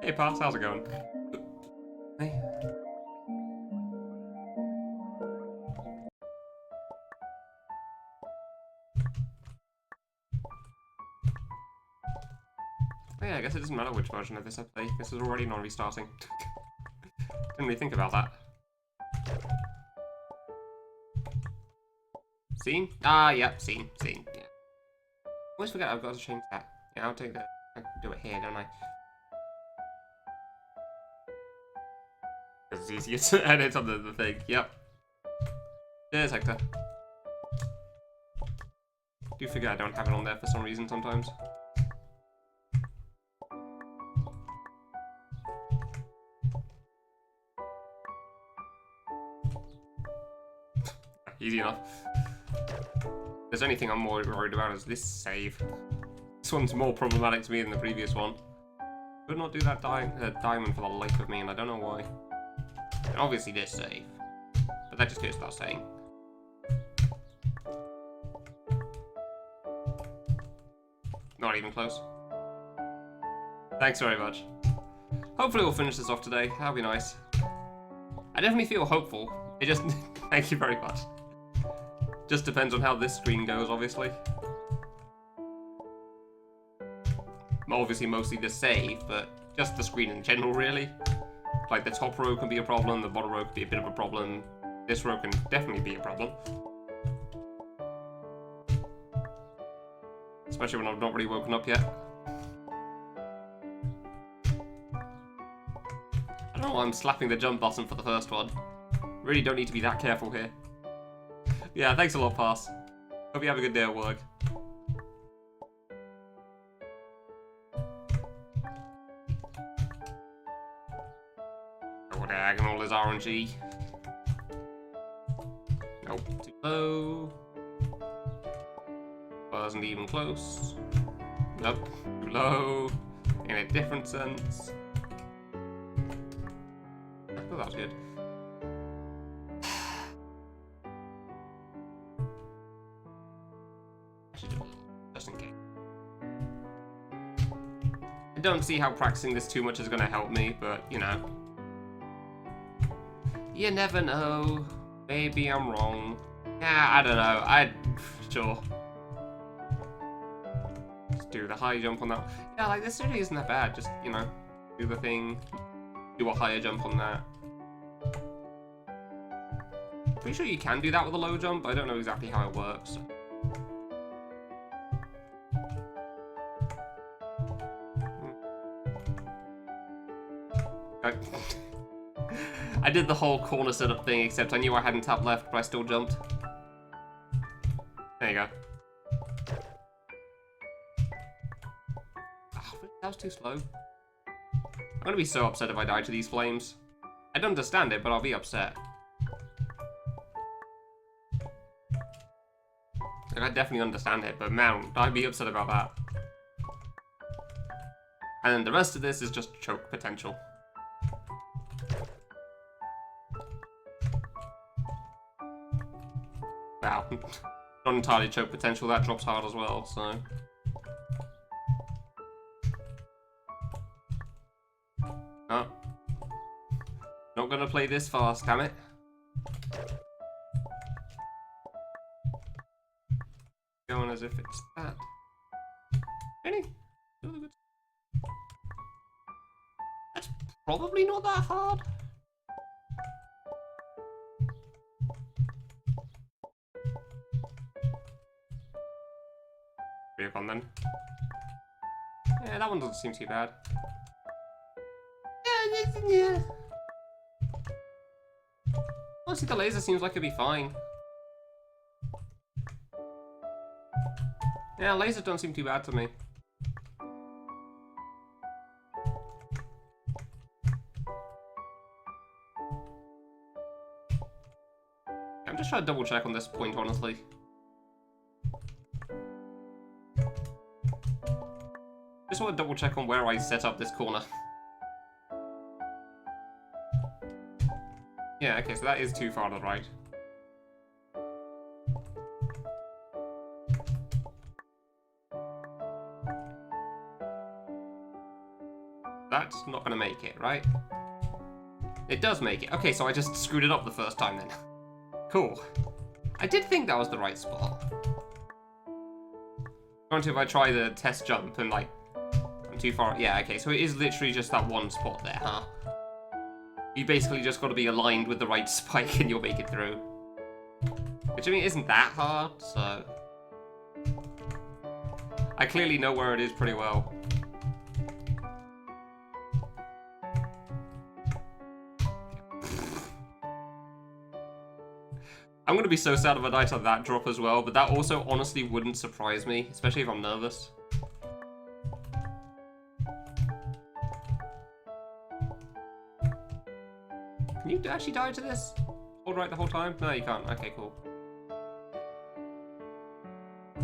Hey, Pass, how's it going? Hey. Oh, yeah, I guess it doesn't matter which version of this I play. This is already non-restarting. Didn't really think about that. Scene? Ah, yep, scene, yeah. Always forget I've got to change that. Yeah, I'll take that. I do it here, don't I? Because it's easier to edit on the thing. Yep. There's Hector. Do forget I don't have it on there for some reason sometimes. Easy enough. If there's anything I'm more worried about is this save. This one's more problematic to me than the previous one. Could not do that diamond for the life of me, and I don't know why. And obviously this save. But that just goes without saying. Not even close. Thanks very much. Hopefully we'll finish this off today. That'll be nice. I definitely feel hopeful. It just... Thank you very much. Just depends on how this screen goes, obviously. Obviously mostly the save, but just the screen in general, really. Like, the top row can be a problem, the bottom row can be a bit of a problem. This row can definitely be a problem. Especially when I've not really woken up yet. I don't know why I'm slapping the jump button for the first one. Really don't need to be that careful here. Yeah, thanks a lot, Pass. Hope you have a good day at work. Oh, diagonal is RNG. Nope, too low. Wasn't even close. Nope, too low. In a different sense. I thought that was good. Just in case. I don't see how practicing this too much is going to help me, but, you know. You never know. Maybe I'm wrong. Yeah, I don't know. Sure. Just do the high jump on that. Yeah, like, this really isn't that bad. Just, you know, do the thing. Do a higher jump on that. Pretty sure you can do that with a low jump. I don't know exactly how it works. I did the whole corner setup thing, except I knew I hadn't tapped left, but I still jumped. There you go. Oh, that was too slow. I'm gonna be so upset if I die to these flames. I don't understand it, but I'll be upset. Like, I definitely understand it, but man, I'd be upset about that. And then the rest of this is just choke potential. Wow. Not entirely choke potential, that drops hard as well, so... Oh. Not gonna play this fast, damn it. Going as if it's that. Really? That's probably not that hard. Recon then. Yeah, that one doesn't seem too bad. Yeah. Honestly, the laser seems like it'd be fine. Yeah, lasers don't seem too bad to me. I'm just trying to double check on this point, honestly. Just want to double check on where I set up this corner. Yeah, okay, so that is too far to the right. That's not gonna make it, right? It does make it. Okay, so I just screwed it up the first time then. Cool. I did think that was the right spot. Granted, if I try the test jump and, like, I'm too far... Yeah, okay, so it is literally just that one spot there, huh? You basically just got to be aligned with the right spike and you'll make it through. Which, I mean, isn't that hard, so... I clearly know where it is pretty well. I'm going to be so sad if I die to that drop as well, but that also honestly wouldn't surprise me, especially if I'm nervous. Can you actually die to this? Hold right the whole time? No, you can't. Okay, cool.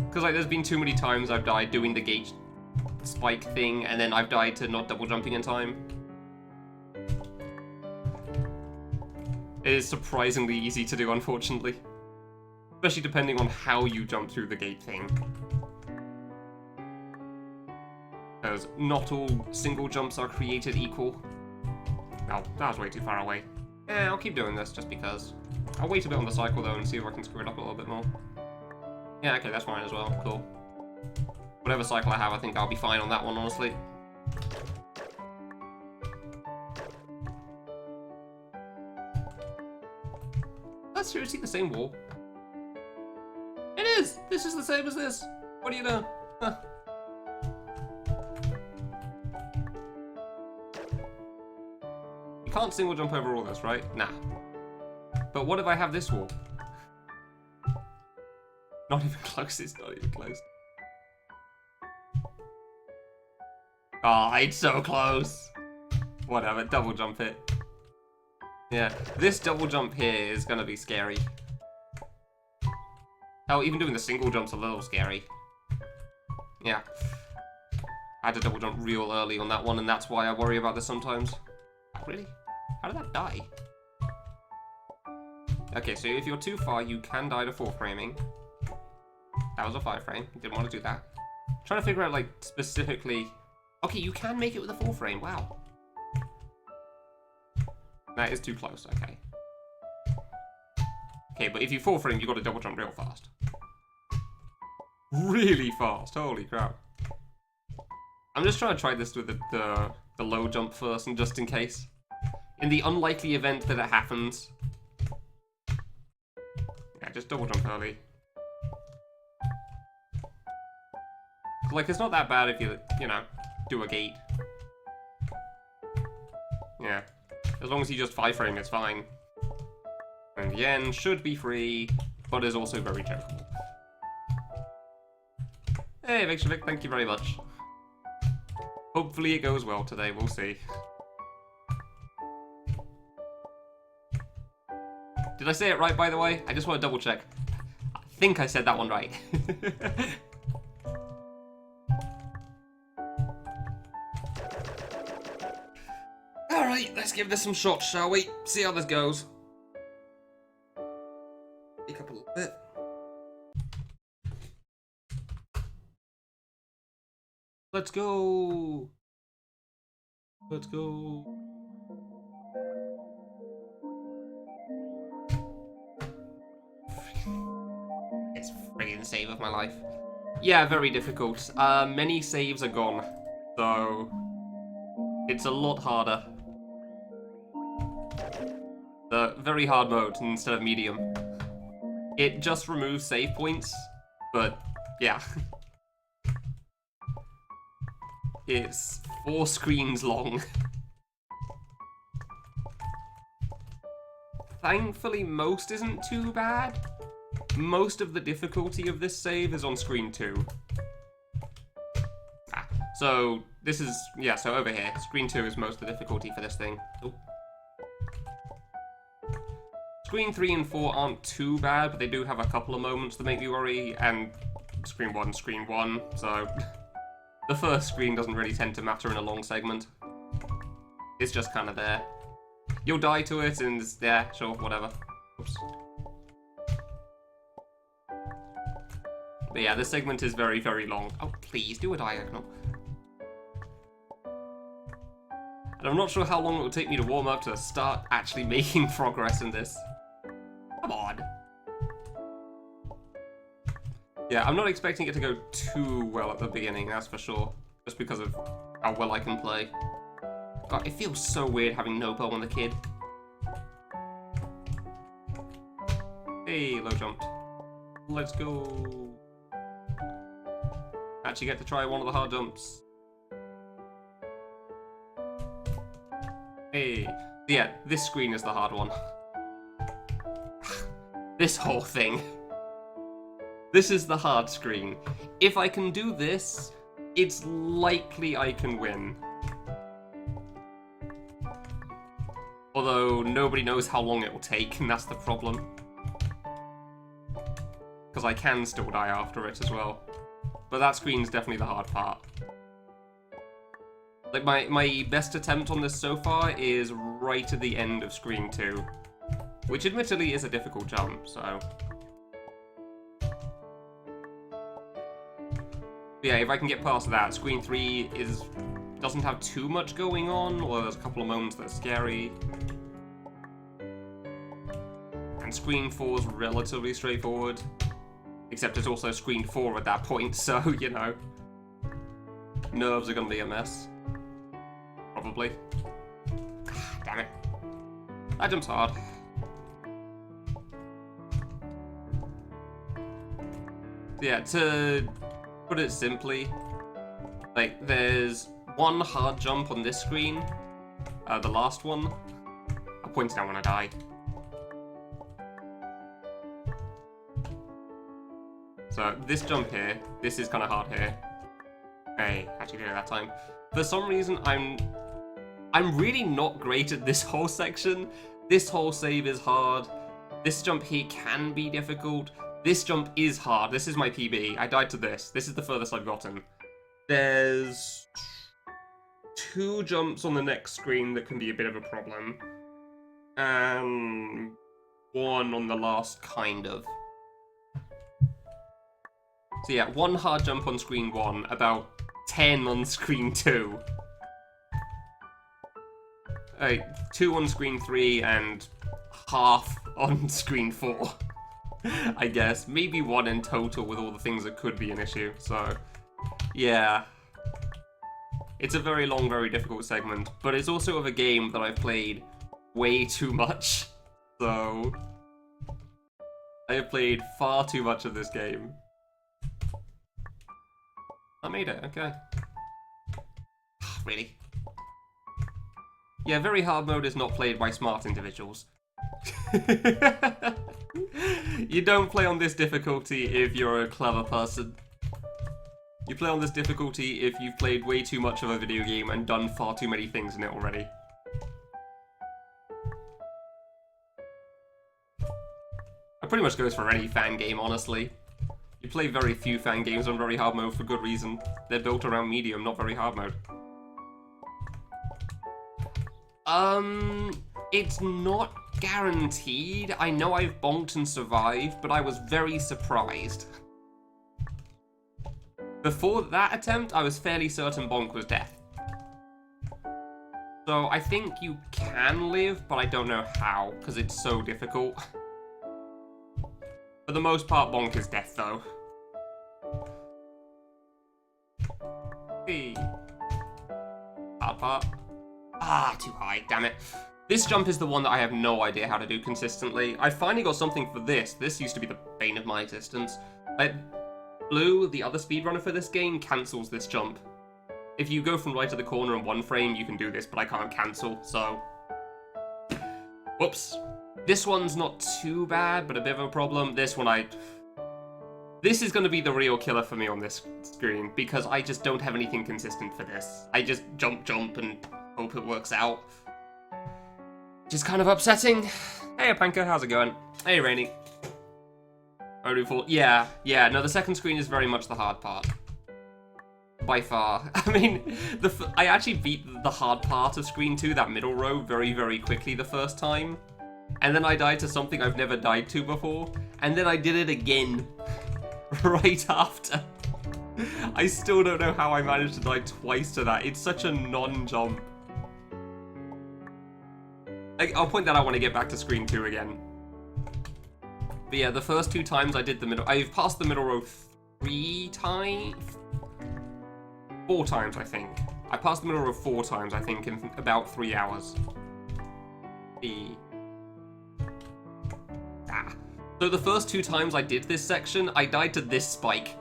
Because, like, there's been too many times I've died doing the gate spike thing, and then I've died to not double jumping in time. It is surprisingly easy to do, unfortunately. Especially depending on how you jump through the gate thing. Because not all single jumps are created equal. Oh, that was way too far away. I'll keep doing this just because. I'll wait a bit on the cycle though and see if I can screw it up a little bit more. Yeah, okay, that's fine as well. Cool. Whatever cycle I have, I think I'll be fine on that one, honestly. That's seriously the same wall. It is! This is the same as this! What do you know? Huh. You can't single jump over all this, right? Nah. But what if I have this wall? Not even close, it's not even close. Oh, it's so close! Whatever, double jump it. Yeah, this double jump here is gonna be scary. Oh, even doing the single jump's a little scary. Yeah. I had to double jump real early on that one, and that's why I worry about this sometimes. Oh, really? How did that die? Okay, so if you're too far, you can die to 4 framing. That was a 5 frame. Didn't want to do that. Trying to figure out, like, specifically... Okay, you can make it with a 4 frame. Wow. That is too close. Okay. Okay, but if you 4 frame, you got to double jump real fast. Really fast. Holy crap. I'm just trying to try this with the low jump first, and just in case. In the unlikely event that it happens. Yeah, just double jump early. Like, it's not that bad if you know, do a gate. Yeah. As long as you just 5 frame, it's fine. And the end should be free, but is also very chokeable. Hey, Victovic, thank you very much. Hopefully it goes well today, we'll see. Did I say it right, by the way? I just want to double check. I think I said that one right. Alright, let's give this some shots, shall we? See how this goes. Pick up a little bit. Let's go! Let's go! It's friggin' save of my life. Yeah, very difficult. Many saves are gone, so it's a lot harder. The very hard mode instead of medium. It just removes save points, but yeah. It's 4 screens long. Thankfully, most isn't too bad. Most of the difficulty of this save is on screen 2. So this is, yeah, so over here, screen 2 is most of the difficulty for this thing. Ooh. Screen 3 and 4 aren't too bad, but they do have a couple of moments that make me worry, and screen 1, so the first screen doesn't really tend to matter in a long segment. It's just kind of there. You'll die to it, and yeah, sure, whatever. Oops. But yeah, this segment is very, very long. Oh, please, do a diagonal. And I'm not sure how long it will take me to warm up to start actually making progress in this. Come on. Yeah, I'm not expecting it to go too well at the beginning, that's for sure. Just because of how well I can play. God, it feels so weird having no bow on the kid. Hey, low jumped. Let's go. Actually get to try one of the hard jumps. Hey. Yeah, this screen is the hard one. This whole thing. This is the hard screen. If I can do this, it's likely I can win. Although, nobody knows how long it will take, and that's the problem. Because I can still die after it as well. But that screen's definitely the hard part. Like, my best attempt on this so far is right at the end of screen 2. Which admittedly is a difficult jump, so... But yeah, if I can get past that, screen 3 doesn't have too much going on, although there's a couple of moments that are scary. And screen 4 is relatively straightforward. Except it's also screen 4 at that point, so, you know. Nerves are gonna be a mess. Probably. Damn it. That jump's hard. Yeah, to put it simply, like, there's one hard jump on this screen, the last one. I'll point it out when I die. So, this jump here, this is kind of hard here. Hey, actually did it that time. For some reason, I'm really not great at this whole section. This whole save is hard. This jump here can be difficult. This jump is hard. This is my PB. I died to this. This is the furthest I've gotten. There's 2 jumps on the next screen that can be a bit of a problem. And 1 on the last, kind of. So yeah, 1 hard jump on screen 1, about 10 on screen 2. 2 on screen 3, and half on screen 4. I guess. Maybe 1 in total with all the things that could be an issue, so... Yeah. It's a very long, very difficult segment, but it's also of a game that I've played way too much. So... I have played far too much of this game. I made it, okay. Really? Yeah, very hard mode is not played by smart individuals. You don't play on this difficulty if you're a clever person. You play on this difficulty if you've played way too much of a video game and done far too many things in it already. That pretty much goes for any fan game, honestly. You play very few fan games on very hard mode for good reason. They're built around medium, not very hard mode. It's not guaranteed. I know I've bonked and survived, but I was very surprised. Before that attempt, I was fairly certain bonk was death. So I think you can live, but I don't know how, because it's so difficult. For the most part, bonk is death, though. Hey. Hard part. Ah, too high, damn it. This jump is the one that I have no idea how to do consistently. I finally got something for this. This used to be the bane of my existence. Blue, the other speedrunner for this game, cancels this jump. If you go from right to the corner in 1 frame, you can do this, but I can't cancel, so... Whoops. This one's not too bad, but a bit of a problem. This one, This is going to be the real killer for me on this screen, because I just don't have anything consistent for this. I just jump, and hope it works out. Which is kind of upsetting. Hey, Panka, how's it going? Hey, Rainy. Yeah, no, the second screen is very much the hard part. By far. I mean, I actually beat the hard part of screen 2, that middle row, very, very quickly the first time. And then I died to something I've never died to before. And then I did it again. Right after. I still don't know how I managed to die twice to that. It's such a non-jump. I'll point that out when I get back to screen 2 again. But yeah, the first 2 times I did the middle... I've passed the middle row 3 times? 4 times, I think. I passed the middle row 4 times, I think, in about 3 hours. So the first 2 times I did this section, I died to this spike.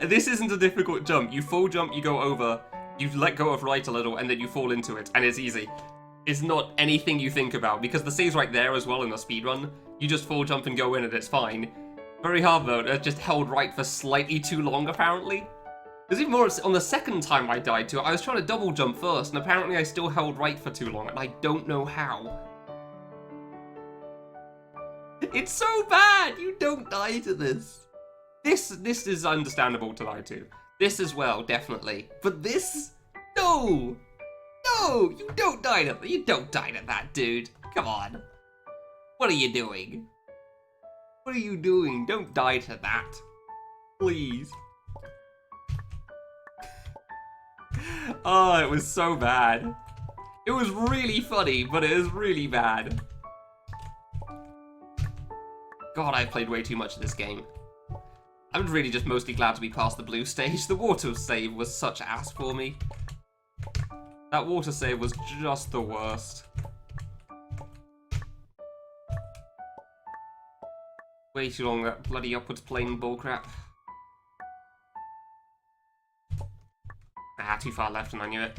This isn't a difficult jump. You full jump, you go over, you let go of right a little, and then you fall into it, and it's easy. It's not anything you think about, because the save's right there as well in the speedrun. You just full jump and go in and it's fine. Very hard though, it just held right for slightly too long apparently. There's even more on the second time I died to it. I was trying to double jump first, and apparently I still held right for too long, and I don't know how. It's so bad! You don't die to this. This is understandable to die to. This as well, definitely. But this? No! No! You don't die to that. You don't die to that, dude. Come on. What are you doing? What are you doing? Don't die to that. Please. Oh, it was so bad. It was really funny, but it is really bad. God, I've played way too much of this game. I'm really just mostly glad to be past the blue stage. The water save was such ass for me. That water save was just the worst. Way too long, that bloody upwards plane bullcrap. Ah, too far left and I knew it.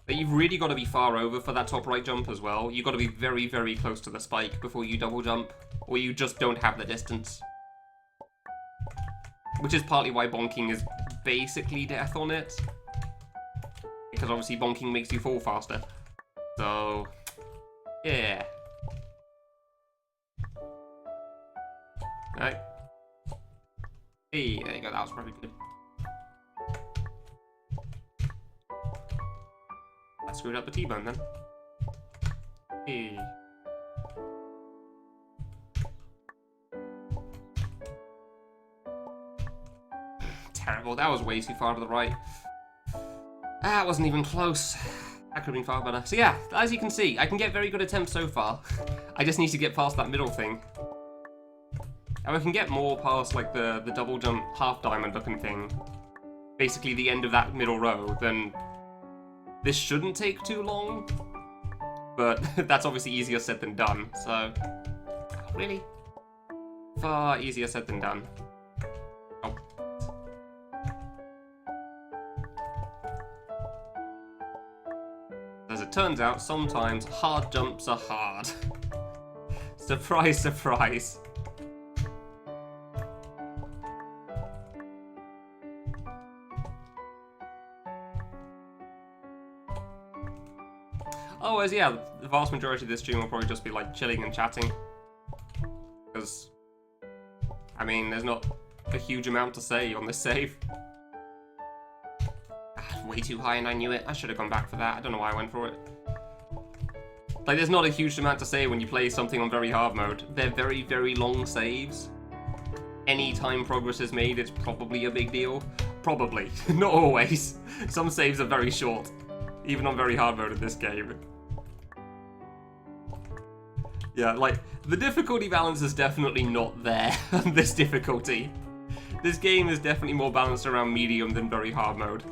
But you've really got to be far over for that top right jump as well. You've got to be very, very close to the spike before you double jump, or you just don't have the distance. Which is partly why bonking is basically death on it. Because obviously bonking makes you fall faster. So, yeah. Right. Hey, there you go, that was probably good. I screwed up the T-bone then. Hey. Terrible, that was way too far to the right. That wasn't even close. That could have been far better. So yeah, as you can see, I can get very good attempts so far. I just need to get past that middle thing. And we can get more past like the double jump half diamond looking thing. Basically the end of that middle row, then this shouldn't take too long. But that's obviously easier said than done, so... Really? Far easier said than done. Oh. As it turns out, sometimes hard jumps are hard. Surprise, surprise. Otherwise, yeah, the vast majority of this stream will probably just be like chilling and chatting. Because, I mean, there's not a huge amount to say on this save. Way too high and I knew it. I should have gone back for that. I don't know why I went for it. Like, there's not a huge amount to say when you play something on very hard mode. They're very, very long saves. Any time progress is made, it's probably a big deal. Probably. Not always. Some saves are very short. Even on very hard mode in this game. Yeah, like, the difficulty balance is definitely not there on this difficulty. This game is definitely more balanced around medium than very hard mode.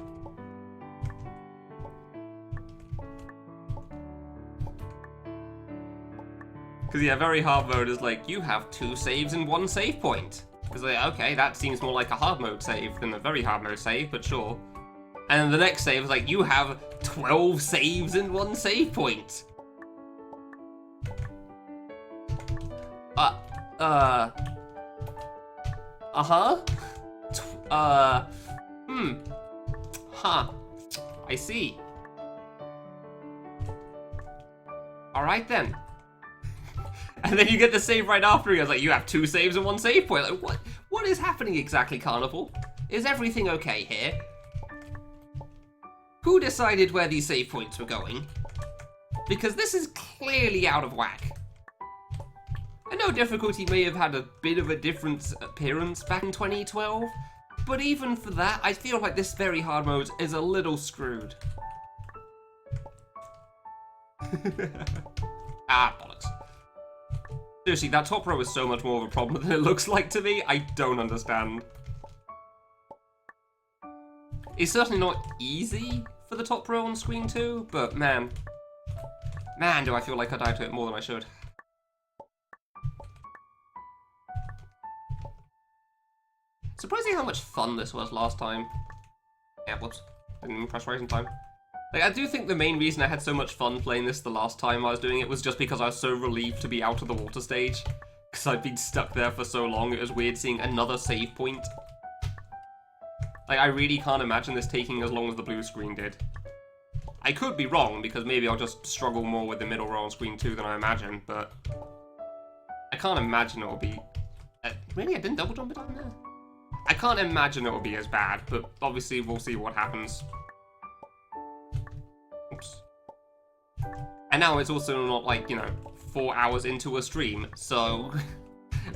Because, yeah, very hard mode is like, you have 2 saves and 1 save point. It's like, okay, that seems more like a hard mode save than a very hard mode save, but sure. And then the next save is like, you have 12 saves and 1 save point. Huh. I see. Alright then. And then you get the save right after. I was like, you have 2 saves and 1 save point. Like, what is happening exactly, Carnival? Is everything okay here? Who decided where these save points were going? Because this is clearly out of whack. I know difficulty may have had a bit of a different appearance back in 2012, but even for that, I feel like this very hard mode is a little screwed. Ah, bollocks. Seriously, that top row is so much more of a problem than it looks like to me. I don't understand. It's certainly not easy for the top row on screen 2, but man. Man, do I feel like I died to it more than I should. Surprising how much fun this was last time. Yeah, whoops. Didn't even press right in time. Like, I do think the main reason I had so much fun playing this the last time I was doing it was just because I was so relieved to be out of the water stage. Because I'd been stuck there for so long, it was weird seeing another save point. Like, I really can't imagine this taking as long as the blue screen did. I could be wrong, because maybe I'll just struggle more with the middle row on screen 2 than I imagined, but I can't imagine it'll be... really? I didn't double jump it on there? I can't imagine it'll be as bad, but obviously we'll see what happens. Oops. And now it's also not like, you know, 4 hours into a stream, so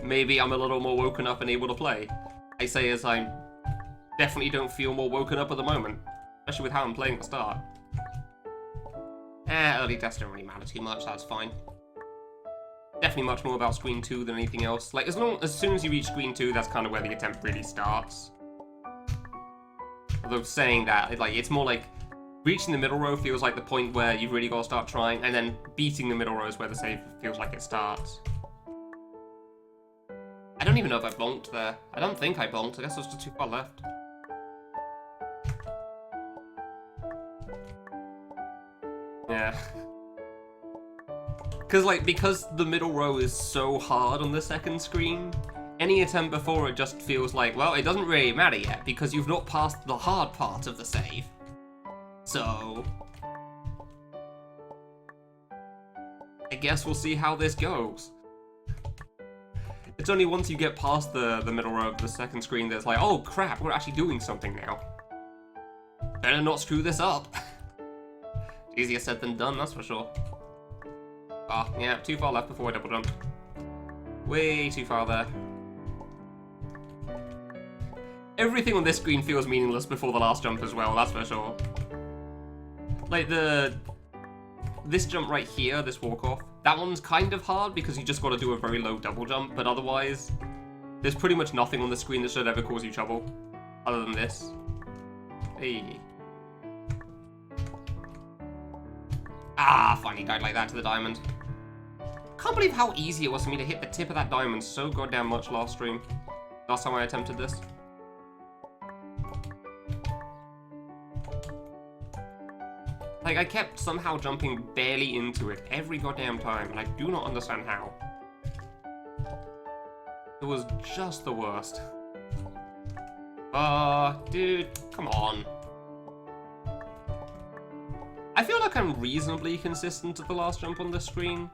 maybe I'm a little more woken up and able to play. I say as I definitely don't feel more woken up at the moment, especially with how I'm playing at the start. Early deaths don't really matter too much, that's fine. Definitely much more about screen 2 than anything else. Like, as soon as you reach screen 2, that's kind of where the attempt really starts. Although saying that, it's more like reaching the middle row feels like the point where you've really got to start trying, and then beating the middle row is where the save feels like it starts. I don't even know if I bonked there. I don't think I bonked. I guess I was just too far left. Yeah. Because the middle row is so hard on the second screen, any attempt before it just feels like, well, it doesn't really matter yet, because you've not passed the hard part of the save. So I guess we'll see how this goes. It's only once you get past the middle row of the second screen that's like, oh crap, we're actually doing something now. Better not screw this up. Easier said than done, that's for sure. Ah, yeah, too far left before I double jumped. Way too far there. Everything on this screen feels meaningless before the last jump as well, that's for sure. Like this jump right here, this walk-off, that one's kind of hard because you just got to do a very low double jump, but otherwise, there's pretty much nothing on the screen that should ever cause you trouble, other than this. Hey. Ah, finally died like that to the diamond. Can't believe how easy it was for me to hit the tip of that diamond so goddamn much last stream. Last time I attempted this. Like, I kept somehow jumping barely into it every goddamn time, and I do not understand how. It was just the worst. Dude, come on. I feel like I'm reasonably consistent at the last jump on this screen.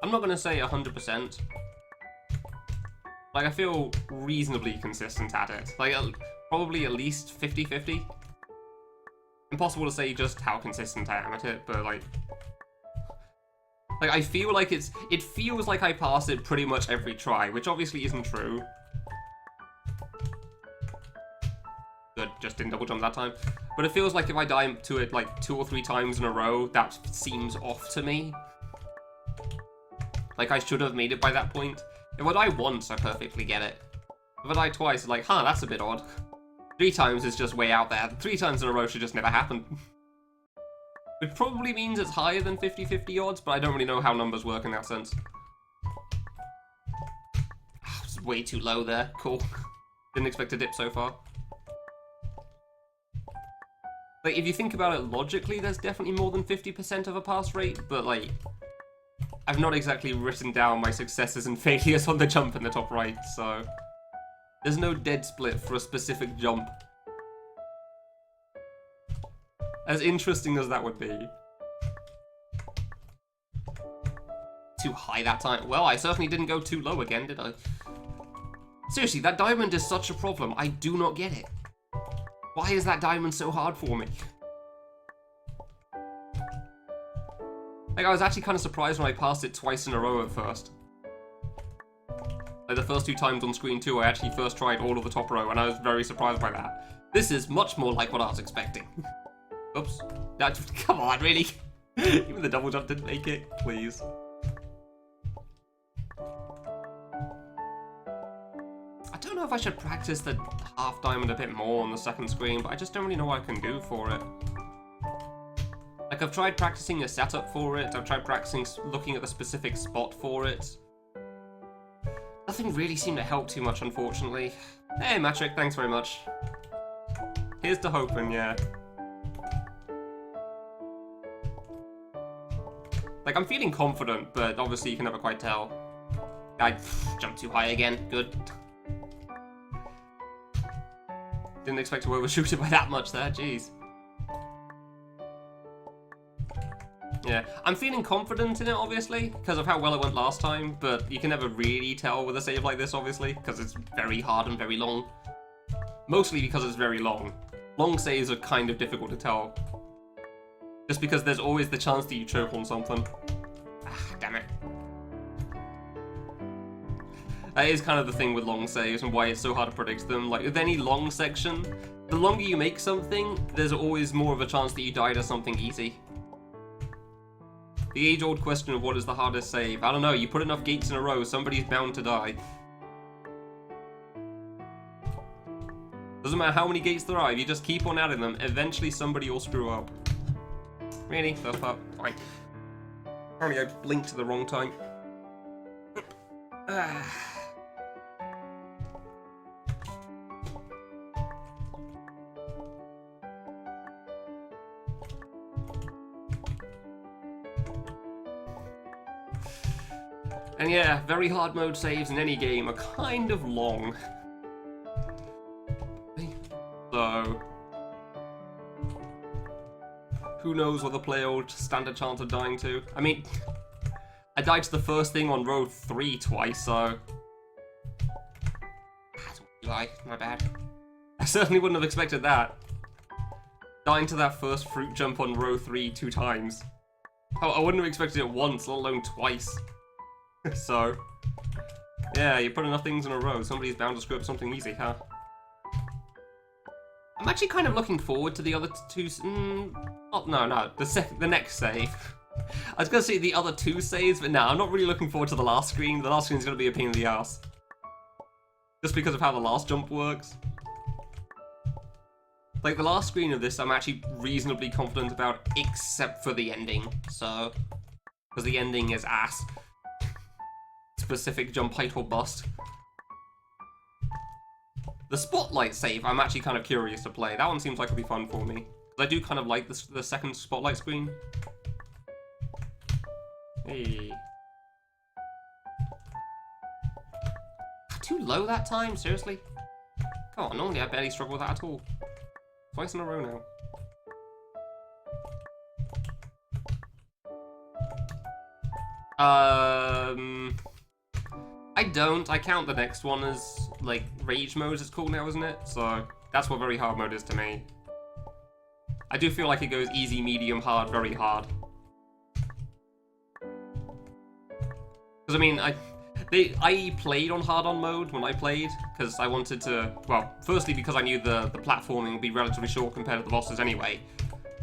I'm not gonna say 100%. Like, I feel reasonably consistent at it. Like, probably at least 50-50. Impossible to say just how consistent I am at it, but like I feel like it feels like I pass it pretty much every try, which obviously isn't true. Good, just didn't double jump that time. But it feels like if I die to it like 2 or 3 times in a row, that seems off to me. Like I should have made it by that point. If I die once, I perfectly get it. If I die twice, it's like, huh, that's a bit odd. 3 times is just way out there. 3 times in a row should just never happen. Which probably means it's higher than 50-50 odds, but I don't really know how numbers work in that sense. It's way too low there. Cool. Didn't expect to dip so far. Like, if you think about it logically, there's definitely more than 50% of a pass rate, but like, I've not exactly written down my successes and failures on the jump in the top right, so there's no dead split for a specific jump. As interesting as that would be. Too high that time. Well, I certainly didn't go too low again, did I? Seriously, that diamond is such a problem. I do not get it. Why is that diamond so hard for me? Like, I was actually kind of surprised when I passed it twice in a row at first. Like, the first 2 times on screen 2, I actually first tried all of the top row, and I was very surprised by that. This is much more like what I was expecting. Oops. That, come on, really? Even the double jump didn't make it. Please. I don't know if I should practice the half diamond a bit more on the second screen, but I just don't really know what I can do for it. Like, I've tried practicing a setup for it, I've tried practicing looking at the specific spot for it. Nothing really seemed to help too much, unfortunately. Hey, Matrick, thanks very much. Here's to hoping, yeah. Like, I'm feeling confident, but obviously you can never quite tell. I jumped too high again, good. Didn't expect to overshoot it by that much there, jeez. Yeah, I'm feeling confident in it, obviously, because of how well it went last time, but you can never really tell with a save like this, obviously, because it's very hard and very long. Mostly because it's very long. Long saves are kind of difficult to tell. Just because there's always the chance that you choke on something. Ah, damn it. That is kind of the thing with long saves and why it's so hard to predict them. Like, with any long section, the longer you make something, there's always more of a chance that you die to something easy. The age-old question of what is the hardest save. I don't know, you put enough gates in a row, somebody's bound to die. Doesn't matter how many gates there are, if you just keep on adding them, eventually somebody will screw up. Really? That's fine. Apparently I blinked at the wrong time. And yeah, very hard mode saves in any game are kind of long. So, who knows what the player will stand a chance of dying to? I mean, I died to the first thing on row 3 twice, so... My bad. I certainly wouldn't have expected that. Dying to that first fruit jump on row 3 2 times. Oh, I wouldn't have expected it once, let alone twice. So, yeah, you put enough things in a row, somebody's bound to screw up something easy, huh? I'm actually kind of looking forward to the other two... oh, no, the next save. I was going to say the other 2 saves, but no, I'm not really looking forward to the last screen. The last screen's going to be a pain in the ass. Just because of how the last jump works. Like, the last screen of this I'm actually reasonably confident about, except for the ending, so... Because the ending is ass. Specific jump height or bust. The spotlight save I'm actually kind of curious to play. That one seems like it'll be fun for me. I do kind of like the second spotlight screen. Hey. Too low that time? Seriously? Come on, normally I barely struggle with that at all. Twice in a row now. I don't. I count the next one as, like, Rage Mode it's called now, isn't it? So, that's what very hard mode is to me. I do feel like it goes easy, medium, hard, very hard. Because, I mean, I played on hard on mode when I played, because I wanted to, well, firstly because I knew the platforming would be relatively short compared to the bosses anyway,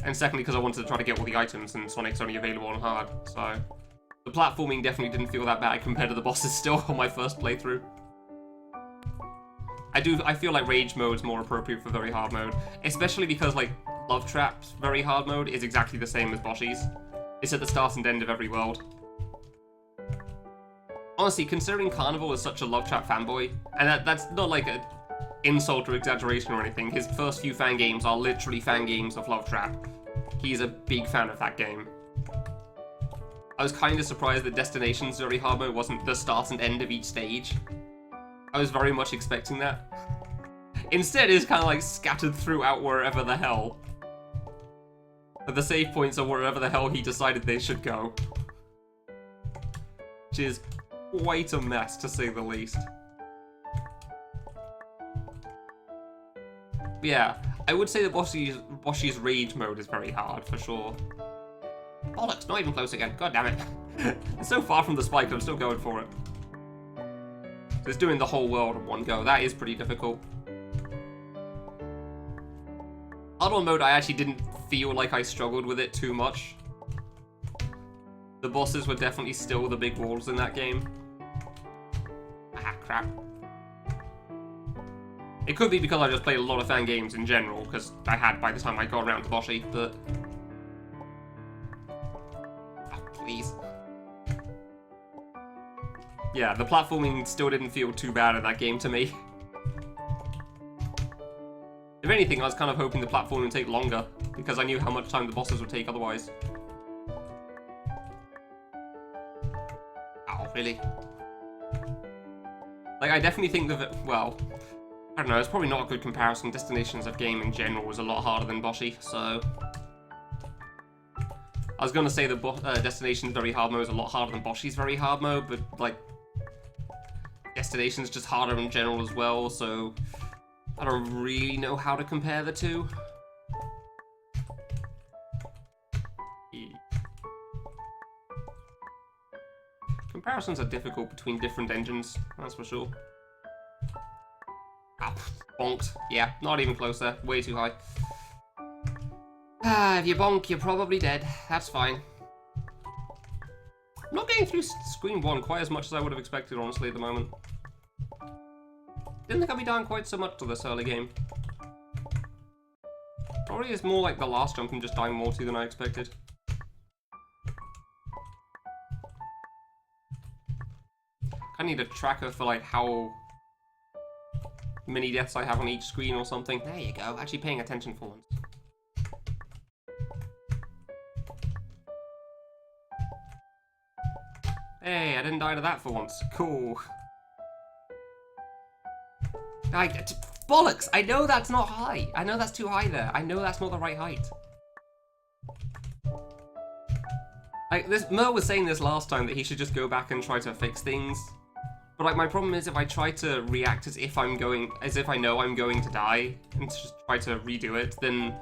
and secondly because I wanted to try to get all the items, and Sonic's only available on hard, so... The platforming definitely didn't feel that bad compared to the bosses still on my first playthrough. I feel like Rage Mode's more appropriate for very hard mode, especially because, like, Love Trap's very hard mode is exactly the same as Boshi's. It's at the start and end of every world. Honestly, considering Carnival is such a Love Trap fanboy, and that's not like an insult or exaggeration or anything, his first few fan games are literally fan games of Love Trap. He's a big fan of that game. I was kind of surprised that Destination's very hard mode wasn't the start and end of each stage. I was very much expecting that. Instead, it's kind of like scattered throughout wherever the hell. But the save points are wherever the hell he decided they should go. Which is quite a mess, to say the least. But yeah, I would say that Boshi's Rage Mode is very hard, for sure. Bollocks, not even close again. God damn it. It's so far from the spike, I'm still going for it. Just doing the whole world in one go, that is pretty difficult. Hard on mode, I actually didn't feel like I struggled with it too much. The bosses were definitely still the big walls in that game. Ah, crap. It could be because I just played a lot of fan games in general, because I had by the time I got around to Boshi, but... Oh, please. Yeah, the platforming still didn't feel too bad in that game to me. If anything, I was kind of hoping the platforming would take longer, because I knew how much time the bosses would take otherwise. Oh, really? Like, I definitely think that, well, I don't know, it's probably not a good comparison. Destinations of game in general was a lot harder than Boshi, so... I was gonna say the Destinations Very Hard mode is a lot harder than Boshi's Very Hard mode, but, like, Destinations just harder in general as well, so... I don't really know how to compare the two. Comparisons are difficult between different engines, that's for sure. Ah, bonked. Yeah, not even close there. Way too high. Ah, if you bonk, you're probably dead. That's fine. I'm not getting through screen 1 quite as much as I would have expected, honestly, at the moment. Didn't think I'd be down quite so much to this early game. Probably is more like the last jump and just dying more to than I expected. I need a tracker for like how many deaths I have on each screen or something. There you go, actually paying attention for once. Hey, I didn't die to that for once. Cool. Bollocks! I know that's not high. I know that's too high there. I know that's not the right height. Like, Mer was saying this last time, that he should just go back and try to fix things. But like, my problem is if I try to react as if I know I'm going to die, and just try to redo it, then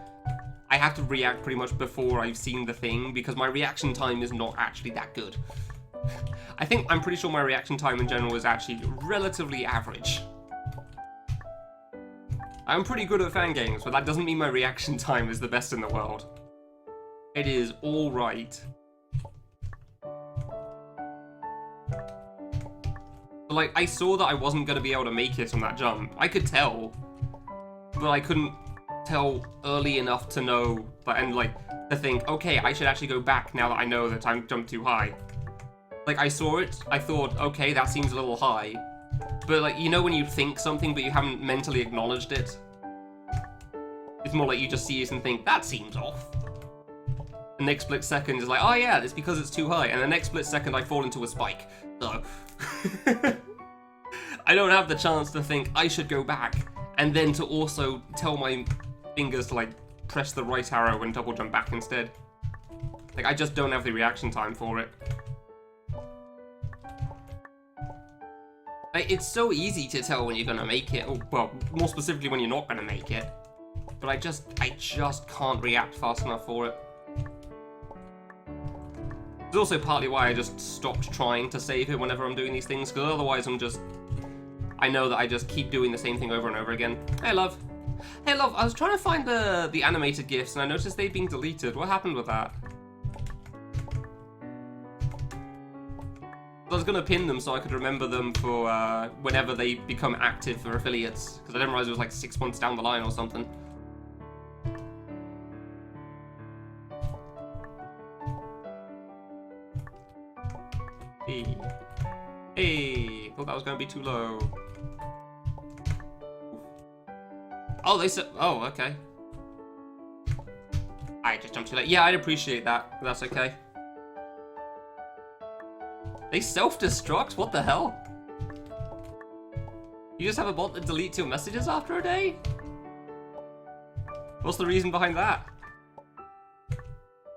I have to react pretty much before I've seen the thing, because my reaction time is not actually that good. I'm pretty sure my reaction time in general is actually relatively average. I'm pretty good at fan games, but that doesn't mean my reaction time is the best in the world. It is alright. Like, I saw that I wasn't going to be able to make it on that jump. I could tell, but I couldn't tell early enough to know, and like, to think, okay, I should actually go back now that I know that I jumped too high. Like, I saw it, I thought, okay, that seems a little high. But like, you know when you think something but you haven't mentally acknowledged it? It's more like you just see it and think, that seems off. The next split second is like, oh yeah, it's because it's too high. And the next split second I fall into a spike. So, I don't have the chance to think I should go back. And then to also tell my fingers to like, press the right arrow and double jump back instead. Like, I just don't have the reaction time for it. Like, it's so easy to tell when you're gonna make it, or, well, more specifically when you're not gonna make it. But I just can't react fast enough for it. It's also partly why I just stopped trying to save it whenever I'm doing these things, because otherwise I know that I just keep doing the same thing over and over again. Hey, love. Hey, love, I was trying to find the animated GIFs, and I noticed they'd been deleted. What happened with that? I was gonna pin them so I could remember them for whenever they become active for affiliates, because I didn't realize it was like 6 months down the line or something. Hey, hey, thought that was gonna be too low. Oh, they said, oh, okay. I just jumped too late. Yeah, I'd appreciate that, but that's okay. They self-destruct? What the hell? You just have a bot that deletes your messages after a day? What's the reason behind that?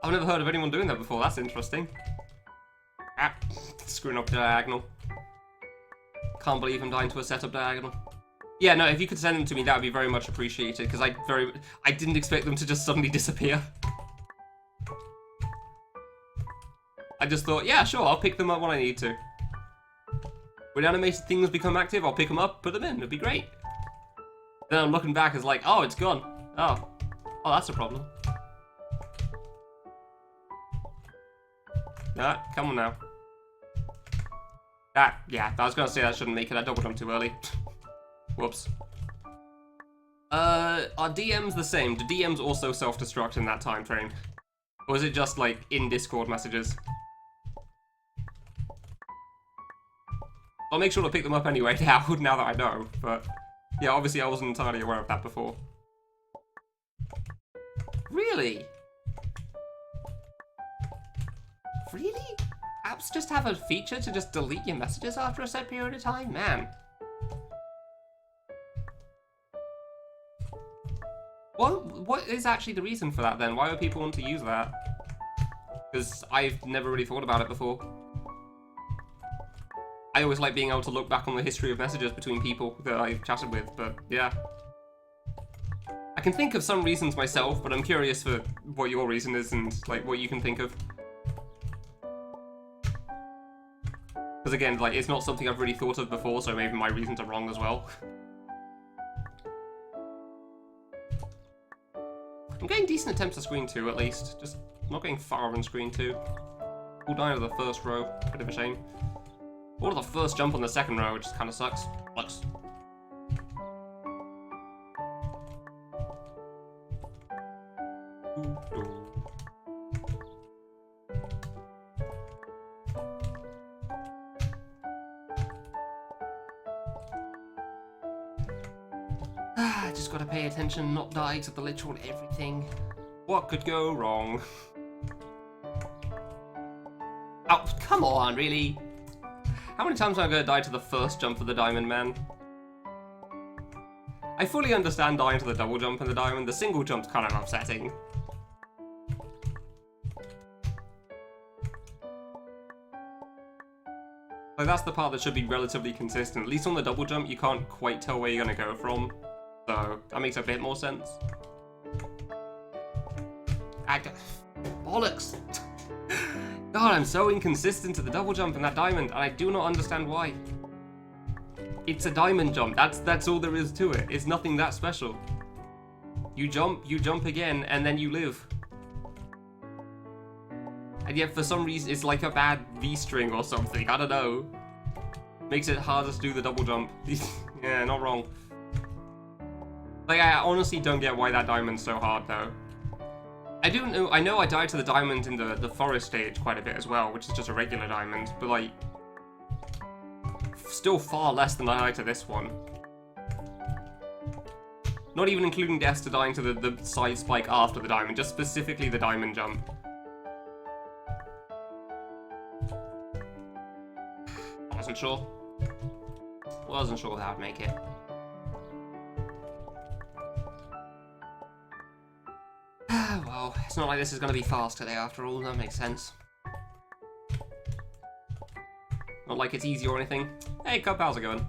I've never heard of anyone doing that before. That's interesting. Ah, screwing up diagonal. Can't believe I'm dying to a setup diagonal. Yeah, no, if you could send them to me, that would be very much appreciated, because I didn't expect them to just suddenly disappear. I just thought, yeah, sure, I'll pick them up when I need to. When animated things become active, I'll pick them up, put them in, it'd be great. Then I'm looking back, it's like, oh, it's gone. Oh, that's a problem. Come on now. That, yeah, I was gonna say that shouldn't make it. I double jumped too early. Whoops. Are DMs the same? Do DMs also self-destruct in that time frame? Or is it just, like, in Discord messages? I'll make sure to pick them up anyway now that I know, but... Yeah, obviously I wasn't entirely aware of that before. Really? Really? Apps just have a feature to just delete your messages after a set period of time? Man. What is actually the reason for that then? Why would people want to use that? Because I've never really thought about it before. I always like being able to look back on the history of messages between people that I've chatted with, but yeah. I can think of some reasons myself, but I'm curious for what your reason is and like what you can think of. Because again, like, it's not something I've really thought of before, so maybe my reasons are wrong as well. I'm getting decent attempts at screen 2 at least, just not getting far in screen 2. All down to the first row, bit of a shame. Or to the first jump on the second row, which kind of sucks. Sucks. Just gotta pay attention, not die to the literal everything. What could go wrong? Oh, come on, really? How many times am I gonna die to the first jump of the diamond, man? I fully understand dying to the double jump in the diamond. The single jump's kind of upsetting. Like, that's the part that should be relatively consistent. At least on the double jump, you can't quite tell where you're gonna go from. So, that makes a bit more sense. Bollocks! God, I'm so inconsistent at the double jump in that diamond, and I do not understand why. It's a diamond jump, that's all there is to it. It's nothing that special. You jump again, and then you live. And yet, for some reason, it's like a bad V-string or something, I don't know. Makes it harder to do the double jump. Yeah, not wrong. Like, I honestly don't get why that diamond's so hard, though. I know I died to the diamond in the forest stage quite a bit as well, which is just a regular diamond, but, like, still far less than I died to this one. Not even including deaths to dying to the side spike after the diamond, just specifically the diamond jump. Wasn't sure. Wasn't sure that would make it. Well, it's not like this is going to be fast today after all, that makes sense. Not like it's easy or anything. Hey, Cub, how's it going?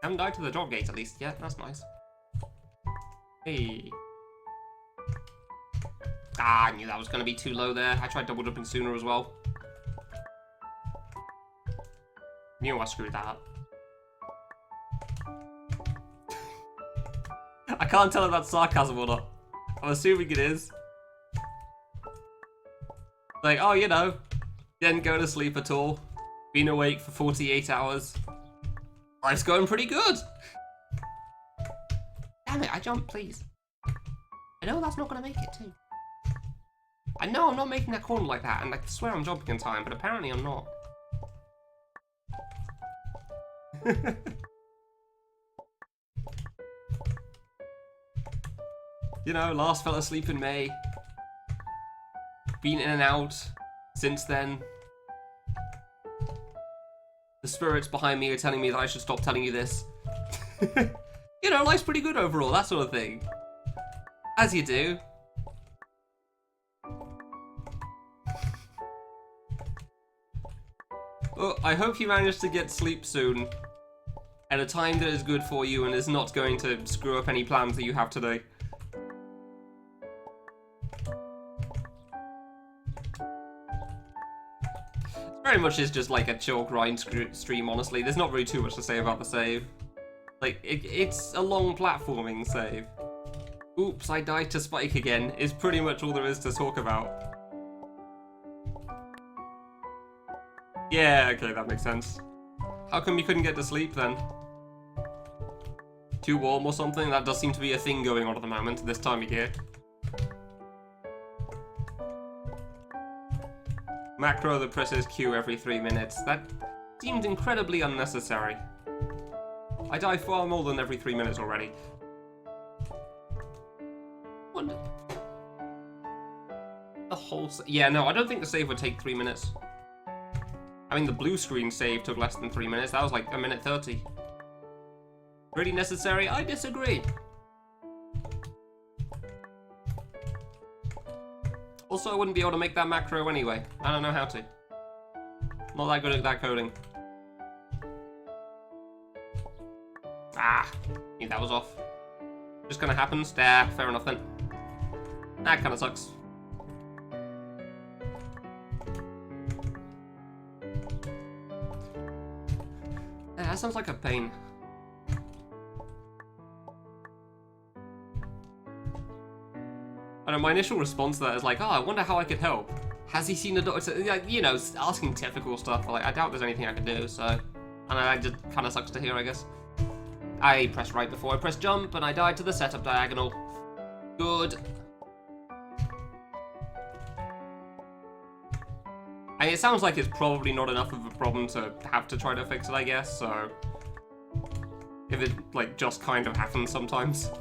Haven't died to the drop gate at least yet, that's nice. Hey. Ah, I knew that was going to be too low there. I tried double jumping sooner as well. Knew I screwed that up. I can't tell if that's sarcasm or not. I'm assuming it is. Like, oh, you know, didn't go to sleep at all. Been awake for 48 hours. Life's going pretty good. Damn it, I jumped, please. I know that's not going to make it too. I know I'm not making that corner like that, and I swear I'm jumping in time, but apparently I'm not. You know, last fell asleep in May. Been in and out since then. The spirits behind me are telling me that I should stop telling you this. You know, life's pretty good overall, that sort of thing. As you do. Well, I hope you manage to get sleep soon. At a time that is good for you and is not going to screw up any plans that you have today. Very much is just like a chill grind stream, honestly. There's not really too much to say about the save. Like, it's a long platforming save. Oops, I died to Spike again, is pretty much all there is to talk about. Yeah, okay, that makes sense. How come you couldn't get to sleep then? Too warm or something? That does seem to be a thing going on at the moment, this time of year. Macro that presses Q every 3 minutes. That seems incredibly unnecessary. I die far more than every 3 minutes already. What? The whole... Yeah, no, I don't think the save would take 3 minutes. I mean, the blue screen save took less than 3 minutes. That was like 1:30. Really necessary? I disagree. Also, I wouldn't be able to make that macro anyway. I don't know how to. Not that good at that coding. Ah, knew that was off. Just gonna happen. There, fair enough then. That kinda sucks. Yeah, that sounds like a pain. I know, my initial response to that is like, oh, I wonder how I could help. Has he seen a doctor? Like, you know, asking typical stuff. Like, I doubt there's anything I can do, so... And that just kind of sucks to hear, I guess. I pressed right before I pressed jump, and I died to the setup diagonal. Good. I mean, it sounds like it's probably not enough of a problem to have to try to fix it, I guess, so... If it, like, just kind of happens sometimes.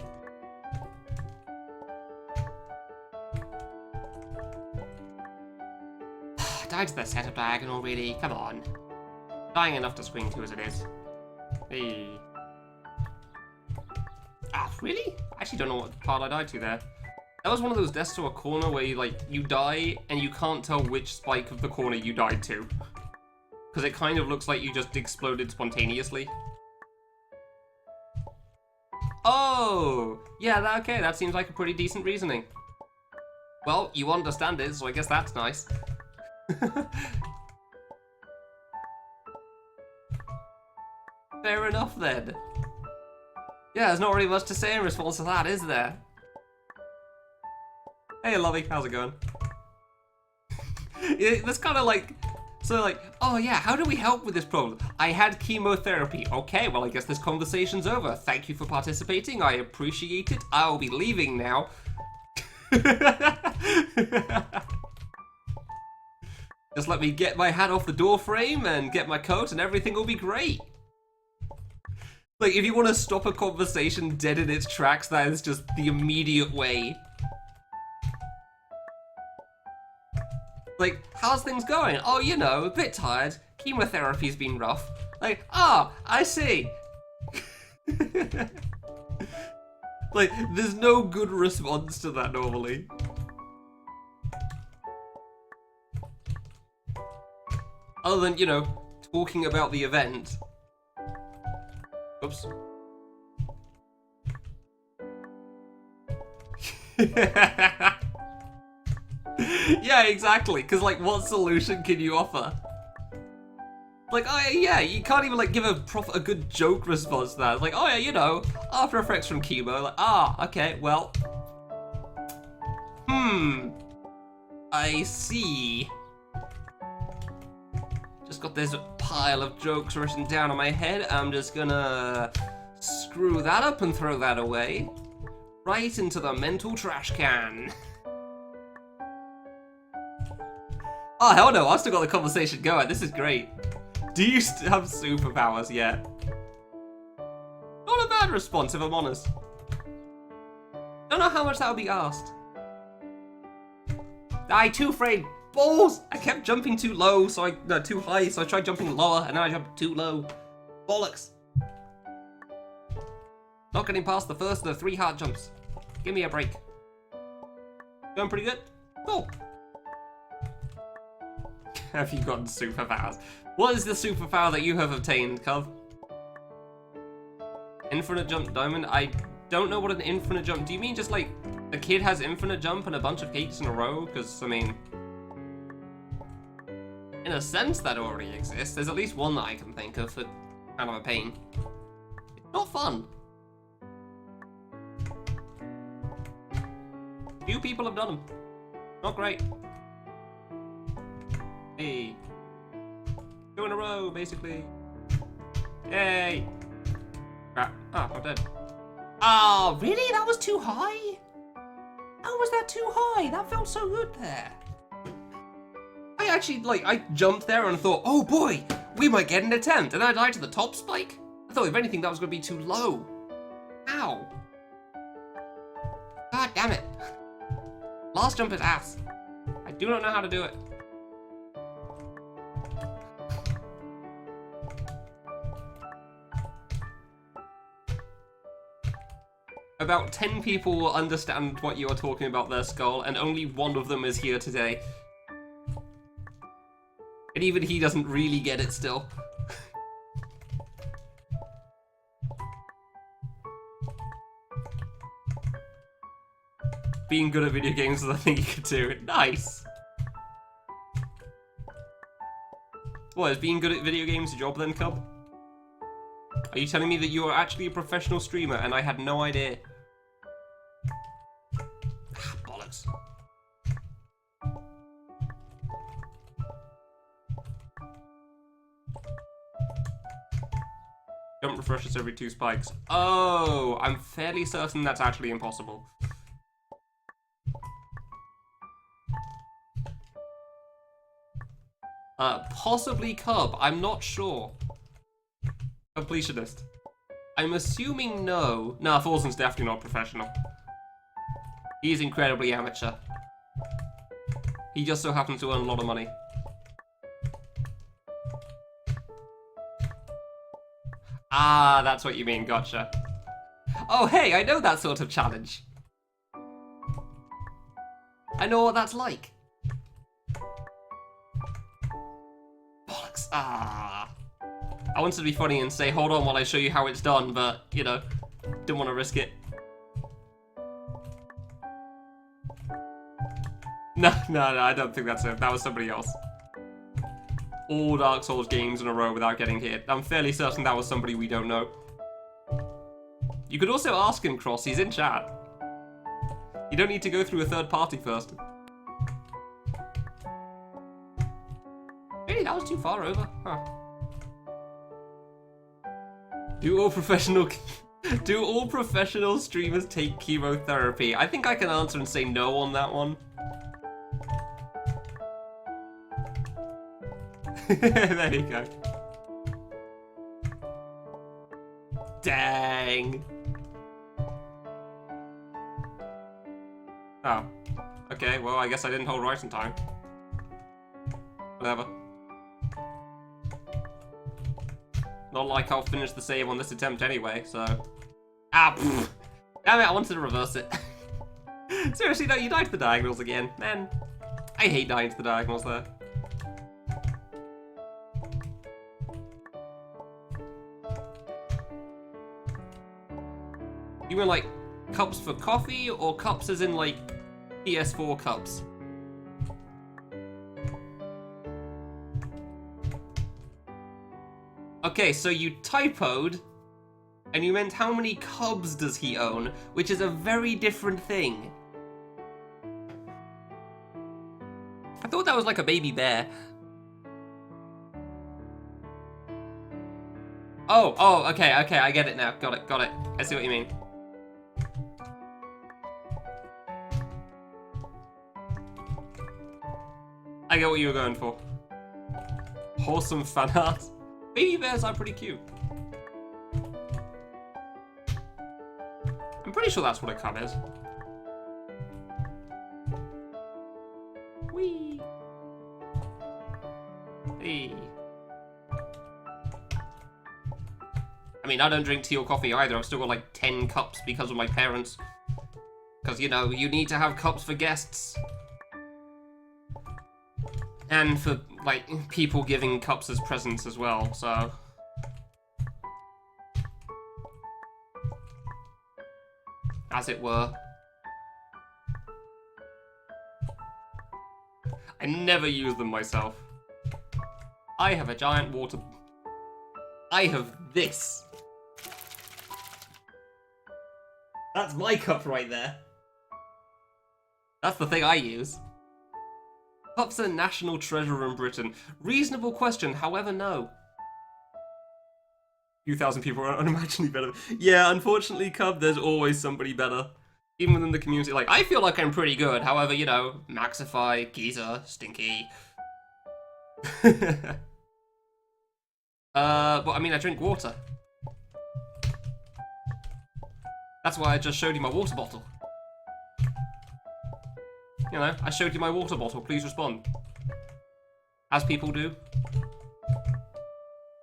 Died to the setup diagonal, really? Come on. Dying enough to screen 2 as it is. Hey. Ah, really? I actually don't know what part I died to there. That was one of those deaths to a corner where you die and you can't tell which spike of the corner you died to. Because it kind of looks like you just exploded spontaneously. Oh! Yeah, okay, that seems like a pretty decent reasoning. Well, you understand it, so I guess that's nice. Fair enough then. Yeah, there's not really much to say in response to that, is there? Hey, Lovey, how's it going? That's kind of like... So like, oh yeah, how do we help with this problem? I had chemotherapy. Okay, well I guess this conversation's over. Thank you for participating, I appreciate it. I'll be leaving now. Just let me get my hat off the door frame and get my coat and everything will be great. Like, if you want to stop a conversation dead in its tracks, that is just the immediate way. Like, how's things going? Oh, you know, a bit tired. Chemotherapy's been rough. Like, ah, I see. Like, there's no good response to that normally. Other than, you know, talking about the event. Oops. Yeah, exactly. Because, like, what solution can you offer? Like, oh yeah, you can't even like give a good joke response to that. It's like, oh yeah, you know, after effects from chemo. Like, ah, okay, well, I see. Just got this pile of jokes written down on my head. I'm just gonna screw that up and throw that away. Right into the mental trash can. Oh, hell no, I've still got the conversation going. This is great. Do you have superpowers yet? Not a bad response, if I'm honest. Don't know how much that'll be asked. Too afraid. Balls! I kept jumping too low, too high, so I tried jumping lower, and then I jumped too low. Bollocks. Not getting past the first of the 3 hard jumps. Give me a break. Going pretty good? Cool. Have you gotten superpowers? What is the superpower that you have obtained, Cov? Infinite jump diamond? I don't know what an infinite jump... Do you mean just like a kid has infinite jump and a bunch of cakes in a row? Because, I mean... in a sense, that already exists. There's at least one that I can think of for kind of a pain. It's not fun. Few people have done them. Not great. Hey. in a row, basically. Yay! Crap. Ah, I'm dead. Oh, really? That was too high? How was that too high? That felt so good there. I actually, I jumped there and thought, oh boy, we might get an attempt. And I died to the top spike. I thought, if anything, that was going to be too low. Ow. God damn it. Last jump is ass. I do not know how to do it. About 10 people will understand what you are talking about there, Skull, and only one of them is here today. And even he doesn't really get it still. Being good at video games is a thing you could do. Nice! What, is being good at video games your job then, Cub? Are you telling me that you are actually a professional streamer and I had no idea? Ah, bollocks. Jump refreshes every 2 spikes. Oh, I'm fairly certain that's actually impossible. Possibly Cub, I'm not sure. Completionist. I'm assuming no. Nah, Fulson's definitely not professional. He's incredibly amateur. He just so happens to earn a lot of money. Ah, that's what you mean, gotcha. Oh hey, I know that sort of challenge. I know what that's like. Bollocks, ah. I wanted to be funny and say, hold on while I show you how it's done, but, you know, didn't want to risk it. No, I don't think that's it. That was somebody else. All Dark Souls games in a row without getting hit. I'm fairly certain that was somebody we don't know. You could also ask him, Cross. He's in chat. You don't need to go through a third party first. Really, that was too far over? Huh. Do all professional streamers take chemotherapy? I think I can answer and say no on that one. There you go. Dang. Oh. Okay, well, I guess I didn't hold right in time. Whatever. Not like I'll finish the save on this attempt anyway, so... Ah, pfft. Damn it, I wanted to reverse it. Seriously, no, you died to the diagonals again. Man, I hate dying to the diagonals there. You mean like cups for coffee, or cups as in like PS4 cups? Okay, so you typoed, and you meant how many cubs does he own, which is a very different thing. I thought that was like a baby bear. Oh, okay, I get it now. Got it. I see what you mean. I get what you were going for. Wholesome fan art. Baby bears are pretty cute. I'm pretty sure that's what a cub is. Whee! Hey. I mean, I don't drink tea or coffee either. I've still got like 10 cups because of my parents. Because, you know, you need to have cups for guests. And for, like, people giving cups as presents as well, so... As it were. I never use them myself. I have a giant water... I have this. That's my cup right there. That's the thing I use. Cups are national treasure in Britain. Reasonable question, however, no. Few thousand people are unimaginably better. Yeah, unfortunately, Cub, there's always somebody better. Even within the community, like, I feel like I'm pretty good. However, you know, Maxify, Giza, Stinky. But I mean, I drink water. That's why I just showed you my water bottle. You know, I showed you my water bottle. Please respond. As people do.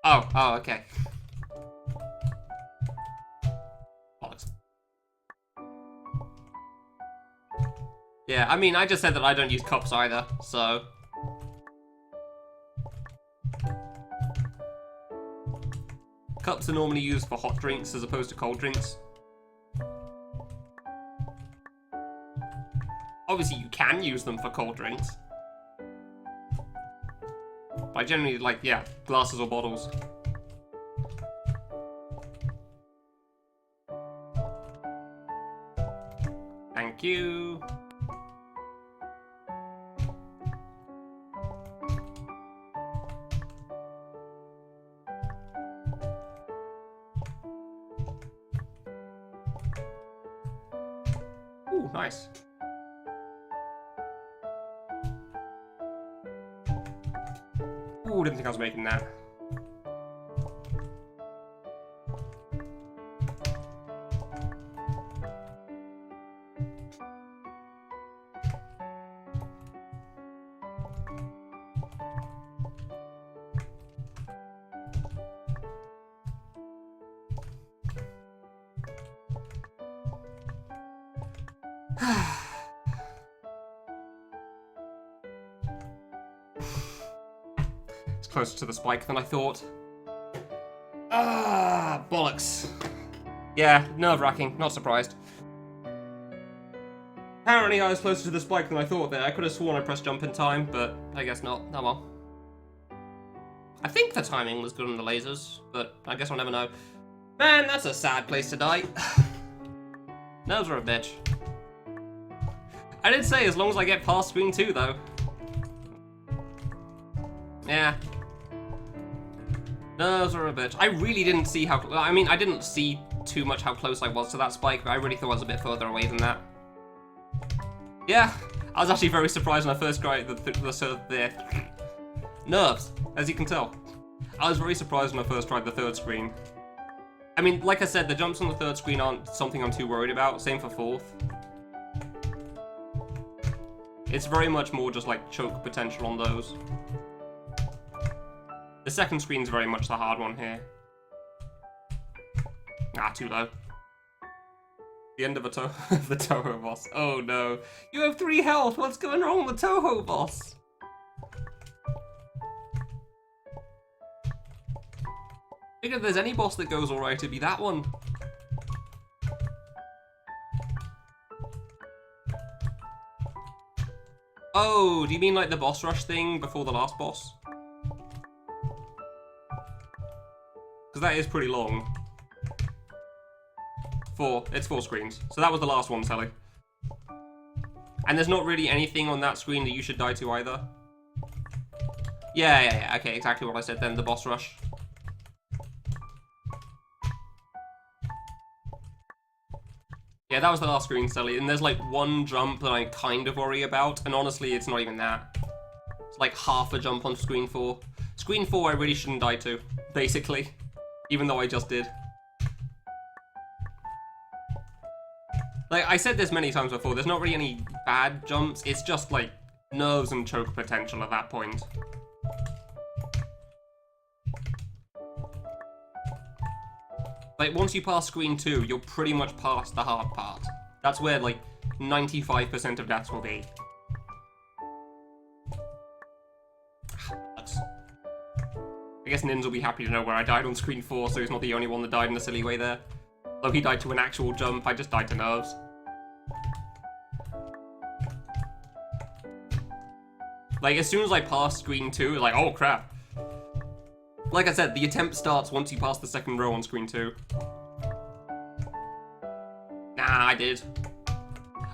Oh, okay. Bollocks. Yeah, I mean, I just said that I don't use cups either, so... Cups are normally used for hot drinks as opposed to cold drinks. Obviously, you can use them for cold drinks. But I generally like, yeah, glasses or bottles. Thank you. Ooh, nice. Ooh, didn't think I was making that. It's closer to the spike than I thought. Ah, bollocks. Yeah, nerve-wracking, not surprised. Apparently I was closer to the spike than I thought there. I could have sworn I pressed jump in time, but I guess not. Oh well. I think the timing was good on the lasers, but I guess I'll never know. Man, that's a sad place to die. Nerves are a bitch. I did say as long as I get past screen 2, though. Yeah. Nerves are a bitch. I really didn't see how... I mean, I didn't see too much how close I was to that spike, but I really thought I was a bit further away than that. Yeah. I was actually very surprised when I first tried the nerves, as you can tell. I was very surprised when I first tried the third screen. I mean, like I said, the jumps on the third screen aren't something I'm too worried about. Same for fourth. It's very much more just like choke potential on those. The second screen's very much the hard one here. Ah, too low. The end of the Toho boss. Oh no. You have 3 health! What's going wrong with the Toho boss? I think if there's any boss that goes alright, it'd be that one. Oh, do you mean like the boss rush thing before the last boss? Because that is pretty long. It's 4 screens. So that was the last one, Sally. And there's not really anything on that screen that you should die to either. Yeah. Okay, exactly what I said then, the boss rush. Yeah, that was the last screen, Sally. And there's like one jump that I kind of worry about. And honestly, it's not even that. It's like half a jump on screen 4. Screen 4 I really shouldn't die to, basically. Even though I just did. Like, I said this many times before, there's not really any bad jumps, it's just, like, nerves and choke potential at that point. Like, once you pass screen 2, you're pretty much past the hard part. That's where, like, 95% of deaths will be. I guess Nins will be happy to know where I died on screen 4, so he's not the only one that died in a silly way there. Though he died to an actual jump, I just died to nerves. Like, as soon as I passed screen 2, like, oh crap. Like I said, the attempt starts once you pass the second row on screen 2. Nah, I did.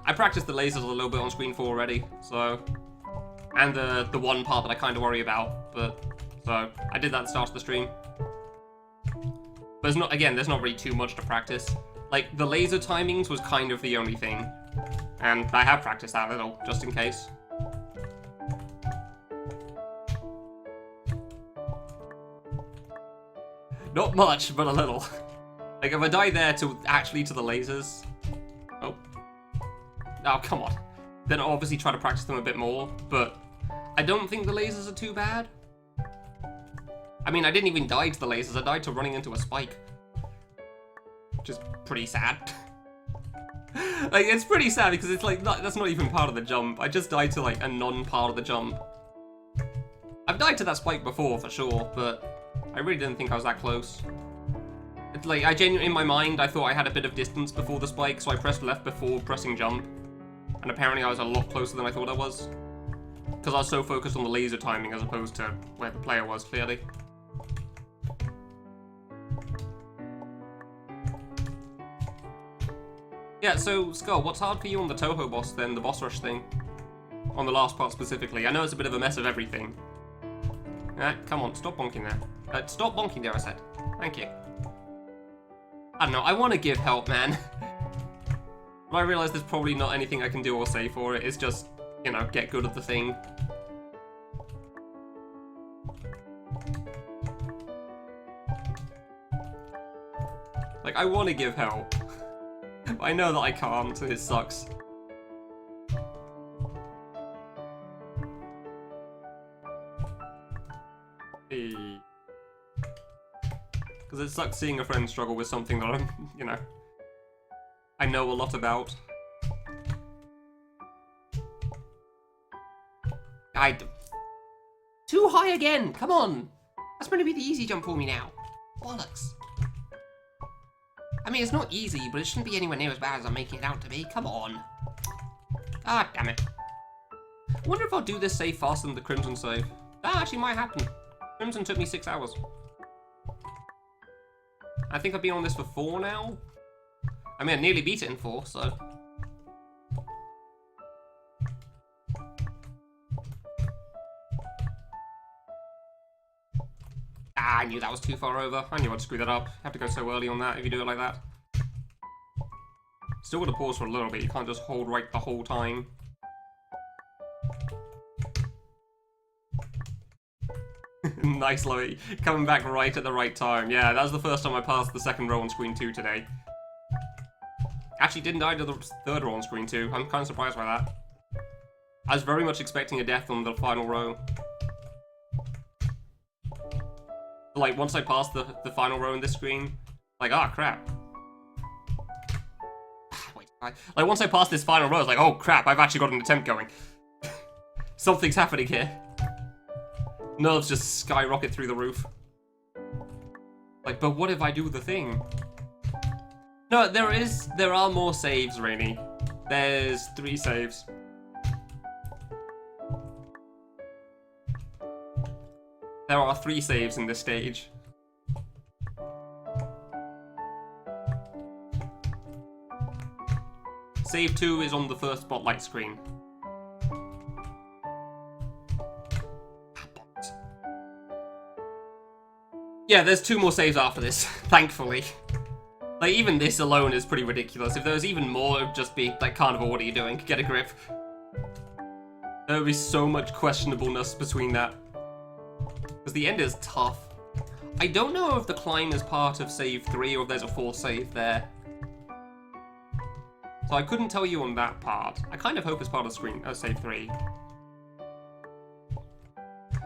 I practiced the lasers a little bit on screen 4 already, so... And the one part that I kind of worry about, but... So, I did that at the start of the stream. But there's not really too much to practice. Like, the laser timings was kind of the only thing. And I have practiced that a little, just in case. Not much, but a little. Like, if I die there to the lasers... Oh. Oh, come on. Then I'll obviously try to practice them a bit more, but I don't think the lasers are too bad. I mean, I didn't even die to the lasers, I died to running into a spike. Which is pretty sad. Like, it's pretty sad because it's like, that's not even part of the jump. I just died to like a non-part of the jump. I've died to that spike before, for sure, but I really didn't think I was that close. It's like, in my mind, I thought I had a bit of distance before the spike, so I pressed left before pressing jump. And apparently I was a lot closer than I thought I was. Because I was so focused on the laser timing as opposed to where the player was, clearly. Yeah, so, Skull, what's hard for you on the Touhou boss then, the boss rush thing? On the last part specifically. I know it's a bit of a mess of everything. Come on, stop bonking there. Stop bonking there, I said. Thank you. I don't know, I want to give help, man. But I realise there's probably not anything I can do or say for it. It's just, you know, get good at the thing. Like, I want to give help. But I know that I can't, so it sucks. Because it sucks seeing a friend struggle with something that I'm, you know, I know a lot about. Too high again! Come on! That's going to be the easy jump for me now. Bollocks. I mean, it's not easy, but it shouldn't be anywhere near as bad as I'm making it out to be. Come on. Ah, damn it. I wonder if I'll do this save faster than the Crimson save. That actually might happen. Crimson took me 6 hours. I think I've been on this for 4 now. I mean, I nearly beat it in 4, so... Ah, I knew that was too far over. I knew I'd screw that up. You have to go so early on that if you do it like that. Still got to pause for a little bit. You can't just hold right the whole time. Nice, Loey. Coming back right at the right time. Yeah, that was the first time I passed the second row on screen 2 today. Actually, didn't die to the third row on screen 2. I'm kind of surprised by that. I was very much expecting a death on the final row. Like, once I passed the final row in this screen, like, ah, crap. Wait, like, once I passed this final row, I was like, oh, crap, I've actually got an attempt going. Something's happening here. Nerves just skyrocket through the roof. Like, but what if I do the thing? No, there are more saves, Rainy. There's 3 saves. There are 3 saves in this stage. Save 2 is on the first spotlight screen. Yeah, there's 2 more saves after this, thankfully. Like, even this alone is pretty ridiculous. If there was even more, it would just be like, Carnival, what are you doing? Get a grip. There would be so much questionableness between that. Because the end is tough. I don't know if the climb is part of save 3 or if there's a 4th save there. So I couldn't tell you on that part. I kind of hope it's part of save 3.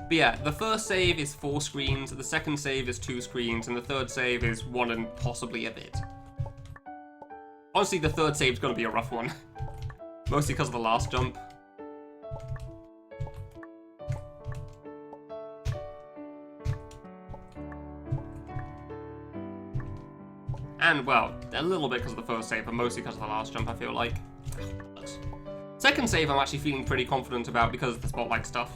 But yeah, the first save is 4 screens, the second save is 2 screens, and the third save is 1 and possibly a bit. Honestly, the third save's gonna be a rough one. Mostly because of the last jump. And, well, a little bit because of the first save, but mostly because of the last jump, I feel like. Second save I'm actually feeling pretty confident about because of the spotlight stuff.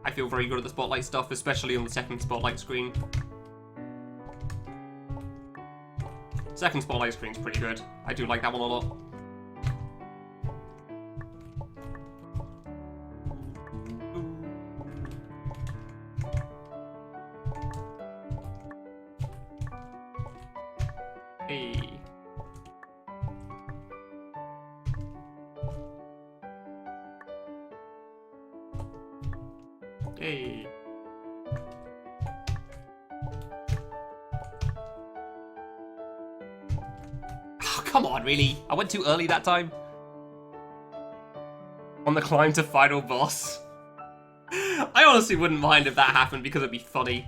I feel very good at the spotlight stuff, especially on the second spotlight screen. Second spotlight screen's pretty good. I do like that one a lot. Yay. Oh, come on, really? I went too early that time. On the climb to final boss. I honestly wouldn't mind if that happened because it'd be funny.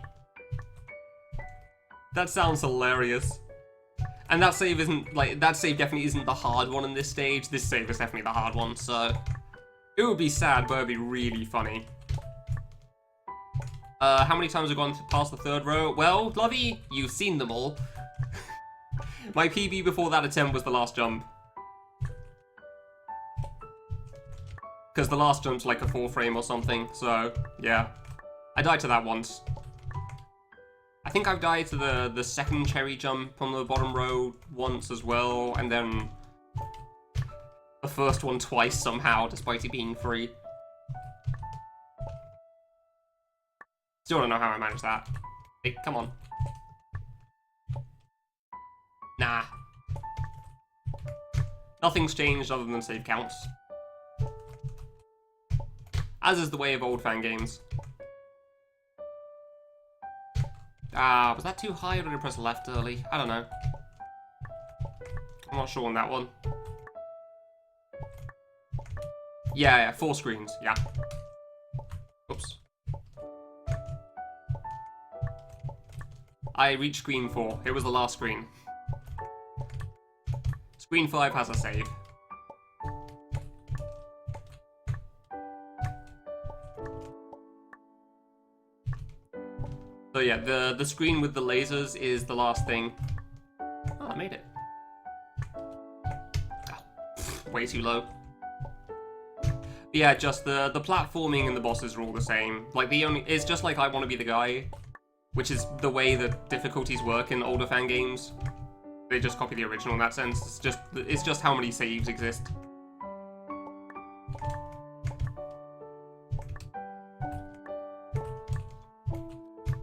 That sounds hilarious. And that save isn't, like, that save definitely isn't the hard one in this stage. This save is definitely the hard one, so... It would be sad, but it'd be really funny. How many times have I gone past the third row? Well, Lovey, you've seen them all. My PB before that attempt was the last jump. Because the last jump's like a 4 frame or something, so, yeah. I died to that once. I think I've died to the second cherry jump on the bottom row once as well, and then the first one twice somehow, despite it being free. Still don't know how I managed that. Hey, come on. Nah. Nothing's changed other than save counts. As is the way of old fan games. Was that too high or did I press left early? I don't know. I'm not sure on that one. Yeah, 4 screens, yeah. Oops. I reached screen 4. It was the last screen. Screen 5 has a save. So yeah, the screen with the lasers is the last thing. Oh, I made it. Oh, way too low. But yeah, just the platforming and the bosses are all the same. Like it's just like I Want to Be the Guy, which is the way that difficulties work in older fan games. They just copy the original in that sense. It's just how many saves exist.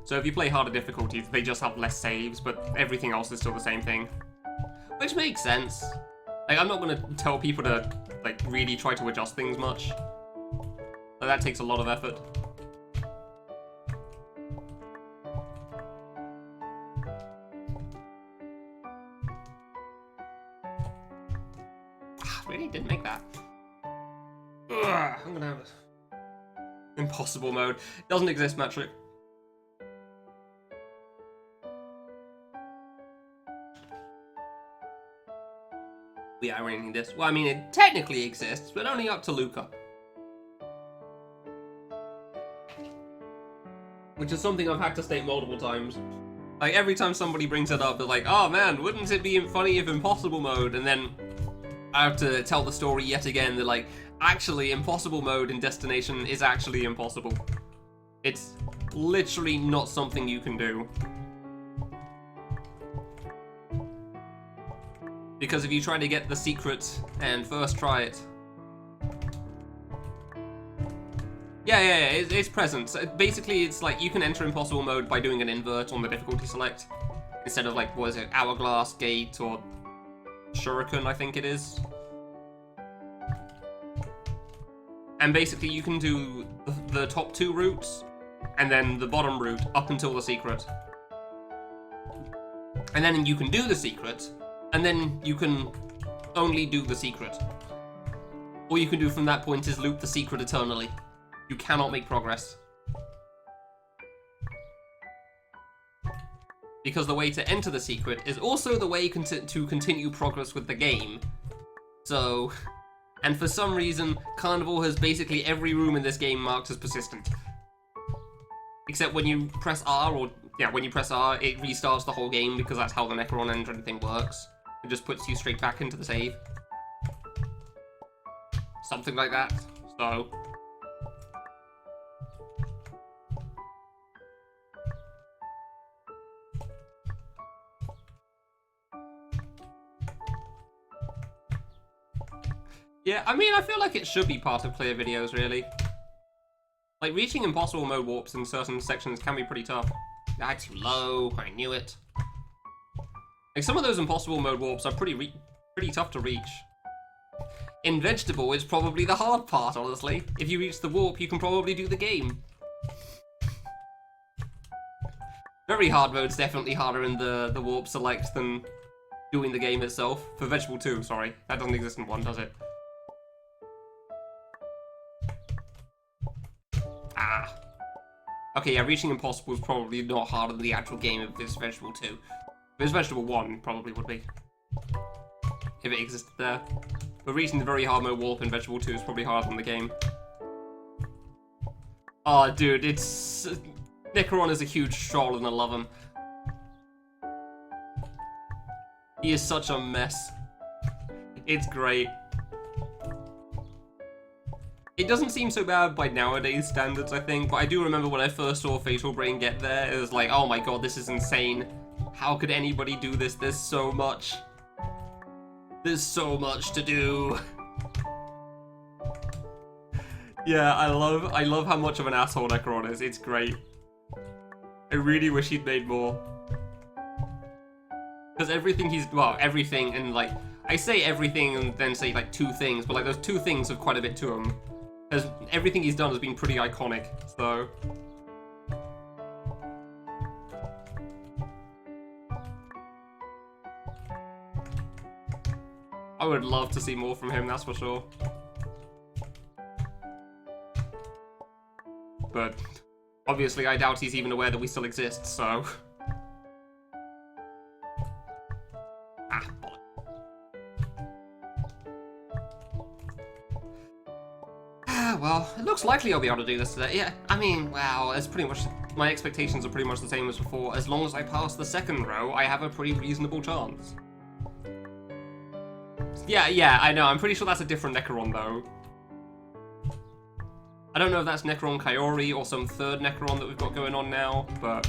So if you play harder difficulties, they just have less saves, but everything else is still the same thing. Which makes sense. Like, I'm not gonna tell people to, like, really try to adjust things much. Like, that takes a lot of effort. Really? Didn't make that. Ugh, I'm gonna have impossible mode. Doesn't exist, Metric. We are running this. Well, I mean, it technically exists, but only up to Luca. Which is something I've had to state multiple times. Like, every time somebody brings it up, they're like, oh man, wouldn't it be funny if impossible mode? And then I have to tell the story yet again. They're like, actually, impossible mode in Destination is actually impossible. It's literally not something you can do. Because if you try to get the secret and first try it... Yeah, it's present. So basically, it's like you can enter impossible mode by doing an invert on the difficulty select. Instead of like, what is it, Hourglass, Gate, or Shuriken, I think it is. And basically you can do the top 2 routes, and then the bottom route up until the secret. And then you can do the secret, and then you can only do the secret. All you can do from that point is loop the secret eternally. You cannot make progress. Because the way to enter the secret is also the way to continue progress with the game. So, and for some reason, Carnival has basically every room in this game marked as persistent. Except when you press R, when you press R, it restarts the whole game because that's how the Necron engine thing works. It just puts you straight back into the save. Something like that. So... yeah, I mean, I feel like it should be part of clear videos, really. Like, reaching impossible mode warps in certain sections can be pretty tough. Ah, too low, I knew it. Like, some of those impossible mode warps are pretty tough to reach. In Vegetable, it's probably the hard part, honestly. If you reach the warp, you can probably do the game. very hard mode's definitely harder in the warp select than doing the game itself. For Vegetable 2, sorry. That doesn't exist in 1, does it? Ah. Okay, yeah, reaching Impossible is probably not harder than the actual game if it's Vegetable 2. If it's Vegetable 1, probably would be. If it existed there. But reaching the very hard mode warp in Vegetable 2 is probably harder than the game. Oh, dude, it's... Necron is a huge troll and I love him. He is such a mess. It's great. It doesn't seem so bad by nowadays standards, I think, but I do remember when I first saw Fatal Brain get there, it was like, oh my god, this is insane. How could anybody do this? There's so much. There's so much to do. Yeah, I love how much of an asshole Necron is. It's great. I really wish he'd made more. Because everything he's, well, everything, and like, I say everything and then say like 2 things, but like those 2 things have quite a bit to him. Because everything he's done has been pretty iconic, so. I would love to see more from him, that's for sure. But obviously I doubt he's even aware that we still exist, so. Ah, bollock. Well, it looks likely I'll be able to do this today. Yeah, I mean, wow, it's pretty much, my expectations are pretty much the same as before. As long as I pass the second row, I have a pretty reasonable chance. Yeah, I know, I'm pretty sure that's a different Necron, though. I don't know if that's Necron Kaori or some third Necron that we've got going on now, but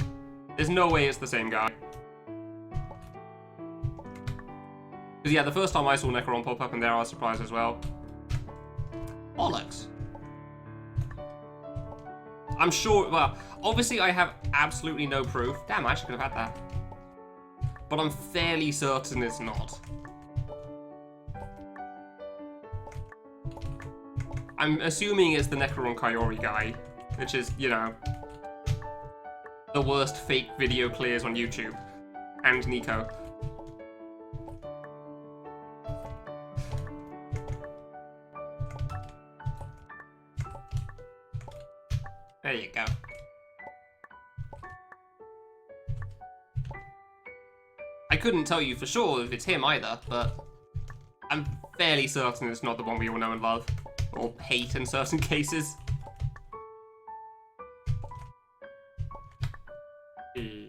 there's no way it's the same guy. Because yeah, the first time I saw Necron pop up in there, I was surprised as well. Bollocks. I'm sure, well, obviously I have absolutely no proof. Damn, I actually could have had that. But I'm fairly certain it's not. I'm assuming it's the Necron Kaori guy, which is, you know, the worst fake video clears on YouTube. And Nico. There you go. I couldn't tell you for sure if it's him either, but I'm fairly certain it's not the one we all know and love. Or hate in certain cases. Can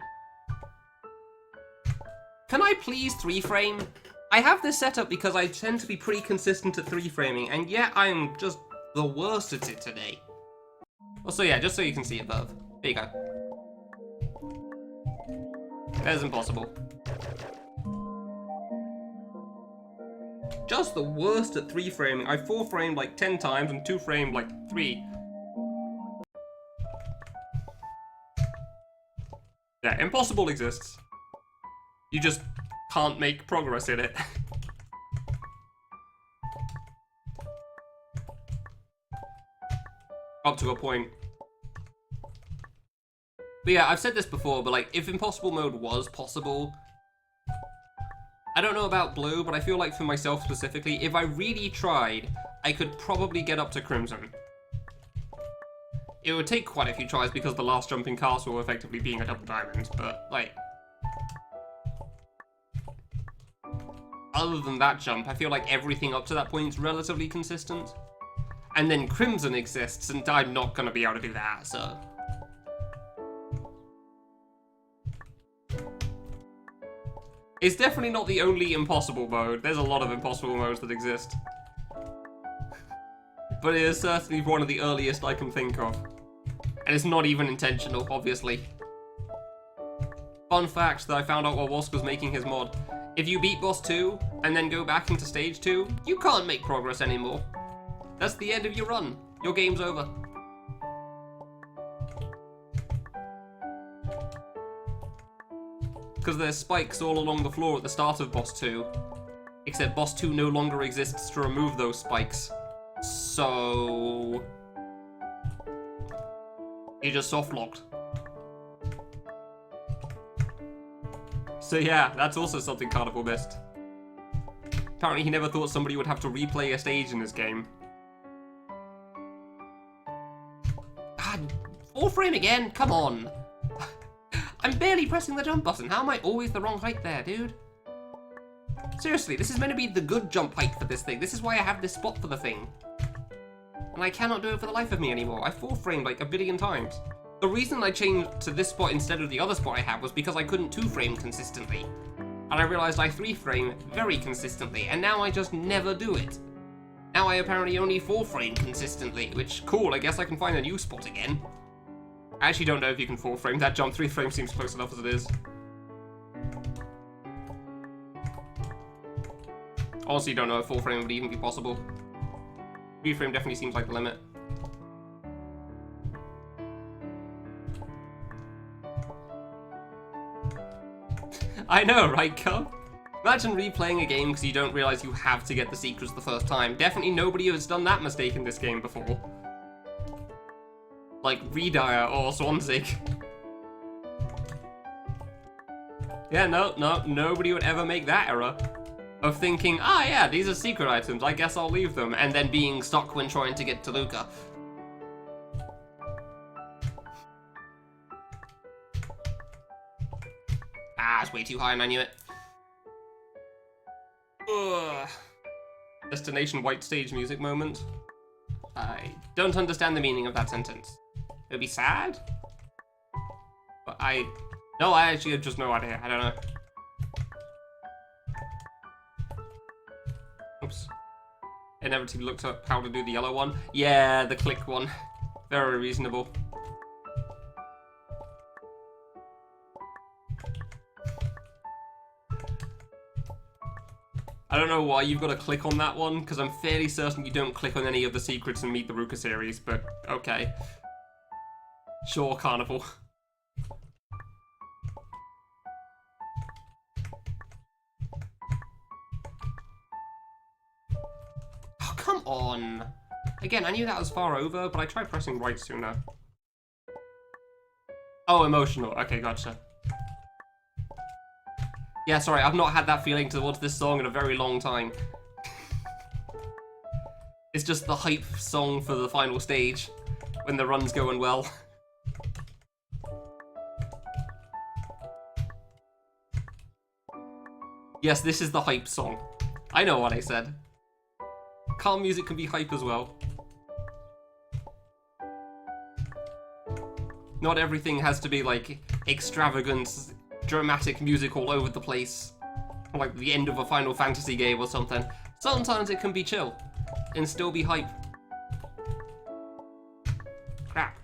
I please 3-frame? I have this set up because I tend to be pretty consistent at 3-framing, and yet I'm just the worst at it today. Also, yeah, just so you can see above. There you go. That is impossible. Just the worst at 3-framing. I 4-framed like 10 times and 2-framed like 3. Yeah, impossible exists. You just can't make progress in it. Up to a point. But yeah, I've said this before, but like, if impossible mode was possible, I don't know about blue, but I feel like for myself specifically, if I really tried, I could probably get up to Crimson. It would take quite a few tries because the last jump in Castle effectively being a double diamond, but like, other than that jump, I feel like everything up to that point is relatively consistent. And then Crimson exists, and I'm not going to be able to do that, so. It's definitely not the only impossible mode. There's a lot of impossible modes that exist. But it is certainly one of the earliest I can think of. And it's not even intentional, obviously. Fun fact that I found out while Wosk was making his mod. If you beat boss 2, and then go back into stage 2, you can't make progress anymore. That's the end of your run. Your game's over. Because there's spikes all along the floor at the start of boss 2. Except boss 2 no longer exists to remove those spikes. So you just soft locked. So yeah, that's also something Carnival missed. Apparently he never thought somebody would have to replay a stage in this game. God, 4 frame again? Come on. I'm barely pressing the jump button. How am I always the wrong height there, dude? Seriously, this is meant to be the good jump height for this thing. This is why I have this spot for the thing. And I cannot do it for the life of me anymore. I 4-framed like a billion times. The reason I changed to this spot instead of the other spot I had was because I couldn't 2-frame consistently. And I realized I 3-frame very consistently, and now I just never do it. Now I apparently only 4-frame consistently, which, cool, I guess I can find a new spot again. I actually don't know if you can 4-frame. That jump 3 frames seems close enough as it is. Honestly, don't know if 4-frame would even be possible. 3-frame definitely seems like the limit. I know, right, Cub? Imagine replaying a game because you don't realize you have to get the secrets the first time. Definitely nobody has done that mistake in this game before. Like Redire or Swansea. Yeah, no, nobody would ever make that error. Of thinking, ah yeah, these are secret items, I guess I'll leave them, and then being stuck when trying to get to Luca. Ah, it's way too high and I knew it. Ugh. Destination white stage music moment. I don't understand the meaning of that sentence. It would be sad? But no, I actually have just no idea. I don't know. Oops. Inevitably looked up how to do the yellow one. Yeah, the click one. Very reasonable. I don't know why you've got to click on that one, because I'm fairly certain you don't click on any of the secrets in Meet the Ruka series, but okay. Sure, Carnival. Oh, come on! Again, I knew that was far over, but I tried pressing right sooner. Oh, emotional. Okay, gotcha. Yeah, sorry, I've not had that feeling towards this song in a very long time. It's just the hype song for the final stage, when the run's going well. Yes, this is the hype song. I know what I said. Calm music can be hype as well. Not everything has to be like extravagant, dramatic music all over the place, like the end of a Final Fantasy game or something. Sometimes it can be chill and still be hype. Crap.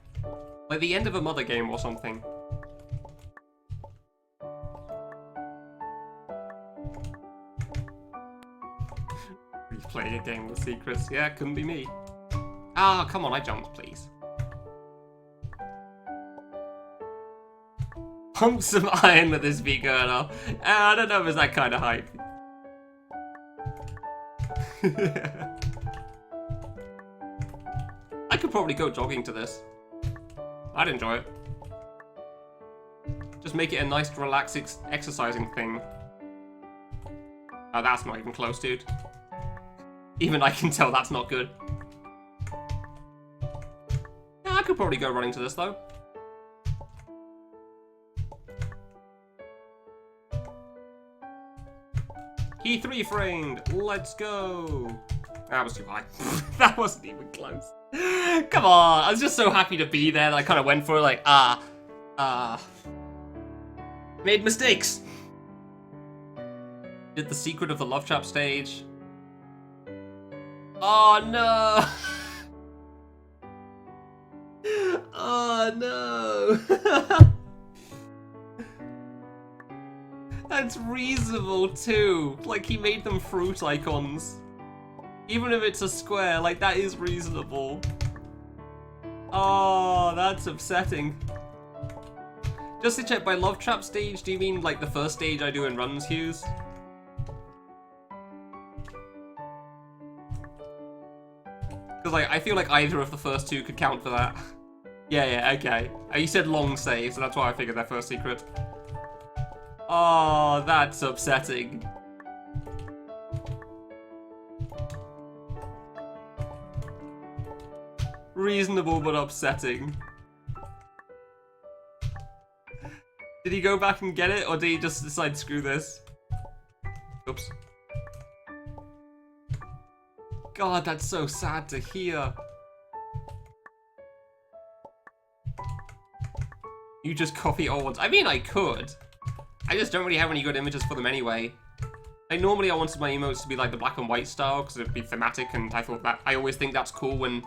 Like the end of a Mother game or something. Replay a game with secrets. Yeah, couldn't be me. Ah, come on, I jumped, please. Pump some iron with this beat going on. I don't know if it's that kind of hype. I could probably go jogging to this. I'd enjoy it. Just make it a nice, relaxed exercising thing. Oh, that's not even close, dude. Even I can tell that's not good. Yeah, I could probably go running to this, though. He 3-framed! Let's go! That was too high. That wasn't even close. Come on! I was just so happy to be there that I kind of went for it, like, made mistakes! Did the secret of the Love Trap stage. Oh no! Oh no! That's reasonable too. Like, he made them fruit icons. Even if it's a square, like, that is reasonable. Oh, that's upsetting. Just to check, by Love Trap stage, do you mean like the first stage I do in Runs Hughes? Because like, I feel like either of the first two could count for that. Yeah, okay. You said long save, so that's why I figured that first secret. Oh, that's upsetting. Reasonable but upsetting. Did he go back and get it, or did he just decide screw this? Oops. God, that's so sad to hear. You just copy old ones. I mean, I could. I just don't really have any good images for them anyway. Like, normally I wanted my emotes to be like the black and white style, because it'd be thematic, and I thought that, I always think that's cool when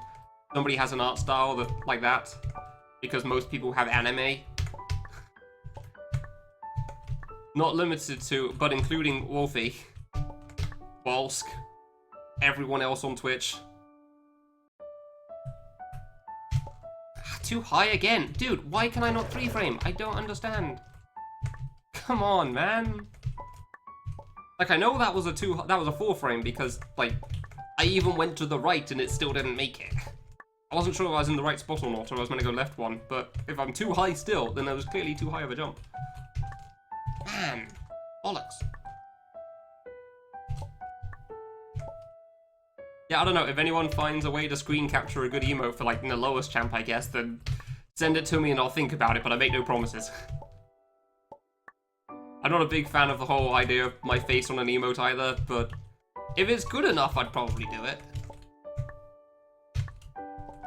somebody has an art style that like that, because most people have anime. Not limited to, but including Wolfie, Balsk, everyone else on Twitch. Too high again. Dude, why can I not 3-frame? I don't understand. Come on, man. Like, I know that was a 4-frame because, like, I even went to the right and it still didn't make it. I wasn't sure if I was in the right spot or not, or I was meant to go left one, but if I'm too high still, then that was clearly too high of a jump. Man, bollocks. Yeah, I don't know, if anyone finds a way to screen capture a good emote for, like, the lowest champ, I guess, then send it to me and I'll think about it, but I make no promises. I'm not a big fan of the whole idea of my face on an emote either, but if it's good enough, I'd probably do it.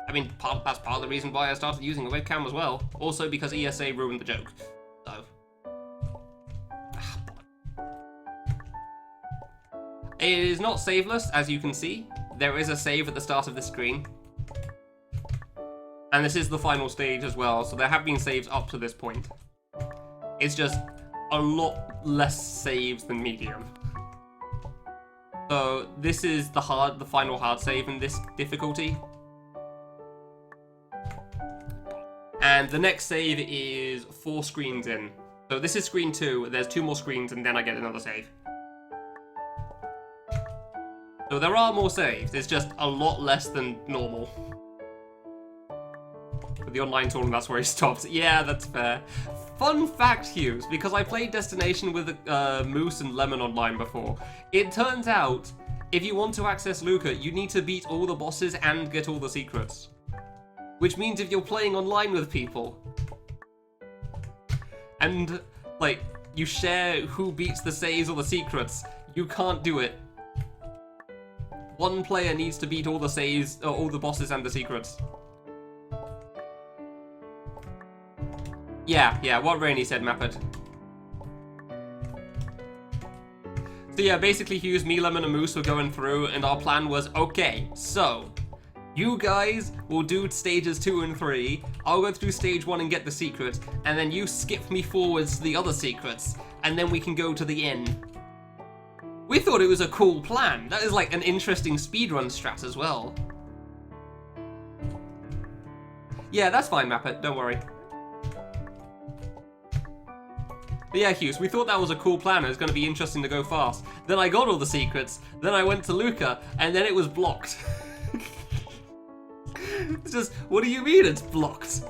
I mean, that's part of the reason why I started using a webcam as well. Also because ESA ruined the joke, so. It is not saveless, as you can see. There is a save at the start of the screen. And this is the final stage as well, so there have been saves up to this point. It's just a lot less saves than medium. So this is the final hard save in this difficulty. And the next save is 4 screens in. So this is screen 2, there's 2 more screens, and then I get another save. So there are more saves, it's just a lot less than normal. For the online tournament, that's where he stopped. Yeah, that's fair. Fun fact, Hughes, because I played Destination with Moose and Lemon online before. It turns out, if you want to access Luca, you need to beat all the bosses and get all the secrets. Which means if you're playing online with people, and, like, you share who beats the saves or the secrets, you can't do it. One player needs to beat all the saves, or all the bosses and the secrets. Yeah, what Rainy said, Mappert. So yeah, basically Hughes, me, Lemon, and Moose were going through, and our plan was, okay, so, you guys will do stages 2 and 3, I'll go through stage 1 and get the secret, and then you skip me forwards to the other secrets, and then we can go to the end. We thought it was a cool plan. That is like an interesting speedrun strat as well. Yeah, that's fine, Mappet, don't worry. But yeah, Hughes, we thought that was a cool plan. It was going to be interesting to go fast. Then I got all the secrets, then I went to Luca, and then it was blocked. It's just, what do you mean it's blocked?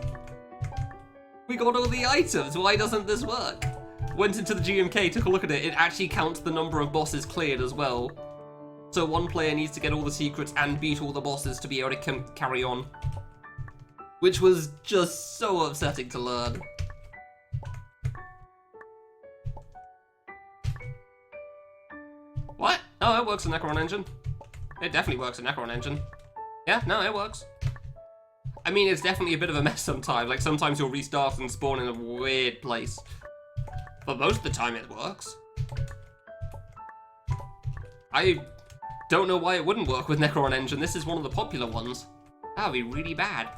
We got all the items, why doesn't this work? Went into the GMK, took a look at it, it actually counts the number of bosses cleared as well. So one player needs to get all the secrets and beat all the bosses to be able to carry on. Which was just so upsetting to learn. What? No, it works in Necron Engine. It definitely works in Necron Engine. Yeah, no, it works. I mean, it's definitely a bit of a mess sometimes. Like, sometimes you'll restart and spawn in a weird place. But most of the time it works. I don't know why it wouldn't work with Necron Engine. This is one of the popular ones. That would be really bad.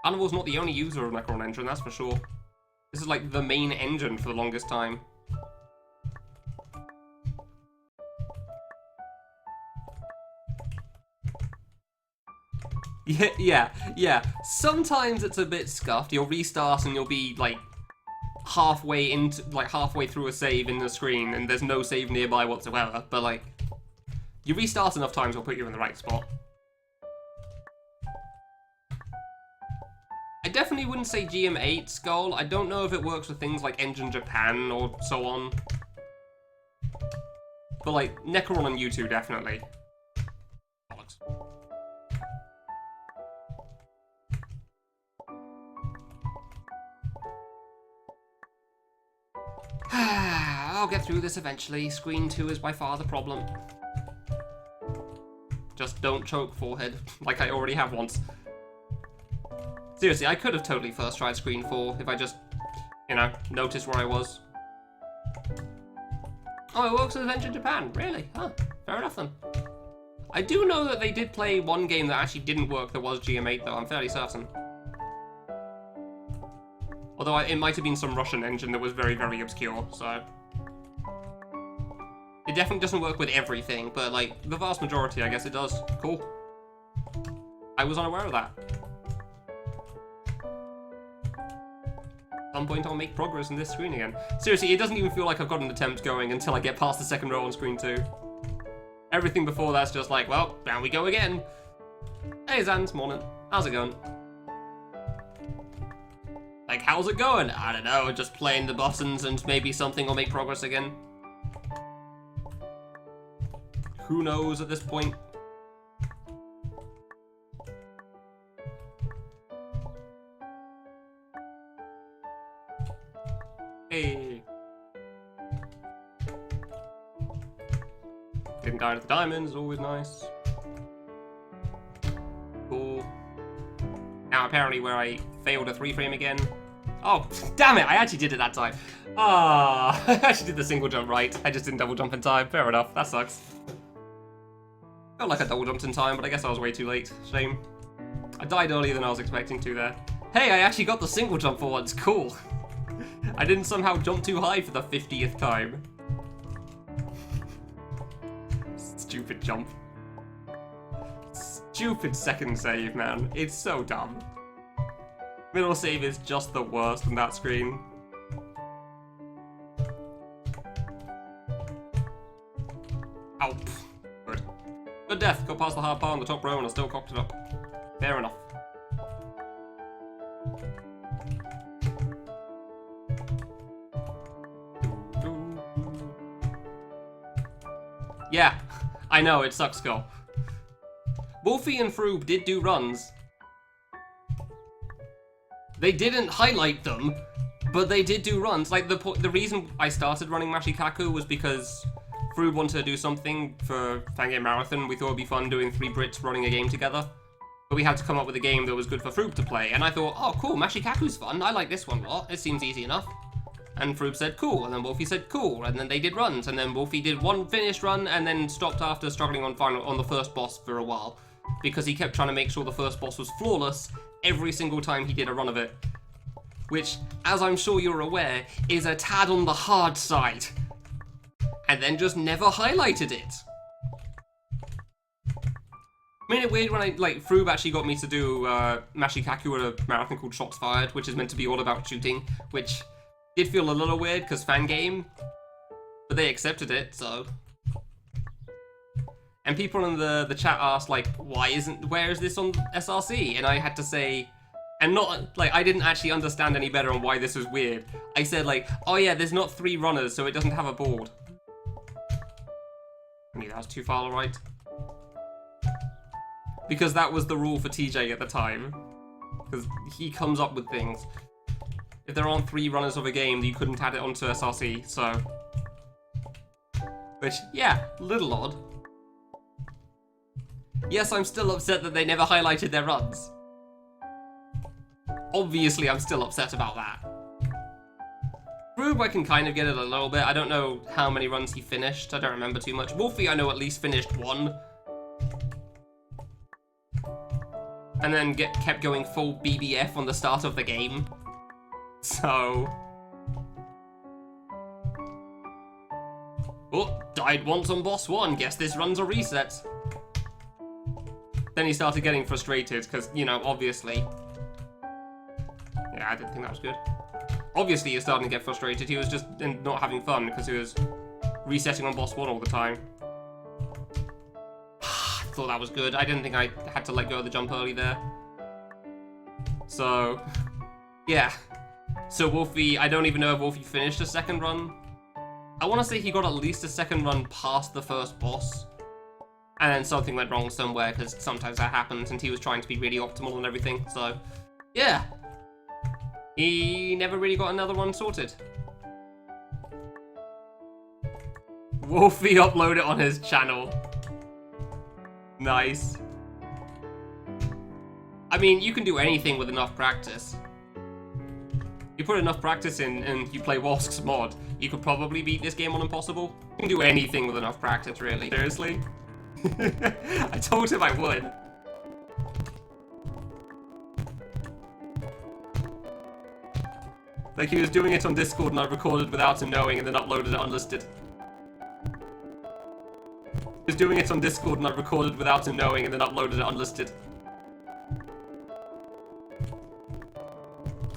Animal's not the only user of Necron Engine, that's for sure. This is like the main engine for the longest time. Yeah. Sometimes it's a bit scuffed. You'll restart and you'll be like halfway through a save in the screen and there's no save nearby whatsoever. But like, you restart enough times, it'll put you in the right spot. I definitely wouldn't say GM8 Skull. I don't know if it works with things like Engine Japan or so on. But like, Necron and U2 definitely. Bollocks. I'll get through this eventually. Screen 2 is by far the problem. Just don't choke forehead, like I already have once. Seriously, I could have totally first tried Screen 4 if I just, you know, noticed where I was. Oh, it works with Adventure Japan. Really? Huh. Fair enough then. I do know that they did play one game that actually didn't work that was GM8 though, I'm fairly certain. Although it might have been some Russian engine that was very, very obscure, so... It definitely doesn't work with everything, but like, the vast majority, I guess it does. Cool. I was unaware of that. At some point I'll make progress in this screen again. Seriously, it doesn't even feel like I've got an attempt going until I get past the second row on screen 2. Everything before that's just like, well, down we go again. Hey Zans, morning. How's it going? Like, how's it going? I don't know, just playing the buttons and maybe something will make progress again. Who knows at this point? Hey. Didn't die to the diamonds, always nice. Cool. Now apparently where I failed a 3-frame again. Oh, damn it, I actually did it that time. Ah, I actually did the single jump right. I just didn't double jump in time. Fair enough, that sucks. Felt like I double jumped in time, but I guess I was way too late. Shame. I died earlier than I was expecting to there. Hey, I actually got the single jump for once. Cool. I didn't somehow jump too high for the 50th time. Stupid jump. Stupid second save, man. It's so dumb. Middle save is just the worst on that screen. Ow. Good. Good death. Got past the hard part on the top row and I still cocked it up. Fair enough. Yeah, I know, it sucks, Skull. Wolfie and Froob did do runs. They didn't highlight them, but they did do runs. Like, the reason I started running Mashikaku was because Froob wanted to do something for Fangame Marathon. We thought it'd be fun doing 3 Brits running a game together. But we had to come up with a game that was good for Froob to play. And I thought, oh, cool, Mashikaku's fun. I like this one a lot. It seems easy enough. And Froob said, cool. And then Wolfie said, cool. And then they did runs. And then Wolfie did one finished run and then stopped after struggling on the first boss for a while. Because he kept trying to make sure the first boss was flawless every single time he did a run of it. Which, as I'm sure you're aware, is a tad on the hard side. And then just never highlighted it. Made it weird when Froob actually got me to do Mashikaku at a marathon called Shots Fired, which is meant to be all about shooting, which did feel a little weird because Fangame, but they accepted it, so. And people in the chat asked, like, where is this on SRC? And I had to say, and not, like, I didn't actually understand any better on why this was weird. I said, like, oh yeah, there's not 3 runners, so it doesn't have a board. I mean, that was too far right. Because that was the rule for TJ at the time. Because he comes up with things. If there aren't 3 runners of a game, you couldn't add it onto SRC, so. Which, yeah, little odd. Yes, I'm still upset that they never highlighted their runs. Obviously, I'm still upset about that. Froob, I can kind of get it a little bit. I don't know how many runs he finished. I don't remember too much. Wolfie, I know at least finished 1. And then kept going full BBF on the start of the game. So. Oh, died once on boss 1. Guess this run's a reset. Then he started getting frustrated because, you know, obviously. Yeah, I didn't think that was good. Obviously, he was starting to get frustrated. He was just not having fun because he was resetting on boss 1 all the time. I thought that was good. I didn't think I had to let go of the jump early there. So, yeah. So Wolfie, I don't even know if Wolfie finished a second run. I want to say he got at least a second run past the first boss. And then something went wrong somewhere, because sometimes that happens, and he was trying to be really optimal and everything, so, yeah. He never really got another one sorted. Wolfie uploaded it on his channel. Nice. I mean, you can do anything with enough practice. You put enough practice in and you play Wosk's mod, you could probably beat this game on Impossible. You can do anything with enough practice, really. Seriously? I told him I would. Like, he was doing it on Discord and I recorded without him knowing and then uploaded it unlisted. He was doing it on Discord and I recorded without him knowing and then uploaded it unlisted.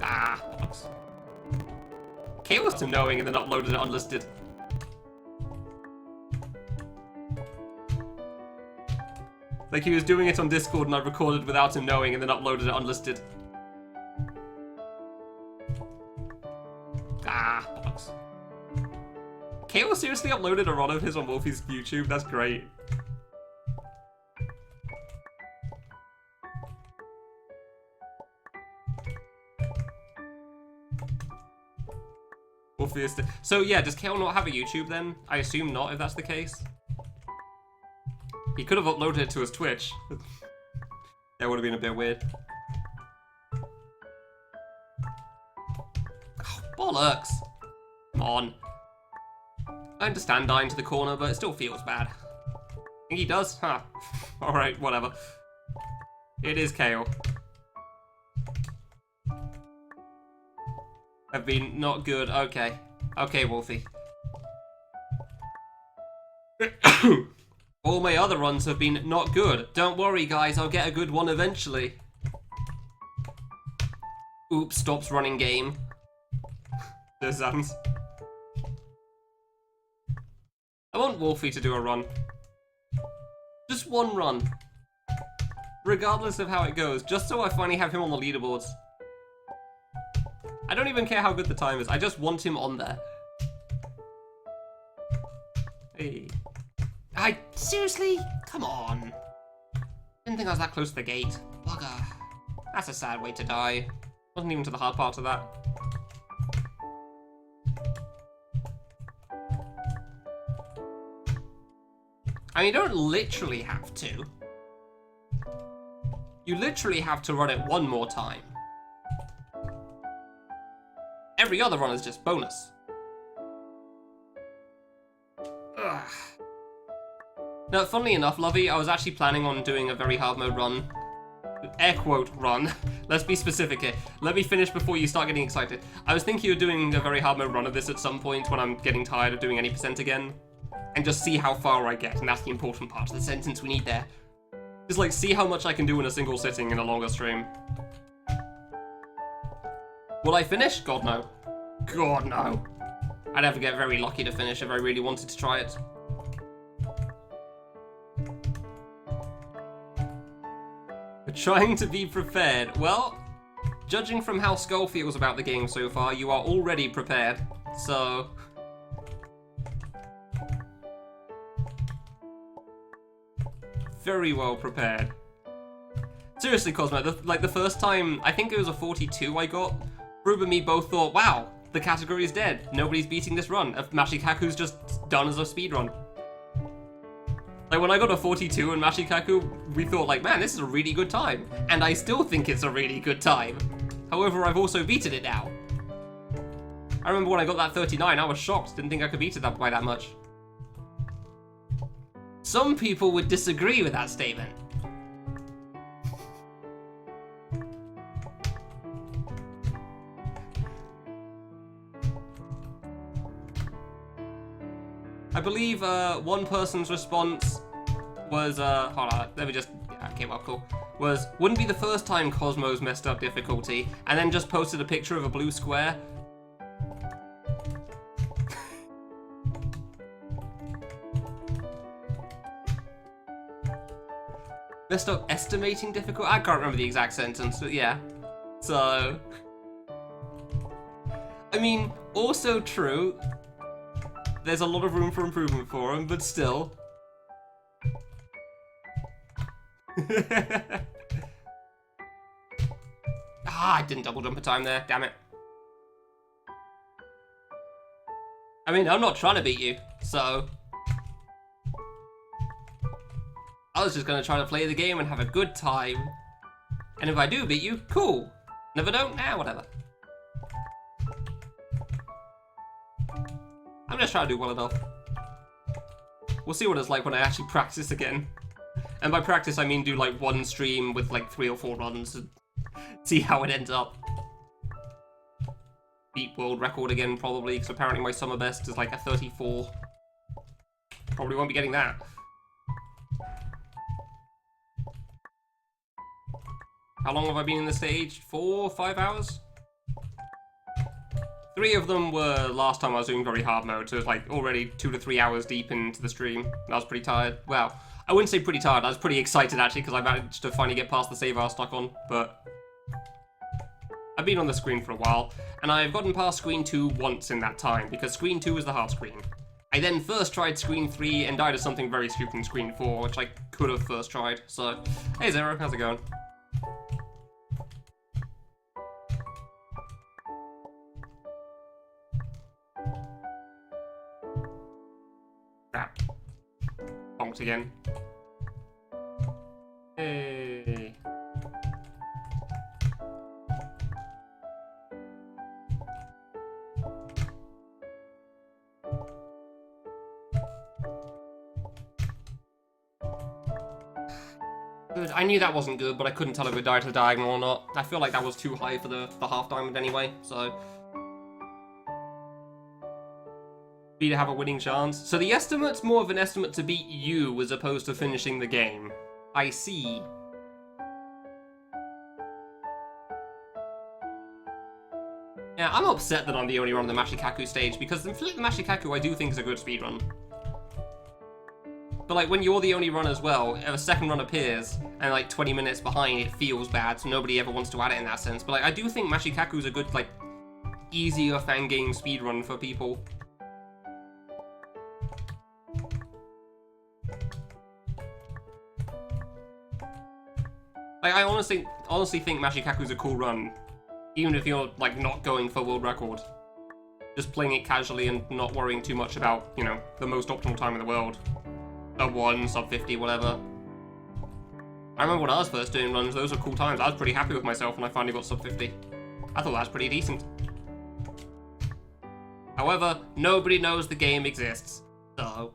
Ah, bollocks. Chaos to knowing and then uploaded it unlisted. Like, he was doing it on Discord and I recorded without him knowing and then uploaded it unlisted. Ah, bollocks. Chaos seriously uploaded a run of his on Wolfie's YouTube? That's great. Wolfie is so yeah, does Kale not have a YouTube then? I assume not, if that's the case. He could have uploaded it to his Twitch. That would have been a bit weird. Oh, bollocks! Come on. I understand dying to the corner, but it still feels bad. Think he does? Huh. Alright, whatever. It is Kale. Have been not good. Okay. Okay, Wolfie. All my other runs have been not good. Don't worry, guys. I'll get a good one eventually. Oops, stops running game. There's Sans. I want Wolfie to do a run. Just one run. Regardless of how it goes. Just so I finally have him on the leaderboards. I don't even care how good the time is. I just want him on there. Hey. Seriously? Come on. Didn't think I was that close to the gate. Bugger. That's a sad way to die. Wasn't even to the hard part of that. I mean, you don't literally have to. You literally have to run it one more time. Every other run is just bonus. Ugh. Now, funnily enough, Lovey, I was actually planning on doing a very hard mode run. Air quote, run. Let's be specific here. Let me finish before you start getting excited. I was thinking of doing a very hard mode run of this at some point when I'm getting tired of doing any percent again. And just see how far I get, and that's the important part of the sentence we need there. Just like, see how much I can do in a single sitting in a longer stream. Will I finish? God, no. God, no. I'd have to get very lucky to finish if I really wanted to try it. We're trying to be prepared. Well, judging from how Skull feels about the game so far, you are already prepared. So... very well prepared. Seriously, Cosmo, the first time, I think it was a 42 I got, Rube and me both thought, wow, the category is dead. Nobody's beating this run. Mashikaku's just done as a speedrun. Like, when I got a 42 in Mashikaku, we thought, like, man, this is a really good time. And I still think it's a really good time. However, I've also beaten it now. I remember when I got that 39, I was shocked. Didn't think I could beat it by that much. Some people would disagree with that statement. I believe one person's response was, hold on, let me just, okay, well, cool, was, wouldn't be the first time Cosmo's messed up difficulty, and then just posted a picture of a blue square. Messed up estimating difficulty? I can't remember the exact sentence, but yeah. So, I mean, also true, there's a lot of room for improvement for him, but still. I didn't double jump in time there, damn it. I mean, I'm not trying to beat you, so... I was just gonna try to play the game and have a good time. And if I do beat you, cool. And if I don't, whatever. I'm just trying to do well enough. We'll see what it's like when I actually practice again. And by practice, I mean do like one stream with like 3 or 4 runs and see how it ends up. Beat world record again, probably, because apparently my summer best is like a 34. Probably won't be getting that. How long have I been in the stage? 4 or 5 hours? 3 of them were last time I was doing very hard mode, so it's like already 2 to 3 hours deep into the stream. I was pretty tired. Well, I wouldn't say pretty tired, I was pretty excited actually, because I managed to finally get past the save I was stuck on, but... I've been on the screen for a while, and I've gotten past screen 2 once in that time, because screen 2 is the hard screen. I then first tried screen 3 and died of something very stupid in screen 4, which I could have first tried, so... Hey Zero, how's it going? Crap. Bonked again. Hey. Good. I knew that wasn't good, but I couldn't tell if it died to the diagonal or not. I feel like that was too high for the half diamond anyway, so... To have a winning chance. So the estimate's more of an estimate to beat you as opposed to finishing the game. I see. Yeah, I'm upset that I'm the only one on the Mashikaku stage, because the Mashikaku I do think is a good speedrun. But like, when you're the only run as well, if a second run appears, and like 20 minutes behind, it feels bad, so nobody ever wants to add it in that sense. But like, I do think Mashikaku's a good, like, easier fan game speedrun for people. Like, I honestly think Mashikaku's a cool run, even if you're, like, not going for world record. Just playing it casually and not worrying too much about, you know, the most optimal time in the world. Sub 1, sub 50, whatever. I remember when I was first doing runs, those were cool times. I was pretty happy with myself when I finally got sub 50. I thought that was pretty decent. However, nobody knows the game exists, so...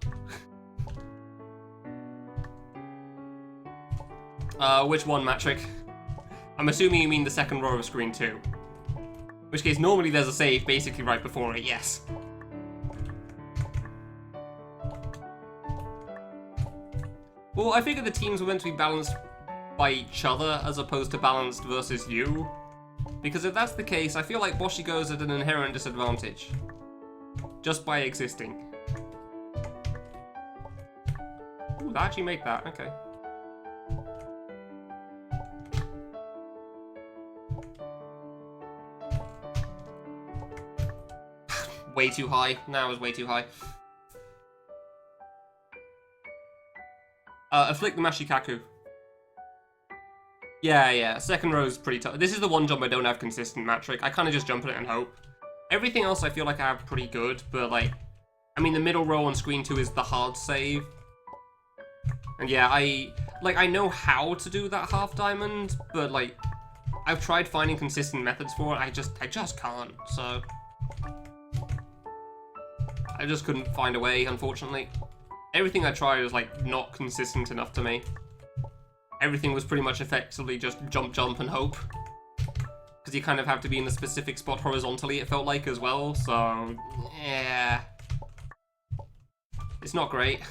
Which one, Matrick? I'm assuming you mean the second row of screen 2. In which case, normally there's a save basically right before it, yes. Well, I figured the teams were meant to be balanced by each other as opposed to balanced versus you. Because if that's the case, I feel like Boshigo's at an inherent disadvantage. Just by existing. Ooh, they actually make that, okay. Way too high. That was way too high. Afflict the Mashikaku. Yeah. Second row is pretty tough. This is the one jump I don't have consistent Matrick. I kind of just jump at it and hope. Everything else I feel like I have pretty good, but like... I mean, the middle row on screen 2 is the hard save. And yeah, I know how to do that half diamond, but like... I've tried finding consistent methods for it. I just can't, so... I just couldn't find a way, unfortunately. Everything I tried was, like, not consistent enough to me. Everything was pretty much effectively just jump, and hope. Because you kind of have to be in a specific spot horizontally, it felt like, as well, so... yeah... It's not great.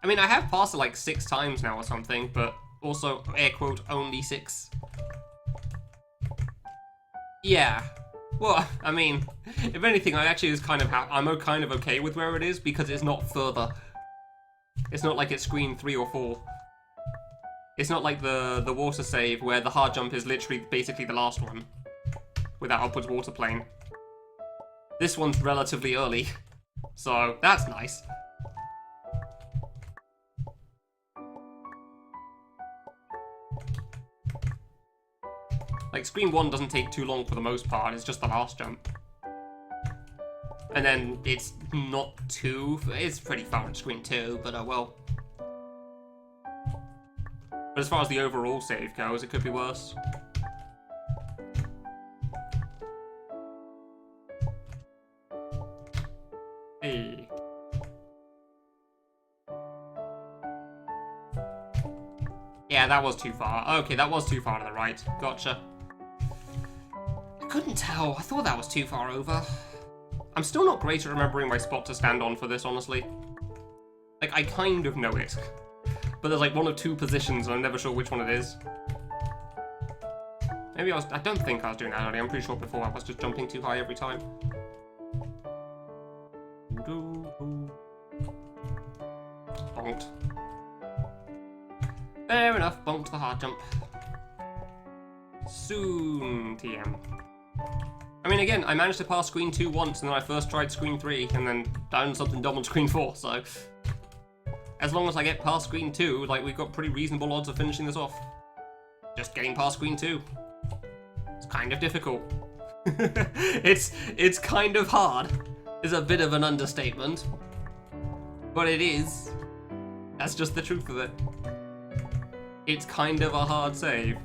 I mean, I have passed it, like, 6 times now or something, but also, air quote, only 6. Yeah. Well, I mean, if anything, I actually is kind of I'm kind of okay with where it is because it's not further. It's not like it's screen 3 or 4. It's not like the water save where the hard jump is literally basically the last one with that upwards water plane. This one's relatively early, so that's nice. Like, screen 1 doesn't take too long for the most part, it's just the last jump. And then it's not too... it's pretty far in screen 2, but well. But as far as the overall save goes, it could be worse. Hey. Yeah, that was too far. Okay, that was too far to the right. Gotcha. I couldn't tell. I thought that was too far over. I'm still not great at remembering my spot to stand on for this, honestly. Like, I kind of know it. But there's like one or two positions and I'm never sure which one it is. Maybe I don't think I was doing that earlier. I'm pretty sure before I was just jumping too high every time. Bonked. Fair enough, bonked the hard jump. Soon, TM. I mean, again, I managed to pass screen 2 once, and then I first tried screen 3, and then done something dumb on screen 4, so... as long as I get past screen 2, like, we've got pretty reasonable odds of finishing this off. Just getting past screen 2. It's kind of difficult. It's kind of hard. Is a bit of an understatement. But it is. That's just the truth of it. It's kind of a hard save.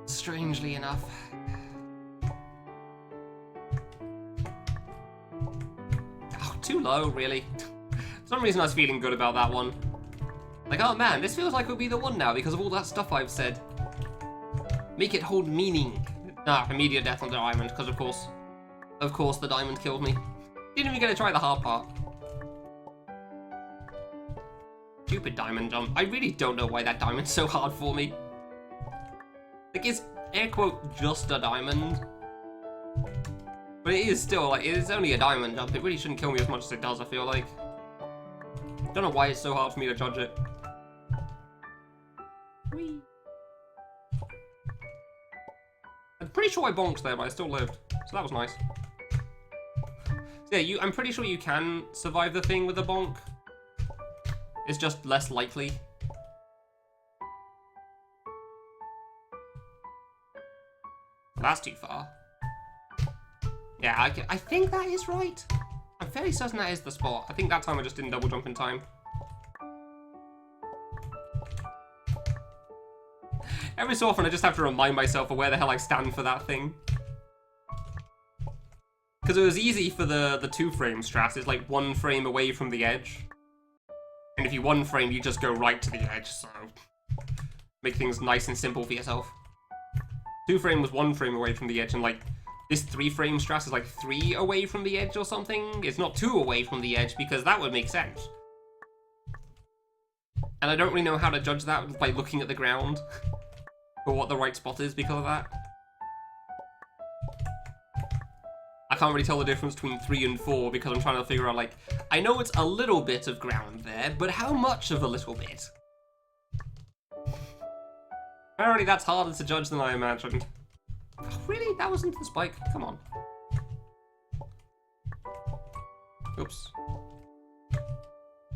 Strangely enough. Oh, too low, really. For some reason I was feeling good about that one. Like, oh man, this feels like it'll be the one now because of all that stuff I've said. Make it hold meaning. Ah, immediate death on the diamond, because of course the diamond killed me. Didn't even get to try the hard part. Stupid diamond jump. I really don't know why that diamond's so hard for me. Like, it's, air quote, just a diamond. But it is still, like, it's only a diamond jump. It really shouldn't kill me as much as it does, I feel like. Don't know why it's so hard for me to judge it. Whee! I'm pretty sure I bonked there, but I still lived. So that was nice. So yeah, I'm pretty sure you can survive the thing with a bonk. It's just less likely. That's too far. Yeah, I think that is right. I'm fairly certain that is the spot. I think that time I just didn't double jump in time. Every so often I just have to remind myself of where the hell I stand for that thing. Because it was easy for the 2-frame strat. It's like 1 frame away from the edge. And if you 1 frame, you just go right to the edge, so... make things nice and simple for yourself. 2 frame was 1 frame away from the edge, and like, this 3-frame strat is like 3 away from the edge or something. It's not 2 away from the edge, because that would make sense. And I don't really know how to judge that by looking at the ground. For what the right spot is because of that. I can't really tell the difference between 3 and 4 because I'm trying to figure out, like, I know it's a little bit of ground there, but how much of a little bit? Apparently that's harder to judge than I imagined. Oh, really? That wasn't the spike? Come on. Oops.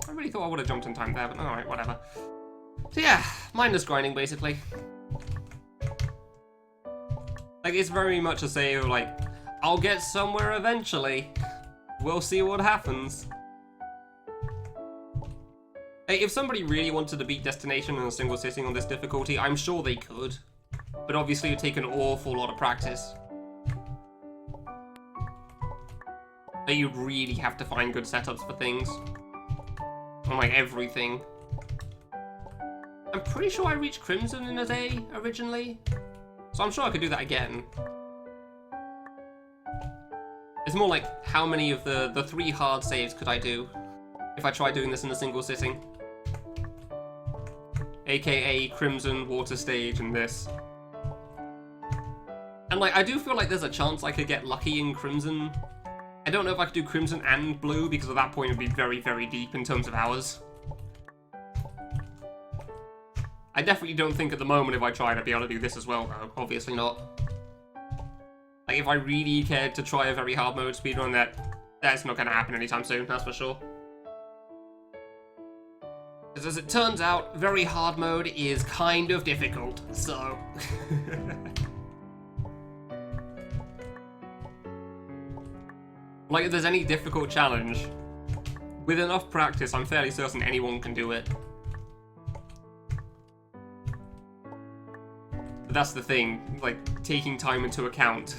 I really thought I would have jumped in time there, but alright, whatever. So yeah, mindless grinding, basically. Like, it's very much a save of, like, I'll get somewhere eventually. We'll see what happens. Hey, if somebody really wanted to beat Destination in a single sitting on this difficulty, I'm sure they could. But obviously it'd take an awful lot of practice. Like, you'd really have to find good setups for things. On, like, everything. I'm pretty sure I reached Crimson in a day, originally. So I'm sure I could do that again. It's more like, how many of the 3 hard saves could I do if I tried doing this in a single sitting? AKA Crimson, Water Stage, and this. And, like, I do feel like there's a chance I could get lucky in Crimson. I don't know if I could do Crimson and Blue, because at that point it would be very, very deep in terms of hours. I definitely don't think at the moment if I tried I'd be able to do this as well, though. Obviously not. Like, if I really cared to try a very hard mode speedrun, that's not going to happen anytime soon, that's for sure. Because as it turns out, very hard mode is kind of difficult, so... Like, if there's any difficult challenge, with enough practice, I'm fairly certain anyone can do it. But that's the thing, like, taking time into account.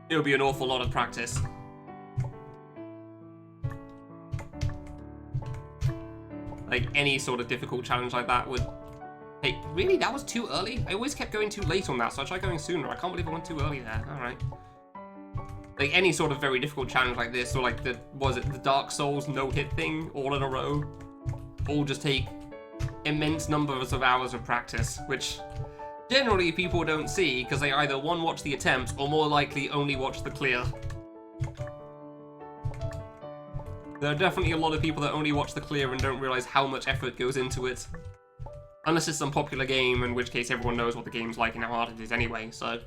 It'll be an awful lot of practice. Like, any sort of difficult challenge like that would... Hey, really? That was too early? I always kept going too late on that, so I tried going sooner. I can't believe I went too early there. Alright. Like, any sort of very difficult challenge like this, or like the Dark Souls no-hit thing, all in a row, all just take immense numbers of hours of practice, which generally people don't see, because they either, one, watch the attempts, or more likely only watch the clear. There are definitely a lot of people that only watch the clear and don't realize how much effort goes into it. Unless it's some popular game, in which case everyone knows what the game's like and how hard it is anyway, so...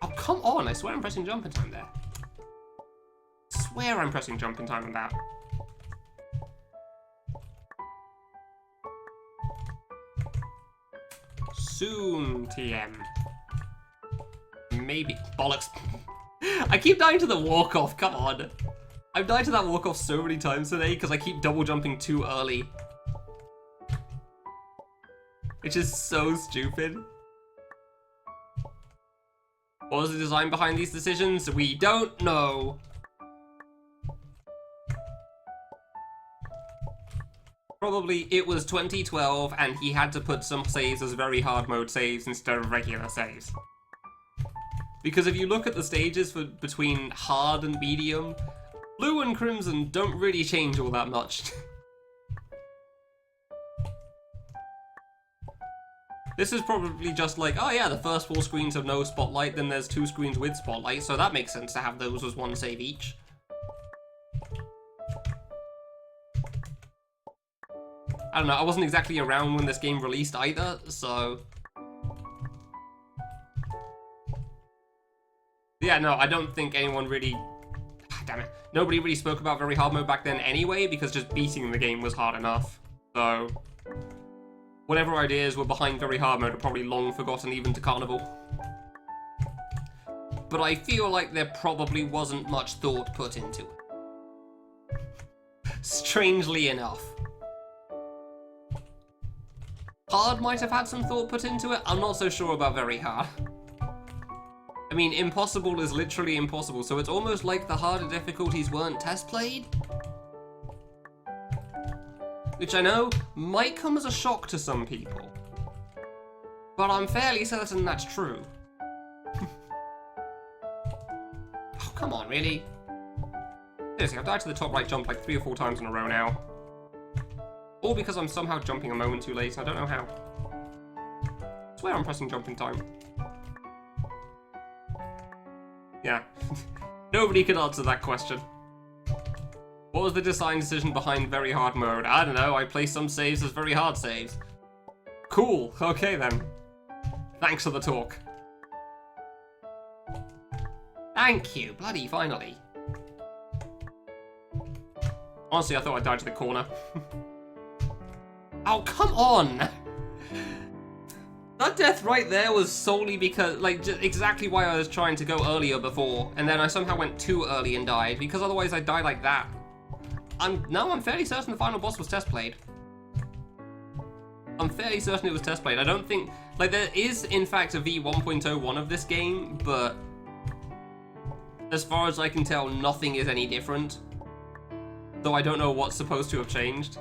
Oh, come on! I swear I'm pressing jump in time there. I swear I'm pressing jump in time on that. Soon, TM. Maybe. Bollocks. I keep dying to the walk-off, come on. I've died to that walk-off so many times today because I keep double jumping too early. Which is so stupid. What was the design behind these decisions? We don't know. Probably it was 2012 and he had to put some saves as very hard mode saves instead of regular saves. Because if you look at the stages for between hard and medium, Blue and Crimson don't really change all that much. This is probably just like, oh yeah, the first 4 screens have no spotlight, then there's 2 screens with spotlight, so that makes sense to have those as 1 save each. I don't know, I wasn't exactly around when this game released either, so... Yeah, no, I don't think anyone really... Damn it. Nobody really spoke about very hard mode back then anyway, because just beating the game was hard enough, so... Whatever ideas were behind very hard mode are probably long forgotten even to Carnival. But I feel like there probably wasn't much thought put into it. Strangely enough. Hard might have had some thought put into it, I'm not so sure about very hard. I mean, impossible is literally impossible, so it's almost like the harder difficulties weren't test played? Which I know might come as a shock to some people. But I'm fairly certain that's true. Oh, come on, really? Seriously, I've died to the top right jump like 3 or 4 times in a row now. All because I'm somehow jumping a moment too late, I don't know how. I swear I'm pressing jump in time. Yeah. Nobody can answer that question. What was the design decision behind very hard mode? I don't know, I placed some saves as very hard saves. Cool, okay then. Thanks for the talk. Thank you, bloody finally. Honestly, I thought I died to the corner. Oh, come on! That death right there was solely because, like, just exactly why I was trying to go earlier before, and then I somehow went too early and died, because otherwise I'd die like that. I'm fairly certain the final boss was test played. I'm fairly certain it was test played. I don't think, like, there is in fact a V1.01 of this game, but as far as I can tell, nothing is any different. Though I don't know what's supposed to have changed.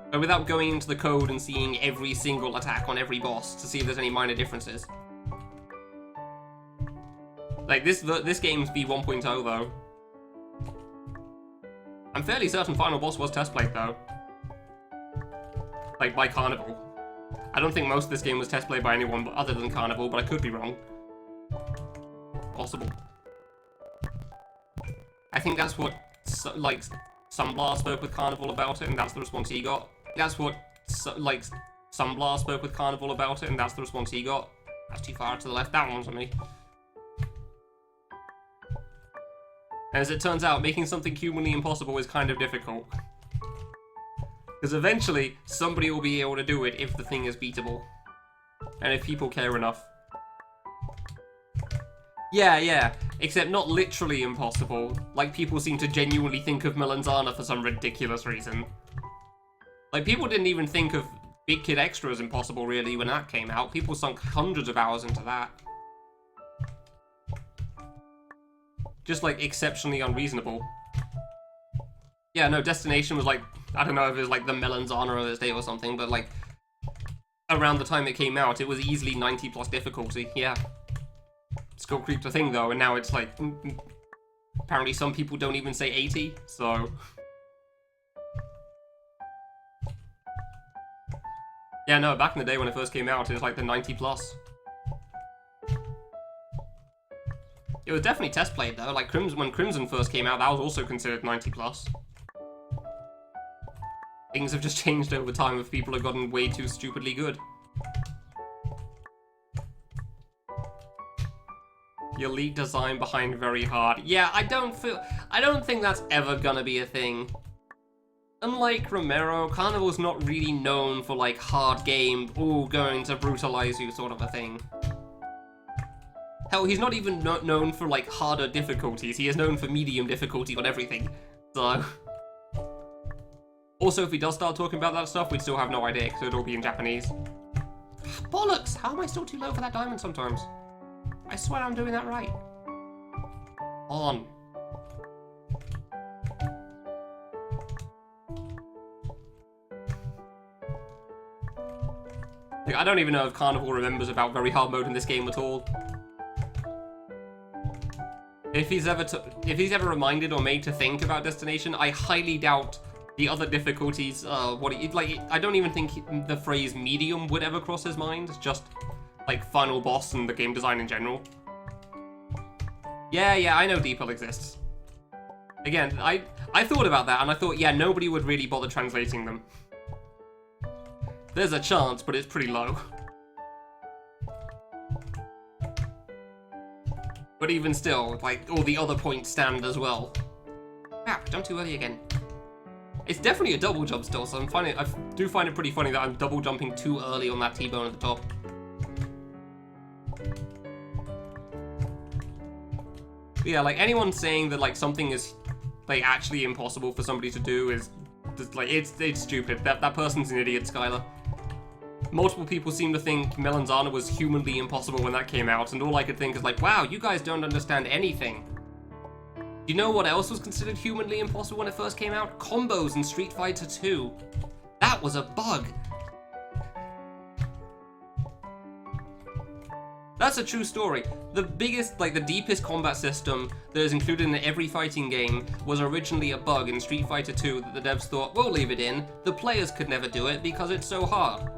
But without going into the code and seeing every single attack on every boss to see if there's any minor differences. Like, this game's V1.0 though. I'm fairly certain final boss was test played though. Like, by Carnival. I don't think most of this game was test played by anyone but other than Carnival, but I could be wrong. Possible. I think that's what, like, Sunblast spoke with Carnival about it, and that's the response he got. That's what, like, Sunblast spoke with Carnival about it, and that's the response he got. That's too far to the left. That one's on me. And as it turns out, making something humanly impossible is kind of difficult. Because eventually, somebody will be able to do it if the thing is beatable. And if people care enough. Yeah. Except not literally impossible. Like, people seem to genuinely think of Melanzana for some ridiculous reason. Like, people didn't even think of Big Kid Extra as impossible, really, when that came out. People sunk hundreds of hours into that. Just, like, exceptionally unreasonable. Yeah, no, Destination was, like, I don't know if it was, like, the Melanzana of its day or something, but, like, around the time it came out, it was easily 90 plus difficulty, yeah. Skull Creep's a thing, though, and now it's, like, apparently some people don't even say 80, so... Yeah, no, back in the day when it first came out, it was, like, the 90 plus. It was definitely test played though, like when Crimson first came out, that was also considered 90 plus. Things have just changed over time if people have gotten way too stupidly good. The elite design behind very hard. Yeah, I don't think that's ever gonna be a thing. Unlike Romero, Carnival's not really known for like hard game, ooh, going to brutalize you sort of a thing. Hell, he's not even known for, like, harder difficulties. He is known for medium difficulty on everything. So... Also, if he does start talking about that stuff, we'd still have no idea, because it would all be in Japanese. Bollocks! How am I still too low for that diamond sometimes? I swear I'm doing that right. On. Like, I don't even know if Carnival remembers about very hard mode in this game at all. If he's ever reminded or made to think about Destination, I highly doubt the other difficulties. I don't even think the phrase medium would ever cross his mind. It's just like final boss and the game design in general. Yeah, I know DeepL exists. Again, I thought about that and I thought, yeah, nobody would really bother translating them. There's a chance, but it's pretty low. But even still, like, all the other points stand as well. Crap, jump too early again. It's definitely a double jump still, so I do find it pretty funny that I'm double jumping too early on that T-bone at the top. But yeah, like, anyone saying that, like, something is, like, actually impossible for somebody to do is, just, like, it's stupid. That person's an idiot, Skylar. Multiple people seem to think Melanzana was humanly impossible when that came out, and all I could think is like, wow, you guys don't understand anything. Do you know what else was considered humanly impossible when it first came out? Combos in Street Fighter 2. That was a bug. That's a true story. The biggest, like the deepest combat system that is included in every fighting game was originally a bug in Street Fighter 2 that the devs thought, we'll leave it in, the players could never do it because it's so hard.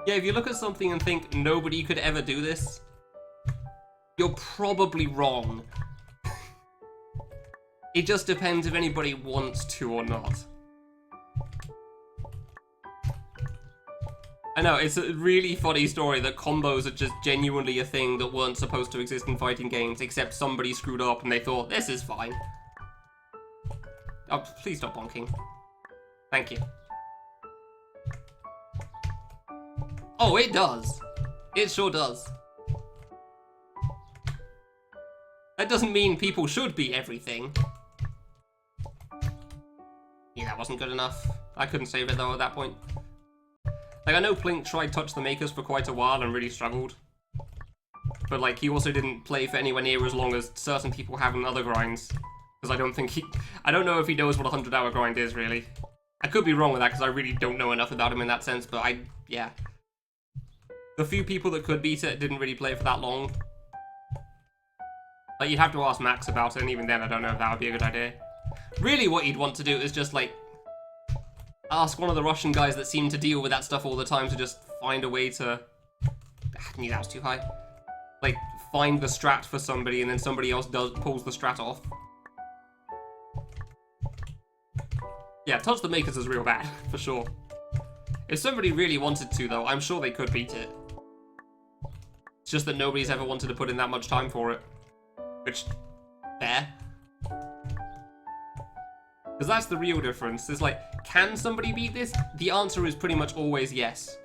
Yeah, if you look at something and think nobody could ever do this, you're probably wrong. It just depends if anybody wants to or not. I know, it's a really funny story that combos are just genuinely a thing that weren't supposed to exist in fighting games, except somebody screwed up and they thought, this is fine. Oh, please stop bonking. Thank you. Oh, it does. It sure does. That doesn't mean people should be everything. Yeah, that wasn't good enough. I couldn't save it though at that point. Like, I know Plink tried Touch the Makers for quite a while and really struggled. But, like, he also didn't play for anywhere near as long as certain people have in other grinds. Because I don't know if he knows what a 100-hour grind is, really. I could be wrong with that, because I really don't know enough about him in that sense, but yeah. The few people that could beat it didn't really play for that long. Like, you'd have to ask Max about it, and even then I don't know if that would be a good idea. Really what you'd want to do is just, like, ask one of the Russian guys that seem to deal with that stuff all the time to just find a way to... I knew that was too high. Like, find the strat for somebody and then somebody else pulls the strat off. Yeah, Touch the Makers is real bad, for sure. If somebody really wanted to, though, I'm sure they could beat it. It's just that nobody's ever wanted to put in that much time for it. Which, fair. Because that's the real difference. It's like, can somebody beat this? The answer is pretty much always yes.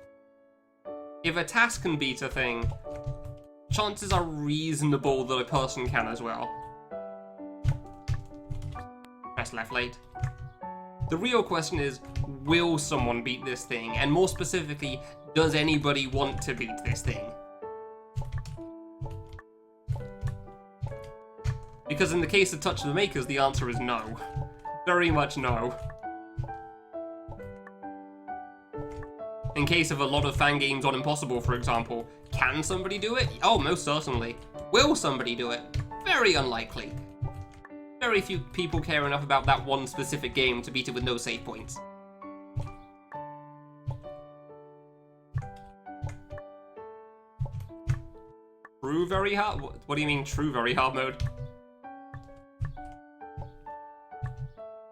If a task can beat a thing, chances are reasonable that a person can as well. Press left late. The real question is, will someone beat this thing? And more specifically, does anybody want to beat this thing? Because in the case of Touch the Makers, the answer is no. Very much no. In case of a lot of fan games on Impossible, for example, can somebody do it? Oh, most certainly. Will somebody do it? Very unlikely. Very few people care enough about that one specific game to beat it with no save points. True very hard? What do you mean true very hard mode?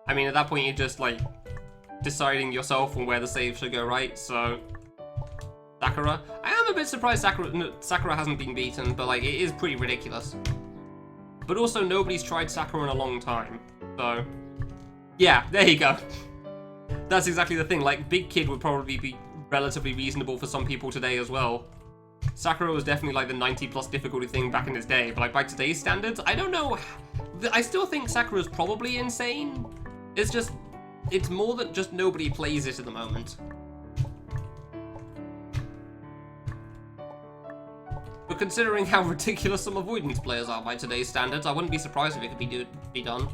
I mean, at that point, you're just, like, deciding yourself on where the save should go, right? So, Sakura. I am a bit surprised Sakura hasn't been beaten, but, like, it is pretty ridiculous. But also, nobody's tried Sakura in a long time. So, yeah, there you go. That's exactly the thing. Like, Big Kid would probably be relatively reasonable for some people today as well. Sakura was definitely, like, the 90+ difficulty thing back in its day. But, like, by today's standards, I don't know. I still think Sakura's probably insane. It's just, it's more that just nobody plays it at the moment. But considering how ridiculous some avoidance players are by today's standards, I wouldn't be surprised if it could be done.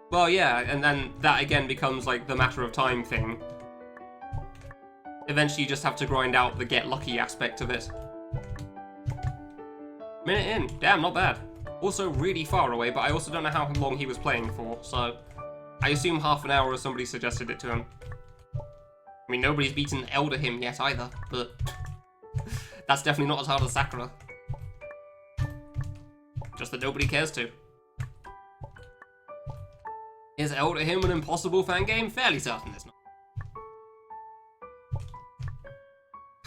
Well, yeah, and then that again becomes like the matter of time thing. Eventually you just have to grind out the get lucky aspect of it. Minute in. Damn, not bad. Also really far away, but I also don't know how long he was playing for, so I assume half an hour as somebody suggested it to him. I mean, nobody's beaten Elder Him yet either, but that's definitely not as hard as Sakura. Just that nobody cares to. Is Elder Him an Impossible fan game? Fairly certain it's not.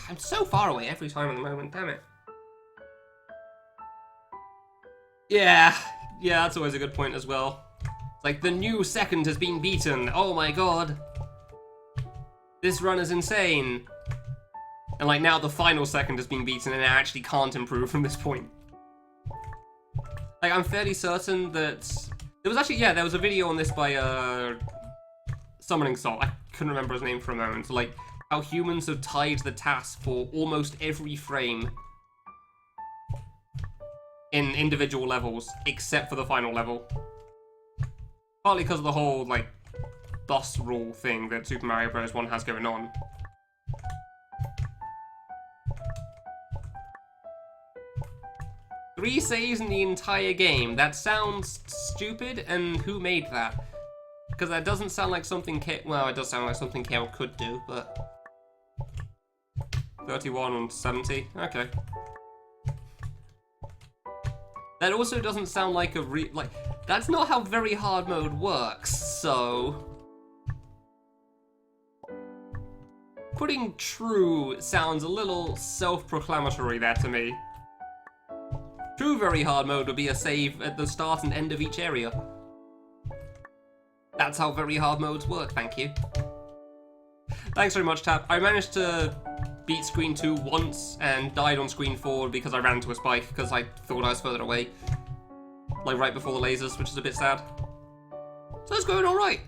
I'm so far away every time at the moment, damn it. Yeah, that's always a good point as well. It's like, the new second has been beaten. Oh my god. This run is insane. And like, now the final second has been beaten and it actually can't improve from this point. Like, I'm fairly certain that... There was actually, yeah, there was a video on this by, Summoning Salt. I couldn't remember his name for a moment. Like, how humans have tied the task for almost every frame in individual levels, except for the final level. Partly because of the whole, like, boss rule thing that Super Mario Bros. 1 has going on. Three saves in the entire game. That sounds stupid, and who made that? Because that doesn't sound like something well, it does sound like something Kale could do, but... 31 and 70? Okay. That also doesn't sound like a like, that's not how very hard mode works, so... Putting true sounds a little self-proclamatory there to me. True very hard mode would be a save at the start and end of each area. That's how very hard modes work, thank you. Thanks very much, Tap. I managed to beat screen 2 once and died on screen 4 because I ran into a spike because I thought I was further away. Like right before the lasers, which is a bit sad. So it's going alright.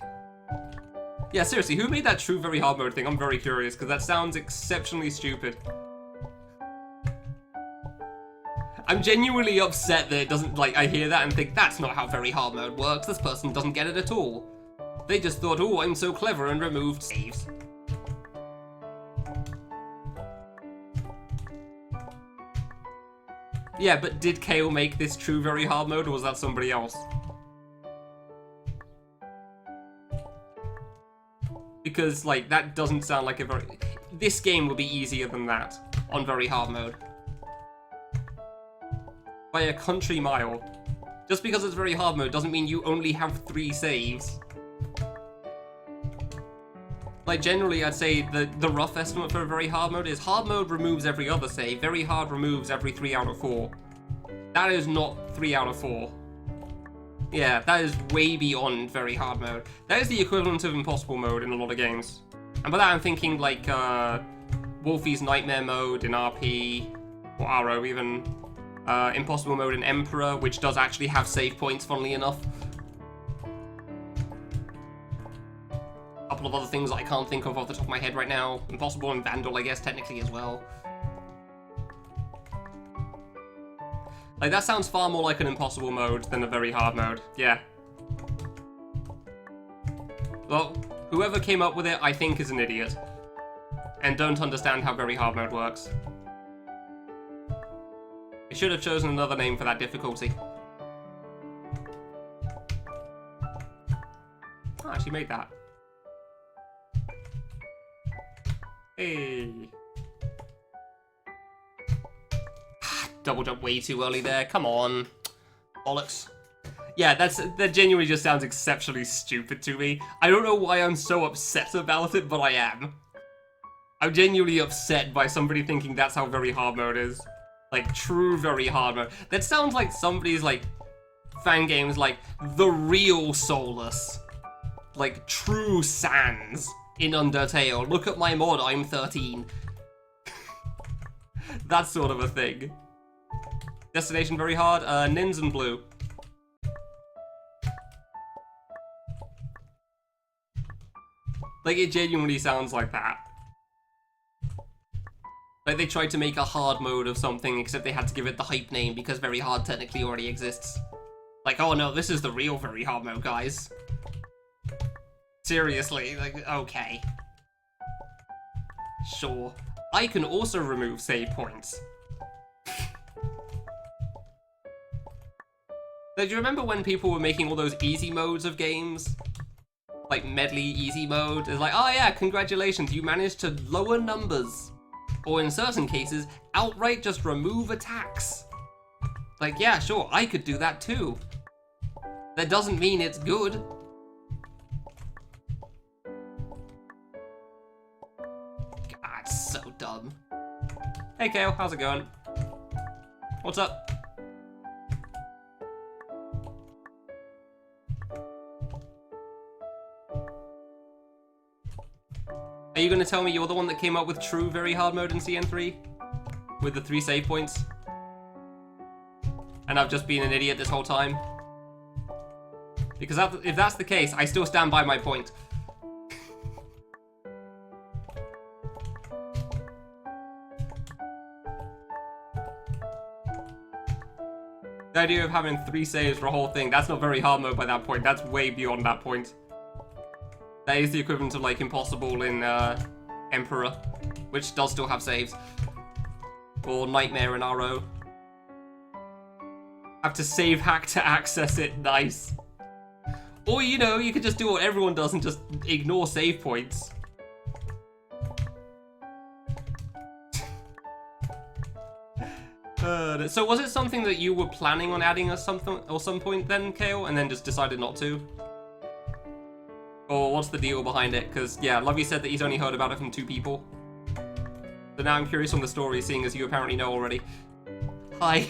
Yeah, seriously, who made that true very hard mode thing? I'm very curious because that sounds exceptionally stupid. I'm genuinely upset that it doesn't, like, I hear that and think, that's not how very hard mode works. This person doesn't get it at all. They just thought, oh, I'm so clever and removed saves. Yeah, but did Kale make this true very hard mode, or was that somebody else? Because, like, that doesn't sound like a very... This game would be easier than that on very hard mode. By a country mile. Just because it's very hard mode doesn't mean you only have 3 saves. Like, generally, I'd say the rough estimate for a very hard mode is hard mode removes every other save, very hard removes every 3 out of 4. That is not 3 out of 4. Yeah, that is way beyond very hard mode. That is the equivalent of impossible mode in a lot of games. And by that I'm thinking like Wolfie's Nightmare mode in RP, or RO even, impossible mode in Emperor, which does actually have save points, funnily enough. A couple of other things that I can't think of off the top of my head right now. Impossible and Vandal, I guess, technically as well. Like, that sounds far more like an impossible mode than a very hard mode. Yeah. Well, whoever came up with it, I think, is an idiot. And don't understand how very hard mode works. I should have chosen another name for that difficulty. Oh, I actually made that. Hey. Double jump way too early there. Come on. Bollocks. Yeah, that genuinely just sounds exceptionally stupid to me. I don't know why I'm so upset about it, but I am. I'm genuinely upset by somebody thinking that's how very hard mode is. Like, true very hard mode. That sounds like somebody's, like, fan games like The Real Solus. Like, True Sans in Undertale. Look at my mod, I'm 13. That sort of a thing. Destination very hard. Nins and Blue. Like, it genuinely sounds like that. Like, they tried to make a hard mode of something, except they had to give it the hype name because very hard technically already exists. Like, oh no, this is the real very hard mode, guys. Seriously, like, okay. Sure. I can also remove save points. Like, do you remember when people were making all those easy modes of games? Like, medley easy mode? It's like, oh yeah, congratulations, you managed to lower numbers. Or in certain cases, outright just remove attacks. Like, yeah, sure, I could do that too. That doesn't mean it's good. God, so dumb. Hey Kale, how's it going? What's up? Are you going to tell me you're the one that came up with true very hard mode in CN3? With the 3 save points? And I've just been an idiot this whole time? Because if that's the case, I still stand by my point. The idea of having 3 saves for a whole thing, that's not very hard mode by that point. That's way beyond that point. That is the equivalent of, like, Impossible in Emperor, which does still have saves. Or Nightmare in RO. Have to save hack to access it, nice. Or, you know, you could just do what everyone does and just ignore save points. So was it something that you were planning on adding at some point then, Kale, and then just decided not to? Or what's the deal behind it? Because, yeah, Lovey said that he's only heard about it from 2 people. So now I'm curious on the story, seeing as you apparently know already. Hi.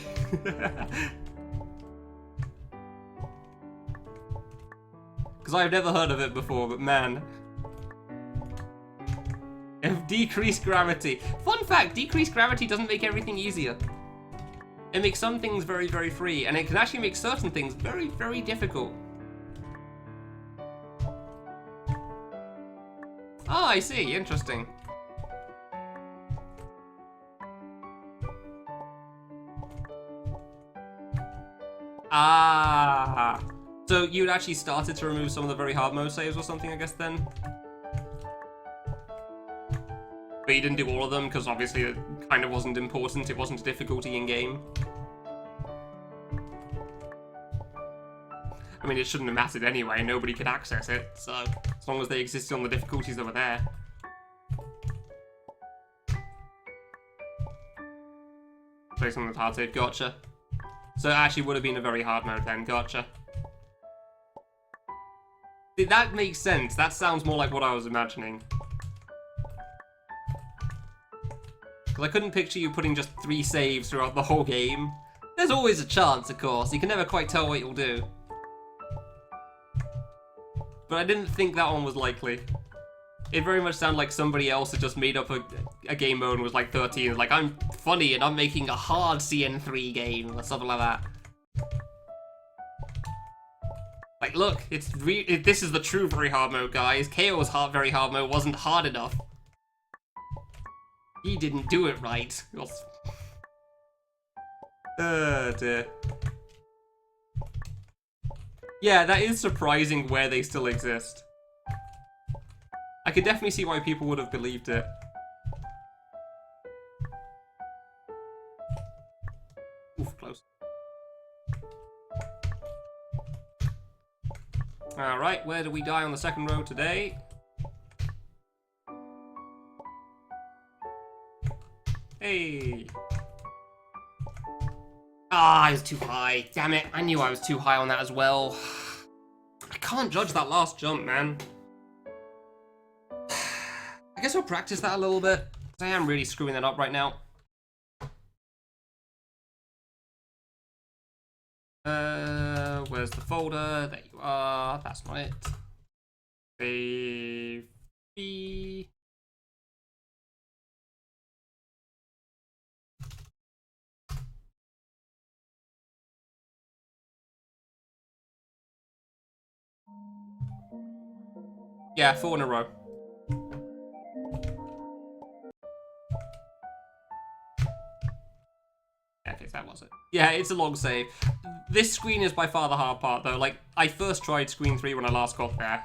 Because I've never heard of it before, but man. Decreased gravity. Fun fact, decreased gravity doesn't make everything easier. It makes some things very, very free, and it can actually make certain things very, very difficult. Ah, I see. Interesting. Ah. So you'd actually started to remove some of the very hard mode saves or something, I guess, then? But you didn't do all of them, because obviously it kind of wasn't important. It wasn't a difficulty in-game. I mean, it shouldn't have mattered anyway. Nobody could access it, so as long as they existed on the difficulties that were there. Play something that's hard save. Gotcha. So it actually would have been a very hard mode then. Gotcha. That makes sense. That sounds more like what I was imagining. Because I couldn't picture you putting just 3 saves throughout the whole game. There's always a chance, of course. You can never quite tell what you'll do. But I didn't think that one was likely. It very much sounded like somebody else had just made up a game mode and was like 13. Like, I'm funny and I'm making a hard CN3 game or something like that. Like, look, this is the true very hard mode, guys. KO's very hard mode wasn't hard enough. He didn't do it right. Oh dear. Yeah, that is surprising where they still exist. I could definitely see why people would have believed it. Oof, close. Alright, where do we die on the second row today? Hey! Ah, I was too high. Damn it, I knew I was too high on that as well. I can't judge that last jump, man. I guess I'll practice that a little bit. I am really screwing that up right now. Where's the folder? There you are. That's not it. Save. Yeah, 4 in a row. Okay, that was it. Yeah, it's a long save. This screen is by far the hard part, though. Like, I first tried screen 3 when I last got there.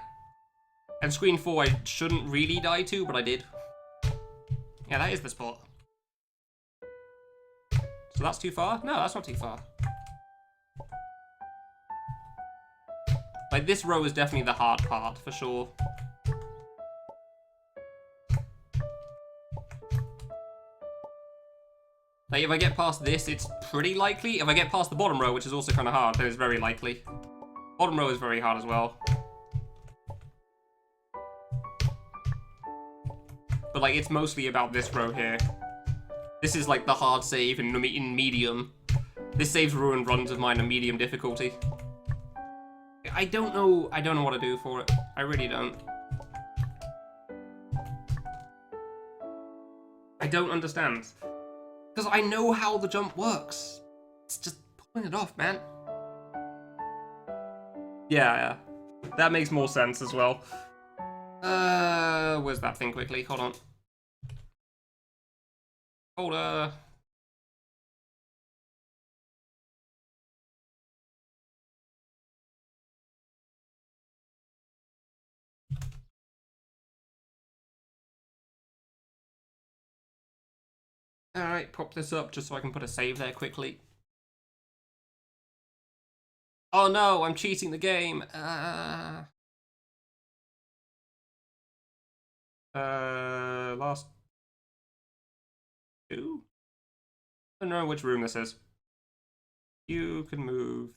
And screen 4 I shouldn't really die to, but I did. Yeah, that is the spot. So that's too far? No, that's not too far. Like, this row is definitely the hard part, for sure. Like, if I get past this, it's pretty likely. If I get past the bottom row, which is also kind of hard, then it's very likely. Bottom row is very hard as well. But, like, it's mostly about this row here. This is, like, the hard save in medium. This saves ruined runs of mine in medium difficulty. I don't know what to do for it. I really don't. I don't understand. Because I know how the jump works. It's just pulling it off, man. Yeah. That makes more sense as well. Where's that thing quickly? Hold on. Folder. Alright, pop this up just so I can put a save there quickly. Oh no, I'm cheating the game. Last 2? I don't know which room this is. You can move.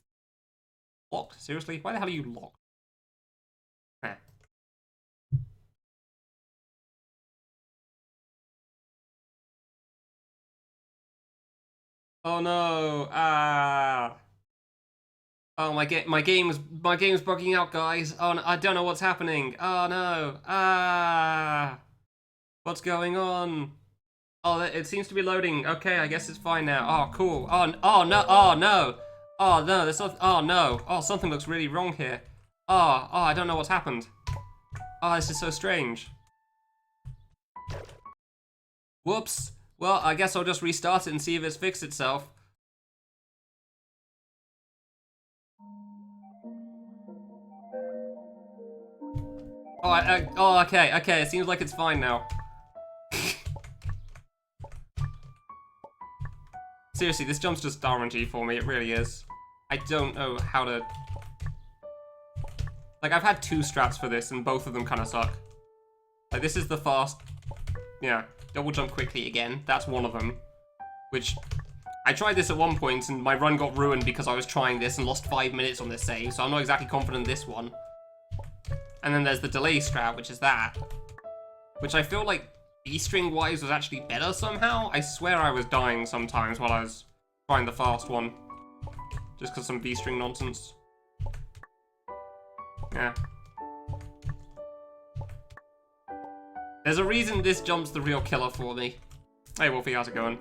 Locked? Seriously? Why the hell are you locked? Eh. Oh no! Oh, my game's bugging out, guys. Oh, no, I don't know what's happening. Oh no! What's going on? Oh, it seems to be loading. Okay, I guess it's fine now. Oh, cool. Oh no! Oh no! Oh no! There's not. Oh no! Oh, something looks really wrong here. Oh, I don't know what's happened. Oh, this is so strange. Whoops. Well, I guess I'll just restart it and see if it's fixed itself. Oh, okay, it seems like it's fine now. Seriously, this jump's just RNG for me, it really is. I don't know how to... Like, I've had 2 strats for this, and both of them kind of suck. Like, this is the fast... Yeah, double jump quickly again. That's one of them. Which... I tried this at one point, and my run got ruined because I was trying this and lost 5 minutes on this save, so I'm not exactly confident in this one. And then there's the delay strat, which is that. Which I feel like B-string-wise was actually better somehow. I swear I was dying sometimes while I was trying the fast one. Just because some B-string nonsense. Yeah. There's a reason this jump's the real killer for me. Hey Wolfie, how's it going?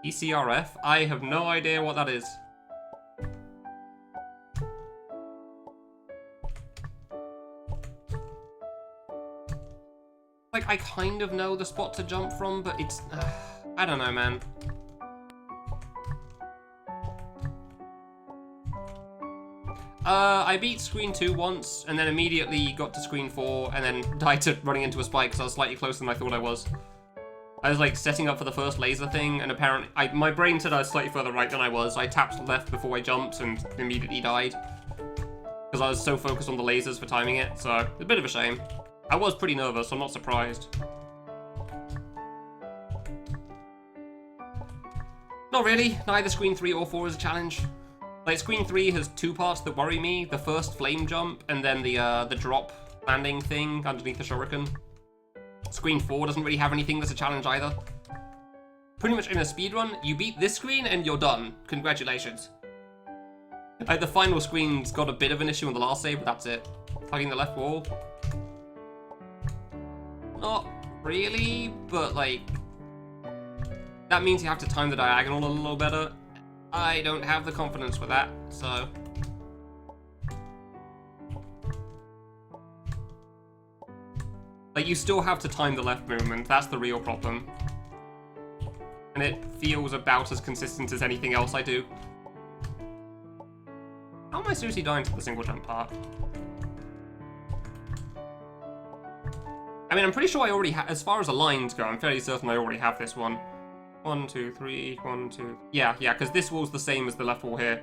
ECRF? I have no idea what that is. Like, I kind of know the spot to jump from, but it's... I don't know, man. I beat screen 2 once, and then immediately got to screen 4, and then died to running into a spike, because I was slightly closer than I thought I was. I was, like, setting up for the first laser thing, and apparently... my brain said I was slightly further right than I was. I tapped left before I jumped, and immediately died. Because I was so focused on the lasers for timing it, so... it's a bit of a shame. I was pretty nervous, so I'm not surprised. Not really. Neither screen 3 or 4 is a challenge. Like, screen 3 has 2 parts that worry me. The first flame jump, and then the drop landing thing underneath the shuriken. Screen 4 doesn't really have anything that's a challenge either. Pretty much in a speedrun, you beat this screen and you're done. Congratulations. Like, the final screen's got a bit of an issue on the last save, but that's it. Hugging the left wall. Not really, but like... that means you have to time the diagonal a little better. I don't have the confidence with that, so... like, you still have to time the left movement, that's the real problem. And it feels about as consistent as anything else I do. How am I seriously dying to the single jump part? I mean, I'm pretty sure I already have, as far as the lines go, I'm fairly certain I already have this one. 1, 2, 3, 1, 2... yeah, because this wall's the same as the left wall here.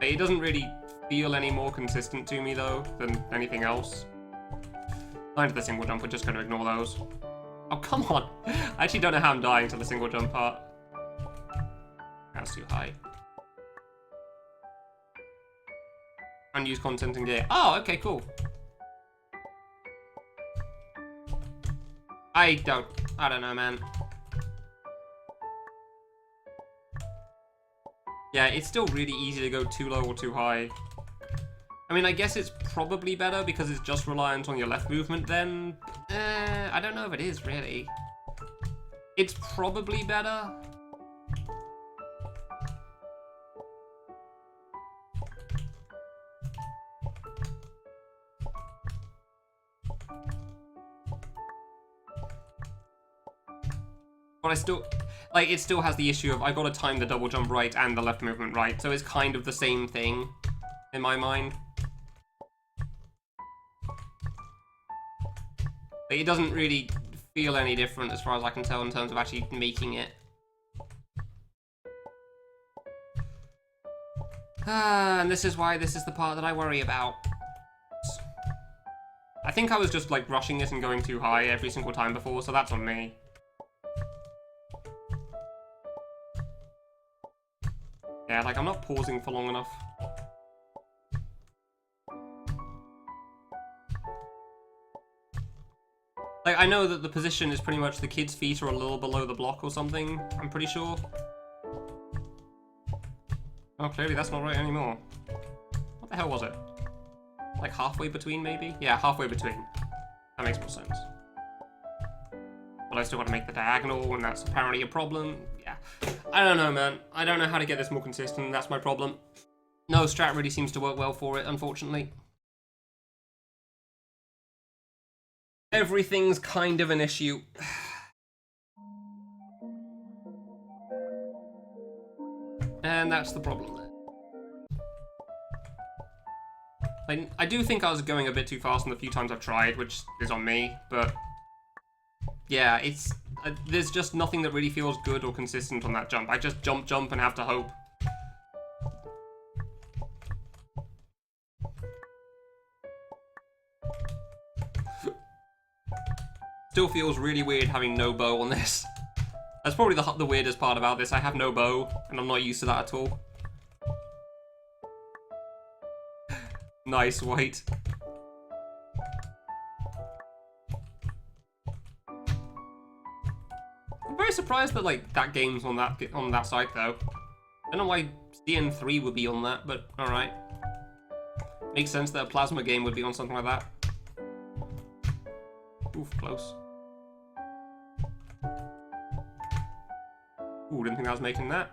It doesn't really feel any more consistent to me, though, than anything else. Line to the single jump, we're just going to ignore those. Oh, come on! I actually don't know how I'm dying to the single jump part. That's too high. Unused content and gear. Oh, okay, cool. I don't know, man. Yeah, it's still really easy to go too low or too high. I mean, I guess it's probably better because it's just reliant on your left movement then. I don't know if it is, really. It's probably better. But I still, like, it still has the issue of I gotta time the double jump right and the left movement right, so it's kind of the same thing in my mind. Like, it doesn't really feel any different as far as I can tell in terms of actually making it. And this is why this is the part that I worry about. I think I was just, like, rushing it and going too high every single time before, so that's on me. Yeah, like, I'm not pausing for long enough. Like, I know that the position is pretty much the kid's feet are a little below the block or something, I'm pretty sure. Oh, clearly that's not right anymore. What the hell was it? Like halfway between, maybe? Yeah, halfway between. That makes more sense. But I still got to make the diagonal, and that's apparently a problem. Yeah. I don't know, man. I don't know how to get this more consistent, that's my problem. No strat really seems to work well for it, unfortunately. Everything's kind of an issue. And that's the problem there. I do think I was going a bit too fast on the few times I've tried, which is on me, but... yeah, it's... There's just nothing that really feels good or consistent on that jump. I just jump, and have to hope. Still feels really weird having no bow on this. That's probably the weirdest part about this. I have no bow, and I'm not used to that at all. Nice, wait. I'm very surprised that like that game's on that site though. I don't know why CN3 would be on that, but alright. Makes sense that a Plasma game would be on something like that. Oof, close. Ooh, didn't think I was making that.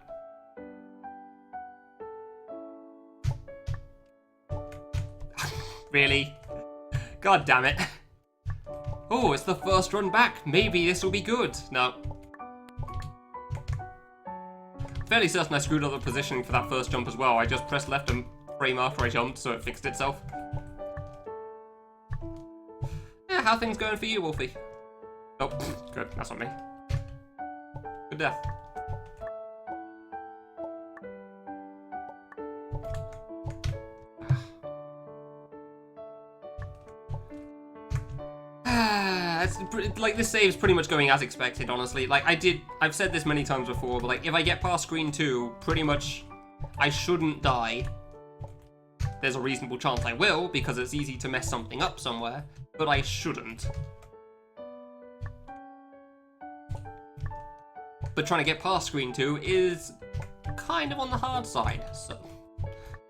Really? God damn it. Oh, it's the first run back. Maybe this will be good. No. Fairly certain I screwed up the positioning for that first jump as well. I just pressed left and frame after I jumped, so it fixed itself. Yeah, how things going for you, Wolfie? Oh, good. That's not me. Good death. Like, this save is pretty much going as expected, honestly. Like, I've said this many times before, but like, if I get past screen 2, pretty much I shouldn't die. There's a reasonable chance I will, because it's easy to mess something up somewhere, but I shouldn't. But trying to get past screen 2 is kind of on the hard side, so...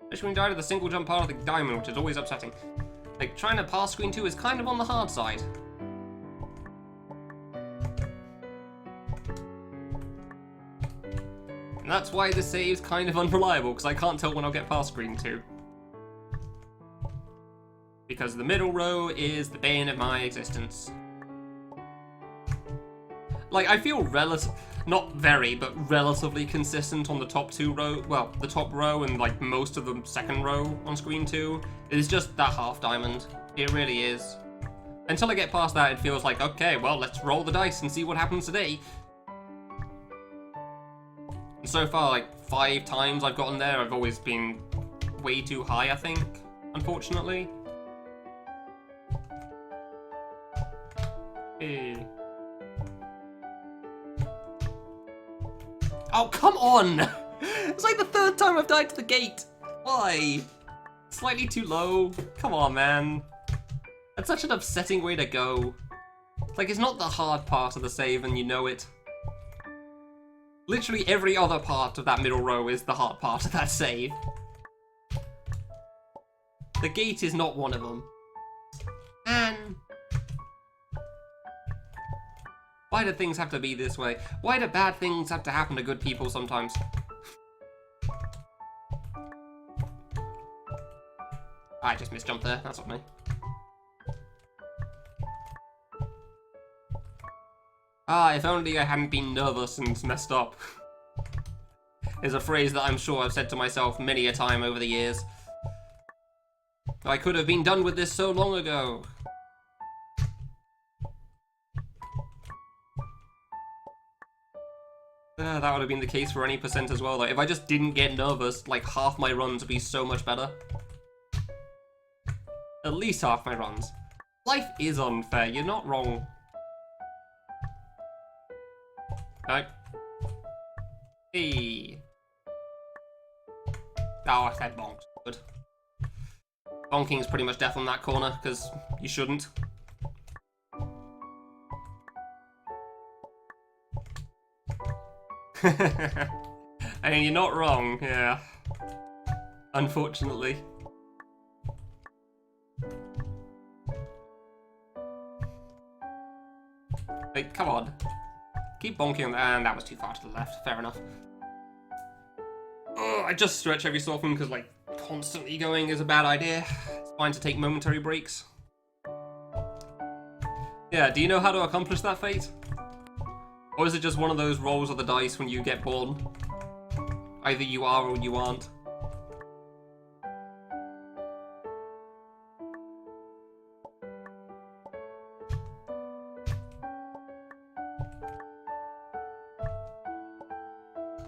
Especially when you die to the single jump part of the diamond, which is always upsetting. Like, trying to pass screen 2 is kind of on the hard side. And that's why the save's kind of unreliable, because I can't tell when I'll get past screen 2. Because the middle row is the bane of my existence. Like, I feel not very, but relatively consistent on the top 2 row. Well, the top row and like most of the second row on screen 2. It is just that half diamond. It really is. Until I get past that, it feels like, okay, well, let's roll the dice and see what happens today. And so far, like, 5 times I've gotten there, I've always been way too high, I think, unfortunately. Hey. Oh, come on! It's like the 3rd time I've died to the gate. Why? Slightly too low. Come on, man. That's such an upsetting way to go. Like, it's not the hard part of the save and you know it. Literally every other part of that middle row is the hard part of that save. The gate is not one of them. And why do things have to be this way? Why do bad things have to happen to good people sometimes? I just misjumped there, that's not me. Ah, if only I hadn't been nervous and messed up. Is a phrase that I'm sure I've said to myself many a time over the years. I could have been done with this so long ago. That would have been the case for any percent as well, though. If I just didn't get nervous, like, half my runs would be so much better. At least half my runs. Life is unfair, you're not wrong. No. Hey. Oh, I said bonked. Good. Bonking is pretty much death on that corner, because you shouldn't. I mean, you're not wrong, yeah. Unfortunately. Wait, come on. Keep bonking on that, and that was too far to the left. Fair enough. Oh, I just stretch every so often because, like, constantly going is a bad idea. It's fine to take momentary breaks. Yeah, do you know how to accomplish that fate? Or is it just one of those rolls of the dice when you get born? Either you are or you aren't.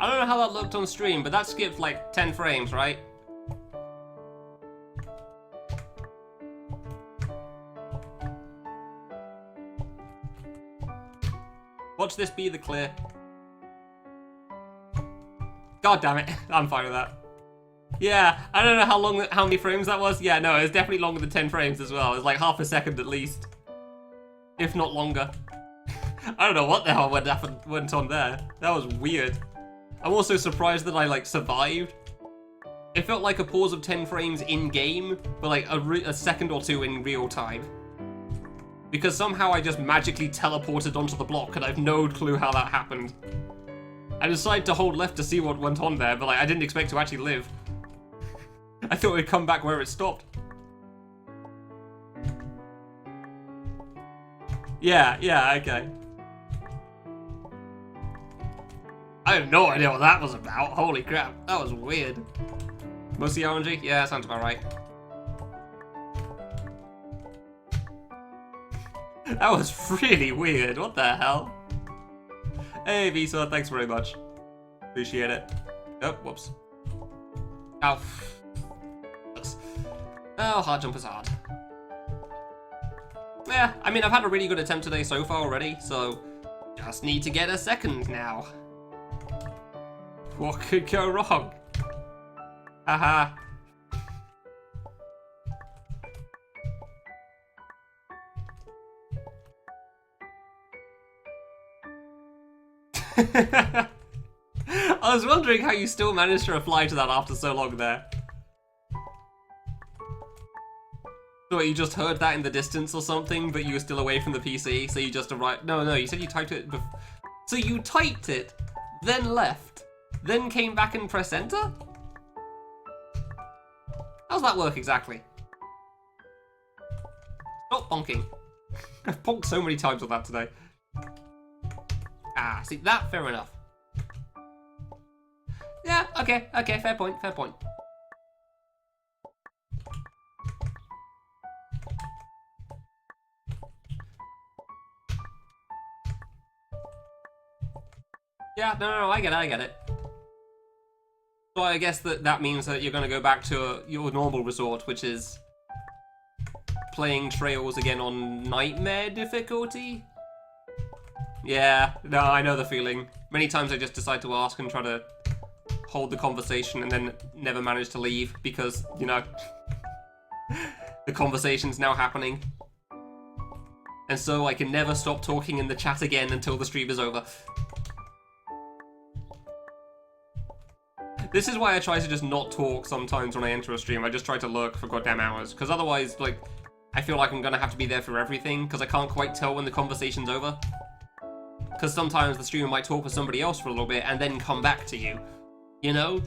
I don't know how that looked on stream, but that skipped like 10 frames, right? Watch this be the clear. God damn it, I'm fine with that. Yeah, I don't know how many frames that was. Yeah, no, it was definitely longer than 10 frames as well. It was like half a second at least. If not longer. I don't know what the hell went on there. That was weird. I'm also surprised that I like survived. It felt like a pause of 10 frames in game, but like a second or two in real time. Because somehow I just magically teleported onto the block and I have no clue how that happened. I decided to hold left to see what went on there, but like I didn't expect to actually live. I thought it would come back where it stopped. Yeah, okay. I have no idea what that was about. Holy crap, that was weird. Mostly RNG? Yeah, sounds about right. That was really weird. What the hell? Hey, Visa, thanks very much. Appreciate it. Oh, whoops. Ow. Oh, hard jump is hard. Yeah, I mean, I've had a really good attempt today so far already, so just need to get a second now. What could go wrong? Haha. I was wondering how you still managed to reply to that after so long there. So you just heard that in the distance or something, but you were still away from the PC, so you just arrived. No, you said you typed it before. So you typed it, then left, then came back and pressed enter? How's that work exactly? Stop bonking. I've bonked so many times on that today. Ah, see, that, fair enough. Yeah, okay, fair point. Yeah, no, I get it. So I guess that means that you're going to go back to your normal resort, which is playing Trails again on Nightmare difficulty? Yeah, no, I know the feeling. Many times I just decide to ask and try to hold the conversation and then never manage to leave because, you know, the conversation's now happening. And so I can never stop talking in the chat again until the stream is over. This is why I try to just not talk sometimes when I enter a stream. I just try to lurk for goddamn hours, because otherwise, like, I feel like I'm gonna have to be there for everything, because I can't quite tell when the conversation's over. Because sometimes the streamer might talk with somebody else for a little bit and then come back to you, you know?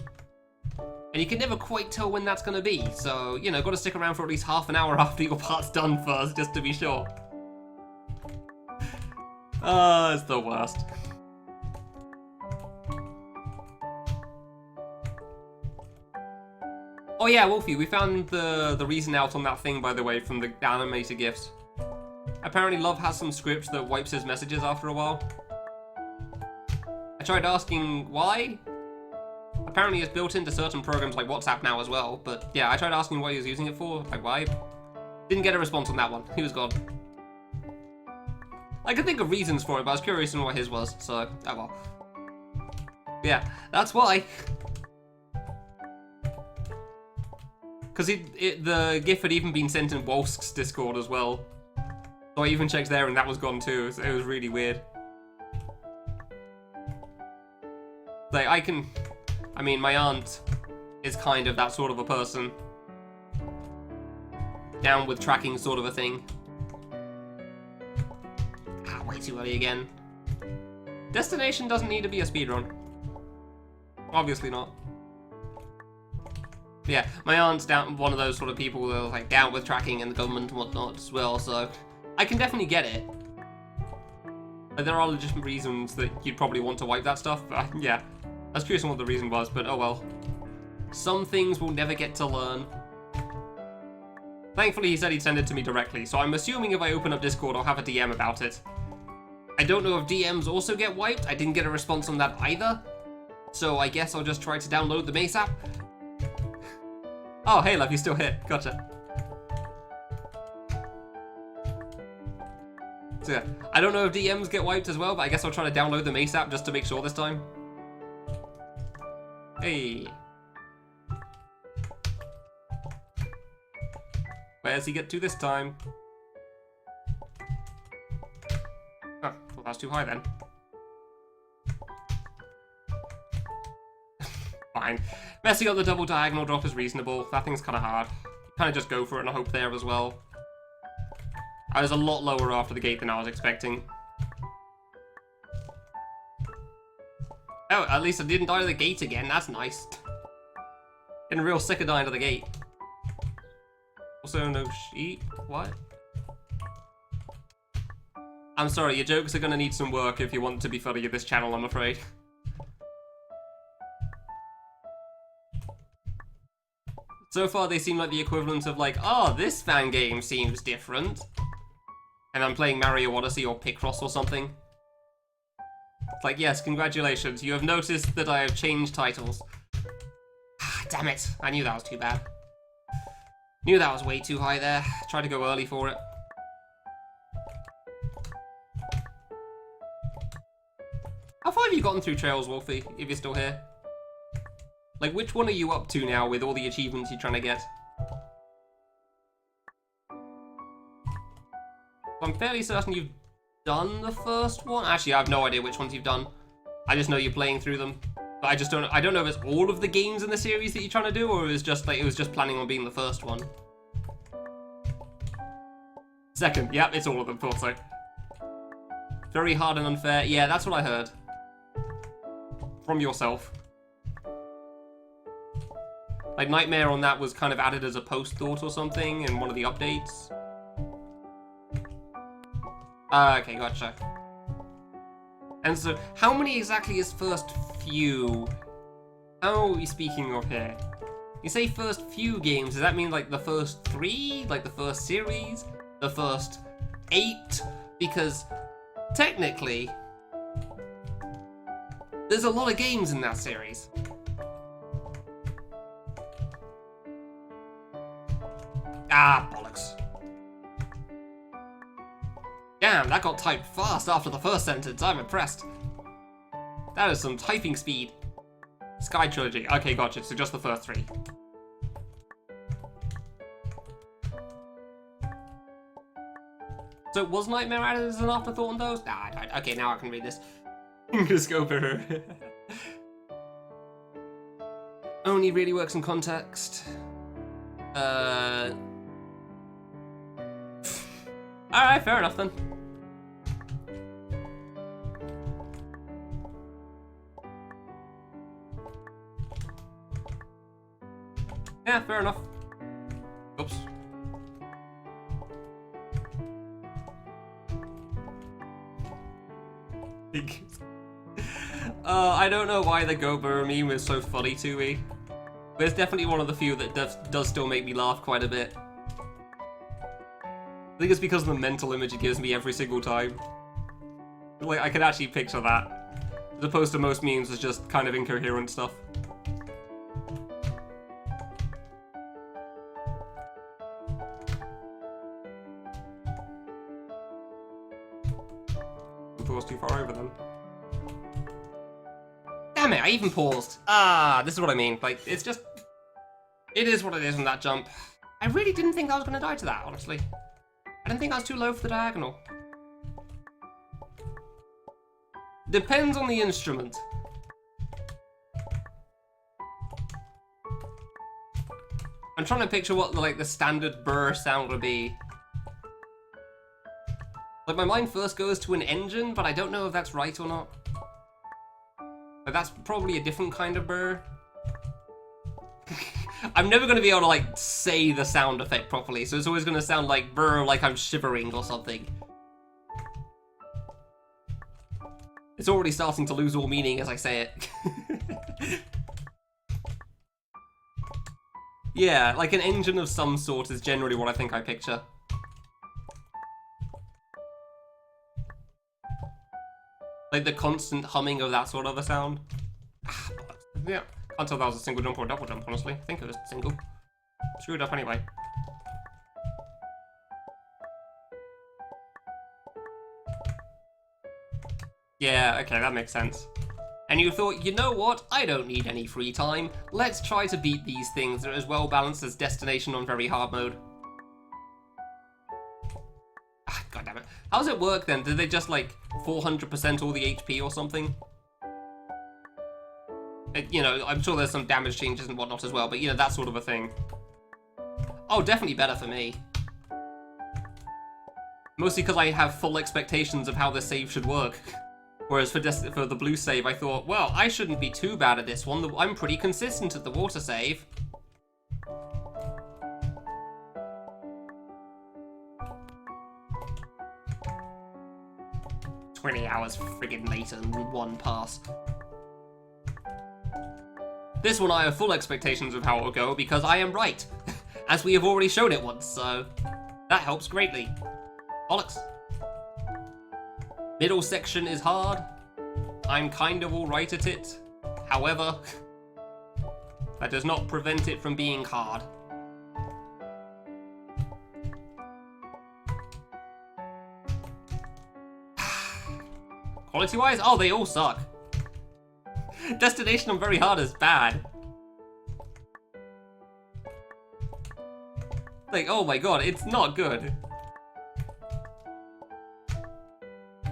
And you can never quite tell when that's gonna be, so, you know, gotta stick around for at least half an hour after your part's done first, just to be sure. It's the worst. Oh yeah, Wolfie, we found the reason out on that thing, by the way, from the animated GIFs. Apparently Love has some script that wipes his messages after a while. I tried asking why. Apparently it's built into certain programs like WhatsApp now as well, but yeah, I tried asking what he was using it for, like why. Didn't get a response on that one, he was gone. I could think of reasons for it, but I was curious on what his was, so, oh well. Yeah, that's why. Because the GIF had even been sent in Wolsk's Discord as well. So I even checked there and that was gone too. So it was really weird. Like, I mean, my aunt is kind of that sort of a person. Down with tracking sort of a thing. Ah, way too early again. Destination doesn't need to be a speedrun. Obviously not. Yeah, my aunt's one of those sort of people that are like down with tracking and the government and whatnot as well, so I can definitely get it. Like, there are legitimate reasons that you'd probably want to wipe that stuff, but yeah, I was curious on what the reason was, but oh well. Some things we'll never get to learn. Thankfully, he said he'd send it to me directly, so I'm assuming if I open up Discord, I'll have a DM about it. I don't know if DMs also get wiped. I didn't get a response on that either. So I guess I'll just try to download the Mace app. Oh, hey, love, you're still here. Gotcha. So yeah, I don't know if DMs get wiped as well, but I guess I'll try to download the Mace app just to make sure this time. Hey. Where's he get to this time? Oh, well, that's too high then. Fine. Messing up the double diagonal drop is reasonable. That thing's kind of hard. Kind of just go for it and hope there as well. I was a lot lower after the gate than I was expecting. Oh, at least I didn't die to the gate again. That's nice. Getting real sick of dying to the gate. Also, no sheep. What? I'm sorry, your jokes are gonna need some work if you want to be funny at this channel, I'm afraid. So far, they seem like the equivalent of like, oh, this fan game seems different. And I'm playing Mario Odyssey or Picross or something. It's like, yes, congratulations, you have noticed that I have changed titles. Damn it, I knew that was too bad. Knew that was way too high there. Tried to go early for it. How far have you gotten through Trails, Wolfie, if you're still here? Like, which one are you up to now with all the achievements you're trying to get? I'm fairly certain you've done the first one. Actually, I have no idea which ones you've done. I just know you're playing through them. But I don't know if it's all of the games in the series that you're trying to do, or it was just planning on being the first one. Second, yep, it's all of them, thought so. Very hard and unfair. Yeah, that's what I heard. From yourself. Like, Nightmare on that was kind of added as a post-thought or something in one of the updates. Okay, gotcha. And so, how many exactly is first few? How are we speaking of here? You say first few games, does that mean like the first 3? Like the first series? The first 8? Because, technically, there's a lot of games in that series. Ah, bollocks. Damn, that got typed fast after the first sentence. I'm impressed. That is some typing speed. Sky Trilogy. Okay, gotcha. So just the first 3. So was Nightmare added as an afterthought on those? Nah, okay, now I can read this. Just go for her. Only really works in context. Alright, fair enough then. Yeah, fair enough. Oops. I don't know why the Gober meme is so funny to me. But it's definitely one of the few that does still make me laugh quite a bit. I think it's because of the mental image it gives me every single time. Like, I can actually picture that. As opposed to most memes as just kind of incoherent stuff. I paused too far over then. Damn it, I even paused. Ah, this is what I mean. Like, it's just... It is what it is on that jump. I really didn't think I was going to die to that, honestly. I didn't think I was too low for the diagonal. Depends on the instrument. I'm trying to picture what the standard burr sound would be. Like, my mind first goes to an engine, but I don't know if that's right or not. Like, that's probably a different kind of burr. I'm never going to be able to, like, say the sound effect properly, so it's always going to sound like brr, like I'm shivering or something. It's already starting to lose all meaning as I say it. Yeah, like an engine of some sort is generally what I think I picture. Like the constant humming of that sort of a sound. Yeah, can't tell that was a single jump or a double jump, honestly. I think it was single. Screwed up anyway. Yeah, okay, that makes sense. And you thought, you know what? I don't need any free time. Let's try to beat these things that are as well balanced as Destination on very hard mode. Ah, God damn it. How does it work then? Did they just like 400% all the HP or something? You know, I'm sure there's some damage changes and whatnot as well, but you know, that sort of a thing. Oh, definitely better for me. Mostly because I have full expectations of how this save should work. Whereas for the blue save, I thought, well, I shouldn't be too bad at this one. I'm pretty consistent at the water save. "20 hours friggin' later and one pass." This one I have full expectations of how it will go because I am right. As we have already shown it once, so that helps greatly. Bollocks. Middle section is hard. I'm kind of alright at it. However, that does not prevent it from being hard. Quality-wise? Oh, they all suck. Destination on very hard is bad. Like, oh my god, it's not good.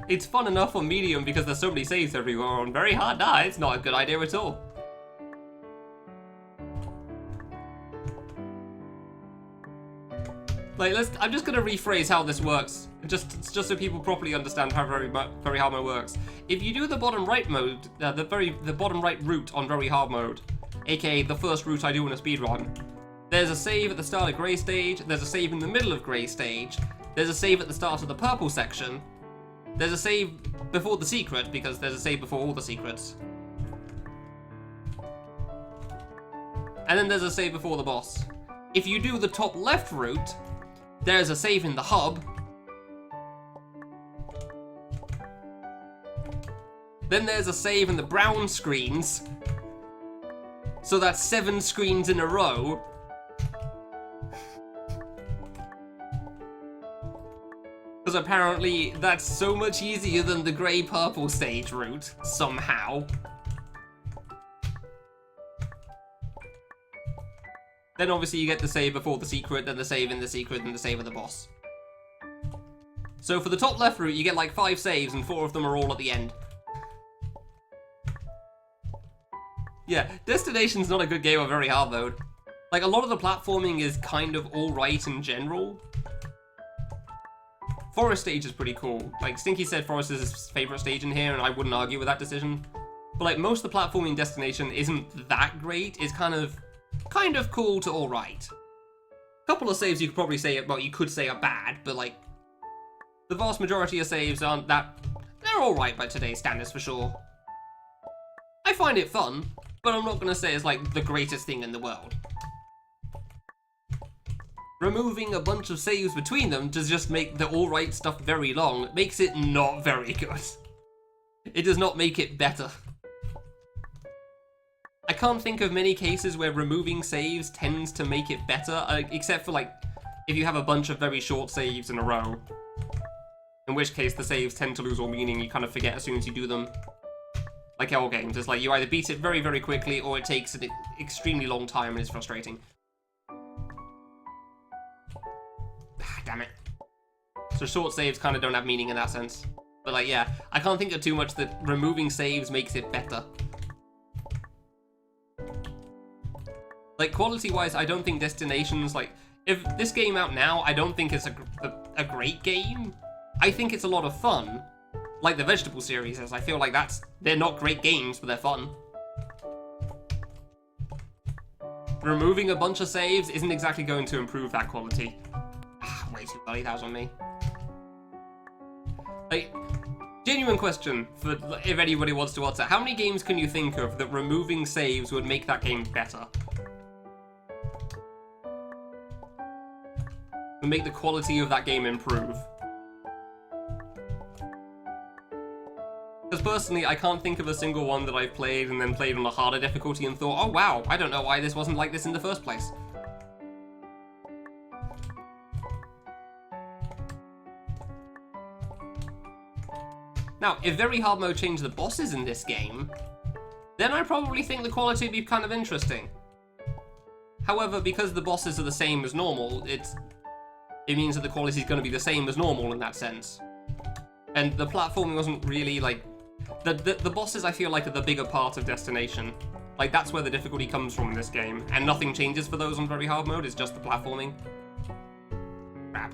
It's fun enough on medium because there's so many saves everywhere. On very hard, nah, it's not a good idea at all. Like, I'm just gonna rephrase how this works, just so people properly understand how very hard mode works. If you do the bottom right mode, the bottom right route on very hard mode, aka the first route I do in a speedrun, there's a save at the start of grey stage, there's a save in the middle of grey stage, there's a save at the start of the purple section, there's a save before the secret, because there's a save before all the secrets. And then there's a save before the boss. If you do the top left route, there's a save in the hub. Then there's a save in the brown screens. So that's 7 screens in a row. Because apparently that's so much easier than the grey-purple stage route, somehow. Then obviously you get the save before the secret, then the save in the secret, and the save of the boss. So for the top left route, you get like 5 saves, and 4 of them are all at the end. Yeah, Destination's not a good game on very hard mode. Like, a lot of the platforming is kind of alright in general. Forest stage is pretty cool. Like, Stinky said Forest is his favourite stage in here, and I wouldn't argue with that decision. But like, most of the platforming in Destination isn't that great. It's kind of cool to alright. A couple of saves you could probably say, well, you could say are bad, but like, the vast majority of saves aren't that... They're alright by today's standards for sure. I find it fun, but I'm not going to say it's like the greatest thing in the world. Removing a bunch of saves between them to just make the alright stuff very long makes it not very good. It does not make it better. I can't think of many cases where removing saves tends to make it better, except for like, if you have a bunch of very short saves in a row. In which case the saves tend to lose all meaning, you kind of forget as soon as you do them. Like all games, it's like you either beat it very, very quickly or it takes an extremely long time and it's frustrating. Damn it. So short saves kind of don't have meaning in that sense. But like, yeah, I can't think of too much that removing saves makes it better. Like, quality-wise, I don't think Destination's, like... If this game out now, I don't think it's a great game. I think it's a lot of fun. Like the Vegetable series is. I feel like they're not great games, but they're fun. Removing a bunch of saves isn't exactly going to improve that quality. Way too early, that was on me. Like, genuine question, for if anybody wants to answer. How many games can you think of that removing saves would make that game better? Would make the quality of that game improve? Because Because personally, I can't think of a single one that I've played and then played on a harder difficulty and thought, oh wow, I don't know why this wasn't like this in the first place. Now, if very hard mode changed the bosses in this game, then I probably think the quality would be kind of interesting. However, because the bosses are the same as normal, it means that the quality is going to be the same as normal in that sense. And the platforming wasn't really like... The bosses, I feel like, are the bigger part of Destination. Like, that's where the difficulty comes from in this game. And nothing changes for those on very hard mode, it's just the platforming. Crap.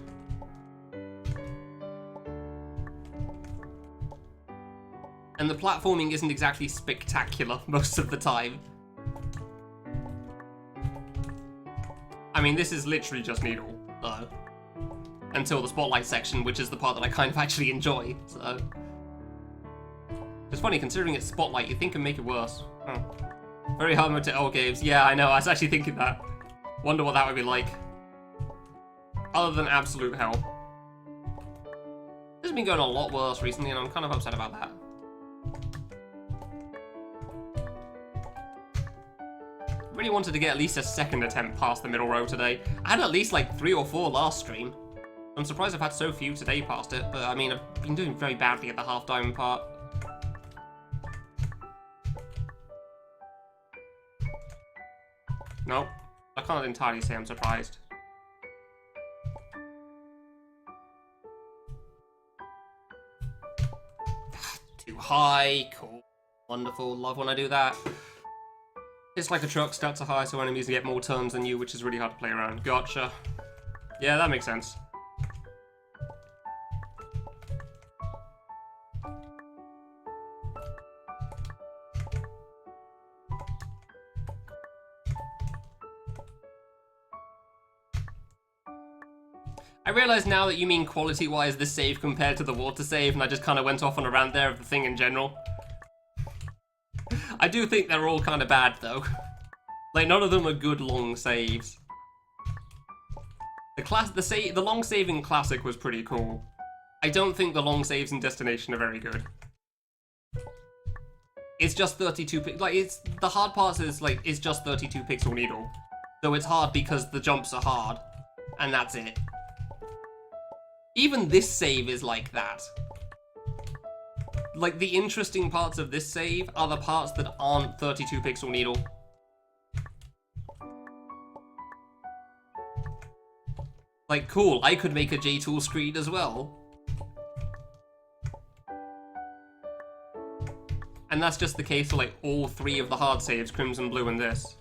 And the platforming isn't exactly spectacular most of the time. I mean, this is literally just Needle, though. Until the Spotlight section, which is the part that I kind of actually enjoy, so... It's funny, considering it's Spotlight, you'd think it'd make it worse. Oh. Very hard mode to L games. Yeah, I know, I was actually thinking that. Wonder what that would be like. Other than absolute hell. This has been going a lot worse recently, and I'm kind of upset about that. I really wanted to get at least a second attempt past the middle row today. I had at least like 3 or 4 last stream. I'm surprised I've had so few today past it, but I mean, I've been doing very badly at the half diamond part. Nope, I can't entirely say I'm surprised. Too high, cool, wonderful, love when I do that. It's like a truck, stats are high, so enemies get more turns than you, which is really hard to play around. Gotcha. Yeah, that makes sense. I realise now that you mean quality-wise this save compared to the water save, and I just kind of went off on a rant there of the thing in general. I do think they're all kind of bad, though. Like, none of them are good long saves. The long save in Classic was pretty cool. I don't think the long saves in Destination are very good. It's just 32 like, the hard part is, like, it's just 32 pixel needle. So it's hard because the jumps are hard, and that's it. Even this save is like that. Like, the interesting parts of this save are the parts that aren't 32 pixel needle. Like, cool, I could make a JTool screen as well. And that's just the case for, like, all 3 of the hard saves, Crimson, Blue, and this.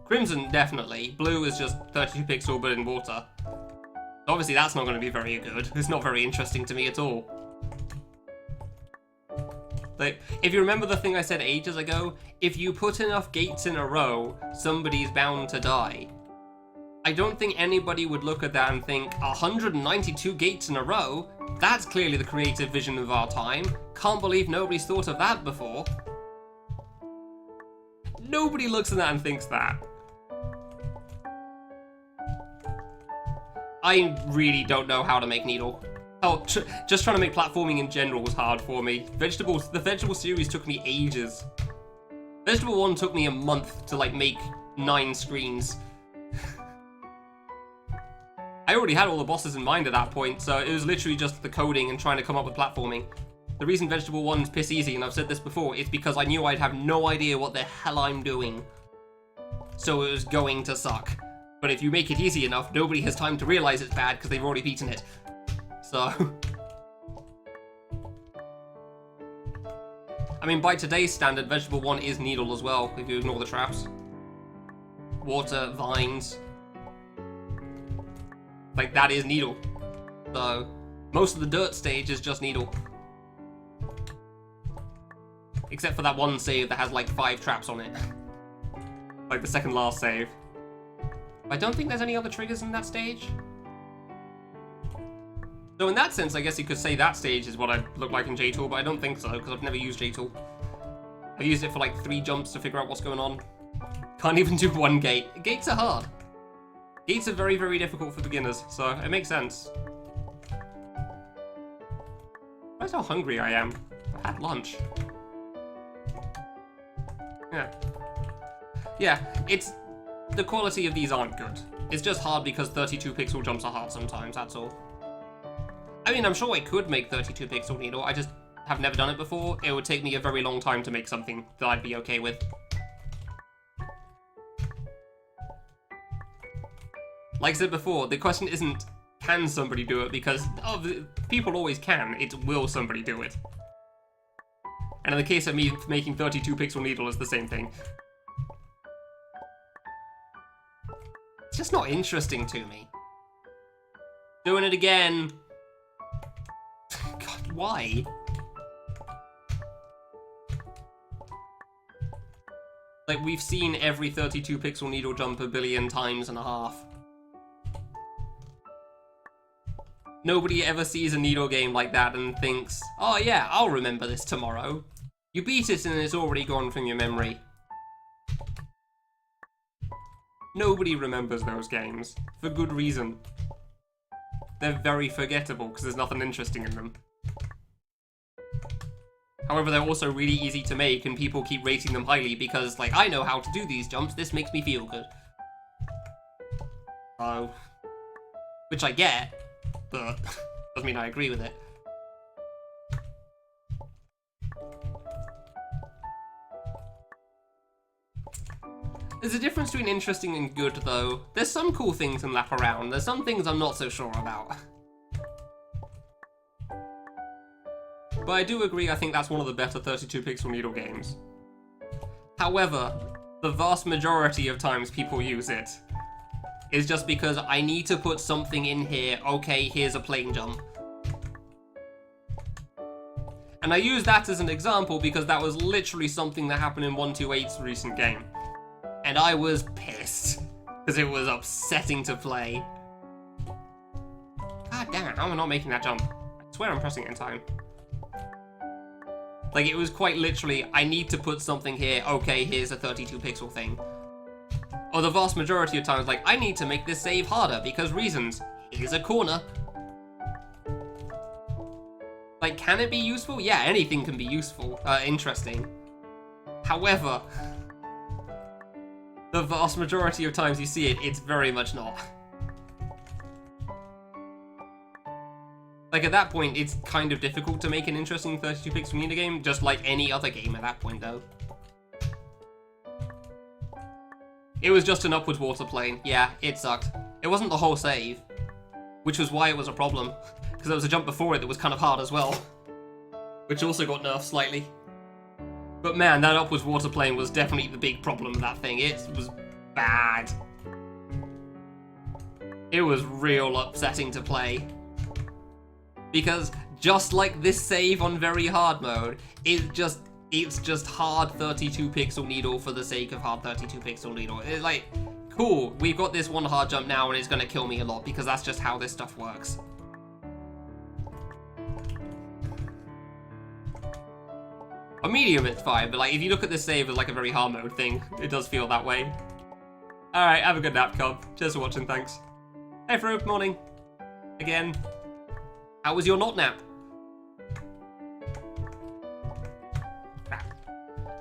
Crimson, definitely. Blue is just 32 pixel, but in water. Obviously, that's not going to be very good. It's not very interesting to me at all. Like, if you remember the thing I said ages ago, if you put enough gates in a row, somebody's bound to die. I don't think anybody would look at that and think, 192 gates in a row? That's clearly the creative vision of our time. Can't believe nobody's thought of that before. Nobody looks at that and thinks that. I really don't know how to make Needle. Oh, just trying to make platforming in general was hard for me. The Vegetable series took me ages. Vegetable 1 took me a month to, like, make 9 screens. I already had all the bosses in mind at that point, so it was literally just the coding and trying to come up with platforming. The reason Vegetable 1's piss easy, and I've said this before, is because I knew I'd have no idea what the hell I'm doing. So it was going to suck. But if you make it easy enough, nobody has time to realize it's bad because they've already beaten it. So... I mean, by today's standard, Vegetable 1 is Needle as well, if you ignore the traps. Water, vines... Like, that is Needle. So, most of the dirt stage is just Needle. Except for that one save that has, like, 5 traps on it. Like, the second last save. I don't think there's any other triggers in that stage. So in that sense, I guess you could say that stage is what I look like in JTool, but I don't think so, because I've never used JTool. I used it for, like, 3 jumps to figure out what's going on. Can't even do 1 gate. Gates are hard. Gates are very, very difficult for beginners, so it makes sense. That's how hungry I am. had lunch. Yeah. Yeah, it's... The quality of these aren't good. It's just hard because 32 pixel jumps are hard sometimes, that's all. I mean, I'm sure I could make 32 pixel needle, I just have never done it before. It would take me a very long time to make something that I'd be okay with. Like I said before, the question isn't, can somebody do it? Because people always can, it's will somebody do it? And in the case of me making 32 pixel needle, it's the same thing. It's just not interesting to me. Doing it again. God, why? Like, we've seen every 32 pixel needle jump 1.5 billion times. Nobody ever sees a needle game like that and thinks, oh yeah, I'll remember this tomorrow. You beat it and it's already gone from your memory. Nobody remembers those games, for good reason. They're very forgettable because there's nothing interesting in them. However, they're also really easy to make and people keep rating them highly because, like, I know how to do these jumps, this makes me feel good. So, which I get, but doesn't mean I agree with it. There's a difference between interesting and good, though. There's some cool things in Lap Around. There's some things I'm not so sure about. But I do agree, I think that's one of the better 32 pixel needle games. However, the vast majority of times people use it is just because I need to put something in here. Okay, here's a plane jump. And I use that as an example because that was literally something that happened in 128's recent game. And I was pissed, because it was upsetting to play. God damn it, how am I not making that jump? I swear I'm pressing it in time. Like, it was quite literally, I need to put something here, okay, here's a 32 pixel thing. Or the vast majority of times, like, I need to make this save harder, because reasons. Here's a corner. Like, can it be useful? Yeah, anything can be useful, interesting. However, the vast majority of times you see it, it's very much not. Like, at that point, it's kind of difficult to make an interesting 32 pixel needle game, just like any other game at that point, though. It was just an upward water plane. Yeah, it sucked. It wasn't the whole save, which was why it was a problem, because there was a jump before it that was kind of hard as well, which also got nerfed slightly. But man, that upwards water plane was definitely the big problem of that thing. It was bad. It was real upsetting to play. Because just like this save on very hard mode, it's just hard 32 pixel needle for the sake of hard 32 pixel needle. It's like, cool, we've got this one hard jump now and it's gonna kill me a lot because that's just how this stuff works. A medium, it's fine, but like if you look at this save as like a very hard mode thing, it does feel that way. Alright, have a good nap, Cub. Cheers for watching, thanks. Hey, Fruit, morning. Again. How was your not nap?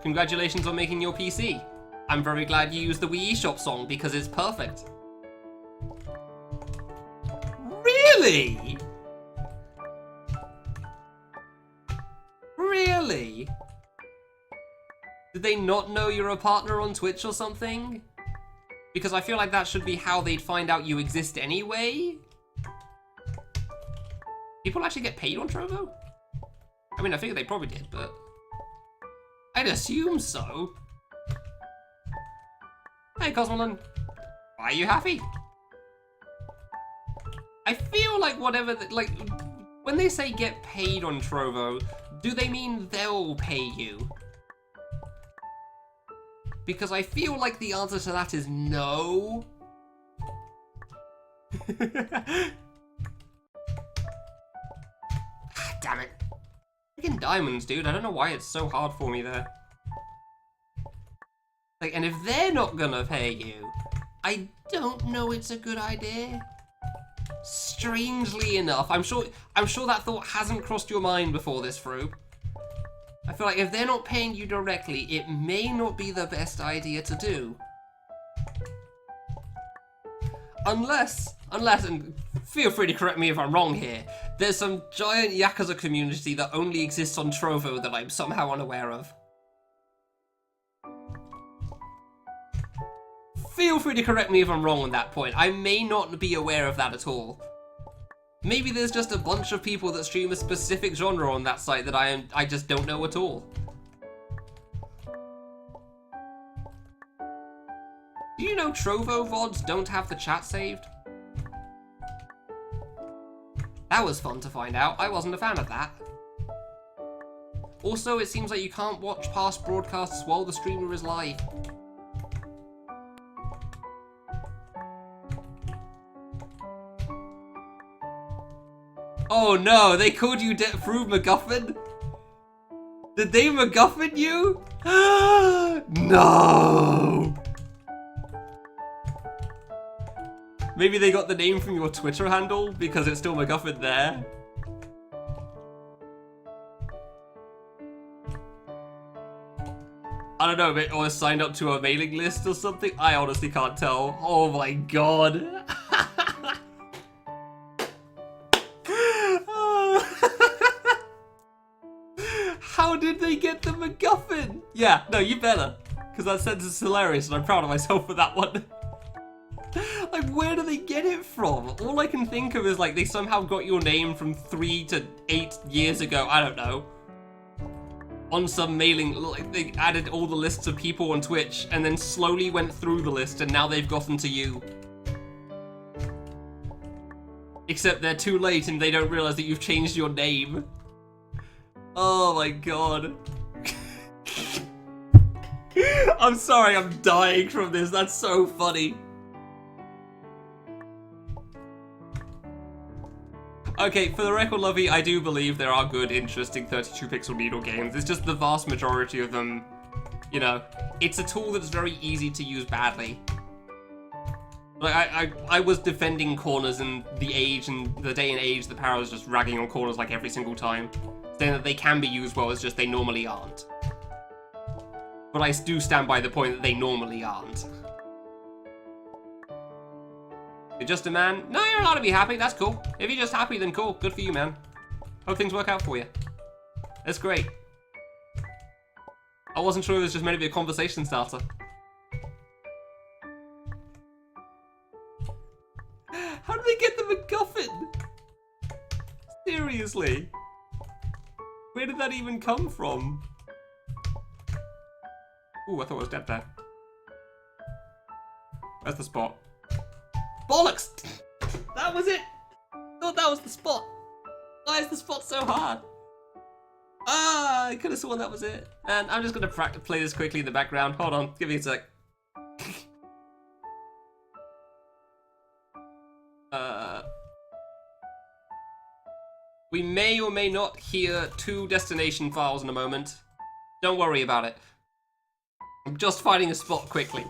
Congratulations on making your PC. I'm very glad you used the Wii eShop song because it's perfect. Really? Really? Did they not know you're a partner on Twitch or something? Because I feel like that should be how they'd find out you exist anyway. People actually get paid on Trovo? I mean, I figured they probably did, but I'd assume so. Hey, Cosmolan. Why are you happy? I feel like whatever, like, when they say get paid on Trovo, do they mean they'll pay you? Because I feel like the answer to that is no. Damn it. Freaking diamonds, dude. I don't know why it's so hard for me there. Like, and if they're not gonna pay you, I don't know it's a good idea. Strangely enough, I'm sure that thought hasn't crossed your mind before this, Fruit. I feel like if they're not paying you directly, it may not be the best idea to do. Unless, and feel free to correct me if I'm wrong here, there's some giant Yakuza community that only exists on Trovo that I'm somehow unaware of. Feel free to correct me if I'm wrong on that point. I may not be aware of that at all. Maybe there's just a bunch of people that stream a specific genre on that site that I just don't know at all. Do you know Trovo VODs don't have the chat saved? That was fun to find out. I wasn't a fan of that. Also, it seems like you can't watch past broadcasts while the streamer is live. Oh no, they called you Prove MacGuffin? Did they MacGuffin you? No! Maybe they got the name from your Twitter handle because it's still MacGuffin there. I don't know, or signed up to a mailing list or something. I honestly can't tell. Oh my god. How did they get the MacGuffin? Yeah, no, you better. Because that sentence is hilarious and I'm proud of myself for that one. Like, where do they get it from? All I can think of is, like, they somehow got your name from 3 to 8 years ago. I don't know. On some mailing, like, they added all the lists of people on Twitch and then slowly went through the list and now they've gotten to you. Except they're too late and they don't realize that you've changed your name. Oh my god. I'm sorry, I'm dying from this. That's so funny. Okay, for the record, Lovey, I do believe there are good, interesting 32-pixel needle games. It's just the vast majority of them, you know, it's a tool that's very easy to use badly. Like, I was defending corners in the age and the day and age the power was just ragging on corners like every single time, saying that they can be used well, it's just they normally aren't. But I do stand by the point that they normally aren't. You're just a man? No, you're allowed to be happy, that's cool. If you're just happy, then cool. Good for you, man. Hope things work out for you. That's great. I wasn't sure it was just meant to be a conversation starter. How did they get the MacGuffin? Seriously? Where did that even come from? Ooh, I thought I was dead there. Where's the spot? Bollocks! That was it! I thought that was the spot. Why is the spot so hard? Ah, I could have sworn that was it. And I'm just gonna play this quickly in the background. Hold on, give me a sec. We may or may not hear 2 destination files in a moment. Don't worry about it. I'm just finding a spot quickly.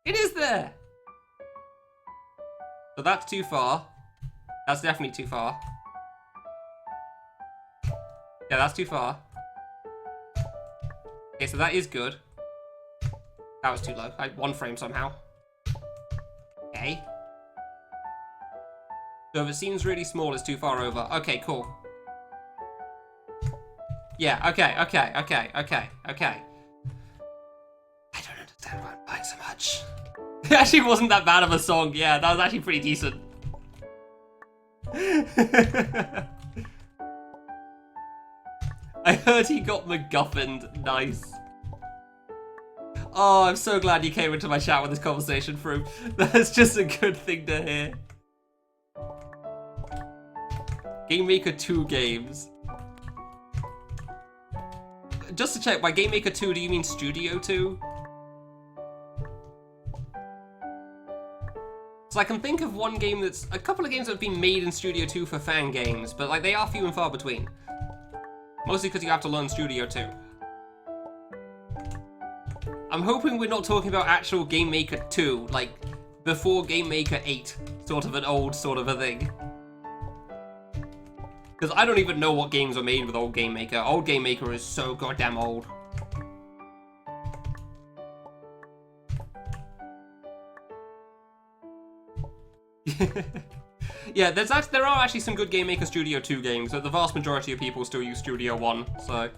It is there! So that's too far. That's definitely too far. Yeah, that's too far. Okay, so that is good. That was too low. I had 1 frame somehow. Okay. So if it seems really small, it's too far over. Okay, cool. Yeah, okay. I don't understand why I'm buying so much. It actually wasn't that bad of a song. Yeah, that was actually pretty decent. I heard he got MacGuffined. Nice. Oh, I'm so glad you came into my chat with this conversation through. That's just a good thing to hear. Game Maker 2 games. Just to check, by Game Maker 2, do you mean Studio 2? So I can think of one game that's... A couple of games that have been made in Studio 2 for fan games, but like they are few and far between. Mostly because you have to learn Studio 2. I'm hoping we're not talking about actual Game Maker 2, like before Game Maker 8, sort of an old sort of a thing. Because I don't even know what games are made with Old Game Maker. Old Game Maker is so goddamn old. Yeah, there are actually some good Game Maker Studio 2 games, but the vast majority of people still use Studio 1, so...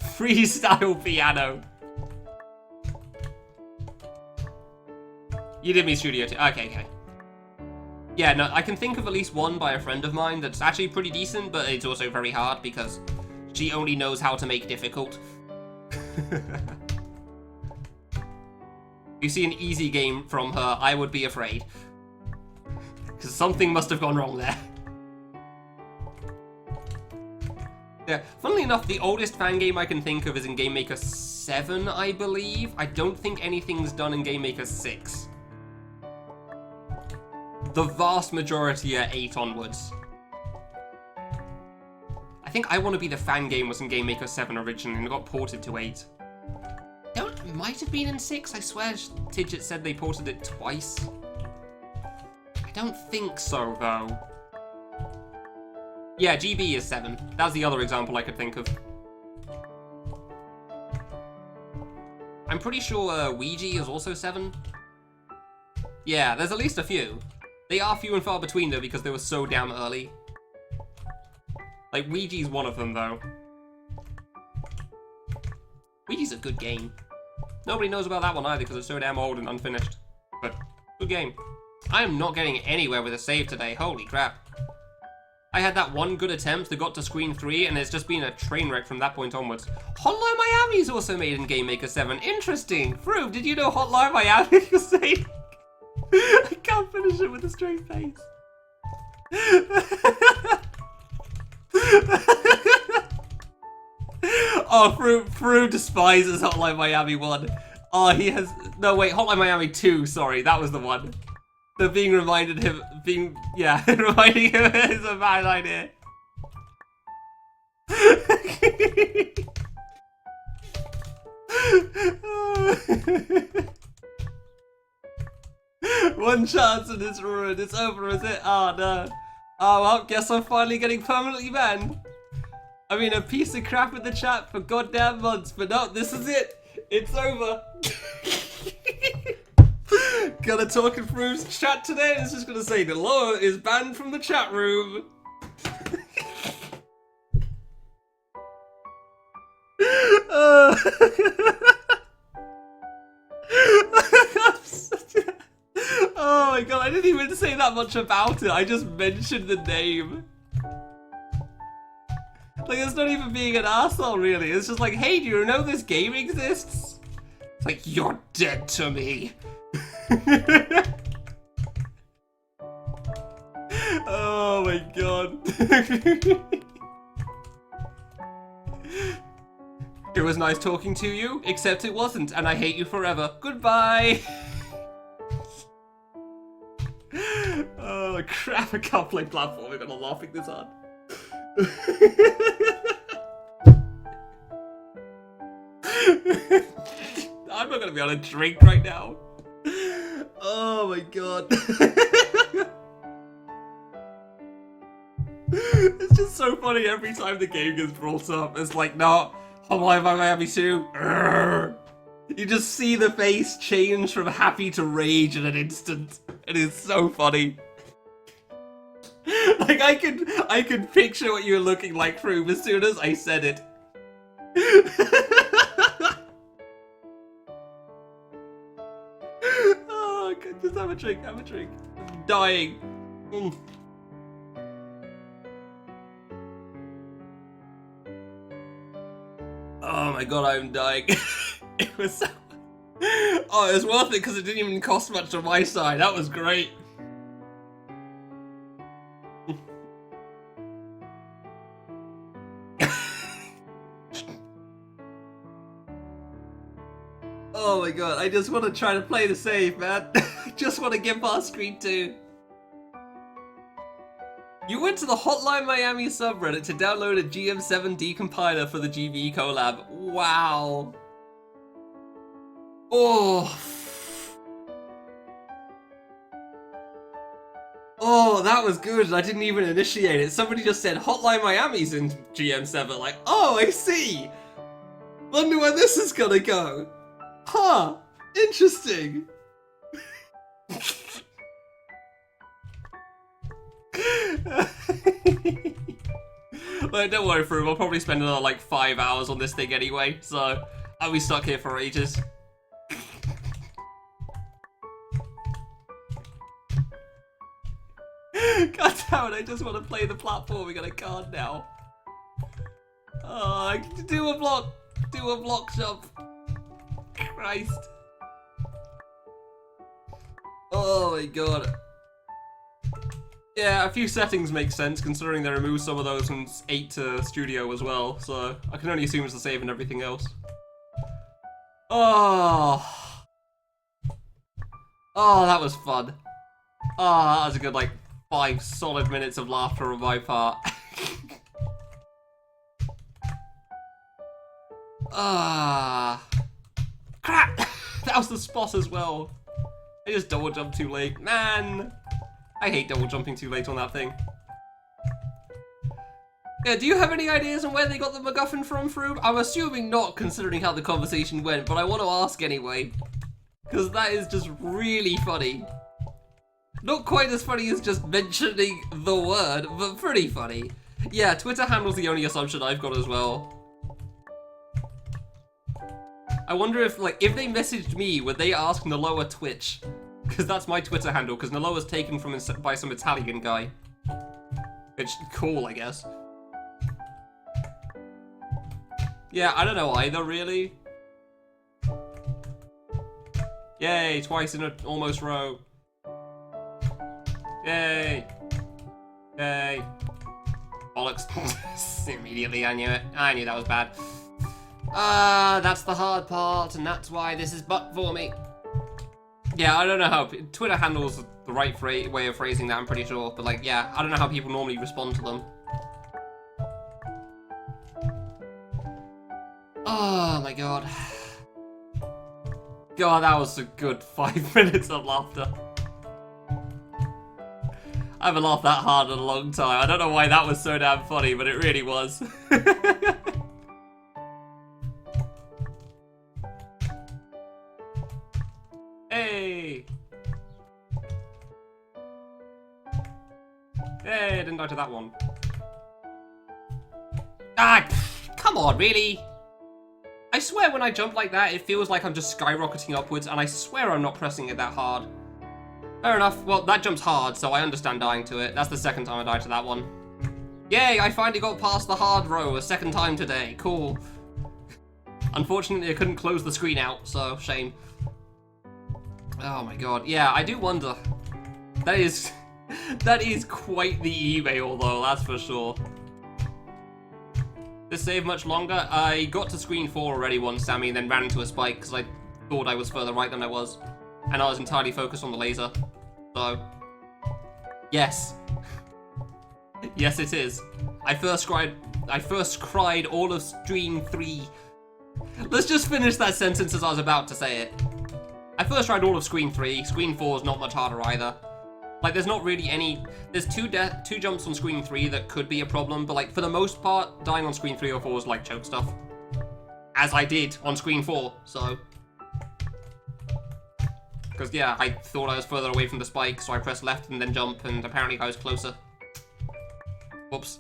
Freestyle piano. You did me Studio 2. Okay. Yeah, no, I can think of at least one by a friend of mine that's actually pretty decent, but it's also very hard because she only knows how to make difficult. If you see an easy game from her, I would be afraid. Because something must have gone wrong there. Yeah, funnily enough, the oldest fan game I can think of is in Game Maker 7, I believe. I don't think anything's done in Game Maker 6. The vast majority are 8 onwards. I think I Want to Be the Fan game was in Game Maker 7 originally and it got ported to 8. It might have been in 6. I swear Tidget said they ported it twice. I don't think so, though. Yeah, GB is 7. That's the other example I could think of. I'm pretty sure Ouija is also 7. Yeah, there's at least a few. They are few and far between, though, because they were so damn early. Like, Ouija's one of them, though. Ouija's a good game. Nobody knows about that one either, because it's so damn old and unfinished. But, good game. I am not getting anywhere with a save today, holy crap. I had that one good attempt that got to screen 3, and it's just been a train wreck from that point onwards. Hotline Miami is also made in Game Maker 7. Interesting. Froob, did you know Hotline Miami was made? I can't finish it with a straight face. Oh, Froob despises Hotline Miami 1. Oh, he has... No, wait, Hotline Miami 2, sorry, that was the one. The reminding him is a bad idea. One chance and it's ruined. It's over, is it? Oh, no. Oh, well, guess I'm finally getting permanently banned. I mean, a piece of crap in the chat for goddamn months, but no, this is it. It's over. Gonna talk in Froob's chat today, and it's just gonna say, Deloa is banned from the chat room. Oh my god, I didn't even say that much about it, I just mentioned the name. Like, it's not even being an arsehole, really. It's just like, hey, do you know this game exists? It's like, you're dead to me. Oh my god. It was nice talking to you, except it wasn't, and I hate you forever. Goodbye. Oh crap, I can't play platforming, I'm laughing this hard. I'm not gonna be able to drink right now. Oh my god. It's just so funny every time the game gets brought up. It's like, no, Hotline Miami 2. You just see the face change from happy to rage in an instant. It is so funny. Like, I could picture what you were looking like, Froob, as soon as I said it. Oh, God, just have a drink, have a drink. I'm dying. Oh my god, I'm dying. It was so... Oh, it was worth it because it didn't even cost much on my side. That was great. Oh my god, I just want to try to play the save, man. I just want to get past screen 2. You went to the Hotline Miami subreddit to download a GM7 decompiler for the GBE collab. Wow. Oh. Oh, that was good. I didn't even initiate it. Somebody just said Hotline Miami's in GM7. Like, oh, I see. Wonder where this is gonna go. Huh. Interesting. Like, don't worry, Froom. I'll probably spend another like 5 hours on this thing anyway, so I'll be stuck here for ages. God damn it, I just want to play the platforming on a card now. Oh, do a block jump. Christ. Oh my god. Yeah, a few settings make sense considering they removed some of those from 8 to Studio as well, so I can only assume it's the save and everything else. Oh. Oh, that was fun. Oh, that was a good like 5 solid minutes of laughter on my part. Ah. Crap! That was the spot as well. I just double jumped too late. Man! I hate double jumping too late on that thing. Yeah, do you have any ideas on where they got the MacGuffin from, Froom? I'm assuming not, considering how the conversation went, but I want to ask anyway. Because that is just really funny. Not quite as funny as just mentioning the word, but pretty funny. Yeah, Twitter handle's the only assumption I've got as well. I wonder if, like, if they messaged me, would they ask Noloa Twitch? Because that's my Twitter handle, because Noloa's taken from by some Italian guy. Which, cool, I guess. Yeah, I don't know either, really. Yay, twice in an almost row. Yay. Yay. Bollocks. Immediately, I knew it. I knew that was bad. That's the hard part, and that's why this is butt for me. Yeah, I don't know how Twitter handles the right way of phrasing that, I'm pretty sure. But like, yeah, I don't know how people normally respond to them. Oh my god. God, that was a good 5 minutes of laughter. I haven't laughed that hard in a long time. I don't know why that was so damn funny, but it really was. Hey! Hey, I didn't die to that one. Ah, come on, really? I swear when I jump like that, it feels like I'm just skyrocketing upwards, and I swear I'm not pressing it that hard. Fair enough. Well, that jump's hard, so I understand dying to it. That's the second time I died to that one. Yay, I finally got past the hard row a second time today. Cool. Unfortunately, I couldn't close the screen out, so shame. Oh my god. Yeah, I do wonder. That is quite the email, though, that's for sure. This save much longer? I got to screen 4 already once, Sammy, and then ran into a spike because I thought I was further right than I was. And I was entirely focused on the laser. So, yes. Yes, it is. I first cried all of screen 3. Let's just finish that sentence as I was about to say it. I first tried all of screen 3. Screen 4 is not much harder either. Like, there's not really any... There's two jumps on screen 3 that could be a problem, but, like, for the most part, dying on screen 3 or 4 is, like, choke stuff. As I did on screen 4, so... Because, yeah, I thought I was further away from the spike, so I pressed left and then jump, and apparently I was closer. Whoops.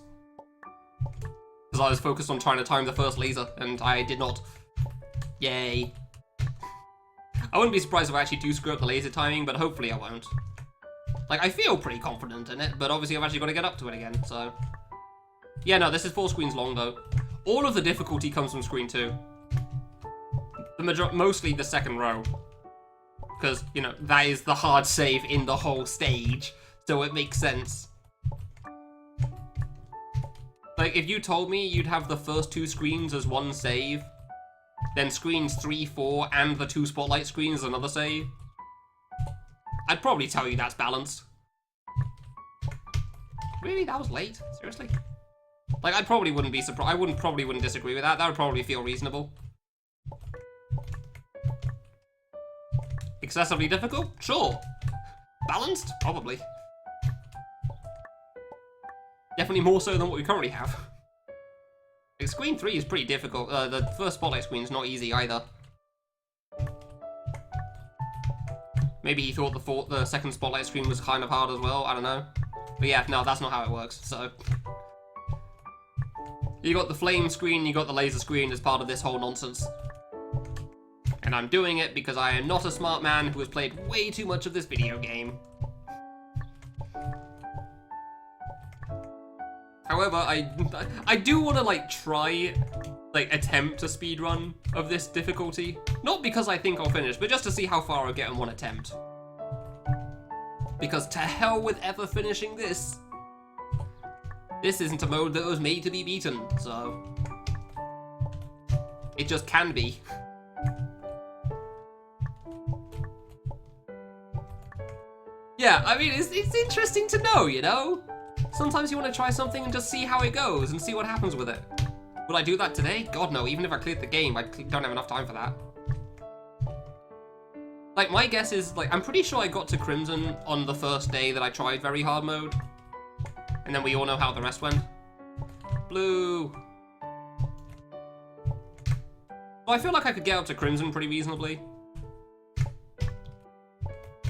Because I was focused on trying to time the first laser, and I did not. Yay. I wouldn't be surprised if I actually do screw up the laser timing, but hopefully I won't. Like, I feel pretty confident in it, but obviously I've actually got to get up to it again, so... Yeah, no, this is 4 screens long, though. All of the difficulty comes from screen 2. Mostly the second row. Because, you know, that is the hard save in the whole stage, so it makes sense. Like, if you told me you'd have the first 2 screens as one save, then screens 3, 4, and the 2 spotlight screens another save, I'd probably tell you that's balanced. Really? That was late? Seriously? Like, I probably wouldn't be surprised. I probably wouldn't disagree with that. That would probably feel reasonable. Excessively difficult? Sure. Balanced? Probably. definitely more so than what we currently have. Like, screen 3 is pretty difficult. The first spotlight screen is not easy either. Maybe he thought the second spotlight screen was kind of hard as well, I don't know. But yeah, no, that's not how it works, so... You got the flame screen, you got the laser screen as part of this whole nonsense. And I'm doing it because I am not a smart man who has played way too much of this video game. However, I do want to, like, try, like, attempt a speedrun of this difficulty. Not because I think I'll finish, but just to see how far I'll get in one attempt. Because to hell with ever finishing this. This isn't a mode that was made to be beaten, so... It just can be. Yeah, I mean, it's interesting to know, you know? Sometimes you want to try something and just see how it goes and see what happens with it. Would I do that today? God, no. Even if I cleared the game, I don't have enough time for that. Like, my guess is, like, I'm pretty sure I got to Crimson on the first day that I tried very hard mode. And then we all know how the rest went. Blue. Well, I feel like I could get up to Crimson pretty reasonably.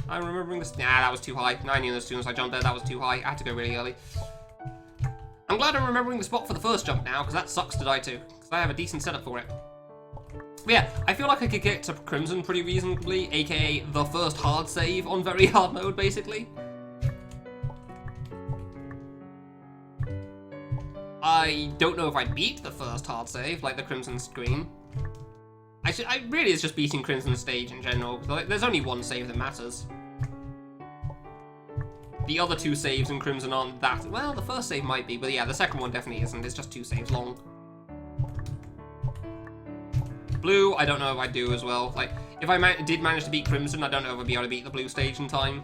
I'm remembering this. Nah, that was too high. I knew as soon as I jumped there, that was too high. I had to go really early. I'm glad I'm remembering the spot for the first jump now, because that sucks to die to. Because I have a decent setup for it. But yeah, I feel like I could get to Crimson pretty reasonably, aka the first hard save on very hard mode, basically. I don't know if I'd beat the first hard save, like the Crimson screen. I really is just beating Crimson stage in general. Like, there's only one save that matters. The other two saves in Crimson aren't that... Well, the first save might be, but yeah, the second one definitely isn't. It's just 2 saves long. Blue, I don't know if I'd do as well. Like, if I did manage to beat Crimson, I don't know if I'd be able to beat the blue stage in time.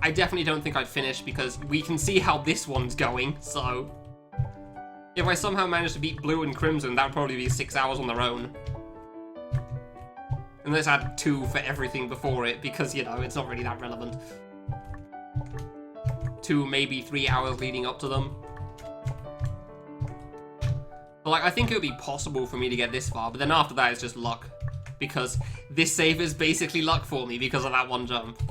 I definitely don't think I'd finish because we can see how this one's going, so... If I somehow manage to beat Blue and Crimson, that would probably be 6 hours on their own. And let's add 2 for everything before it, because, you know, it's not really that relevant. 2, maybe 3 hours leading up to them. But, like, I think it would be possible for me to get this far, but then after that it's just luck. Because this save is basically luck for me because of that one jump.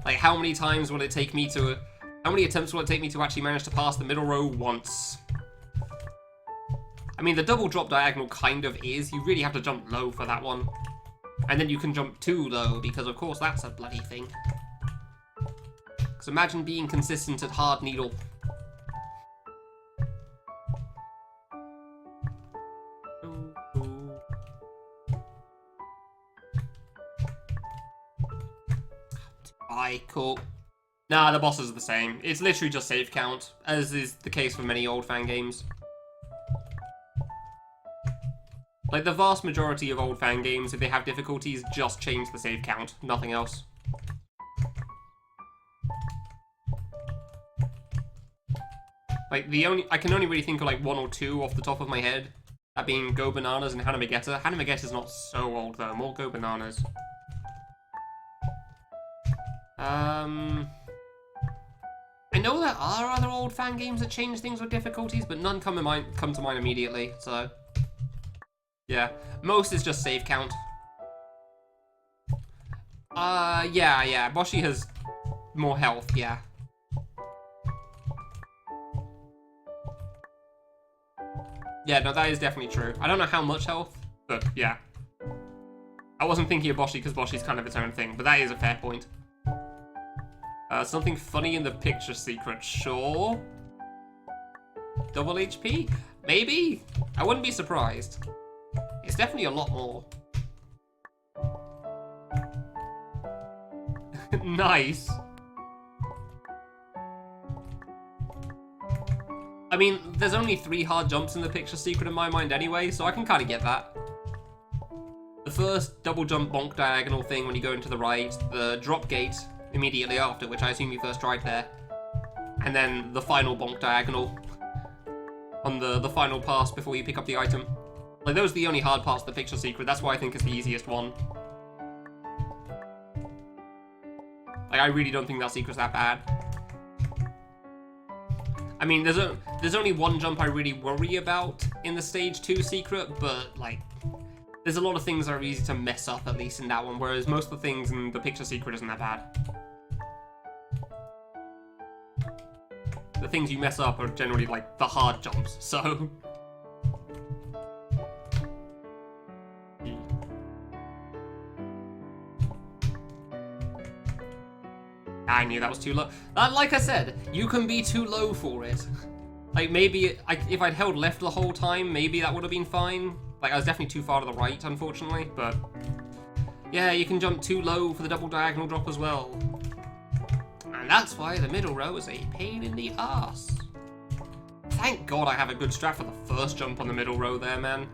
Like, how many times will it take me to... How many attempts will it take me to actually manage to pass the middle row once? I mean, the double drop diagonal kind of is. You really have to jump low for that one. And then you can jump too low, because of course that's a bloody thing. Because imagine being consistent at hard needle. Alright, cool. Nah, the bosses are the same. It's literally just save count, as is the case for many old fan games. Like, the vast majority of old fan games, if they have difficulties, just change the save count, nothing else. Like, I can only really think of, like, 1 or 2 off the top of my head. That being Go Bananas and Hanamagetta. Hanamagetta's not so old, though. More Go Bananas. I know there are other old fan games that change things with difficulties, but none come to mind immediately, so... Yeah, most is just save count. Yeah, Boshi has more health, yeah. Yeah, no, that is definitely true. I don't know how much health, but yeah. I wasn't thinking of Boshi because Boshi's kind of its own thing, but that is a fair point. Something funny in the picture secret, sure. Double HP? Maybe? I wouldn't be surprised. It's definitely a lot more. Nice. I mean, there's only 3 hard jumps in the picture secret in my mind anyway, so I can kind of get that. The first double jump bonk diagonal thing when you go into the right, the drop gate immediately after, which I assume you first tried there, and then the final bonk diagonal on the final pass before you pick up the item. Like, those are the only hard parts of the picture secret. That's why I think it's the easiest one. Like, I really don't think that secret's that bad. I mean, there's only one jump I really worry about in the stage 2 secret, but like, there's a lot of things that are easy to mess up, at least in that one, whereas most of the things in the picture secret isn't that bad. The things you mess up are generally like the hard jumps, so. I knew that was too low. Like I said, you can be too low for it. Like, maybe if I'd held left the whole time, maybe that would have been fine. Like, I was definitely too far to the right, unfortunately, but... Yeah, you can jump too low for the double diagonal drop as well. And that's why the middle row is a pain in the ass. Thank God I have a good strat for the first jump on the middle row there, man.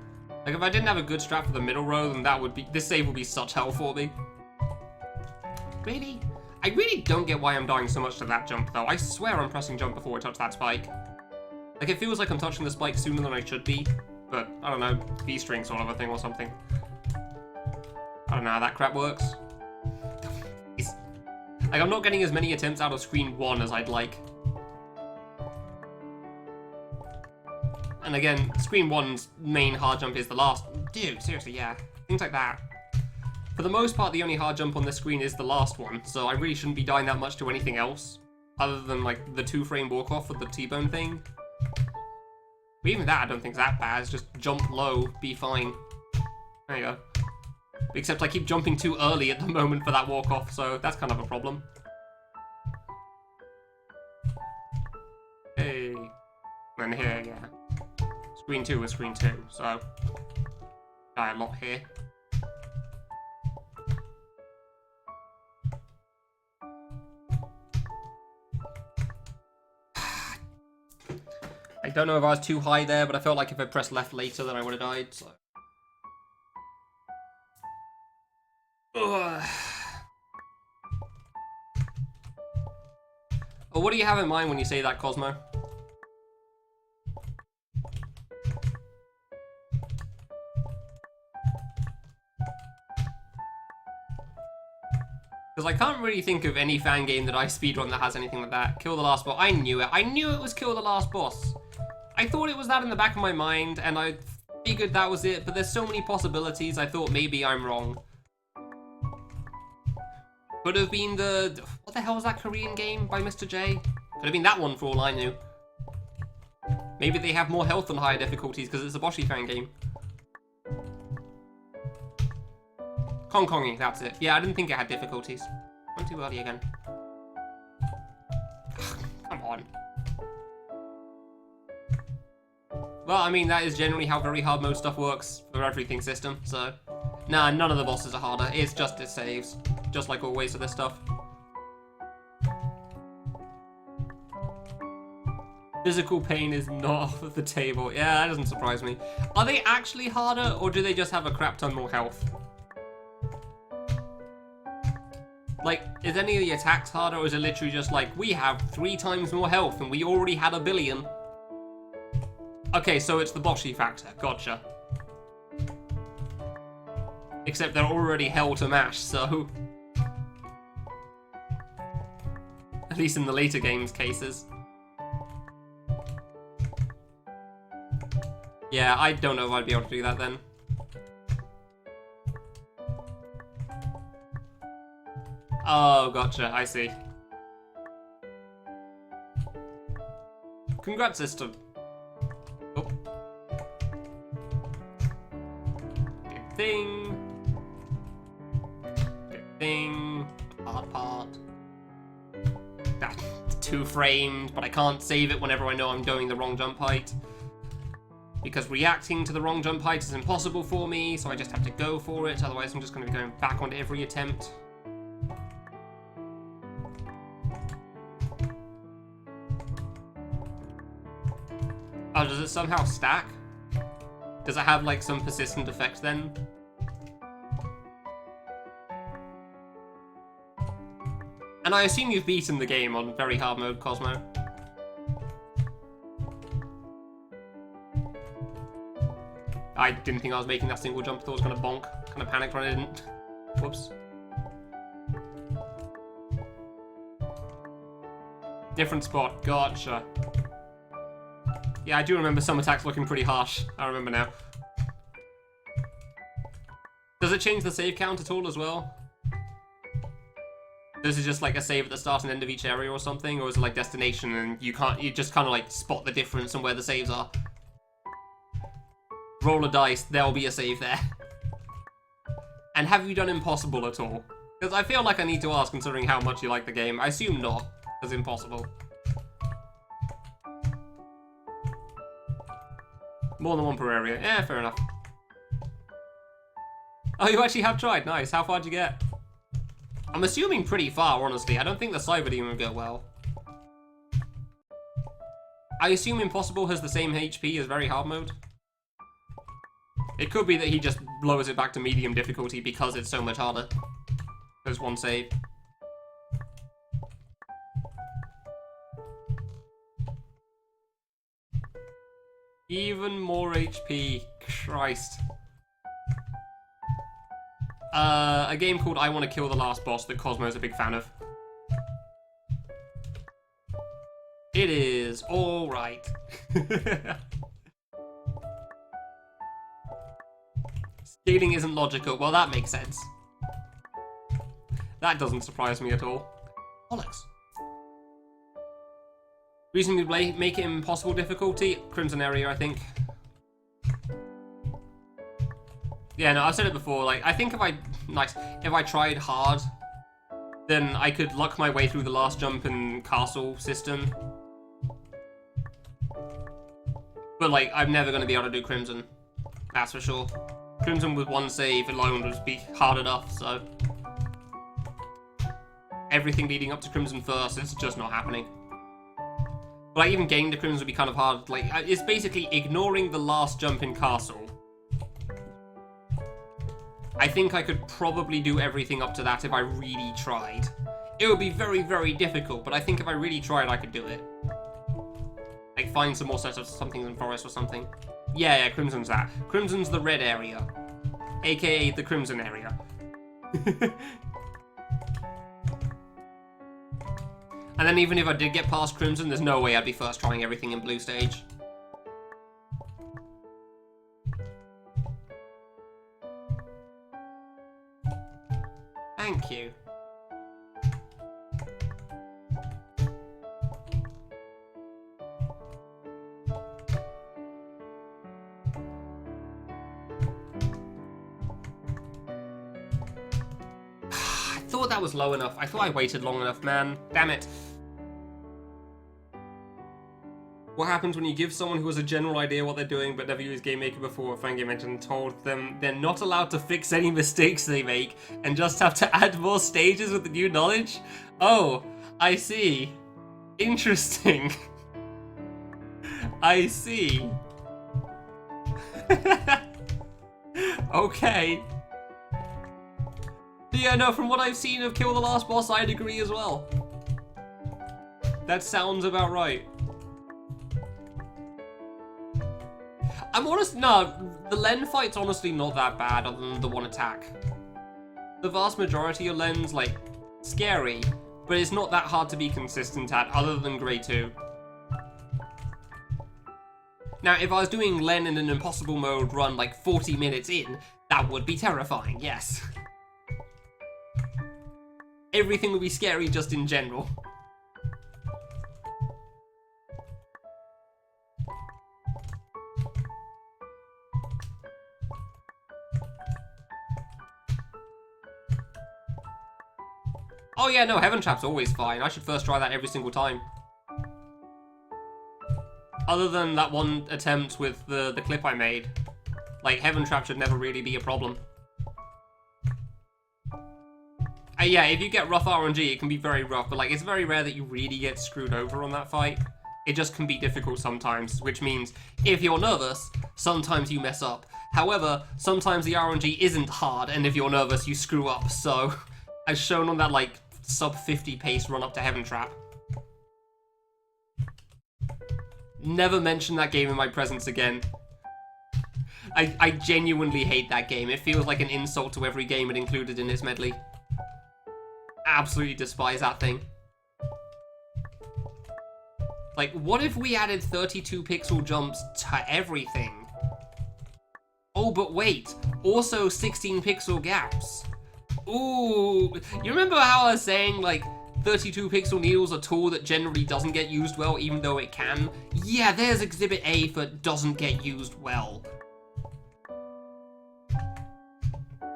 Like, if I didn't have a good strat for the middle row, then that would be... This save would be such hell for me. Really? I really don't get why I'm dying so much to that jump, though. I swear I'm pressing jump before I touch that spike. Like, it feels like I'm touching the spike sooner than I should be. But, I don't know, V-string sort of a thing or something. I don't know how that crap works. Like, I'm not getting as many attempts out of screen 1 as I'd like. And again, screen 1's main hard jump is the last... Dude, seriously, yeah. Things like that. For the most part, the only hard jump on this screen is the last one, so I really shouldn't be dying that much to anything else. Other than, like, the 2-frame walk-off with the T-bone thing. But even that I don't think is that bad, it's just jump low, be fine. There you go. Except I keep jumping too early at the moment for that walk-off, so that's kind of a problem. Hey. And here, yeah. Screen 2 is screen 2, so... Die a lot here. I don't know if I was too high there, but I felt like if I pressed left later, then I would have died, so... Ugh. Oh, what do you have in mind when you say that, Cosmo? Because I can't really think of any fan game that I speedrun that has anything like that. Kill the last boss. I knew it. I knew it was kill the last boss. I thought it was that in the back of my mind, and I figured that was it, but there's so many possibilities, I thought maybe I'm wrong. Could have been the... What the hell was that Korean game by Mr. J? Could have been that one for all I knew. Maybe they have more health and higher difficulties because it's a Boshi fan game. Kong Kongy, that's it. Yeah, I didn't think it had difficulties. Went too early again. Come on. Well, I mean, that is generally how very hard mode stuff works for everything system, so... Nah, none of the bosses are harder. It's just it saves. Just like always for this stuff. Physical pain is not off the table. Yeah, that doesn't surprise me. Are they actually harder, or do they just have a crap ton more health? Like, is any of the attacks harder, or is it literally just like, we have 3 times more health and we already had 1 billion? Okay, so it's the Boshi factor. Gotcha. Except they're already hell to mash, so... At least in the later games cases. Yeah, I don't know if I'd be able to do that then. Oh, gotcha, I see. Congrats, sister. Oh. Good thing. Good thing. Hard part. That's 2-framed, but I can't save it whenever I know I'm doing the wrong jump height. Because reacting to the wrong jump height is impossible for me, so I just have to go for it, otherwise I'm just going to be going back on every attempt. Oh, does it somehow stack? Does it have, like, some persistent effect then? And I assume you've beaten the game on very hard mode, Cosmo. I didn't think I was making that single jump, thought I was gonna bonk. Kind of panicked when I didn't. Whoops. Different spot, gotcha. Yeah, I do remember some attacks looking pretty harsh. I remember now. Does it change the save count at all as well? This is just like a save at the start and end of each area or something, or is it like destination and you just kind of like spot the difference on where the saves are? Roll a dice, there'll be a save there. And have you done Impossible at all? Because I feel like I need to ask considering how much you like the game. I assume not, because Impossible. More than one per area. Yeah, fair enough. Oh, you actually have tried. Nice. How far did you get? I'm assuming pretty far, honestly. I don't think the Cyber Demon would go well. I assume Impossible has the same HP as Very Hard Mode. It could be that he just lowers it back to medium difficulty because it's so much harder. There's one save. Even more HP. Christ. A game called I Want to Kill the Last Boss that Cosmo's a big fan of. It is alright. Scaling isn't logical. Well, that makes sense. That doesn't surprise me at all. Bollocks. Reason we make it impossible difficulty? Crimson area, I think. Yeah, no, I've said it before, like, I think if I tried hard, then I could luck my way through the last jump in castle system. But, like, I'm never going to be able to do Crimson. That's for sure. Crimson with one save alone would be hard enough, so... Everything leading up to Crimson first, it's just not happening. But, like, even getting to Crimson would be kind of hard. Like, it's basically ignoring the last jump in castle. I think I could probably do everything up to that if I really tried. It would be very, very difficult, but I think if I really tried, I could do it. Like, find some more sets of something in forest or something. Yeah, Crimson's that. Crimson's the red area. AKA the Crimson area. And then even if I did get past Crimson, there's no way I'd be first trying everything in blue stage. Thank you. I thought that was low enough. I thought I waited long enough, man. Damn it. What happens when you give someone who has a general idea what they're doing but never used Game Maker before or Fangame Engine and told them they're not allowed to fix any mistakes they make and just have to add more stages with the new knowledge? Oh, I see. Interesting. I see. Okay. Yeah, no, from what I've seen of Kill the Last Boss, I'd agree as well. That sounds about right. I'm honest, no, the Len fight's honestly not that bad other than the one attack. The vast majority of Len's, like, scary, but it's not that hard to be consistent at other than Grey 2. Now, if I was doing Len in an impossible mode run like 40 minutes in, that would be terrifying, yes. Everything would be scary just in general. Oh yeah, no, Heaven Trap's always fine. I should first try that every single time. Other than that one attempt with the clip I made. Like, Heaven Trap should never really be a problem. Yeah, if you get rough RNG, it can be very rough, but like, it's very rare that you really get screwed over on that fight. It just can be difficult sometimes, which means if you're nervous, sometimes you mess up. However, sometimes the RNG isn't hard, and if you're nervous, you screw up, so... As shown on that, like, sub-50 pace run up to Heaven Trap. Never mention that game in my presence again. I genuinely hate that game. It feels like an insult to every game it included in its medley. Absolutely despise that thing. Like, what if we added 32 pixel jumps to everything? Oh, but wait, also 16 pixel gaps. Ooh, you remember how I was saying, like, 32 pixel needles are a tool that generally doesn't get used well, even though it can? Yeah, there's Exhibit A for doesn't get used well.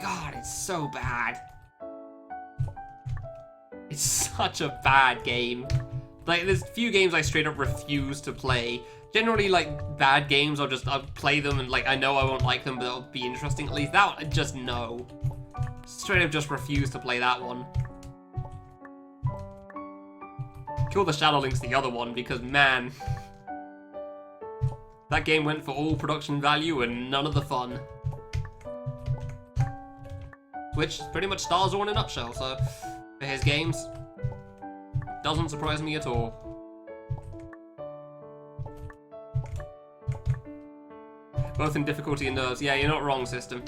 God, it's so bad. It's such a bad game. Like, there's few games I straight up refuse to play. Generally, like, bad games, I'll play them and, like, I know I won't like them, but they'll be interesting at least. That one, just no. Straight up just refuse to play that one. Kill the Shadowlink's the other one, because, man, that game went for all production value and none of the fun. Which pretty much Starzor in a nutshell, so for his games, doesn't surprise me at all. Both in difficulty and nerves. Yeah, you're not wrong, system.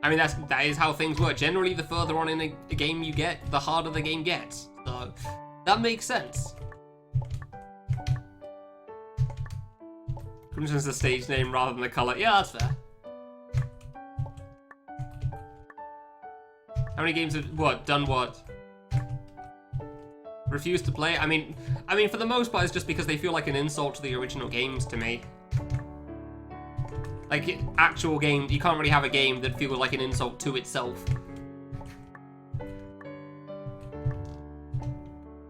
I mean, that is how things work. Generally, the further on in a game you get, the harder the game gets. So, that makes sense. Crimson's the stage name rather than the color. Yeah, that's fair. How many games have, done what? Refuse to play? I mean, for the most part, it's just because they feel like an insult to the original games to me. Like, actual games, you can't really have a game that feels like an insult to itself. As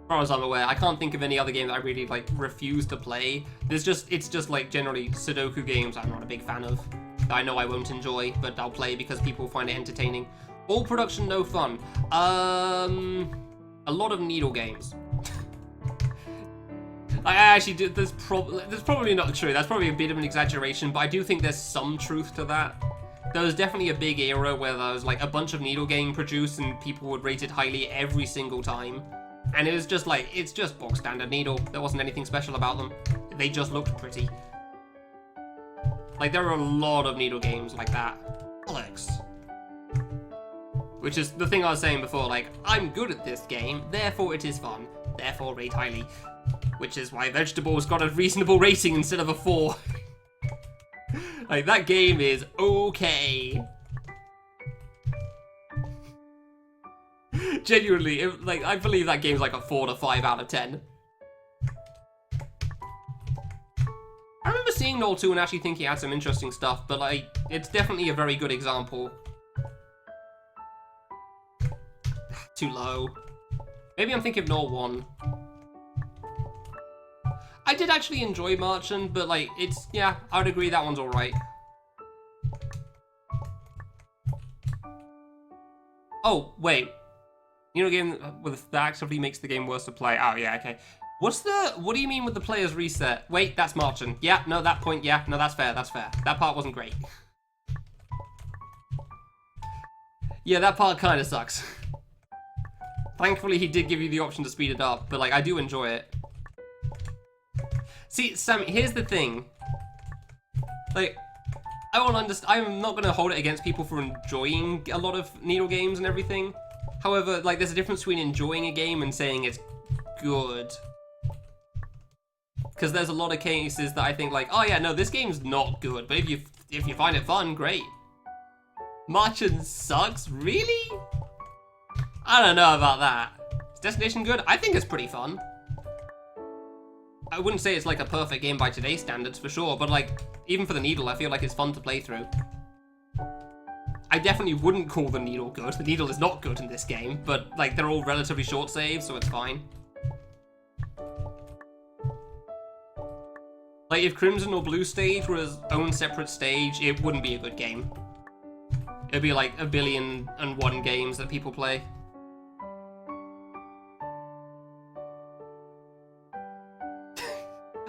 far as I'm aware, I can't think of any other game that I really, like, refuse to play. It's just, like, generally Sudoku games I'm not a big fan of. That I know I won't enjoy, but I'll play because people find it entertaining. All production, no fun. A lot of needle games. I actually do. That's probably not true. That's probably a bit of an exaggeration, but I do think there's some truth to that. There was definitely a big era where there was like a bunch of needle game produced and people would rate it highly every single time. And it was just like, it's just bog standard needle. There wasn't anything special about them. They just looked pretty. Like, there are a lot of needle games like that. Alex. Which is the thing I was saying before, like, I'm good at this game, therefore it is fun. Therefore rate highly. Which is why Vegetables got a reasonable rating instead of a 4. Like, that game is okay. Genuinely, like, I believe that game's like a 4 to 5 out of 10. I remember seeing Null 2 and actually thinking it had some interesting stuff, but, like, it's definitely a very good example. Too low. Maybe I'm thinking of Null 1. I did actually enjoy Marchen, but, like, it's, yeah, I would agree that one's alright. Oh, wait. You know, a game that actively makes the game worse to play. Oh, yeah, okay. What do you mean with the player's reset? Wait, that's Marchen. Yeah, no, that point, yeah, no, that's fair, that's fair. That part wasn't great. Yeah, that part kind of sucks. Thankfully, he did give you the option to speed it up, but, like, I do enjoy it. See, Sammy, here's the thing. Like, I won't understand. I'm not going to hold it against people for enjoying a lot of needle games and everything. However, like, there's a difference between enjoying a game and saying it's good. Because there's a lot of cases that I think, like, oh yeah, no, this game's not good, but if you find it fun, great. Marchen sucks? Really? I don't know about that. Is Destination good? I think it's pretty fun. I wouldn't say it's like a perfect game by today's standards, for sure, but like, even for the Needle, I feel like it's fun to play through. I definitely wouldn't call the Needle good. The Needle is not good in this game, but like, they're all relatively short saves, so it's fine. Like, if Crimson or Blue Stage were its own separate stage, it wouldn't be a good game. It'd be like 1,000,000,001 games that people play.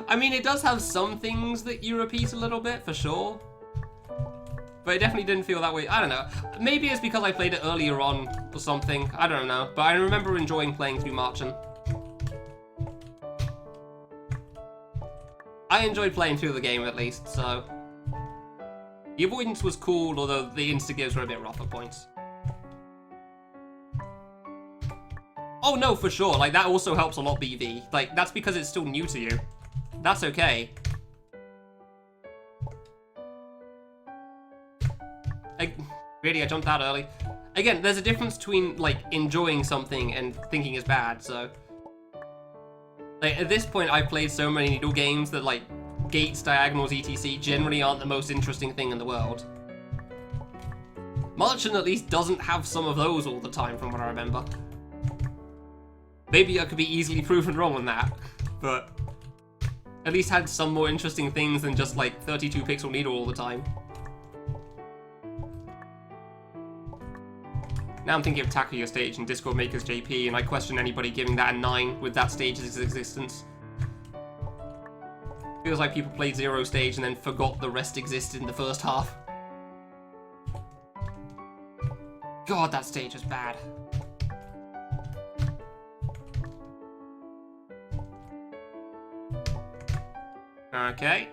I mean, it does have some things that you repeat a little bit, for sure. But it definitely didn't feel that way. I don't know. Maybe it's because I played it earlier on or something. I don't know. But I remember enjoying playing through Marchen. I enjoyed playing through the game, at least, so... The avoidance was cool, although the insta-gives were a bit rough at points. Oh no, for sure. Like, that also helps a lot, BV. Like, that's because it's still new to you. That's okay. Really, I jumped out early. Again, there's a difference between, like, enjoying something and thinking it's bad, so... Like, at this point, I've played so many Needle games that, like, gates, diagonals, etc. generally aren't the most interesting thing in the world. Marchand at least doesn't have some of those all the time, from what I remember. Maybe I could be easily proven wrong on that, but... At least had some more interesting things than just, like, 32 pixel Needle all the time. Now I'm thinking of Takuya stage and Discord Makers JP, and I question anybody giving that a 9 with that stage's existence. Feels like people played Zero stage and then forgot the rest existed in the first half. God, that stage was bad. Okay.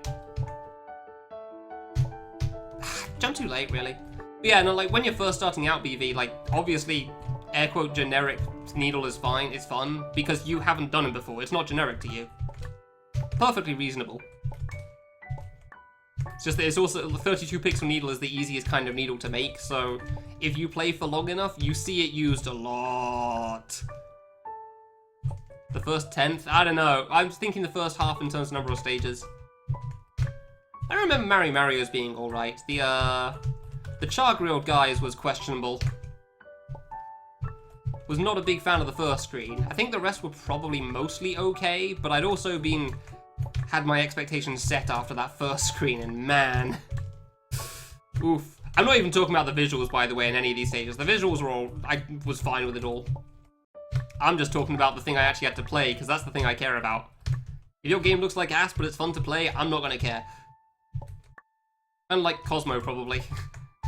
Jump too late, really. But yeah, no, like, when you're first starting out, BV, like, obviously, air quote, generic Needle is fine, it's fun, because you haven't done it before, it's not generic to you. Perfectly reasonable. It's just that it's also, the 32 pixel Needle is the easiest kind of Needle to make, so if you play for long enough, you see it used a lot. The first 10th? I don't know. I'm thinking the first half in terms of number of stages. I remember Mario's being alright. The Char-Grilled Guys was questionable. Was not a big fan of the first screen. I think the rest were probably mostly okay, but I'd also had my expectations set after that first screen, and man. Oof. I'm not even talking about the visuals, by the way, in any of these stages. The visuals were all... I was fine with it all. I'm just talking about the thing I actually had to play, because that's the thing I care about. If your game looks like ass, but it's fun to play, I'm not gonna care. Unlike Cosmo, probably.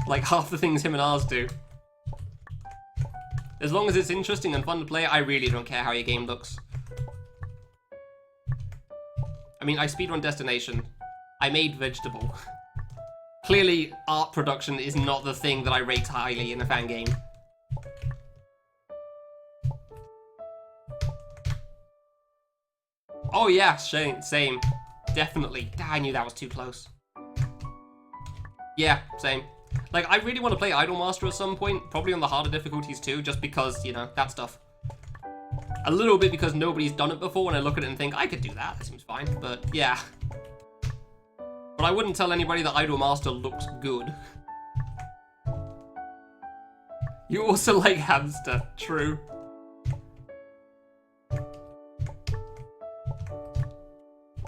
Like half the things him and ours do. As long as it's interesting and fun to play, I really don't care how your game looks. I mean, I speedrun Destination. I made Vegetable. Clearly, art production is not the thing that I rate highly in a fan game. Oh yeah, same. Definitely. I knew that was too close. Yeah, same. Like, I really want to play Idolmaster at some point, probably on the harder difficulties too, just because, you know, that stuff. A little bit because nobody's done it before, and I look at it and think, I could do that, that seems fine, but yeah. But I wouldn't tell anybody that Idolmaster looks good. You also like Hamster, true.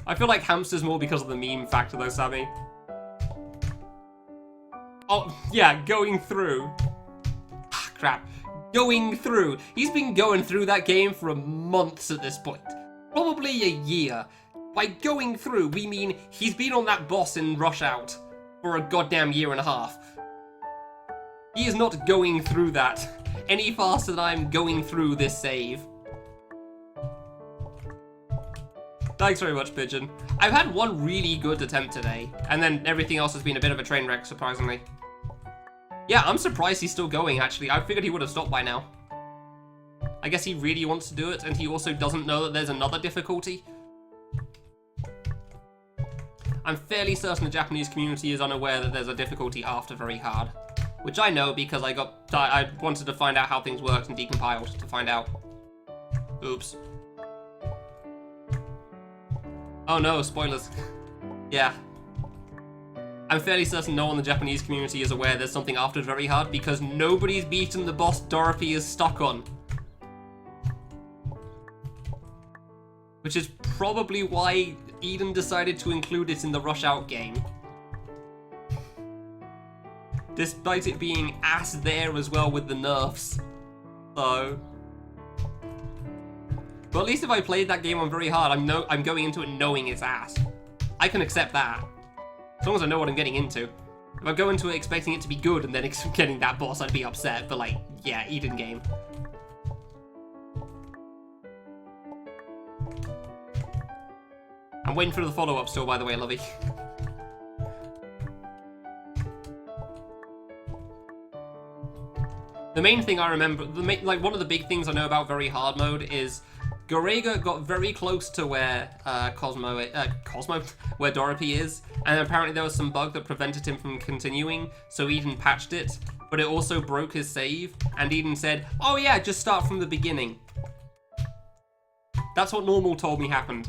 I feel like Hamster's more because of the meme factor though, Sammy. Oh, yeah, going through. Ah, crap. Going through. He's been going through that game for months at this point. Probably a year. By going through, we mean he's been on that boss in Rush Out for a goddamn year and a half. He is not going through that any faster than I'm going through this save. Thanks very much, Pigeon. I've had one really good attempt today, and then everything else has been a bit of a train wreck, surprisingly. Yeah, I'm surprised he's still going, actually. I figured he would have stopped by now. I guess he really wants to do it, and he also doesn't know that there's another difficulty. I'm fairly certain the Japanese community is unaware that there's a difficulty after very hard. Which I know because I wanted to find out how things worked and decompiled to find out. Oops. Oh no, spoilers. Yeah. I'm fairly certain no one in the Japanese community is aware there's something after very hard because nobody's beaten the boss Dorothy is stuck on. Which is probably why Eden decided to include it in the Rush Out game. Despite it being ass there as well with the nerfs. So... But at least if I played that game on very hard, I'm going into it knowing it's ass. I can accept that. As long as I know what I'm getting into. If I go into it expecting it to be good and then getting that boss, I'd be upset. But like, yeah, Eden game. I'm waiting for the follow-up still, by the way, Lovey. The main thing I remember, like one of the big things I know about very hard mode is Garega got very close to where Cosmo, where Dorothy is, and apparently there was some bug that prevented him from continuing, so Eden patched it, but it also broke his save, and Eden said, oh yeah, just start from the beginning. That's what Normal told me happened.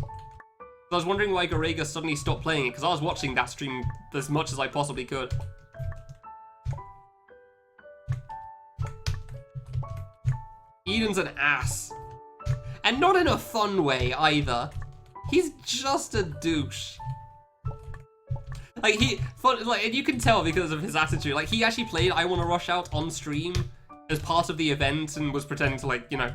I was wondering why Garega suddenly stopped playing it, because I was watching that stream as much as I possibly could. Eden's an ass. And not in a fun way, either. He's just a douche. Like, and you can tell because of his attitude. Like, he actually played I Wanna Rush Out on stream as part of the event and was pretending to, like, you know,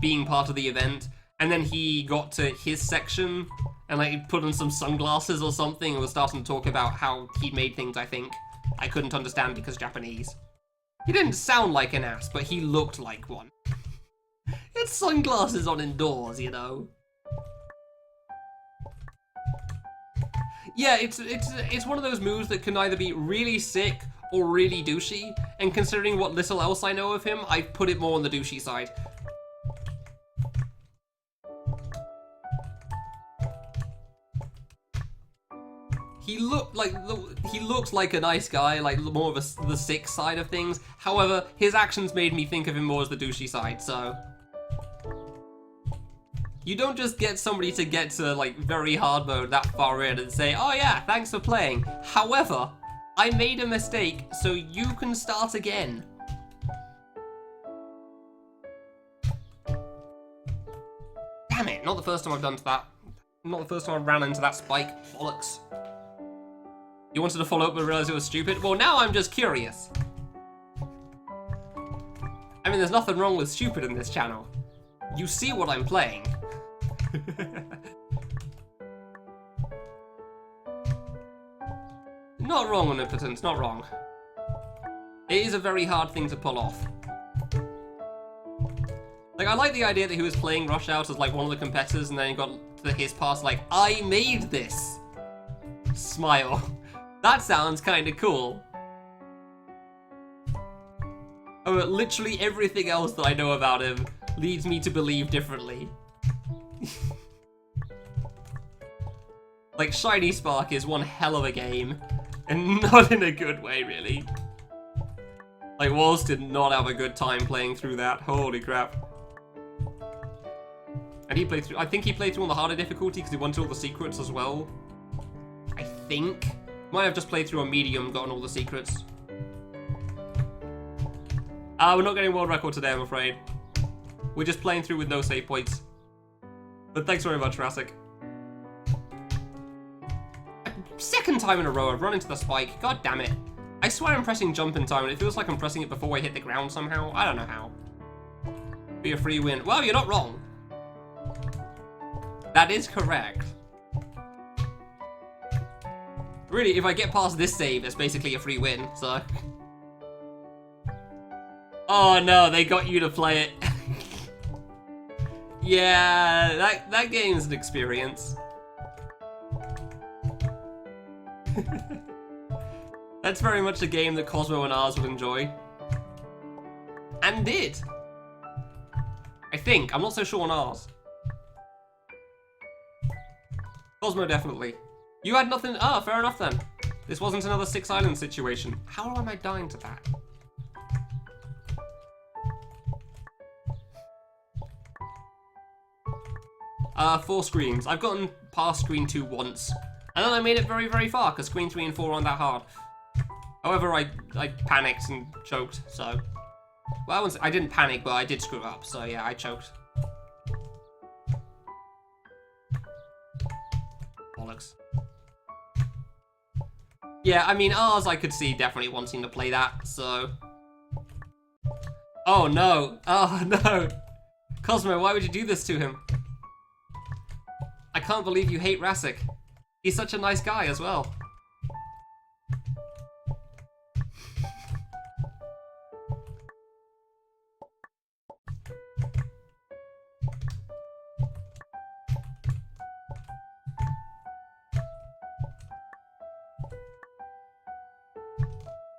being part of the event. And then he got to his section and, like, he put on some sunglasses or something and was starting to talk about how he'd made things, I think. I couldn't understand because Japanese. He didn't sound like an ass, but he looked like one. It's sunglasses on indoors, you know. Yeah, it's one of those moves that can either be really sick or really douchey, and considering what little else I know of him, I've put it more on the douchey side. He looked like a nice guy, like more of the sick side of things. However, his actions made me think of him more as the douchey side, so... You don't just get somebody to get to, like, very hard mode that far in and say, oh yeah, thanks for playing. However, I made a mistake, so you can start again. Damn it, not the first time I've done that. Not the first time I ran into that spike. Bollocks. You wanted to follow up but realized it was stupid? Well, now I'm just curious. I mean, there's nothing wrong with stupid in this channel. You see what I'm playing. Not wrong, Omnipotence, not wrong. It is a very hard thing to pull off. Like, I like the idea that he was playing Rush Out as, like, one of the competitors, and then he got to his pass like, I made this! Smile. That sounds kinda cool. Oh, but literally everything else that I know about him leads me to believe differently. Like, Shiny Spark is one hell of a game, and not in a good way, really. Like, Walls did not have a good time playing through that, holy crap. And he played through, I think he played through on the harder difficulty because he wanted all the secrets as well. I think. Might have just played through on medium, gotten all the secrets. We're not getting world record today, I'm afraid. We're just playing through with no save points. But thanks very much, Rassic. Second time in a row I've run into the spike. God damn it. I swear I'm pressing jump in time and it feels like I'm pressing it before I hit the ground somehow. I don't know how. Be a free win. Well, you're not wrong. That is correct. Really, if I get past this save, it's basically a free win, so... Oh no, they got you to play it. Yeah, that game's an experience. That's very much a game that Cosmo and Ars would enjoy. And did. I think. I'm not so sure on Ars. Cosmo definitely. You had nothing. Ah, fair enough then. This wasn't another Six Islands situation. How am I dying to that? 4 screens. I've gotten past screen 2 once. And then I made it very, very far, because screen 3 and 4 aren't that hard. However, I panicked and choked, so... Well, I didn't panic, but I did screw up, so yeah, I choked. Bollocks. Yeah, I mean, Ars I could see definitely wanting to play that, so... Oh no! Oh no! Cosmo, why would you do this to him? I can't believe you hate Rassic. He's such a nice guy as well.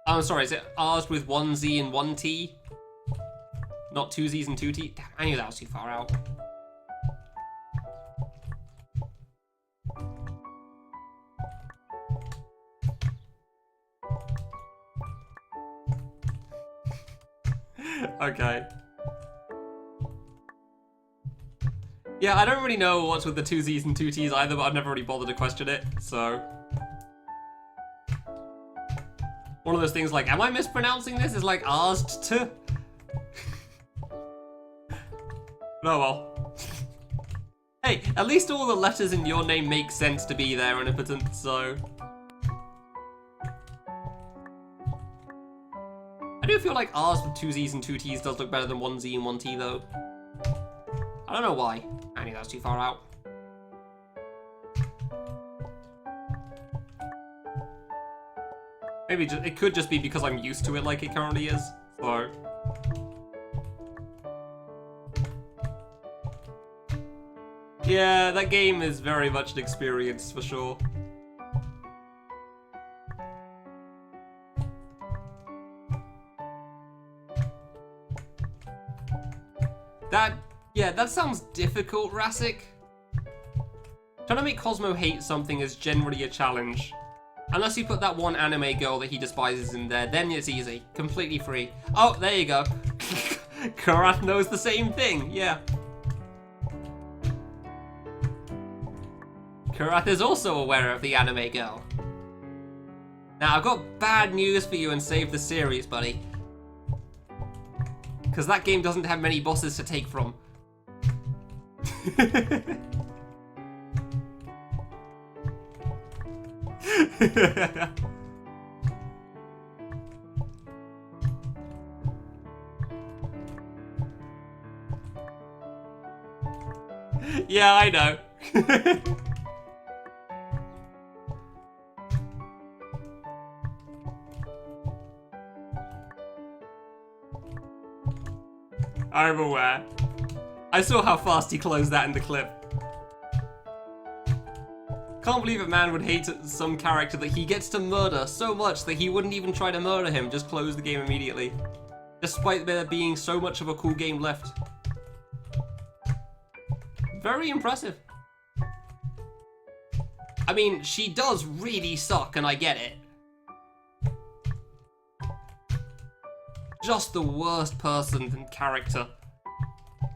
I'm sorry, is it R's with 1 Z and 1 T? Not twosies and 2Ts. Damn, I knew that was too far out. Okay. Yeah, I don't really know what's with the 2Zs and 2Ts either, but I've never really bothered to question it, so... One of those things like, am I mispronouncing this? Is like asked to? Oh well. Hey, at least all the letters in your name make sense to be there, Omnipotent, so... I do feel like R's with 2Zs and 2Ts does look better than 1Z and 1T though. I don't know why. I knew that was too far out. Maybe it could just be because I'm used to it like it currently is, so... Yeah, that game is very much an experience for sure. That sounds difficult, Rassic. Trying to make Cosmo hate something is generally a challenge. Unless you put that one anime girl that he despises in there, then it's easy. Completely free. Oh, there you go. Karath knows the same thing, yeah. Karath is also aware of the anime girl. Now, I've got bad news for you and Save the Series, buddy. Because that game doesn't have many bosses to take from. Yeah, I know. I'm aware. I saw how fast he closed that in the clip. Can't believe a man would hate some character that he gets to murder so much that he wouldn't even try to murder him, just close the game immediately. Despite there being so much of a cool game left. Very impressive. I mean, she does really suck and I get it. Just the worst person and character.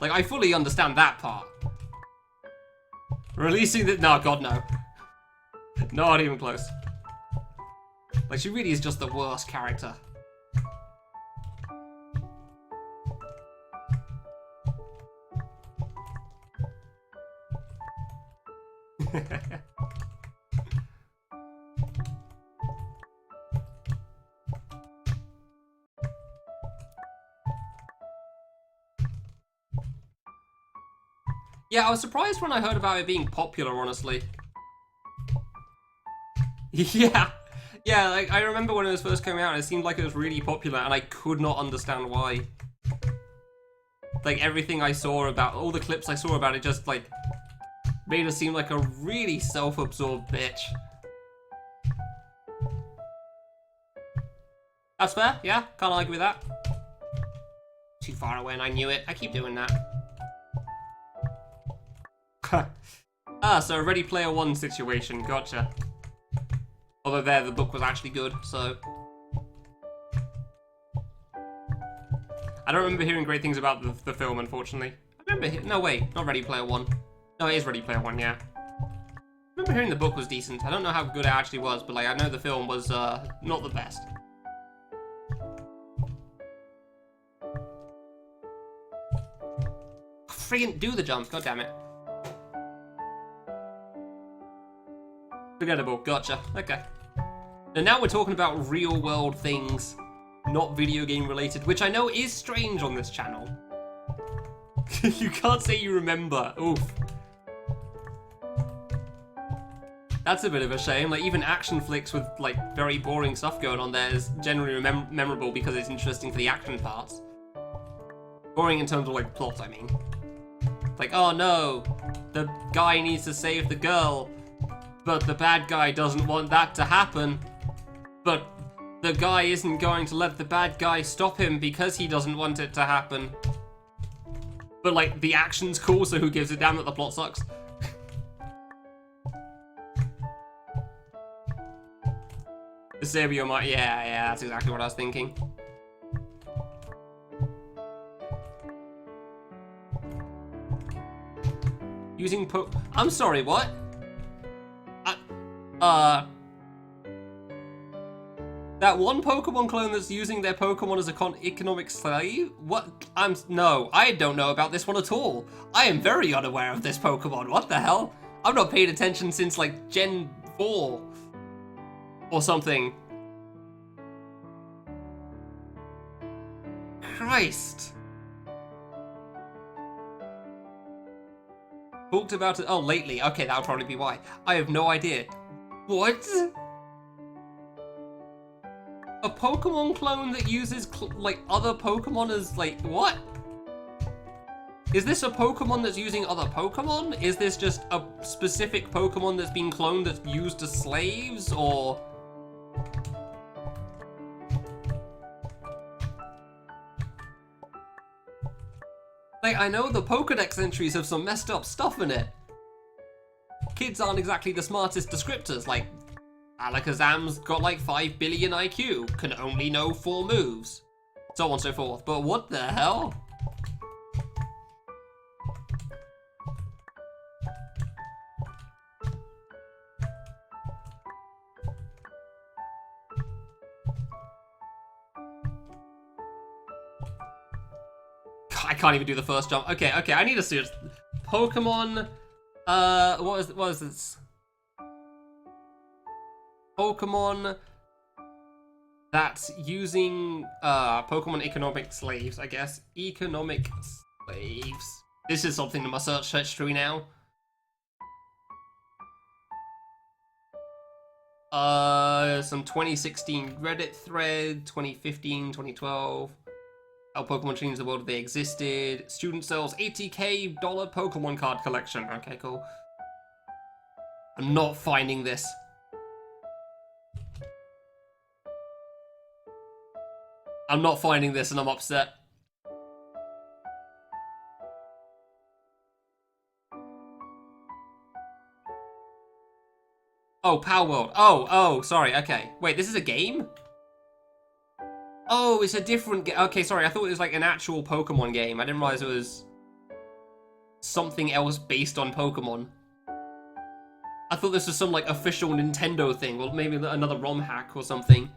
Like, I fully understand that part. Releasing the... No, God, no. Not even close. Like, she really is just the worst character. Yeah, I was surprised when I heard about it being popular, honestly. Yeah, like, I remember when it was first coming out, it seemed like it was really popular, and I could not understand why. Like, everything I saw about, all the clips I saw about it just, like, made her seem like a really self-absorbed bitch. That's fair, yeah, can't argue with that. Too far away and I knew it, I keep doing that. So a Ready Player One situation, gotcha. Although there, the book was actually good, so... I don't remember hearing great things about the film, unfortunately. I remember... No, wait, not Ready Player One. No, it is Ready Player One, yeah. I remember hearing the book was decent. I don't know how good it actually was, but, like, I know the film was, not the best. Friggin' do the jump, god damn it. Forgettable, gotcha, okay. And now we're talking about real world things, not video game related, which I know is strange on this channel. You can't say you remember, oof. That's a bit of a shame, like even action flicks with like very boring stuff going on there is generally memorable because it's interesting for the action parts. Boring in terms of like plot, I mean. Like, oh no, the guy needs to save the girl. But the bad guy doesn't want that to happen. But the guy isn't going to let the bad guy stop him because he doesn't want it to happen. But, like, the action's cool, so who gives a damn that the plot sucks? Cesario might... Yeah, that's exactly what I was thinking. Using I'm sorry, what? That one Pokemon clone that's using their Pokemon as a economic slave? What? No, I don't know about this one at all. I am very unaware of this Pokemon. What the hell? I've not paid attention since, like, Gen 4. Or something. Christ. Talked about it. Oh, lately. Okay, that'll probably be why. I have no idea. What? A Pokemon clone that uses, like, other Pokemon as, like, what? Is this a Pokemon that's using other Pokemon? Is this just a specific Pokemon that's been cloned that's used as slaves, or...? Like, I know the Pokedex entries have some messed up stuff in it. Kids aren't exactly the smartest descriptors, like, Alakazam's got like 5 billion IQ, can only know 4 moves, so on and so forth. But what the hell? I can't even do the first jump. Okay, I need a serious Pokemon. What is this? Pokemon that's using Pokemon economic slaves, I guess. Economic slaves. This is something in my search history now. Some 2016 Reddit thread, 2015, 2012. How Pokemon changed the world if they existed. Student sells $80K Pokemon card collection. Okay, cool. I'm not finding this. I'm not finding this and I'm upset. Oh, Palworld. Oh, sorry, okay. Wait, this is a game? Oh, it's a different game. Okay, sorry, I thought it was like an actual Pokemon game. I didn't realize it was something else based on Pokemon. I thought this was some like official Nintendo thing, or maybe another ROM hack or something.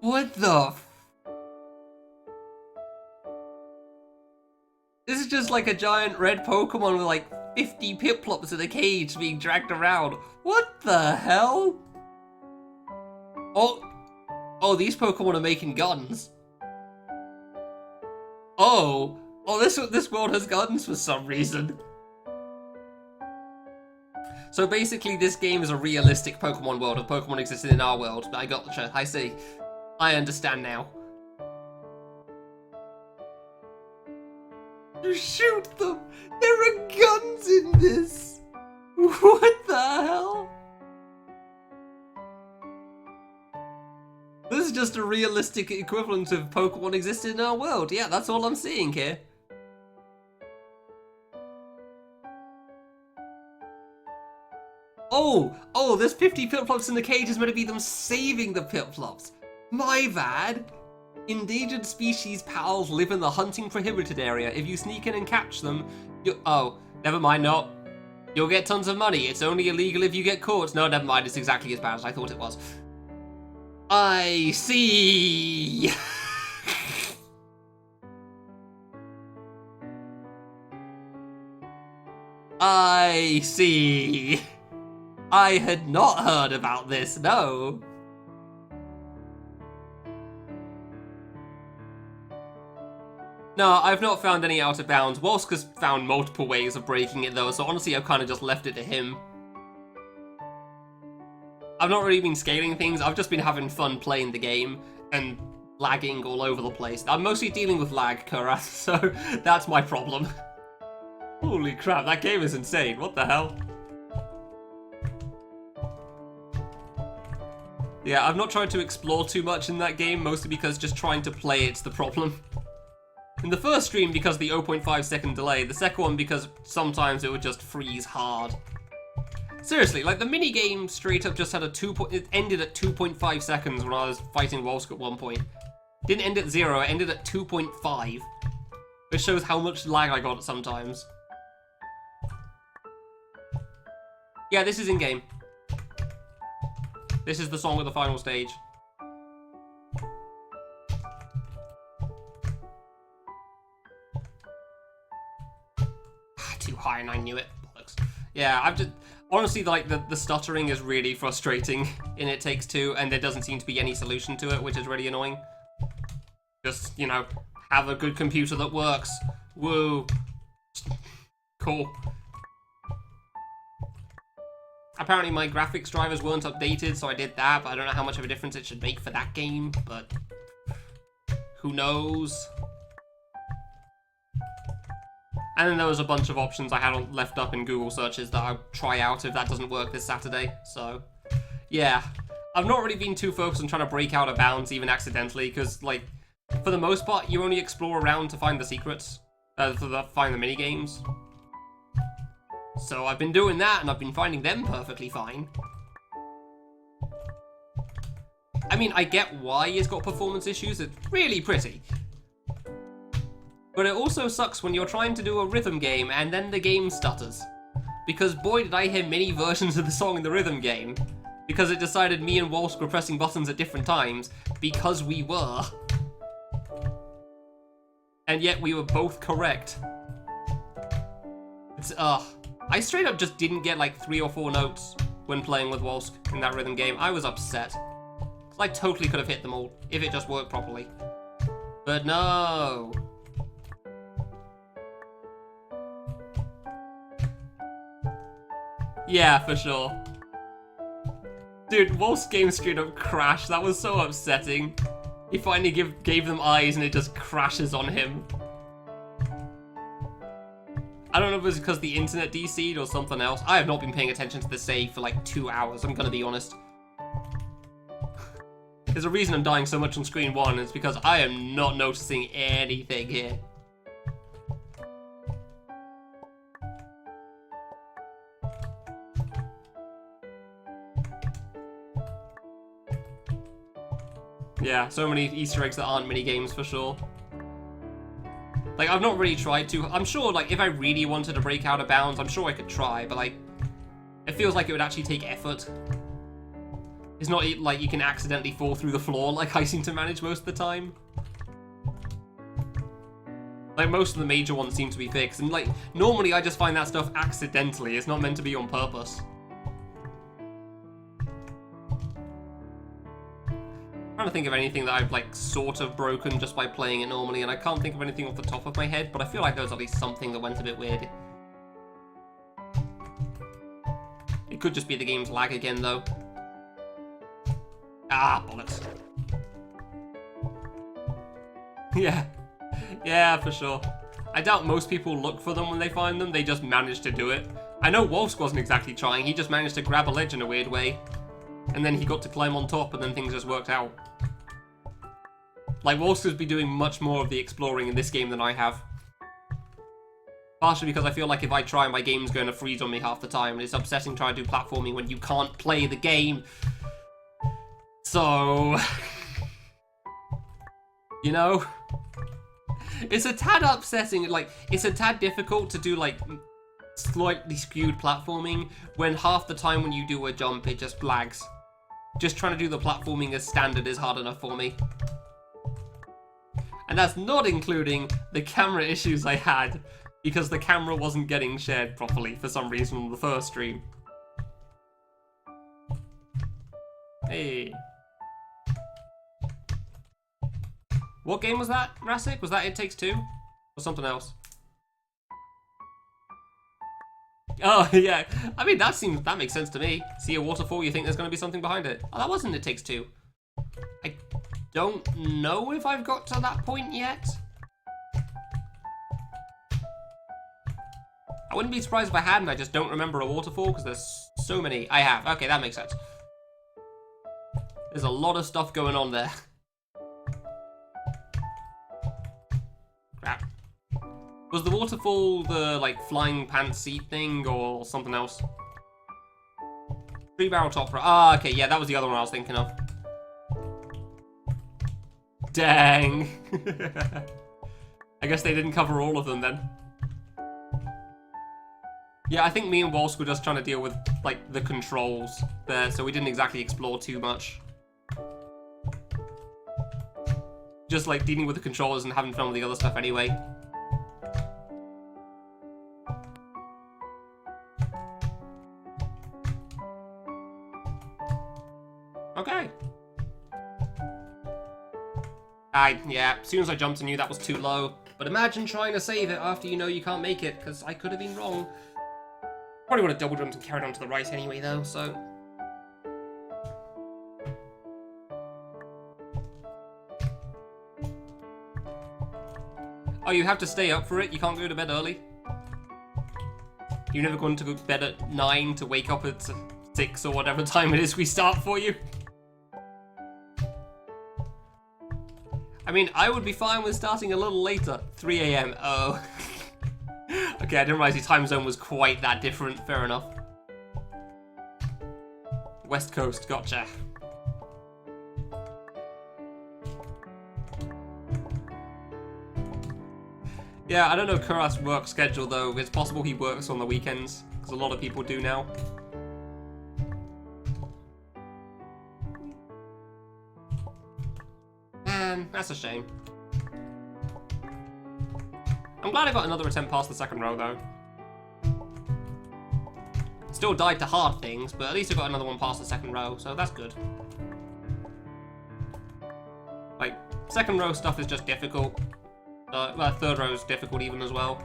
What the This is just like a giant red Pokemon with like 50 Piplups in a cage being dragged around. What the hell? Oh, these Pokemon are making guns. Oh, this world has guns for some reason. So basically, this game is a realistic Pokemon world. If Pokemon existed in our world, I gotcha. I see. I understand now. Shoot them! There are guns in this! What the hell? This is just a realistic equivalent of Pokemon existed in our world. Yeah, that's all I'm seeing here. Oh, there's 50 Piplups in the cage is meant to be them saving the Piplups. My bad. Endangered species pals live in the hunting prohibited area. If you sneak in and catch them, oh, never mind, no. You'll get tons of money. It's only illegal if you get caught. No, never mind, it's exactly as bad as I thought it was. I see. I see. I had not heard about this, no. No, I've not found any out of bounds. Wolska's found multiple ways of breaking it though, so honestly I've kind of just left it to him. I've not really been scaling things, I've just been having fun playing the game and lagging all over the place. I'm mostly dealing with lag, Kurath, so that's my problem. Holy crap, that game is insane, what the hell? Yeah, I've not tried to explore too much in that game, mostly because just trying to play it's the problem. In the first stream, because of the 0.5 second delay. The second one, because sometimes it would just freeze hard. Seriously, like the minigame straight up just had a it ended at 2.5 seconds when I was fighting Wolsk at one point. Didn't end at 0, it ended at 2.5. Which shows how much lag I got sometimes. Yeah, this is in-game. This is the song of the final stage. Too high and I knew it. Bollocks. Yeah, I've just... Honestly, like, the stuttering is really frustrating in It Takes Two, and there doesn't seem to be any solution to it, which is really annoying. Just, you know, have a good computer that works. Woo. Cool. Apparently my graphics drivers weren't updated, so I did that, but I don't know how much of a difference it should make for that game, but... who knows? And then there was a bunch of options I had left up in Google searches that I'll try out if that doesn't work this Saturday, so... yeah. I've not really been too focused on trying to break out of bounds, even accidentally, because, like, for the most part, you only explore around to find the secrets, find the minigames. So I've been doing that, and I've been finding them perfectly fine. I mean, I get why it's got performance issues, it's really pretty. But it also sucks when you're trying to do a rhythm game, and then the game stutters. Because boy did I hear many versions of the song in the rhythm game. Because it decided me and Wolsk were pressing buttons at different times, because we were. And yet we were both correct. It's, I straight up just didn't get like 3 or 4 notes when playing with Wolsk in that rhythm game. I was upset. Cause I totally could have hit them all, if it just worked properly. But no. Yeah, for sure. Dude, Wolf's game straight up crashed. That was so upsetting. He finally gave them eyes and it just crashes on him. I don't know if it was because the internet DC'd or something else. I have not been paying attention to the save for like 2 hours, I'm gonna be honest. There's a reason I'm dying so much on screen 1, and it's because I am not noticing anything here. Yeah, so many Easter eggs that aren't minigames for sure. Like, I've not really tried to. I'm sure, like, if I really wanted to break out of bounds, I'm sure I could try, but, like, it feels like it would actually take effort. It's not like you can accidentally fall through the floor like I seem to manage most of the time. Like, most of the major ones seem to be fixed, and, like, normally I just find that stuff accidentally. It's not meant to be on purpose. I'm trying to think of anything that I've, like, sort of broken just by playing it normally, and I can't think of anything off the top of my head, but I feel like there was at least something that went a bit weird. It could just be the game's lag again, though. Ah, bollocks. Yeah. Yeah, for sure. I doubt most people look for them when they find them, they just manage to do it. I know Wolfsk wasn't exactly trying, he just managed to grab a ledge in a weird way. And then he got to climb on top, and then things just worked out. Like, Wolfsk would be doing much more of the exploring in this game than I have. Partially because I feel like if I try, my game's going to freeze on me half the time, and it's upsetting trying to do platforming when you can't play the game. So... you know? It's a tad upsetting, like, it's a tad difficult to do, like, slightly skewed platforming when half the time when you do a jump, it just lags. Just trying to do the platforming as standard is hard enough for me. And that's not including the camera issues I had, because the camera wasn't getting shared properly for some reason on the first stream. Hey. What game was that, Rasik? Was that It Takes Two? Or something else? Oh, yeah. I mean, that makes sense to me. See a waterfall, you think there's going to be something behind it. Oh, that wasn't It Takes Two. I don't know if I've got to that point yet. I wouldn't be surprised if I hadn't, I just don't remember a waterfall, because there's so many. I have. Okay, that makes sense. There's a lot of stuff going on there. Crap. Was the waterfall the, like, flying pants seat thing or something else? 3-barrel top right. Ah, okay, yeah, that was the other one I was thinking of. Dang. I guess they didn't cover all of them then. Yeah, I think me and Walsh were just trying to deal with, like, the controls there, so we didn't exactly explore too much. Just, like, dealing with the controllers and having fun with the other stuff anyway. Okay. Yeah, as soon as I jumped, I knew that was too low. But imagine trying to save it after you know you can't make it, because I could have been wrong. Probably would have double jumped and carried on to the right anyway, though, so... Oh, you have to stay up for it? You can't go to bed early? You're never going to go to bed at 9 to wake up at 6 or whatever time it is we start for you? I mean, I would be fine with starting a little later. 3 AM. Oh. Okay, I didn't realize the time zone was quite that different. Fair enough. West Coast, gotcha. Yeah, I don't know Kurat's work schedule though. It's possible he works on the weekends, because a lot of people do now. Man, that's a shame. I'm glad I got another attempt past the second row though. Still died to hard things, but at least I got another one past the second row, so that's good. Like, second row stuff is just difficult. Well, third row is difficult even as well.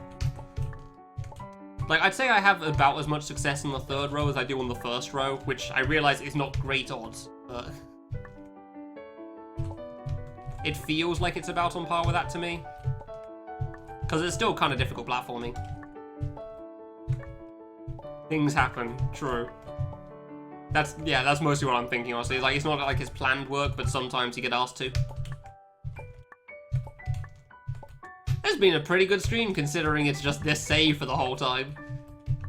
Like, I'd say I have about as much success in the third row as I do on the first row, which I realise is not great odds, but... it feels like it's about on par with that to me. Because it's still kind of difficult platforming. Things happen, true. That's mostly what I'm thinking, honestly. Like, it's not like it's planned work, but sometimes you get asked to. It's been a pretty good stream, considering it's just this save for the whole time.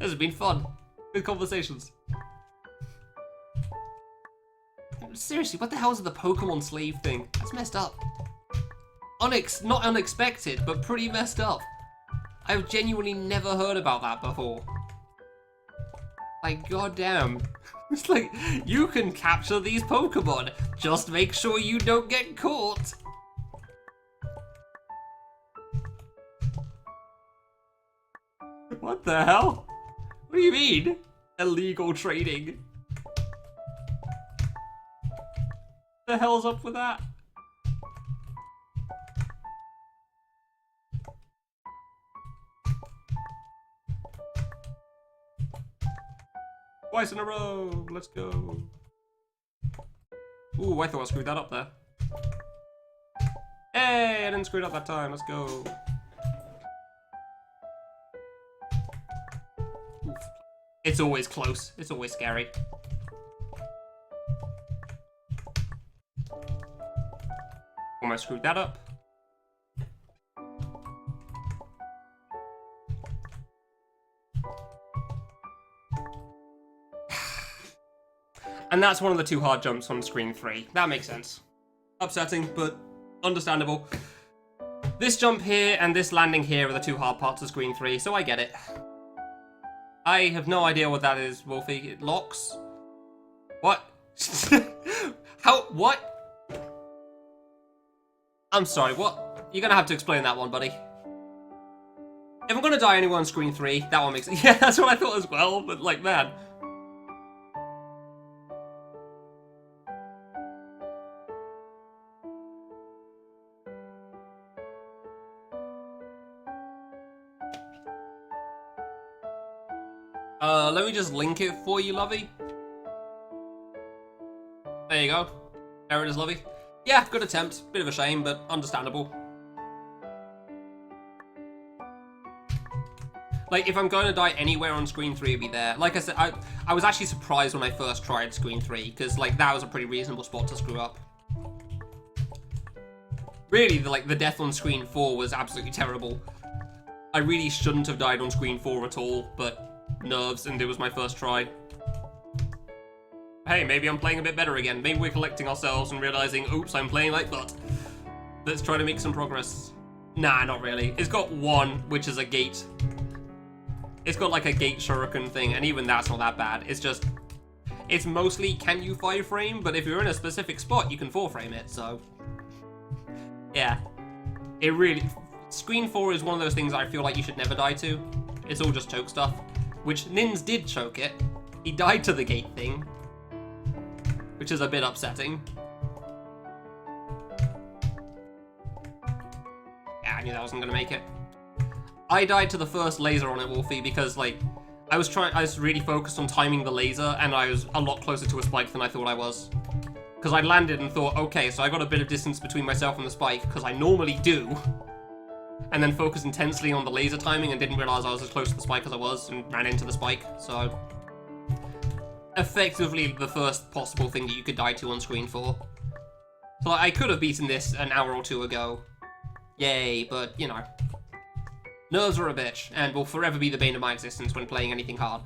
This has been fun. Good conversations. Seriously, what the hell is the Pokemon slave thing? That's messed up. Not unexpected, but pretty messed up. I've genuinely never heard about that before. Like, goddamn. It's like, you can capture these Pokemon. Just make sure you don't get caught. What the hell? What do you mean? Illegal trading. The hell's up with that? Twice in a row. Let's go. Ooh, I thought I screwed that up there. Hey, I didn't screw it up that time. Let's go. Oof. It's always close. It's always scary. Almost screwed that up. And that's one of the two hard jumps on screen 3. That makes sense. Upsetting, but understandable. This jump here and this landing here are the two hard parts of screen 3, so I get it. I have no idea what that is, Wolfie. It locks? What? How? What? I'm sorry, what? You're gonna have to explain that one, buddy. If I'm gonna die anywhere on screen 3, that one makes sense. Yeah, that's what I thought as well, but like, man. Let me just link it for you, Lovey. There you go. There it is, Lovey. Yeah, good attempt. Bit of a shame, but understandable. Like, if I'm going to die anywhere on screen 3, it'd be there. Like I said, I was actually surprised when I first tried screen 3, because, like, that was a pretty reasonable spot to screw up. Really, the death on screen 4 was absolutely terrible. I really shouldn't have died on screen 4 at all, but nerves, and it was my first try. Hey, maybe I'm playing a bit better again. Maybe we're collecting ourselves and realizing, oops, I'm playing like that. Let's try to make some progress. Nah, not really. It's got one, which is a gate. It's got like a gate shuriken thing, and even that's not that bad. It's just, it's mostly can you 5-frame, but if you're in a specific spot, you can 4-frame it, so. Yeah. It really, screen 4 is one of those things I feel like you should never die to. It's all just choke stuff, which Nins did choke it. He died to the gate thing, which is a bit upsetting. Yeah, I knew that wasn't gonna make it. I died to the first laser on it, Wolfie, because like I was really focused on timing the laser, and I was a lot closer to a spike than I thought I was. Because I landed and thought, okay, so I got a bit of distance between myself and the spike, because I normally do. And then focused intensely on the laser timing and didn't realize I was as close to the spike as I was, and ran into the spike, so. Effectively the first possible thing that you could die to on screen 4. So like, I could have beaten this an hour or two ago. Yay, but you know. Nerves are a bitch, and will forever be the bane of my existence when playing anything hard.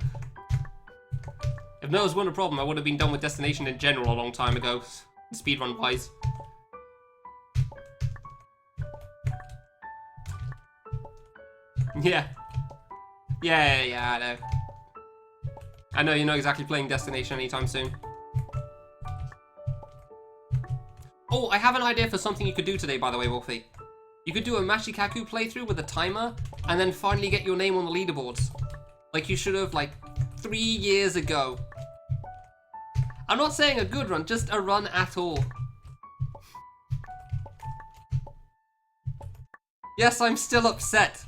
If nerves weren't a problem, I would have been done with Destination in general a long time ago, speedrun-wise. Yeah. Yeah, I know. I know you're not exactly playing Destination anytime soon. Oh, I have an idea for something you could do today, by the way, Wolfie. You could do a Mashikaku playthrough with a timer, and then finally get your name on the leaderboards. Like you should have, like, 3 years ago. I'm not saying a good run, just a run at all. Yes, I'm still upset.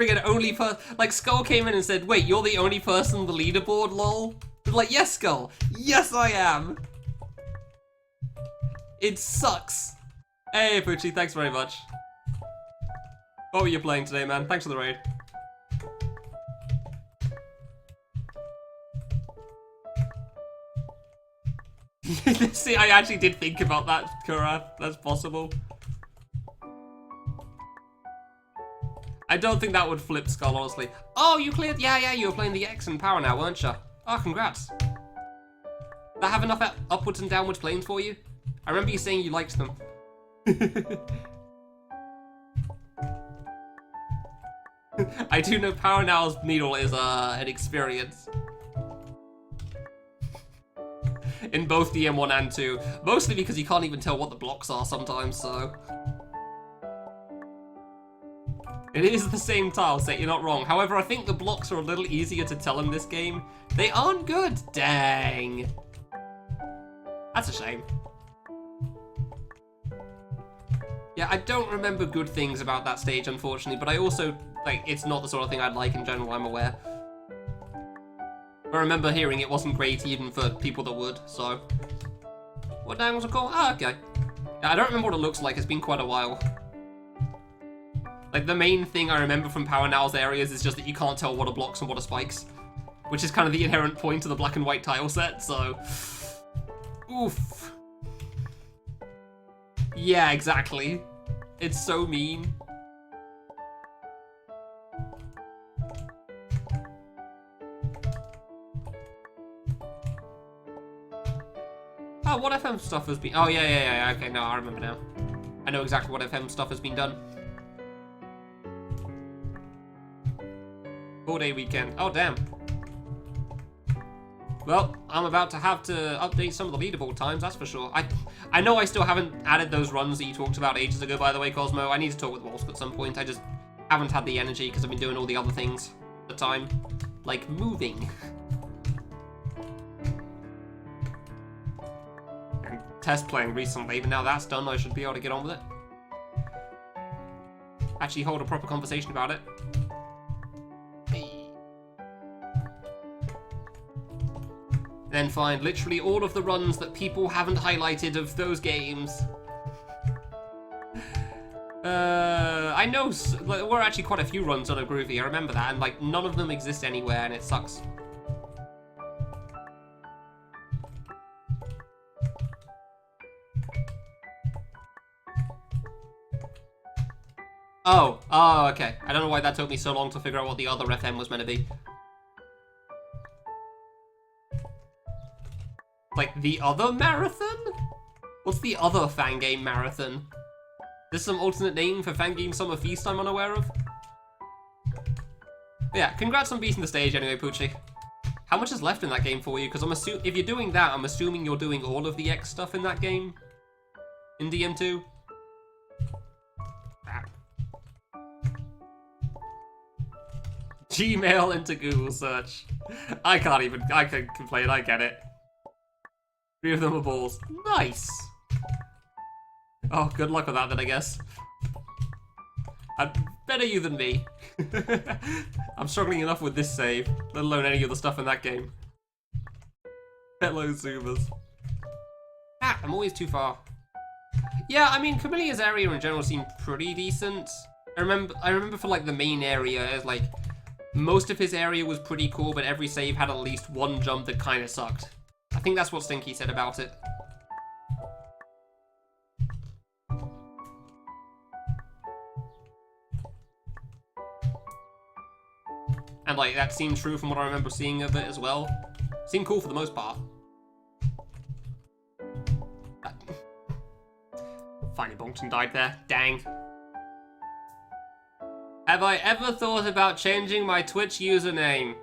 Friggin' only like, Skull came in and said, wait, you're the only person on the leaderboard, lol? Like, yes, Skull. Yes, I am. It sucks. Hey, Pucci, thanks very much. What were you playing today, man? Thanks for the raid. See, I actually did think about that, Kurath. That's possible. I don't think that would flip Skull, honestly. Oh, you cleared? Yeah, you were playing the X and Power now, weren't you? Oh, congrats. Did I have enough upwards and downwards planes for you? I remember you saying you liked them. I do know Power Now's needle is an experience. In both the M1 and 2. Mostly because you can't even tell what the blocks are sometimes, so. It is the same tile set, you're not wrong. However, I think the blocks are a little easier to tell in this game. They aren't good. Dang. That's a shame. Yeah, I don't remember good things about that stage, unfortunately, but I also, like, it's not the sort of thing I'd like in general, I'm aware. I remember hearing it wasn't great even for people that would, so. What dang was it called? Ah, okay. Yeah, I don't remember what it looks like, it's been quite a while. Like, the main thing I remember from Power Now's areas is just that you can't tell what are blocks and what are spikes. Which is kind of the inherent point of the black and white tile set, so. Oof. Yeah, exactly. It's so mean. Oh, what FM stuff has been... Oh, yeah, okay, no, I remember now. I know exactly what FM stuff has been done. 4-day weekend. Oh, damn. Well, I'm about to have to update some of the leaderboard times, that's for sure. I know I still haven't added those runs that you talked about ages ago, by the way, Cosmo. I need to talk with Wolf at some point. I just haven't had the energy because I've been doing all the other things at the time. Like moving. And test playing recently, but now that's done, I should be able to get on with it. Actually hold a proper conversation about it. Then find literally all of the runs that people haven't highlighted of those games. I know there were actually quite a few runs on a Groovy, I remember that, and like none of them exist anywhere, and it sucks. Oh, okay. I don't know why that took me so long to figure out what the other FM was meant to be. Like, the other marathon? What's the other Fangame marathon? Is this some alternate name for Fangame Summer Feast I'm unaware of? Yeah, congrats on beating the stage anyway, Poochie. How much is left in that game for you? Because I'm assuming if you're doing that, I'm assuming you're doing all of the X stuff in that game. In DM2. Gmail into Google search. I can complain, I get it. 3 of them are balls. Nice! Oh, good luck with that then, I guess. Better you than me. I'm struggling enough with this save, let alone any other stuff in that game. Hello, Zoomers. Ah, I'm always too far. Yeah, I mean, Camillia's area in general seemed pretty decent. I remember for like the main area, as like most of his area was pretty cool, but every save had at least one jump that kind of sucked. I think that's what Stinky said about it. And like, that seemed true from what I remember seeing of it as well. Seemed cool for the most part. Finally bonked and died there. Dang. Have I ever thought about changing my Twitch username?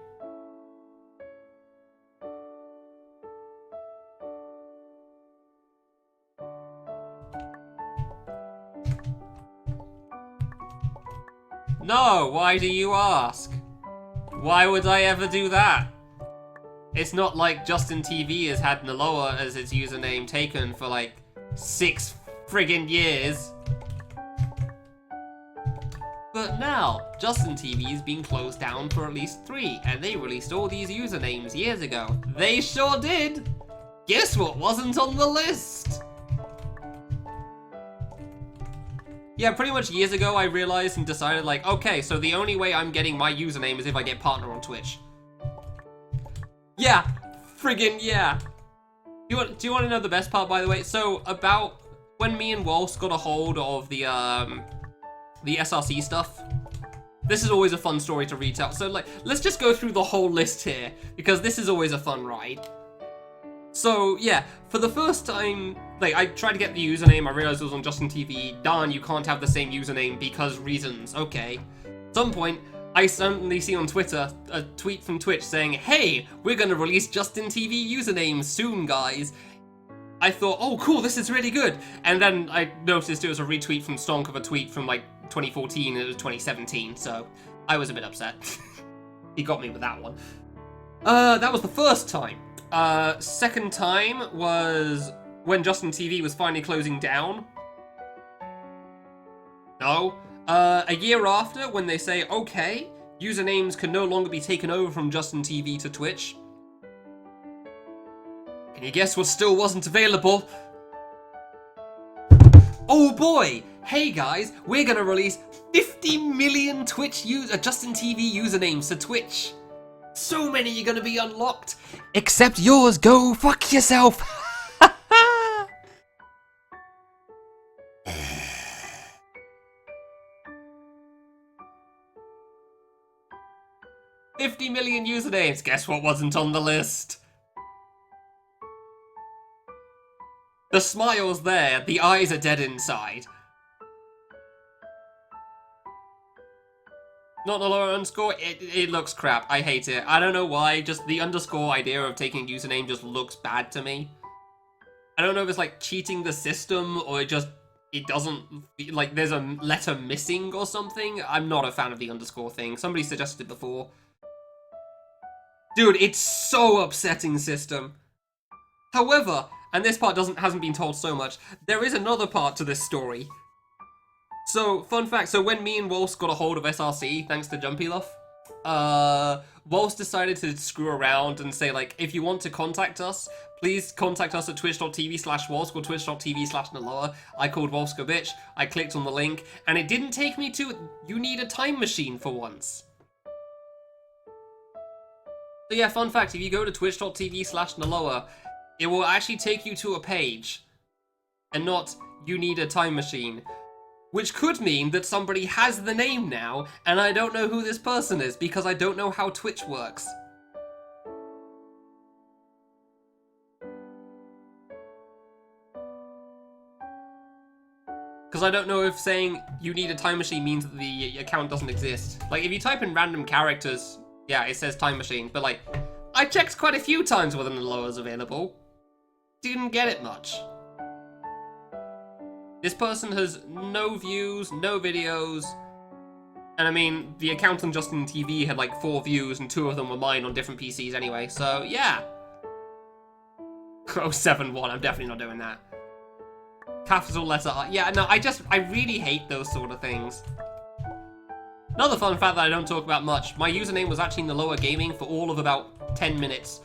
No, why do you ask? Why would I ever do that? It's not like Justin TV has had Naloa as its username taken for like 6 friggin' years. But now, Justin TV is being closed down for at least 3, and they released all these usernames years ago. They sure did! Guess what wasn't on the list? Yeah, pretty much years ago I realized and decided like, okay, so the only way I'm getting my username is if I get partner on Twitch. Yeah, friggin' yeah. Do you want to know the best part, by the way? So, about when me and Waltz got a hold of the SRC stuff, this is always a fun story to retell. So, like, let's just go through the whole list here, because this is always a fun ride. So, yeah, for the first time, like, I tried to get the username, I realized it was on Justin TV. Darn, you can't have the same username because reasons. Okay. At some point, I suddenly see on Twitter a tweet from Twitch saying, hey, we're gonna release Justin TV usernames soon, guys. I thought, oh, cool, this is really good. And then I noticed it was a retweet from Stonk of a tweet from, like, 2014, and it was 2017, so I was a bit upset. He got me with that one. That was the first time. Second time was when Justin TV was finally closing down. No. A year after, when they say, okay, usernames can no longer be taken over from Justin TV to Twitch. Can you guess what still wasn't available? Oh boy! Hey guys, we're gonna release 50 million Justin TV usernames to Twitch. So many are gonna be unlocked. Except yours, go fuck yourself! 50 million usernames. Guess what wasn't on the list? The smile's there, the eyes are dead inside. Not the lower underscore, it looks crap. I hate it. I don't know why, just the underscore idea of taking a username just looks bad to me. I don't know if it's like cheating the system or it doesn't, like there's a letter missing or something. I'm not a fan of the underscore thing. Somebody suggested it before. Dude, it's so upsetting system. However, and this part hasn't been told so much, there is another part to this story. So, fun fact, so when me and Waltz got a hold of SRC, thanks to Jumpy Luff, Waltz decided to screw around and say, like, if you want to contact us, please contact us at twitch.tv/Waltz or twitch.tv/Naloa. I called Waltz a bitch, I clicked on the link, and it didn't take me to, you need a time machine for once. So yeah, fun fact, if you go to twitch.tv/Naloa, it will actually take you to a page, and not, you need a time machine. Which could mean that somebody has the name now, and I don't know who this person is because I don't know how Twitch works. Because I don't know if saying you need a time machine means that the account doesn't exist. Like, if you type in random characters, yeah, it says time machine, but like, I checked quite a few times whether Naloa is available. Didn't get it much. This person has no views, no videos, and I mean, the account on Justin TV had like 4 views and 2 of them were mine on different PCs anyway, so yeah. 071, I'm definitely not doing that. Capital letter R. Yeah, no, I really hate those sort of things. Another fun fact that I don't talk about much, my username was actually Naloa Gaming for all of about 10 minutes.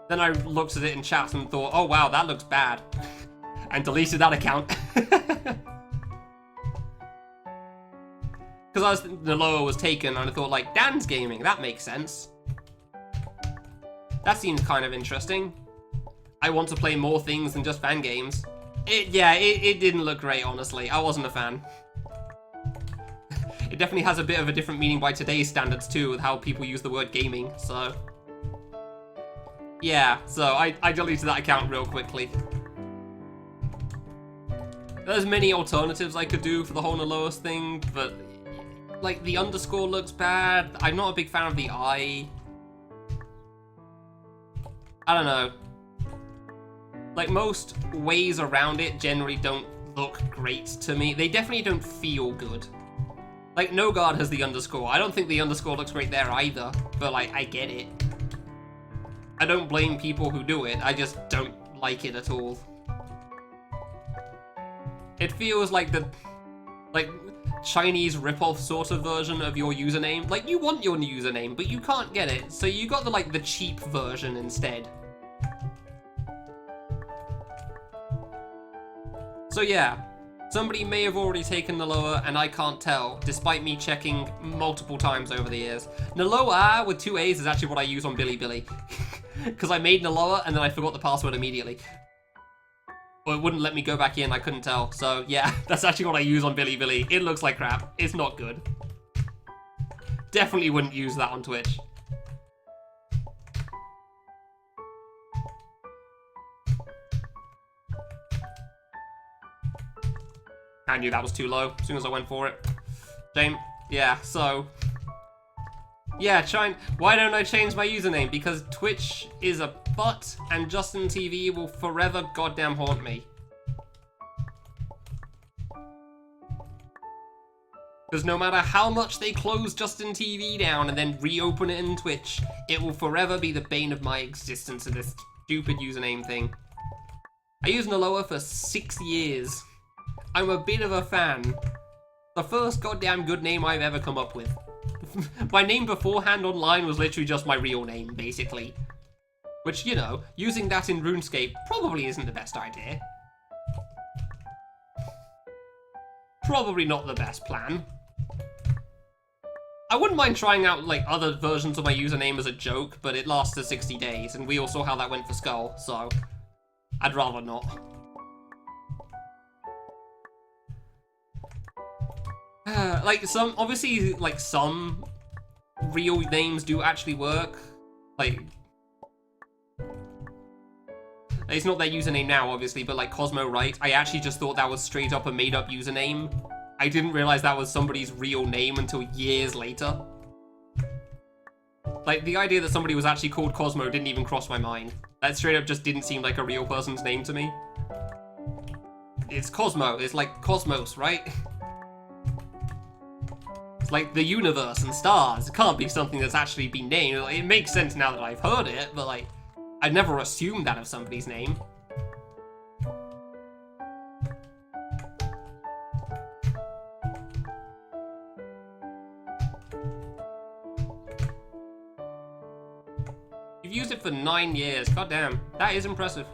Then I looked at it in chat and thought, oh wow, that looks bad. And deleted that account. Because Naloa was taken and I thought, like, Dan's Gaming, that makes sense. That seems kind of interesting. I want to play more things than just fan games. It didn't look great, honestly. I wasn't a fan. It definitely has a bit of a different meaning by today's standards too, with how people use the word gaming, so... Yeah, so I deleted that account real quickly. There's many alternatives I could do for the whole Naloa thing, but... Like, the underscore looks bad. I'm not a big fan of the I. I don't know. Like, most ways around it generally don't look great to me. They definitely don't feel good. Like, Nogard has the underscore. I don't think the underscore looks great there either, but, like, I get it. I don't blame people who do it, I just don't like it at all. It feels like the, like, Chinese rip-off sort of version of your username. Like, you want your username, but you can't get it, so you got the cheap version instead. So yeah, somebody may have already taken Naloa, and I can't tell, despite me checking multiple times over the years. Naloa with 2 A's is actually what I use on Bilibili. Because I made Naloa, and then I forgot the password immediately. Or it wouldn't let me go back in, I couldn't tell. So yeah, that's actually what I use on Bilibili. It looks like crap. It's not good. Definitely wouldn't use that on Twitch. I knew that was too low as soon as I went for it. Shame. Yeah, so... Yeah, why don't I change my username? Because Twitch is a butt, and Justin TV will forever goddamn haunt me. Because no matter how much they close Justin TV down and then reopen it in Twitch, it will forever be the bane of my existence in this stupid username thing. I used Naloa for 6 years. I'm a bit of a fan. The first goddamn good name I've ever come up with. My name beforehand online was literally just my real name, basically. Which, you know, using that in RuneScape probably isn't the best idea. Probably not the best plan. I wouldn't mind trying out, like, other versions of my username as a joke, but it lasted 60 days, and we all saw how that went for Skull, so I'd rather not. Like, obviously, like, some real names do actually work. Like, it's not their username now, obviously, but like Cosmo Wright, I actually just thought that was straight up a made-up username. I didn't realize that was somebody's real name until years later. Like, the idea that somebody was actually called Cosmo didn't even cross my mind. That straight up just didn't seem like a real person's name to me. It's Cosmo, it's like Cosmos, right? It's like the universe and stars. It can't be something that's actually been named. Like, it makes sense now that I've heard it, but like, I'd never assumed that of somebody's name. You've used it for 9 years. God damn, that is impressive.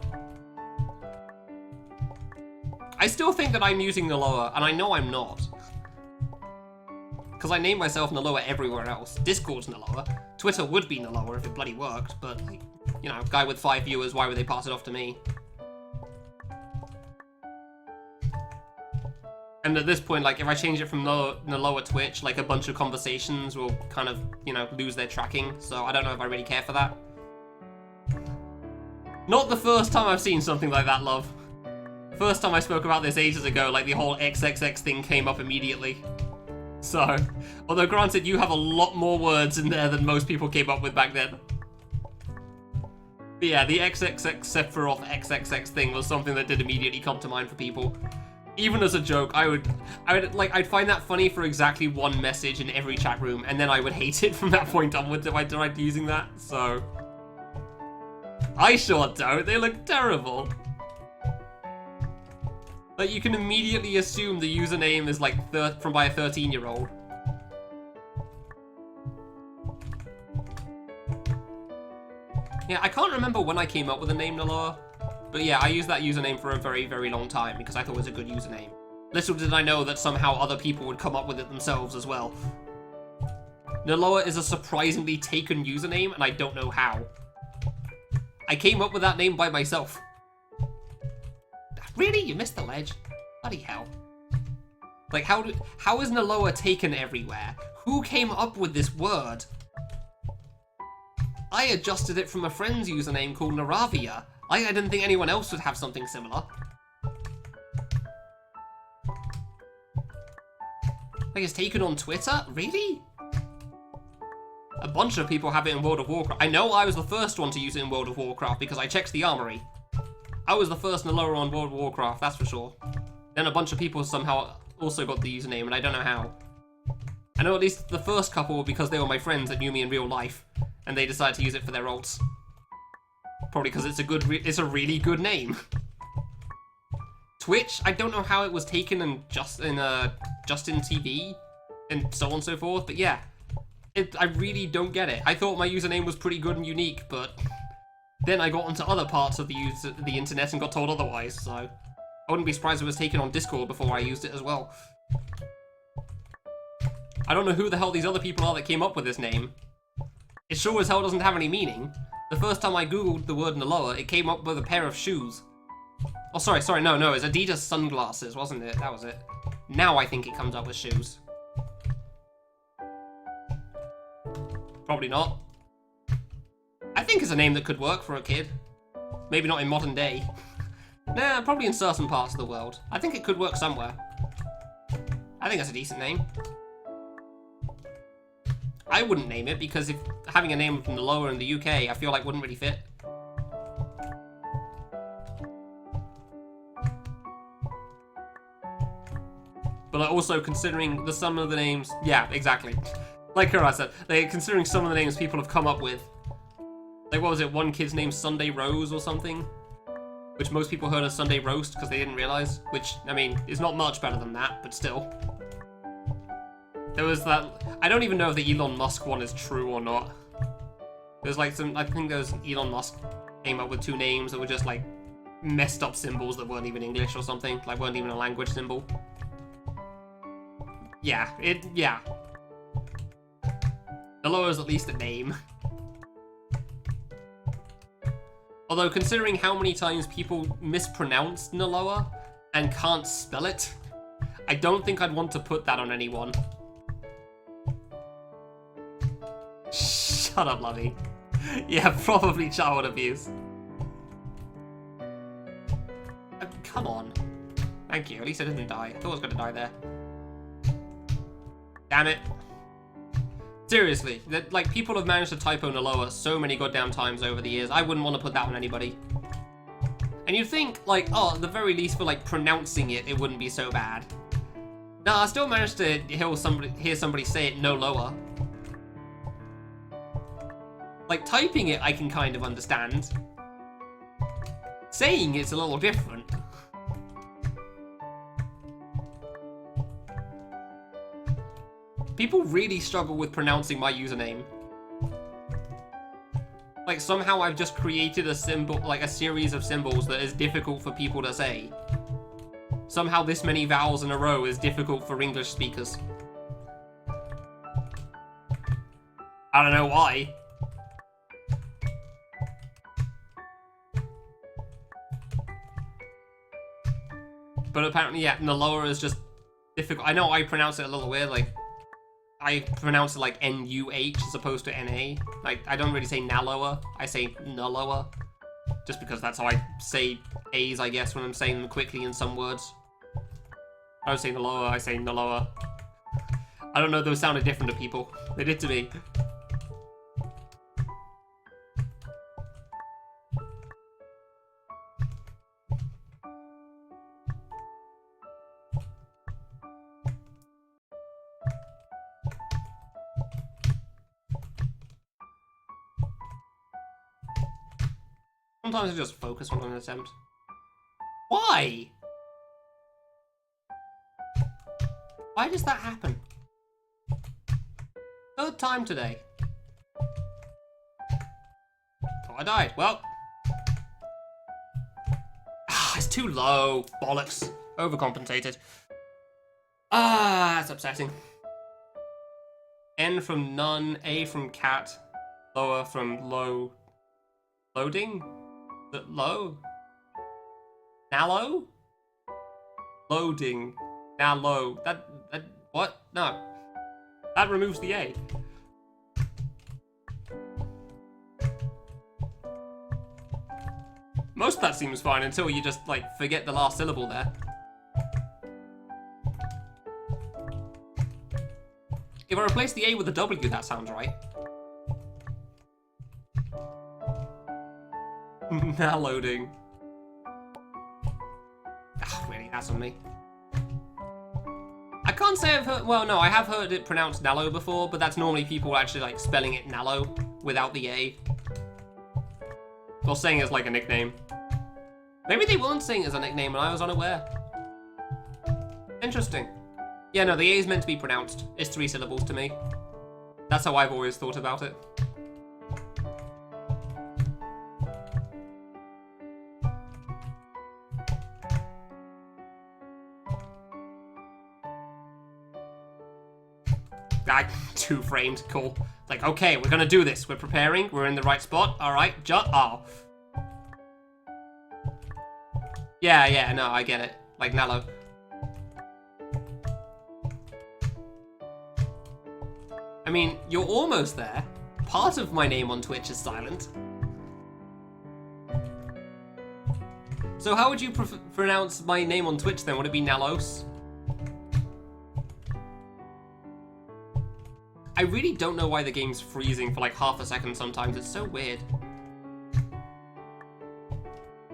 I still think that I'm using Naloa, and I know I'm not. Because I named myself Naloa everywhere else. Discord's Naloa. Twitter would be Naloa if it bloody worked, but, like, you know, guy with 5 viewers, why would they pass it off to me? And at this point, like, if I change it from Naloa Twitch, like, a bunch of conversations will kind of, you know, lose their tracking. So I don't know if I really care for that. Not the first time I've seen something like that, love. First time I spoke about this ages ago, like, the whole XXX thing came up immediately. So, although granted, you have a lot more words in there than most people came up with back then. But yeah, the XXX Sephiroth XXX thing was something that did immediately come to mind for people. Even as a joke, I'd find that funny for exactly one message in every chat room, and then I would hate it from that point onwards if I tried using that, so... I sure don't, they look terrible. Like, you can immediately assume the username is, like, from by a 13-year-old. Yeah, I can't remember when I came up with the name Naloa. But yeah, I used that username for a very, very long time because I thought it was a good username. Little did I know that somehow other people would come up with it themselves as well. Naloa is a surprisingly taken username, and I don't know how. I came up with that name by myself. Really? You missed the ledge? Bloody hell. Like, how is Naloa taken everywhere? Who came up with this word? I adjusted it from a friend's username called Naravia. I didn't think anyone else would have something similar. Like, it's taken on Twitter? Really? A bunch of people have it in World of Warcraft. I know I was the first one to use it in World of Warcraft because I checked the armory. I was the first Naloa on World of Warcraft, that's for sure. Then a bunch of people somehow also got the username, and I don't know how. I know at least the first couple were because they were my friends that knew me in real life, and they decided to use it for their ults. Probably because it's a really good name. Twitch, I don't know how it was taken in Justin TV and so on and so forth, but yeah. I really don't get it. I thought my username was pretty good and unique, but then I got onto other parts of the internet and got told otherwise, so I wouldn't be surprised if it was taken on Discord before I used it as well. I don't know who the hell these other people are that came up with this name. It sure as hell doesn't have any meaning. The first time I googled the word Naloa, it came up with a pair of shoes. Oh, sorry, no, it's Adidas sunglasses, wasn't it? That was it. Now I think it comes up with shoes. Probably not. I think it's a name that could work for a kid. Maybe not in modern day. Nah, probably in certain parts of the world. I think it could work somewhere. I think that's a decent name. I wouldn't name it because if having a name from Naloa in the UK, I feel like wouldn't really fit. But also considering some of the names, yeah, exactly. Like I said, considering some of the names people have come up with. Like, what was it, one kid's name Sunday Rose or something? Which most people heard as Sunday Roast because they didn't realize. Which, I mean, is not much better than that, but still. There was that, I don't even know if the Elon Musk one is true or not. There's like I think there's Elon Musk came up with two names that were just like messed up symbols that weren't even English or something, like weren't even a language symbol. Yeah. Naloa is at least a name. Although considering how many times people mispronounce Naloa and can't spell it, I don't think I'd want to put that on anyone. Shut up, Lovey. Yeah, probably child abuse. Come on. Thank you, at least I didn't die. I thought I was gonna die there. Damn it. Seriously, like, people have managed to typo Naloa so many goddamn times over the years, I wouldn't want to put that on anybody. And you'd think, like, oh, at the very least for, like, pronouncing it, it wouldn't be so bad. No, I still managed to hear somebody say it Noloa. Like, typing it, I can kind of understand. Saying it's a little different. People really struggle with pronouncing my username. Like, somehow I've just created a symbol, like a series of symbols that is difficult for people to say. Somehow this many vowels in a row is difficult for English speakers. I don't know why. But apparently, yeah, Naloa is just difficult. I know I pronounce it a little weird, like, I pronounce it like N-U-H as opposed to N-A. Like, I don't really say Naloa, I say Naloa. Just because that's how I say A's, I guess, when I'm saying them quickly in some words. I don't say Naloa, I say Naloa. I don't know, those sounded different to people. They did to me. Sometimes I just focus on an attempt. Why? Why does that happen? Third time today. Thought I died. Well. It's too low. Bollocks. Overcompensated. That's upsetting. N from none, A from cat, lower from low. Loading? Low? Nallow? Loading. Nallow. That, what? No. That removes the A. Most of that seems fine until you just, like, forget the last syllable there. If I replace the A with a W, that sounds right. Now loading. Really, that's on me. I can't say I've heard, well, no, I have heard it pronounced Nallo before, but that's normally people actually, like, spelling it Nallo without the A. Or saying it as, like, a nickname. Maybe they weren't saying it as a nickname and I was unaware. Interesting. Yeah, no, the A is meant to be pronounced. It's 3 syllables to me. That's how I've always thought about it. Two framed, cool. Like, okay, we're gonna do this. We're preparing. We're in the right spot. All right, oh. Yeah, no, I get it. Like, Nallo. I mean, you're almost there. Part of my name on Twitch is silent. So how would you pronounce my name on Twitch then? Would it be Nalos? I really don't know why the game's freezing for like half a second sometimes. It's so weird.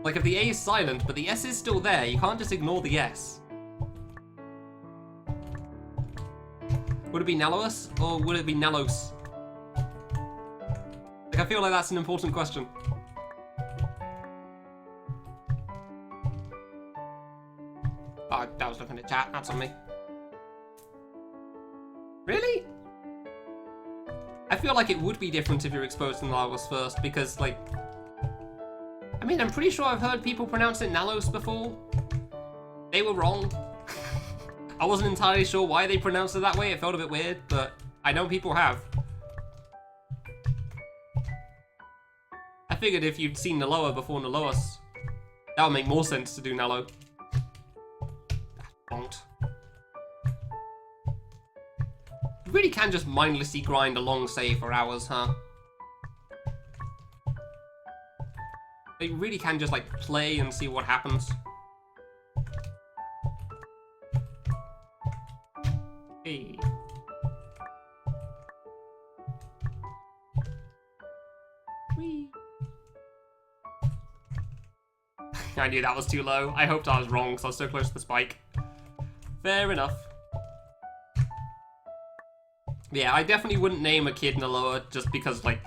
Like if the A is silent, but the S is still there, you can't just ignore the S. Would it be Nalos or would it be Nalos? Like I feel like that's an important question. Oh, I was looking at chat, that's on me. Really? I feel like it would be different if you're exposed to Nalos first, because, like... I mean, I'm pretty sure I've heard people pronounce it Nalos before. They were wrong. I wasn't entirely sure why they pronounced it that way, it felt a bit weird, but I know people have. I figured if you'd seen Naloa before Naloas, that would make more sense to do Nalo. Bonked. You really can just mindlessly grind a long save for hours, huh? You really can just, like, play and see what happens. Hey. Whee. I knew that was too low. I hoped I was wrong because I was so close to the spike. Fair enough. Yeah, I definitely wouldn't name a kid Naloa just because, like,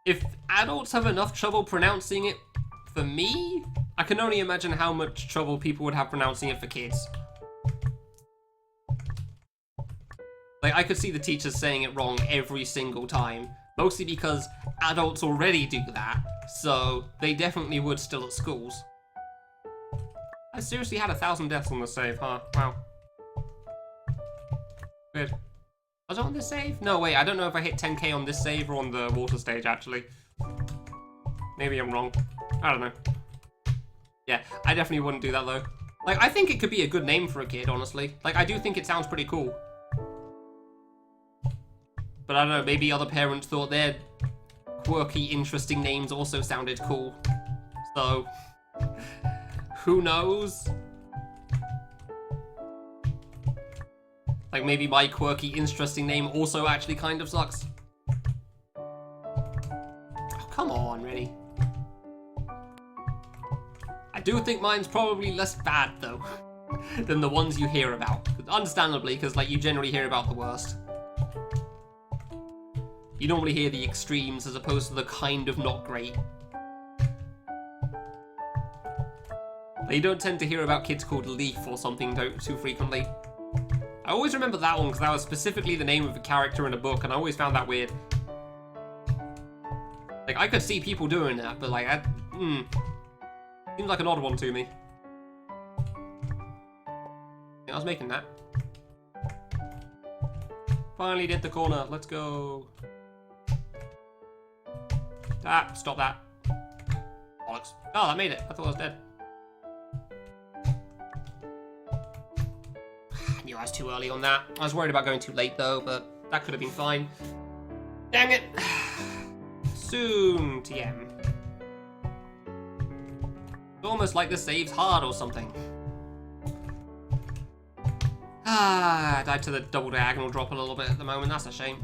if adults have enough trouble pronouncing it for me, I can only imagine how much trouble people would have pronouncing it for kids. Like, I could see the teachers saying it wrong every single time, mostly because adults already do that, so they definitely would still at schools. I seriously had 1,000 deaths on the save, huh? Wow. Weird. Was it on this save? No, wait, I don't know if I hit 10k on this save or on the water stage, actually. Maybe I'm wrong. I don't know. Yeah, I definitely wouldn't do that, though. Like, I think it could be a good name for a kid, honestly. Like, I do think it sounds pretty cool. But I don't know, maybe other parents thought their quirky, interesting names also sounded cool. So, who knows? Like, maybe my quirky, interesting name also actually kind of sucks. Oh, come on, really. I do think mine's probably less bad, though, than the ones you hear about. Understandably, because, like, you generally hear about the worst. You normally hear the extremes as opposed to the kind of not great. Like, you don't tend to hear about kids called Leaf or something too frequently. I always remember that one because that was specifically the name of a character in a book, and I always found that weird. Like, I could see people doing that, but like, seems like an odd one to me. Yeah, I was making that. Finally did the corner. Let's go. Ah, stop that. Bollocks. Oh, that made it. I thought I was dead. I knew I was too early on that. I was worried about going too late though, but that could have been fine. Dang it. Soon, TM. It's almost like the save's hard or something. Ah, I died to the double diagonal drop a little bit at the moment. That's a shame.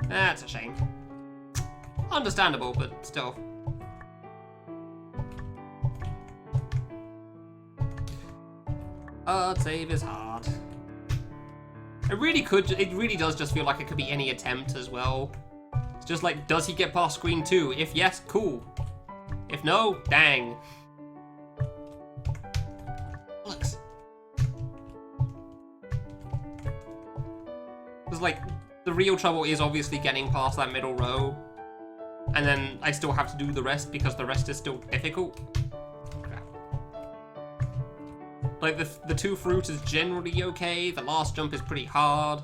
That's a shame. Understandable, but still. Save is hard. It really does just feel like it could be any attempt as well. It's just like, does he get past screen 2? If yes, cool. If no, dang. Looks. Because like, the real trouble is obviously getting past that middle row. And then I still have to do the rest because the rest is still difficult. Like, the two fruit is generally okay. The last jump is pretty hard.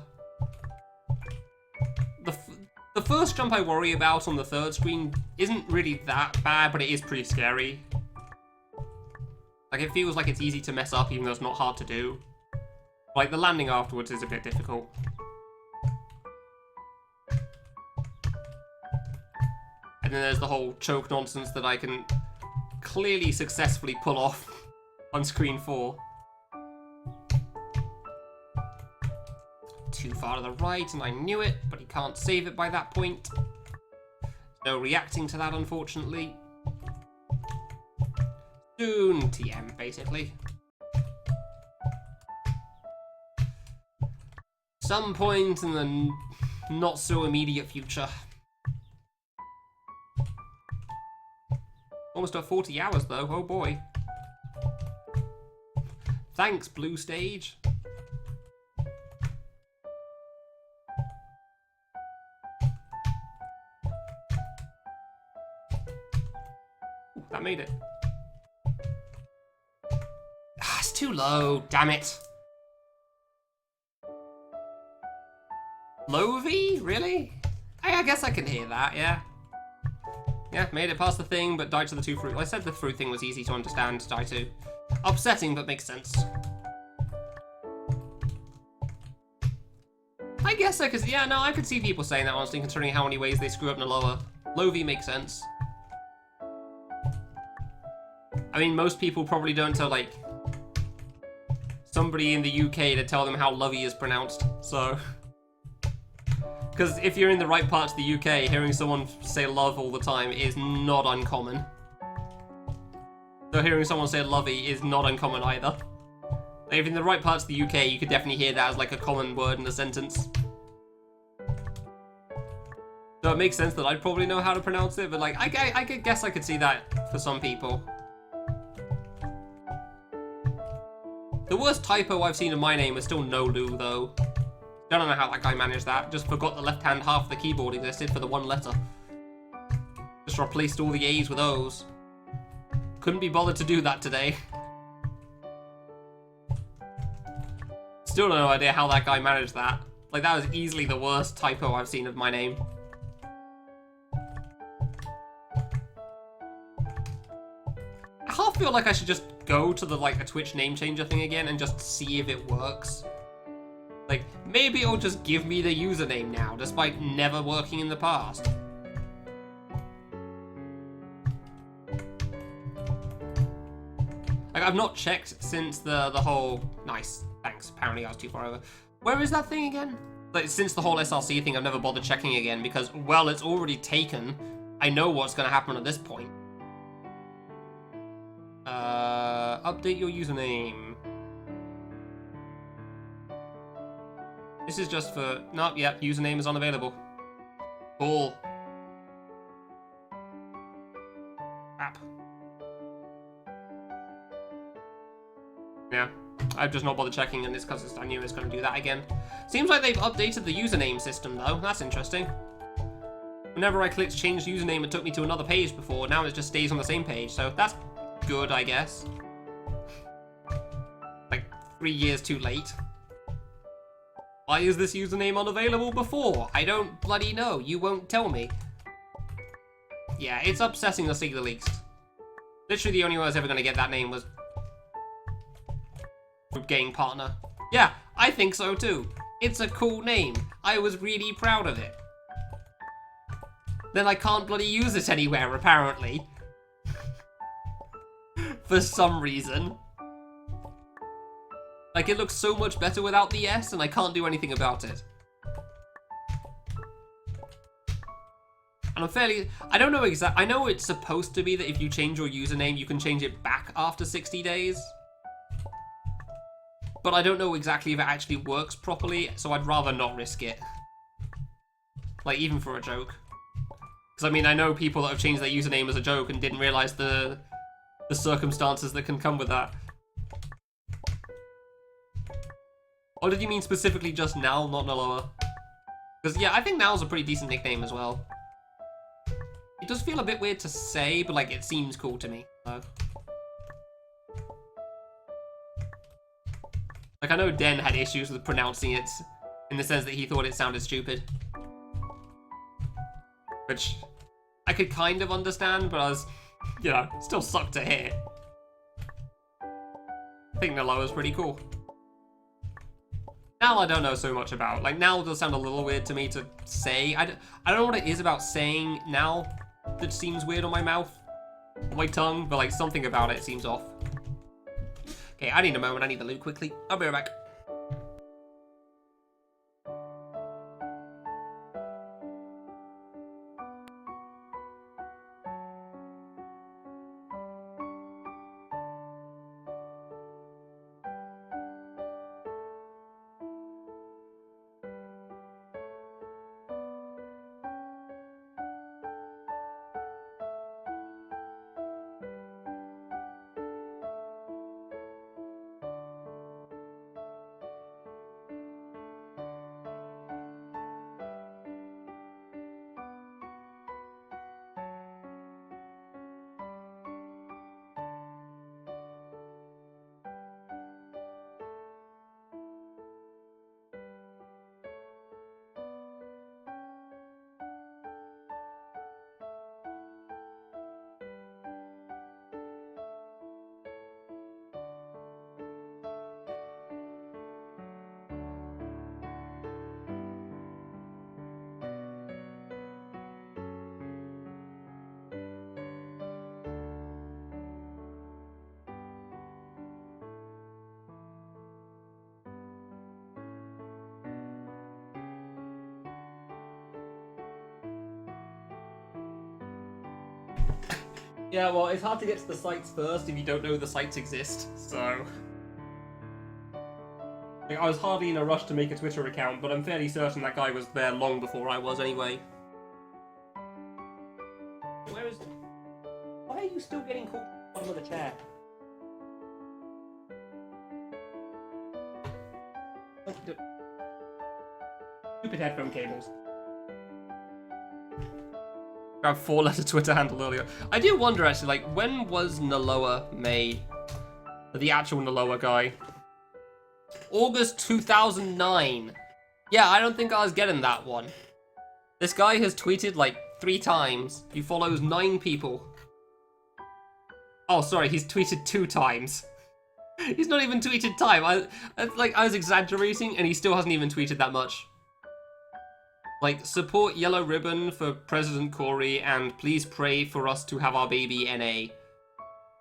The first jump I worry about on the third screen isn't really that bad, but it is pretty scary. Like, it feels like it's easy to mess up even though it's not hard to do. Like, the landing afterwards is a bit difficult. And then there's the whole choke nonsense that I can clearly successfully pull off on screen 4. Too far to the right, and I knew it, but he can't save it by that point. No reacting to that, unfortunately. Soon TM, basically. Some point in the not so immediate future. Almost at 40 hours though, oh boy. Thanks, Blue Stage. Ooh, that made it. Ah, it's too low, damn it. Lovey? Really? I guess I can hear that, yeah. Yeah, made it past the thing, but died to the two fruit. I said the fruit thing was easy to understand, die to. Upsetting, but makes sense. I guess I could, yeah, no, I could see people saying that, honestly, considering how many ways they screw up Naloa. Lovey makes sense. I mean, most people probably don't tell, like, somebody in the UK to tell them how Lovey is pronounced, so... Because if you're in the right parts of the UK, hearing someone say love all the time is not uncommon. So hearing someone say lovey is not uncommon either. Like, if you're in the right parts of the UK, you could definitely hear that as like a common word in a sentence. So it makes sense that I'd probably know how to pronounce it, but like, I guess I could see that for some people. The worst typo I've seen in my name is still Nolu, though. I don't know how that guy managed that. Just forgot the left-hand half of the keyboard existed for the one letter. Just replaced all the A's with O's. Couldn't be bothered to do that today. Still no idea how that guy managed that. Like, that was easily the worst typo I've seen of my name. feel like I should just go to the, like, a Twitch name changer thing again and just see if it works. Like, maybe it'll just give me the username now, despite never working in the past. Like, I've not checked since the whole... Nice, thanks. Apparently I was too far over. Where is that thing again? Like, since the whole SRC thing, I've never bothered checking again because, well, it's already taken. I know what's going to happen at this point. Update your username. This is just for... Nope, yep, username is unavailable. Cool. App. Yeah, I've just not bothered checking, and it's because I knew it was going to do that again. Seems like they've updated the username system, though. That's interesting. Whenever I clicked change username, it took me to another page before. Now it just stays on the same page, so that's good, I guess. Like, 3 years too late. Why is this username unavailable before? I don't bloody know. You won't tell me. Yeah, it's upsetting to see the least. Literally the only one I was ever going to get that name was... Group Game Partner. Yeah, I think so too. It's a cool name. I was really proud of it. Then I can't bloody use it anywhere, apparently. For some reason. Like, it looks so much better without the S, and I can't do anything about it. And I'm fairly... I don't know exactly... I know it's supposed to be that if you change your username, you can change it back after 60 days. But I don't know exactly if it actually works properly, so I'd rather not risk it. Like, even for a joke. Because, I mean, I know people that have changed their username as a joke and didn't realize the circumstances that can come with that. Or did you mean specifically just Nal, not Naloa? Because, yeah, I think Nal's a pretty decent nickname as well. It does feel a bit weird to say, but, like, it seems cool to me. So. Like, I know Den had issues with pronouncing it in the sense that he thought it sounded stupid. Which I could kind of understand, but I was, you know, still sucked to hear. I think Naloa's pretty cool. Nal I don't know so much about. Like, Nal does sound a little weird to me to say. I don't know what it is about saying Nal that seems weird on my mouth, on my tongue, but like something about it seems off. Okay, I need a moment. I need to loot quickly. I'll be right back. Yeah, well, it's hard to get to the sites first if you don't know the sites exist, so... Like, I was hardly in a rush to make a Twitter account, but I'm fairly certain that guy was there long before I was anyway. Where is... Why are you still getting caught on the bottom of the chair? Stupid headphone cables. Our 4-letter Twitter handle earlier. I do wonder, actually, like, when was Naloa made? The actual Naloa guy. August 2009. Yeah, I don't think I was getting that one. This guy has tweeted, like, 3 times. He follows 9 people. Oh, sorry, he's tweeted 2 times. He's not even tweeted time. I was exaggerating, and he still hasn't even tweeted that much. Like, support Yellow Ribbon for President Corey, and please pray for us to have our baby NA.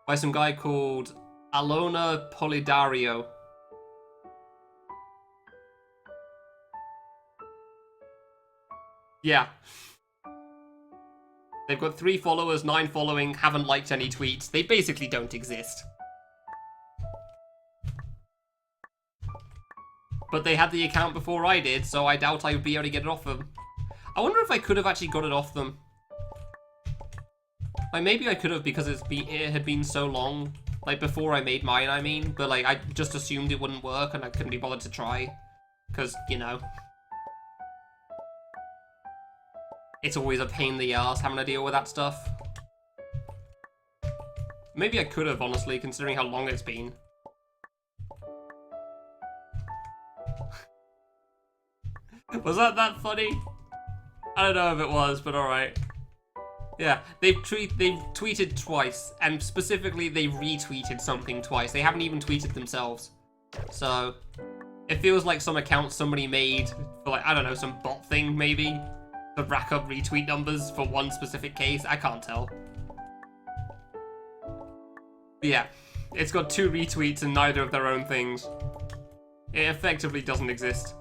By some guy called Alona Polidario. Yeah. They've got 3 followers, 9 following, haven't liked any tweets. They basically don't exist. But they had the account before I did, so I doubt I would be able to get it off them. I wonder if I could have actually got it off them. Like, maybe I could have because it had been so long. Like, before I made mine, I mean. But, like, I just assumed it wouldn't work and I couldn't be bothered to try. Because, you know. It's always a pain in the ass having to deal with that stuff. Maybe I could have, honestly, considering how long it's been. Was that funny? I don't know if it was, but alright. Yeah, they've tweeted twice, and specifically they retweeted something twice. They haven't even tweeted themselves. So, it feels like some account somebody made for, like, I don't know, some bot thing, maybe? To rack up retweet numbers for one specific case. I can't tell. But yeah, it's got 2 retweets and neither of their own things. It effectively doesn't exist.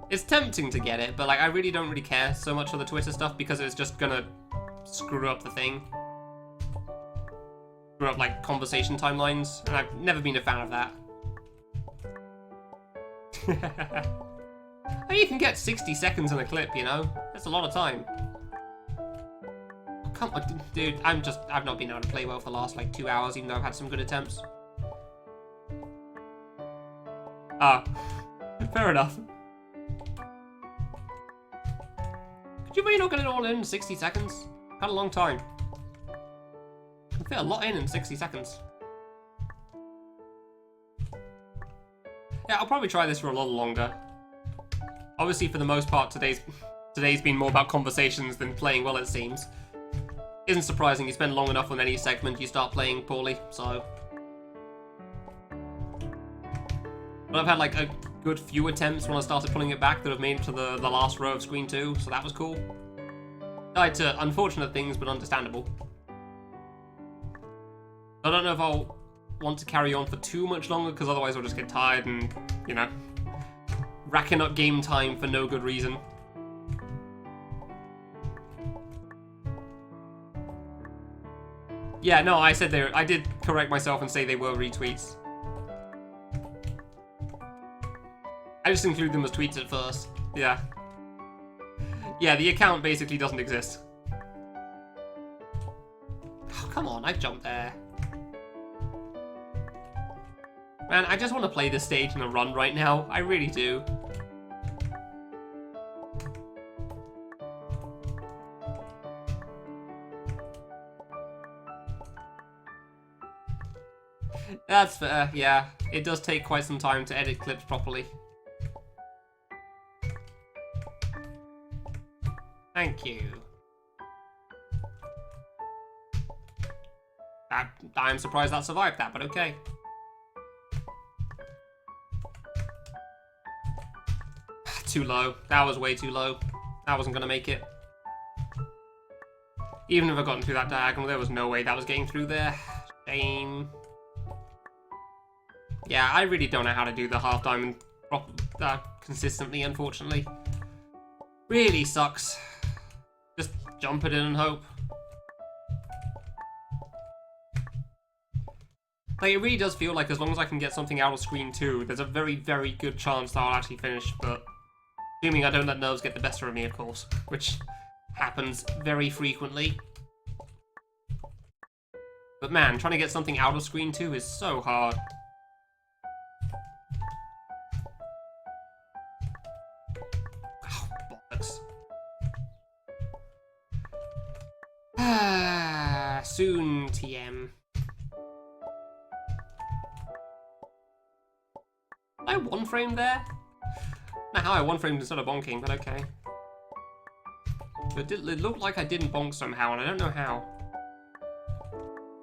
It's tempting to get it, but like I really don't care so much for the Twitter stuff because it's just gonna screw up the thing. Screw up like conversation timelines, and I've never been a fan of that. Oh, you can get 60 seconds in a clip, you know? That's a lot of time. Come on, dude, I've not been able to play well for the last like 2 hours, even though I've had some good attempts. Ah, fair enough. Could you really not get it all in 60 seconds? Had a long time. Can fit a lot in 60 seconds. Yeah, I'll probably try this for a little longer. Obviously, for the most part, today's been more about conversations than playing well, it seems. Isn't surprising, you spend long enough on any segment, you start playing poorly, so... But I've had like a good few attempts when I started pulling it back that have made it to the last row of screen 2, so that was cool. Died to unfortunate things, but understandable. I don't know if I'll want to carry on for too much longer, because otherwise I'll just get tired and, you know, racking up game time for no good reason. Yeah, no, I did correct myself and say they were retweets. I just include them as tweets at first. Yeah. Yeah, the account basically doesn't exist. Oh, come on, I jumped there. Man, I just want to play this stage in a run right now. I really do. That's fair, yeah. It does take quite some time to edit clips properly. Thank you. I'm surprised that survived that, but okay. Too low. That was way too low. That wasn't gonna make it. Even if I gotten through that diagonal, there was no way that was getting through there. Shame. Yeah, I really don't know how to do the half diamond consistently, unfortunately. Really sucks. Just jump it in and hope. Like, it really does feel like as long as I can get something out of screen 2, there's a very, very good chance that I'll actually finish, but assuming I don't let nerves get the best of me, of course, which happens very frequently. But man, trying to get something out of screen 2 is so hard. Oh, bollocks. Soon, TM. I one framed there? Now how I one framed instead of bonking, but okay. It looked like I didn't bonk somehow, and I don't know how.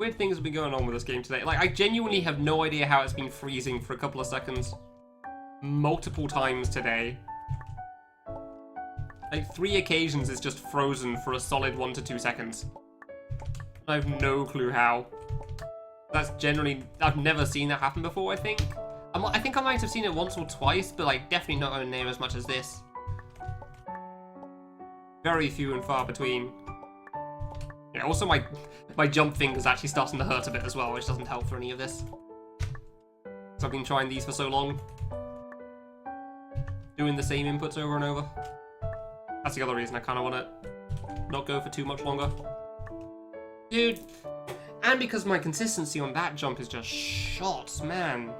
Weird things have been going on with this game today. Like, I genuinely have no idea how it's been freezing for a couple of seconds. Multiple times today. Like, 3 occasions it's just frozen for a solid 1 to 2 seconds. I have no clue how. That's generally... I've never seen that happen before, I think. I think I might have seen it once or twice, but, like, definitely not near as much as this. Very few and far between. Yeah, also my jump finger's actually starting to hurt a bit as well, which doesn't help for any of this. So I've been trying these for so long. Doing the same inputs over and over. That's the other reason I kind of want to not go for too much longer. Dude, and because my consistency on that jump is just shot, man.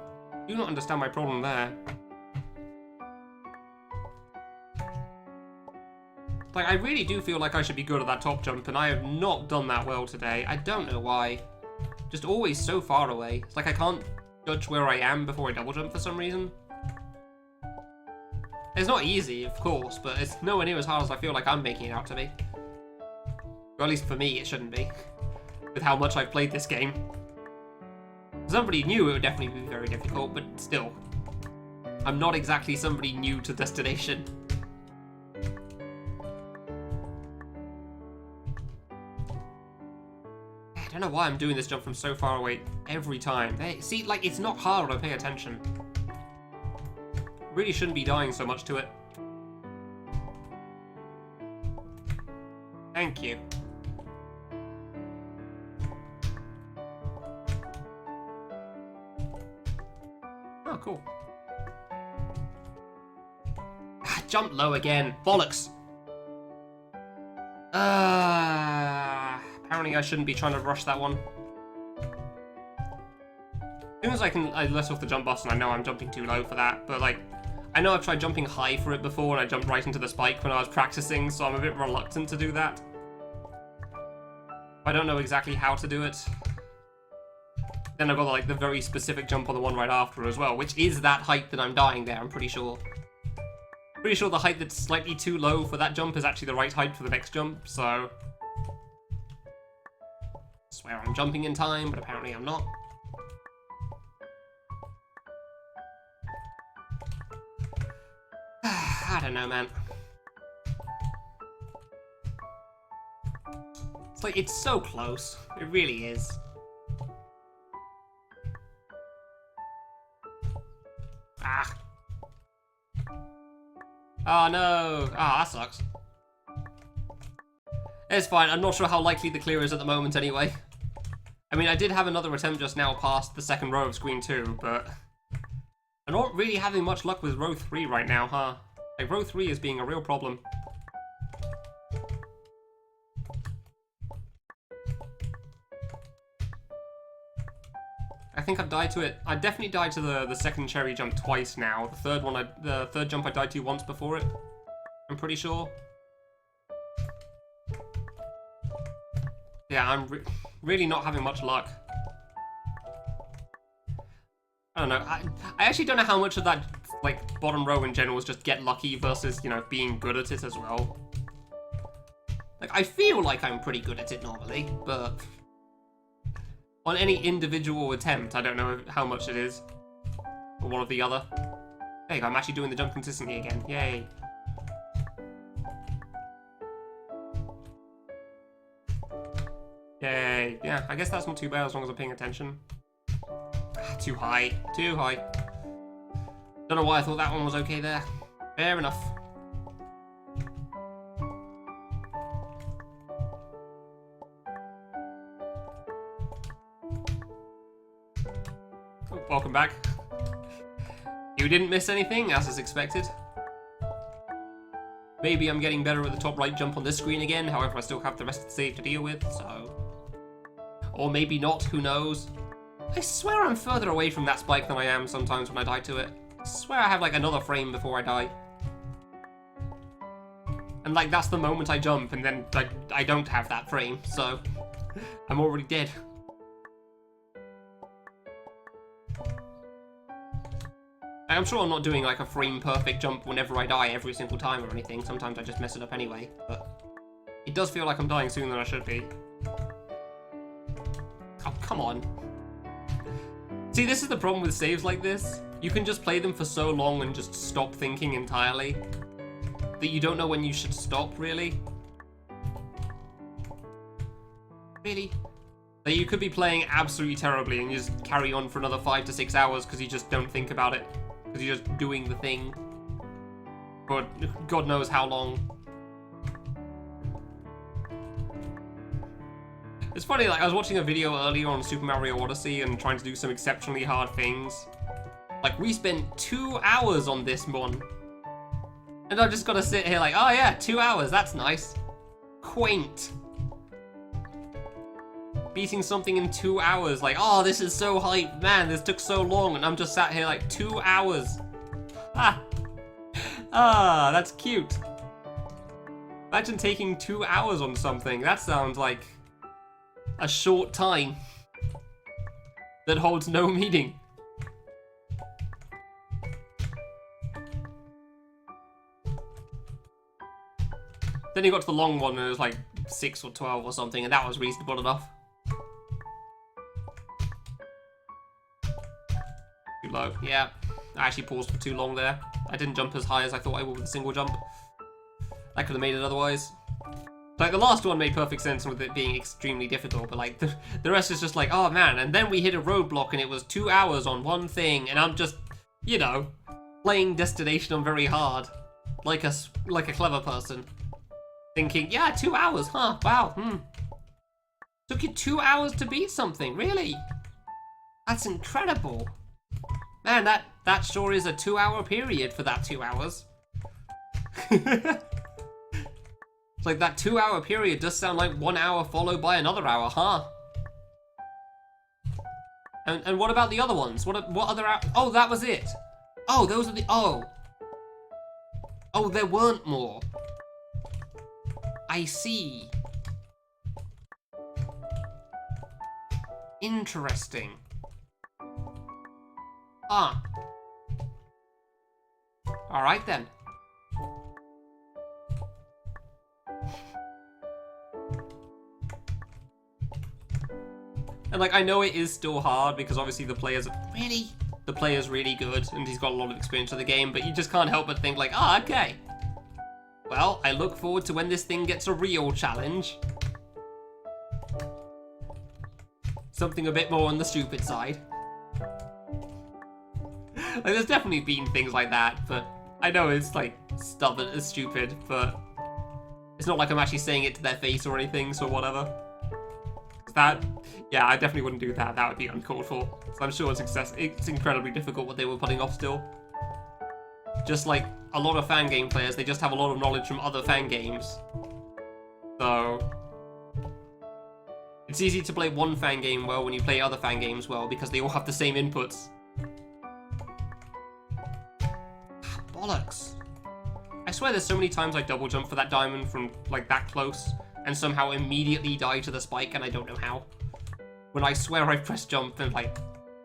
Do not understand my problem there. Like, I really do feel like I should be good at that top jump, and I have not done that well today. I don't know why. Just always so far away. It's like I can't judge where I am before I double jump for some reason. It's not easy, of course, but it's nowhere near as hard as I feel like I'm making it out to be. Or at least for me, it shouldn't be. With how much I've played this game. Somebody new, it would definitely be very difficult, but still. I'm not exactly somebody new to Destination. I don't know why I'm doing this jump from so far away every time. Hey, see, like, it's not hard when I pay attention. Really shouldn't be dying so much to it. Thank you. Oh, cool. Ah, jump low again. Bollocks. Apparently I shouldn't be trying to rush that one. As soon as I let off the jump button, I know I'm jumping too low for that, but like, I know I've tried jumping high for it before and I jumped right into the spike when I was practicing, so I'm a bit reluctant to do that. I don't know exactly how to do it. Then I've got like the very specific jump on the one right after as well, which is that height that I'm dying there, I'm pretty sure. Pretty sure the height that's slightly too low for that jump is actually the right height for the next jump, so... I swear I'm jumping in time, but apparently I'm not. I don't know, man. It's like, it's so close. It really is. Ah. Oh no. Ah, that sucks. It's fine. I'm not sure how likely the clear is at the moment anyway. I mean, I did have another attempt just now past the second row of screen 2, but I'm not really having much luck with row 3 right now, huh? Like, row 3 is being a real problem. I think I've died to it. I definitely died to the second cherry jump twice now. The third jump I died to once before it. I'm pretty sure. Yeah, I'm really not having much luck. I don't know. I actually don't know how much of that, like, bottom row in general is just get lucky versus, you know, being good at it as well. Like, I feel like I'm pretty good at it normally, but on any individual attempt, I don't know how much it is. Or one or the other. Hey, I'm actually doing the jump consistently again. Yay. Yay. Yeah, I guess that's not too bad as long as I'm paying attention. Too high. Too high. Don't know why I thought that one was okay there. Fair enough. Oh, welcome back. You didn't miss anything, as is expected. Maybe I'm getting better at the top right jump on this screen again, however I still have the rest of the save to deal with, so... Or maybe not, who knows? I swear I'm further away from that spike than I am sometimes when I die to it. I swear I have like another frame before I die. And like that's the moment I jump and then like I don't have that frame, so I'm already dead. I'm sure I'm not doing like a frame perfect jump whenever I die every single time or anything. Sometimes I just mess it up anyway, but it does feel like I'm dying sooner than I should be. Oh, come on. See, this is the problem with saves like this. You can just play them for so long and just stop thinking entirely that you don't know when you should stop, really. Really? Like, you could be playing absolutely terribly and you just carry on for another 5 to 6 hours because you just don't think about it. Because you're just doing the thing. For God knows how long. It's funny, like, I was watching a video earlier on Super Mario Odyssey and trying to do some exceptionally hard things. Like, we spent 2 hours on this one. And I've just got to sit here like, oh yeah, 2 hours, that's nice. Quaint. Beating something in 2 hours, like, oh, this is so hype, man, this took so long, and I'm just sat here like, 2 hours. That's cute. Imagine taking 2 hours on something. That sounds like a short time that holds no meaning. Then you got to the long one and it was like 6 or 12 or something, and that was reasonable enough. Too low. Yeah, I actually paused for too long there. I didn't jump as high as I thought I would with a single jump. I could have made it otherwise. Like, the last one made perfect sense with it being extremely difficult, but like, the rest is just like, oh man, and then we hit a roadblock and it was 2 hours on one thing, and I'm just, you know, playing Destination on very hard. Like a clever person. Thinking, yeah, 2 hours, huh, wow, Took you 2 hours to beat something, really? That's incredible. Man, that sure is a 2 hour period for that 2 hours. It's like that 2 hour period does sound like 1 hour followed by another hour, huh? And what about the other ones? What other hours? Oh, that was it. Oh, those are the, oh. Oh, there weren't more. I see. Interesting. Ah. Alright then. And like, I know it is still hard because obviously the player's really good and he's got a lot of experience with the game, but you just can't help but think like, ah, okay. Well, I look forward to when this thing gets a real challenge. Something a bit more on the stupid side. Like, there's definitely been things like that, but I know it's like stubborn and stupid, but it's not like I'm actually saying it to their face or anything, so whatever. That, yeah, I definitely wouldn't do that. That would be uncalled for. So I'm sure it's incredibly difficult what they were putting off still. Just like a lot of fan game players, they just have a lot of knowledge from other fan games. So it's easy to play one fan game well when you play other fan games well because they all have the same inputs. Bollocks. I swear there's so many times I double jump for that diamond from like that close and somehow immediately die to the spike and I don't know how. When I swear I press jump and like,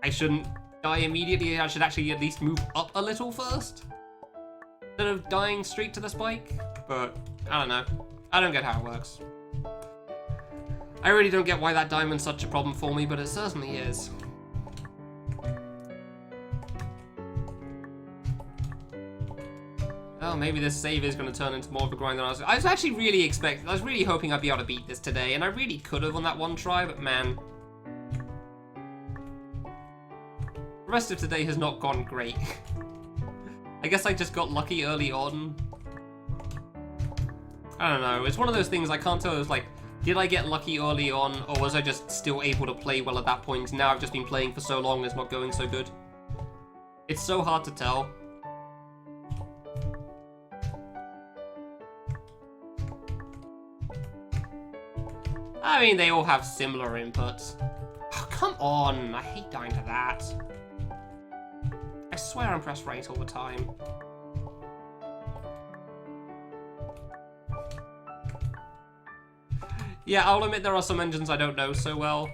I shouldn't die immediately, I should actually at least move up a little first. Instead of dying straight to the spike. But, I don't know. I don't get how it works. I really don't get why that diamond's such a problem for me, but it certainly is. Oh, maybe this save is going to turn into more of a grind than I was actually really I was really hoping I'd be able to beat this today, and I really could have on that one try, but man. The rest of today has not gone great. I guess I just got lucky early on. I don't know, it's one of those things I can't tell, it's like, did I get lucky early on, or was I just still able to play well at that point? Now I've just been playing for so long, it's not going so good. It's so hard to tell. I mean, they all have similar inputs. Oh, come on, I hate dying to that. I swear I'm pressed right all the time. Yeah, I'll admit there are some engines I don't know so well.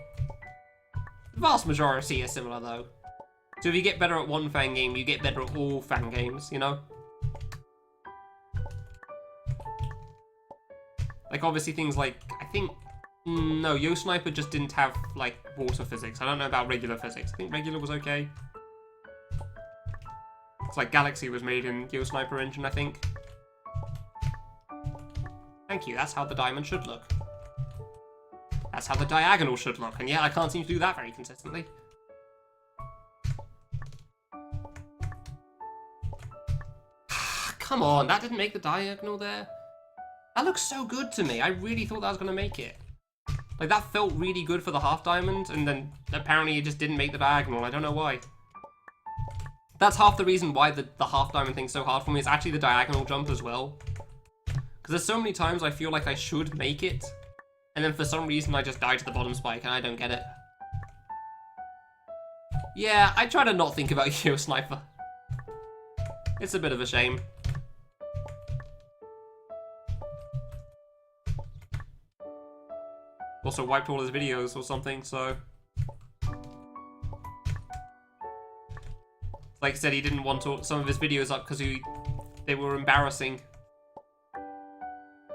The vast majority are similar though. So if you get better at one fan game, you get better at all fan games, you know? Like obviously things like, I think No, Yo Sniper just didn't have, like, water physics. I don't know about regular physics. I think regular was okay. It's like Galaxy was made in Yo Sniper engine, I think. Thank you, that's how the diamond should look. That's how the diagonal should look, and yeah, I can't seem to do that very consistently. Come on, that didn't make the diagonal there. That looks so good to me. I really thought that was going to make it. Like, that felt really good for the half diamond, and then apparently it just didn't make the diagonal. I don't know why. That's half the reason why the half diamond thing's so hard for me. It's actually the diagonal jump as well. Because there's so many times I feel like I should make it, and then for some reason I just die to the bottom spike, and I don't get it. Yeah, I try to not think about Yo Sniper. It's a bit of a shame. Also wiped all his videos or something, so... Like I said, he didn't want some of his videos up because they were embarrassing.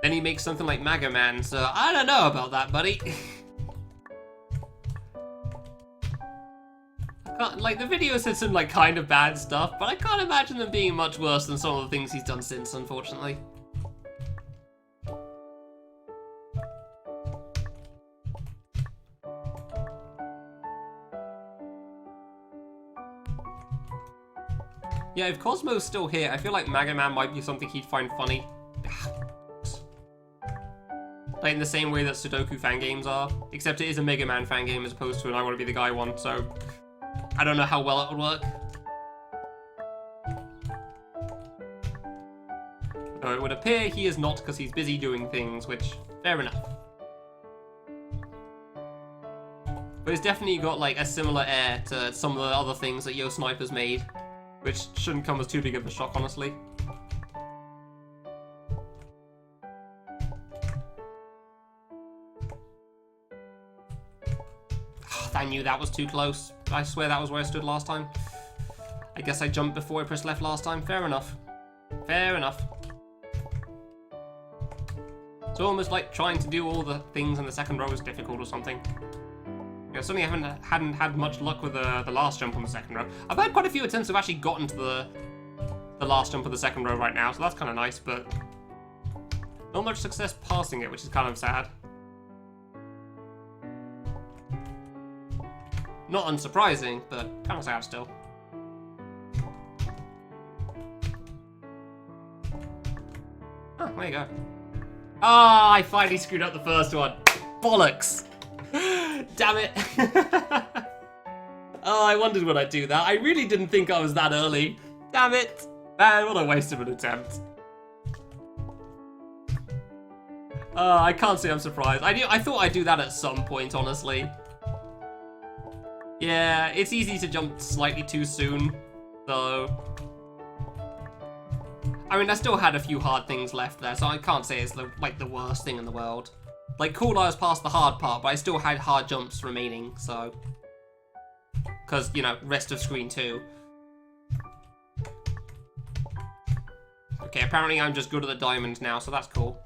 Then he makes something like Mega Man, so I don't know about that, buddy. Like, the videos had some, like, kind of bad stuff, but I can't imagine them being much worse than some of the things he's done since, unfortunately. Yeah, if Cosmo's still here, I feel like Mega Man might be something he'd find funny. Like in the same way that Sudoku fan games are, except it is a Mega Man fan game as opposed to an I Want to Be the Guy one, so I don't know how well it would work. Though it would appear he is not because he's busy doing things, which, fair enough. But it's definitely got like a similar air to some of the other things that Yo Sniper's made, which shouldn't come as too big of a shock, honestly. I knew that was too close. I swear that was where I stood last time. I guess I jumped before I pressed left last time. Fair enough. Fair enough. It's almost like trying to do all the things in the second row is difficult or something. Yeah, certainly hadn't had much luck with the last jump on the second row. I've had quite a few attempts to have actually gotten to the last jump of the second row right now, so that's kind of nice, but not much success passing it, which is kind of sad. Not unsurprising, but kind of sad still. Oh, there you go. Ah, I finally screwed up the first one. Bollocks. Damn it. Oh, I wondered when I'd do that. I really didn't think I was that early. Damn it. Man, what a waste of an attempt. I can't say I'm surprised. I thought I'd do that at some point, honestly. Yeah, it's easy to jump slightly too soon, so... I mean, I still had a few hard things left there, so I can't say it's like the worst thing in the world. Like, cool, I was past the hard part, but I still had hard jumps remaining, so... Because, you know, rest of screen 2. Okay, apparently I'm just good at the diamond now, so that's cool.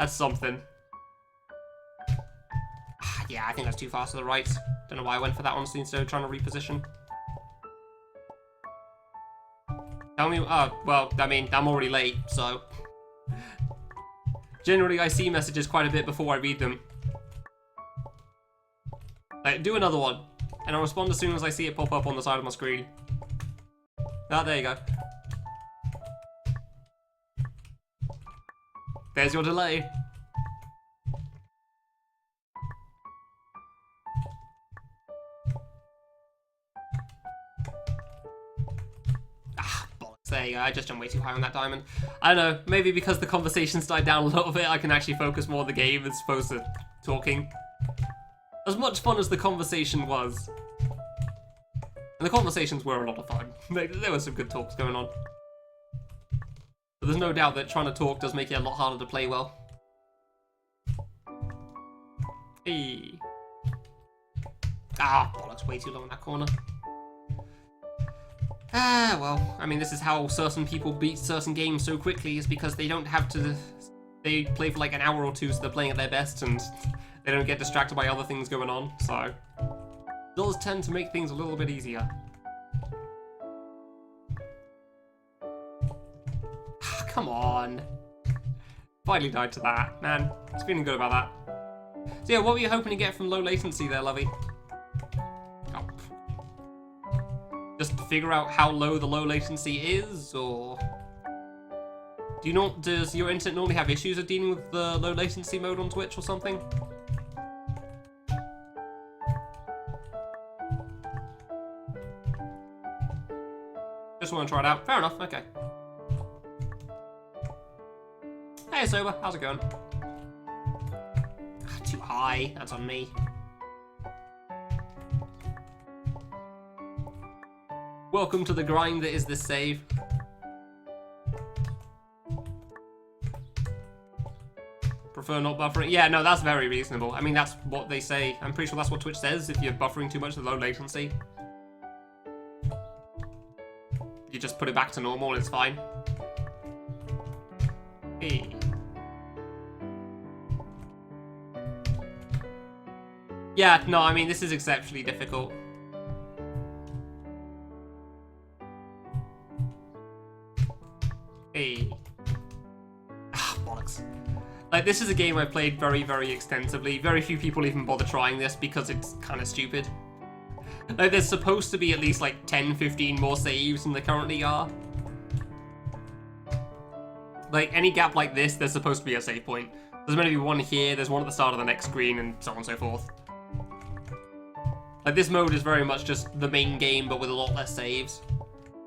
That's something. Yeah, I think that's too fast to the right. Don't know why I went for that one instead of trying to reposition. Tell me, well, I mean, I'm already late, so... Generally, I see messages quite a bit before I read them. Like, do another one, and I'll respond as soon as I see it pop up on the side of my screen. Ah, there you go. There's your delay. There you go, I just jumped way too high on that diamond. I don't know, maybe because the conversation's died down a little bit, I can actually focus more on the game as opposed to talking. As much fun as the conversation was. And the conversations were a lot of fun. There were some good talks going on. But there's no doubt that trying to talk does make it a lot harder to play well. Hey. Ah, bollocks, way too low in that corner. Ah, well, I mean, this is how certain people beat certain games so quickly, is because they don't they play for like an hour or two, so they're playing at their best, and they don't get distracted by other things going on, so it does tend to make things a little bit easier. Come on. Finally died to that. Man, I was feeling good about that. So yeah, what were you hoping to get from low latency there, Lovey? Oh. Just figure out how low the low latency is, or... Does your internet normally have issues of dealing with the low latency mode on Twitch or something? Just want to try it out. Fair enough, okay. Hey Sober, how's it going? Too high, that's on me. Welcome to the grind that is this save. Prefer not buffering. Yeah, no, that's very reasonable. I mean, that's what they say. I'm pretty sure that's what Twitch says. If you're buffering too much with low latency, you just put it back to normal and it's fine. Hey. Yeah, no, I mean, this is exceptionally difficult. Hey. Ah, bollocks. Like, this is a game I've played very, very extensively. Very few people even bother trying this because it's kind of stupid. Like, there's supposed to be at least, like, 10, 15 more saves than there currently are. Like, any gap like this, there's supposed to be a save point. There's meant to be one here, there's one at the start of the next screen, and so on and so forth. Like, this mode is very much just the main game, but with a lot less saves.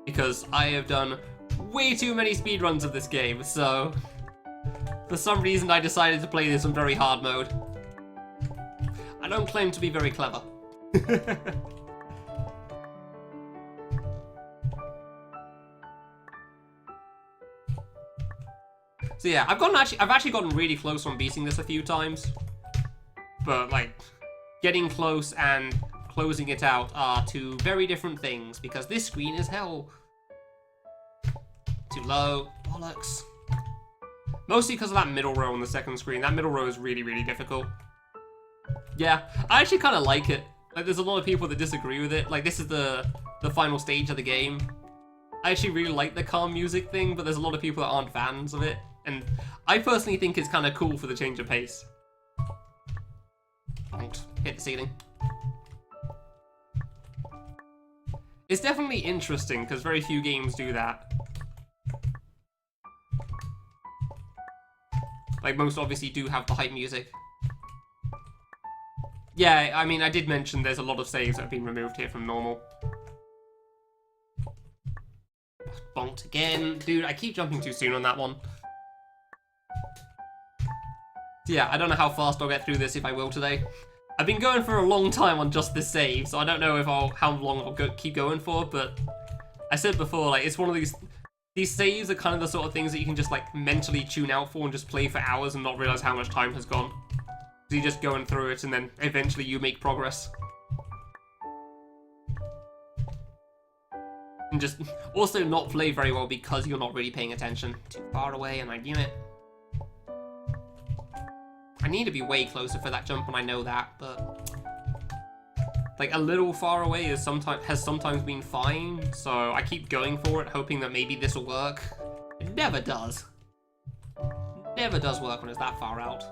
Because I have done way too many speedruns of this game, so... For some reason, I decided to play this on very hard mode. I don't claim to be very clever. So yeah, I've actually gotten really close on beating this a few times. But, like, getting close and closing it out are two very different things, because this screen is hell. Too low. Bollocks. Mostly because of that middle row on the second screen. That middle row is really, really difficult. Yeah, I actually kind of like it. Like, there's a lot of people that disagree with it. Like, this is the final stage of the game. I actually really like the calm music thing, but there's a lot of people that aren't fans of it. And I personally think it's kind of cool for the change of pace. Don't hit the ceiling. It's definitely interesting, because very few games do that. Like, most obviously do have the hype music. Yeah, I mean, I did mention there's a lot of saves that have been removed here from normal. Bonked again. Dude, I keep jumping too soon on that one. So yeah, I don't know how fast I'll get through this if I will today. I've been going for a long time on just this save, so I don't know if how long I'll keep going for, but I said before, like, it's one of these saves are kind of the sort of things that you can just, like, mentally tune out for and just play for hours and not realize how much time has gone. So you're just going through it and then eventually you make progress. And just also not play very well because you're not really paying attention. Too far away and I knew it. I need to be way closer for that jump and I know that, but... like, a little far away has sometimes been fine, so I keep going for it, hoping that maybe this will work. It never does. Never does work when it's that far out.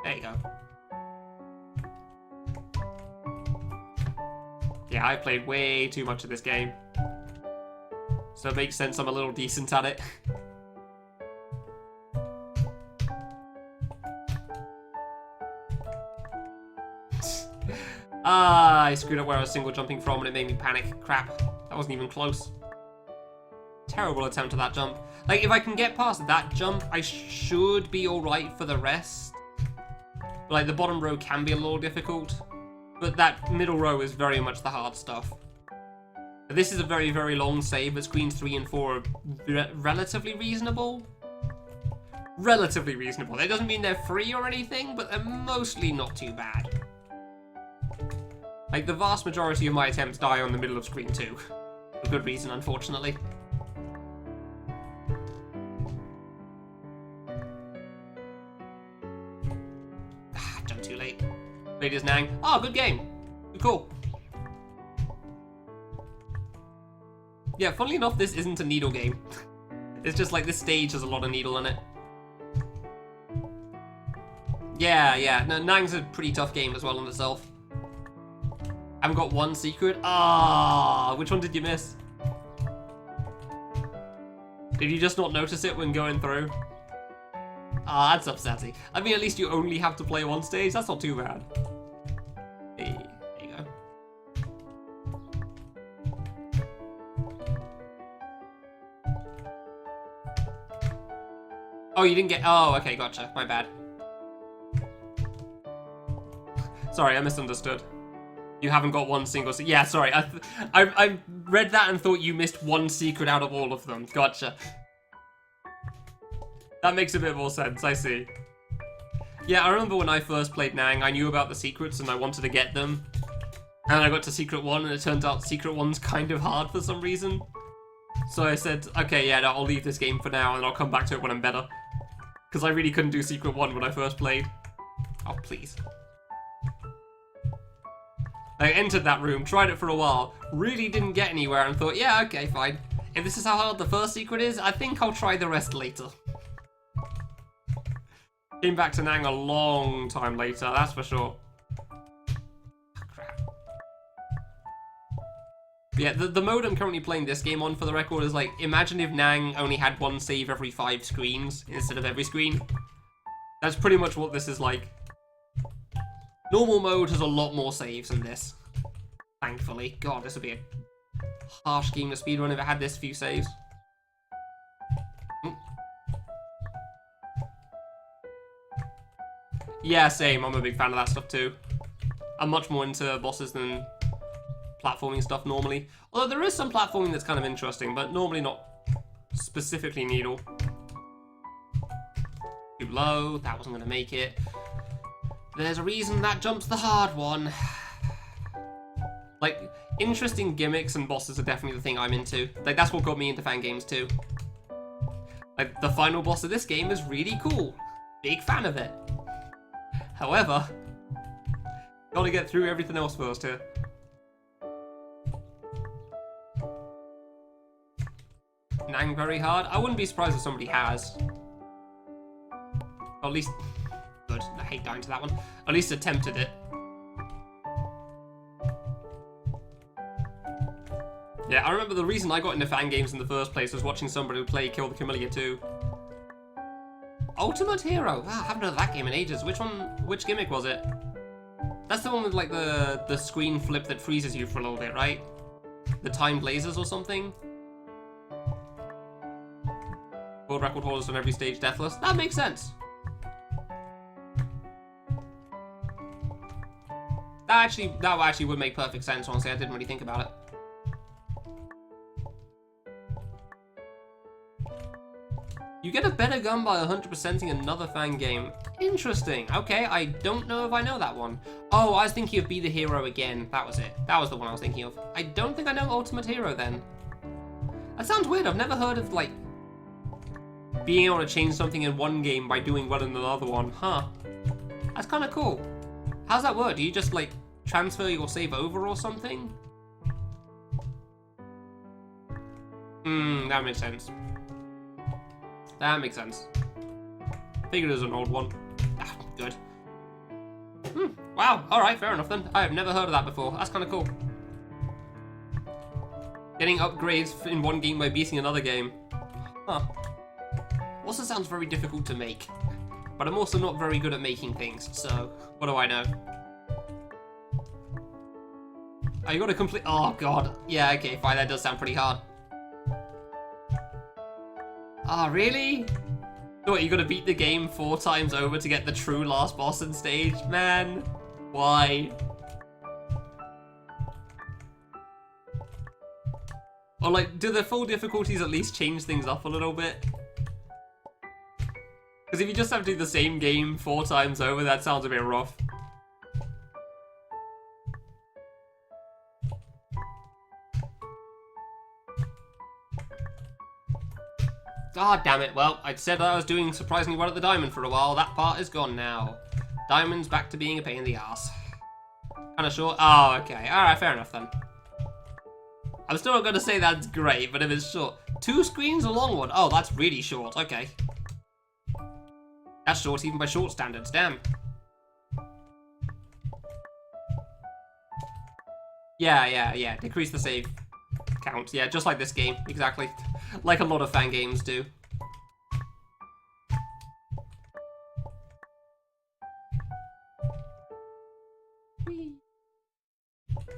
There you go. Yeah, I played way too much of this game. So it makes sense I'm a little decent at it. I screwed up where I was single jumping from and it made me panic. Crap, that wasn't even close. Terrible attempt at that jump. Like, if I can get past that jump, I should be alright for the rest. But, like, the bottom row can be a little difficult. But that middle row is very much the hard stuff. This is a very, very long save, but screens 3 and 4 are relatively reasonable. Relatively reasonable. That doesn't mean they're free or anything, but they're mostly not too bad. Like, the vast majority of my attempts die on the middle of screen 2. For good reason, unfortunately. too late. Played as Nang. Oh, good game. Cool. Yeah, funnily enough, this isn't a needle game. It's just like this stage has a lot of needle in it. Yeah. No, Nang's a pretty tough game as well in itself. I haven't got one secret. Ah, which one did you miss? Did you just not notice it when going through? Ah, that's upsetting. I mean, at least you only have to play one stage. That's not too bad. Hey, there you go. Oh, you didn't get... Oh, okay, gotcha. My bad. Sorry, I misunderstood. You haven't got one single... Yeah, sorry. I read that and thought you missed one secret out of all of them. Gotcha. That makes a bit more sense, I see. Yeah, I remember when I first played Nang, I knew about the secrets and I wanted to get them. And I got to Secret 1 and it turns out Secret 1's kind of hard for some reason. So I said, okay, yeah, no, I'll leave this game for now and I'll come back to it when I'm better. Because I really couldn't do Secret 1 when I first played. Oh, please. I entered that room, tried it for a while, really didn't get anywhere and thought, yeah, okay, fine. If this is how hard the first secret is, I think I'll try the rest later. Came back to Nang a long time later, that's for sure. Crap. Yeah, the mode I'm currently playing this game on, for the record, is like, imagine if Nang only had one save every 5 screens instead of every screen. That's pretty much what this is like. Normal mode has a lot more saves than this. Thankfully. God, this would be a harsh game to speedrun if it had this few saves. Yeah, same. I'm a big fan of that stuff too. I'm much more into bosses than platforming stuff normally. Although there is some platforming that's kind of interesting, but normally not specifically needle. Too low. That wasn't going to make it. There's a reason that jump's the hard one. Like, interesting gimmicks and bosses are definitely the thing I'm into. Like, that's what got me into fan games too. Like, the final boss of this game is really cool. Big fan of it. However, gotta get through everything else first here. Nang very hard? I wouldn't be surprised if somebody has. Or at least... Good. I hate dying to that one. At least attempted it. Yeah, I remember the reason I got into fan games in the first place was watching somebody play Kill the Camellia 2. Ultimate Hero! Wow, I haven't heard of that game in ages. Which gimmick was it? That's the one with like the screen flip that freezes you for a little bit, right? The timed lasers or something? World record holders on every stage deathless. That makes sense. That actually would make perfect sense, honestly. I didn't really think about it. You get a better gun by 100%ing another fan game. Interesting. Okay, I don't know if I know that one. Oh, I was thinking of Be the Hero again. That was it. That was the one I was thinking of. I don't think I know Ultimate Hero then. That sounds weird. I've never heard of, like, being able to change something in one game by doing well in another one. Huh. That's kind of cool. How's that work? Do you just, like, transfer your save over or something? That makes sense. That makes sense. Figured it was an old one. Ah, good. Wow, alright, fair enough then. I have never heard of that before. That's kind of cool. Getting upgrades in one game by beating another game. Huh. Also sounds very difficult to make. But I'm also not very good at making things, so what do I know? Oh, you gotta complete... Oh, God. Yeah, okay, fine, that does sound pretty hard. Ah, really? What, you gotta beat the game 4 times over to get the true last boss in stage? Man, why? Or, like, do the full difficulties at least change things up a little bit? Because if you just have to do the same game 4 times over, that sounds a bit rough. Ah, damn it. Well, I'd said I was doing surprisingly well at the diamond for a while. That part is gone now. Diamond's back to being a pain in the ass. Kinda short? Oh, okay. Alright, fair enough then. I'm still not gonna say that's great, but if it's short. 2 screens, a long one. Oh, that's really short. Okay. That's short even by short standards. Damn. Yeah. Decrease the save count. Yeah, just like this game. Exactly. Like a lot of fan games do.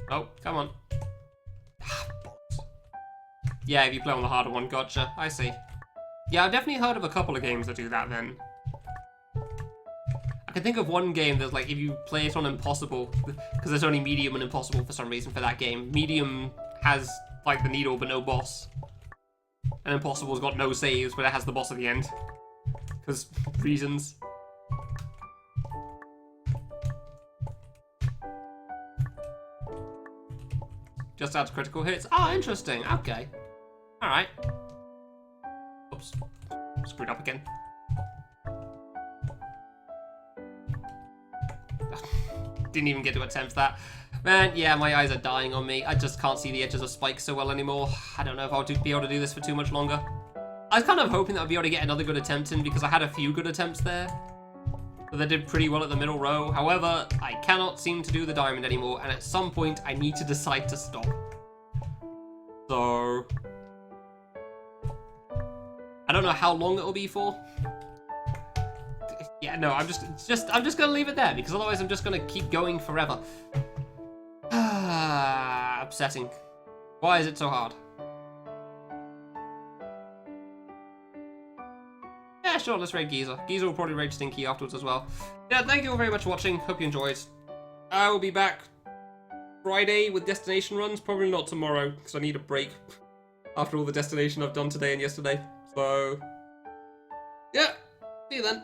Oh, come on. Yeah, if you play on the harder one, gotcha. I see. Yeah, I've definitely heard of a couple of games that do that then. I can think of one game that's like, if you play it on Impossible, because there's only Medium and Impossible for some reason for that game. Medium has, like, the needle but no boss. And Impossible's got no saves, but it has the boss at the end. Because reasons. Just adds critical hits. Oh, interesting. Okay. Alright. Oops. Screwed up again. Didn't even get to attempt that. Man, yeah, my eyes are dying on me. I just can't see the edges of spikes so well anymore. I don't know if I'll be able to do this for too much longer. I was kind of hoping that I'd be able to get another good attempt in because I had a few good attempts there. But they did pretty well at the middle row. However, I cannot seem to do the diamond anymore, and at some point I need to decide to stop. So I don't know how long it'll be for. Yeah, no, I'm just gonna leave it there because otherwise I'm just gonna keep going forever. Upsetting. Why is it so hard? Yeah, sure, let's raid Giza. Giza will probably raid Stinky afterwards as well. Yeah, thank you all very much for watching. Hope you enjoyed. I will be back Friday with destination runs. Probably not tomorrow because I need a break after all the destination I've done today and yesterday. So, yeah, see you then.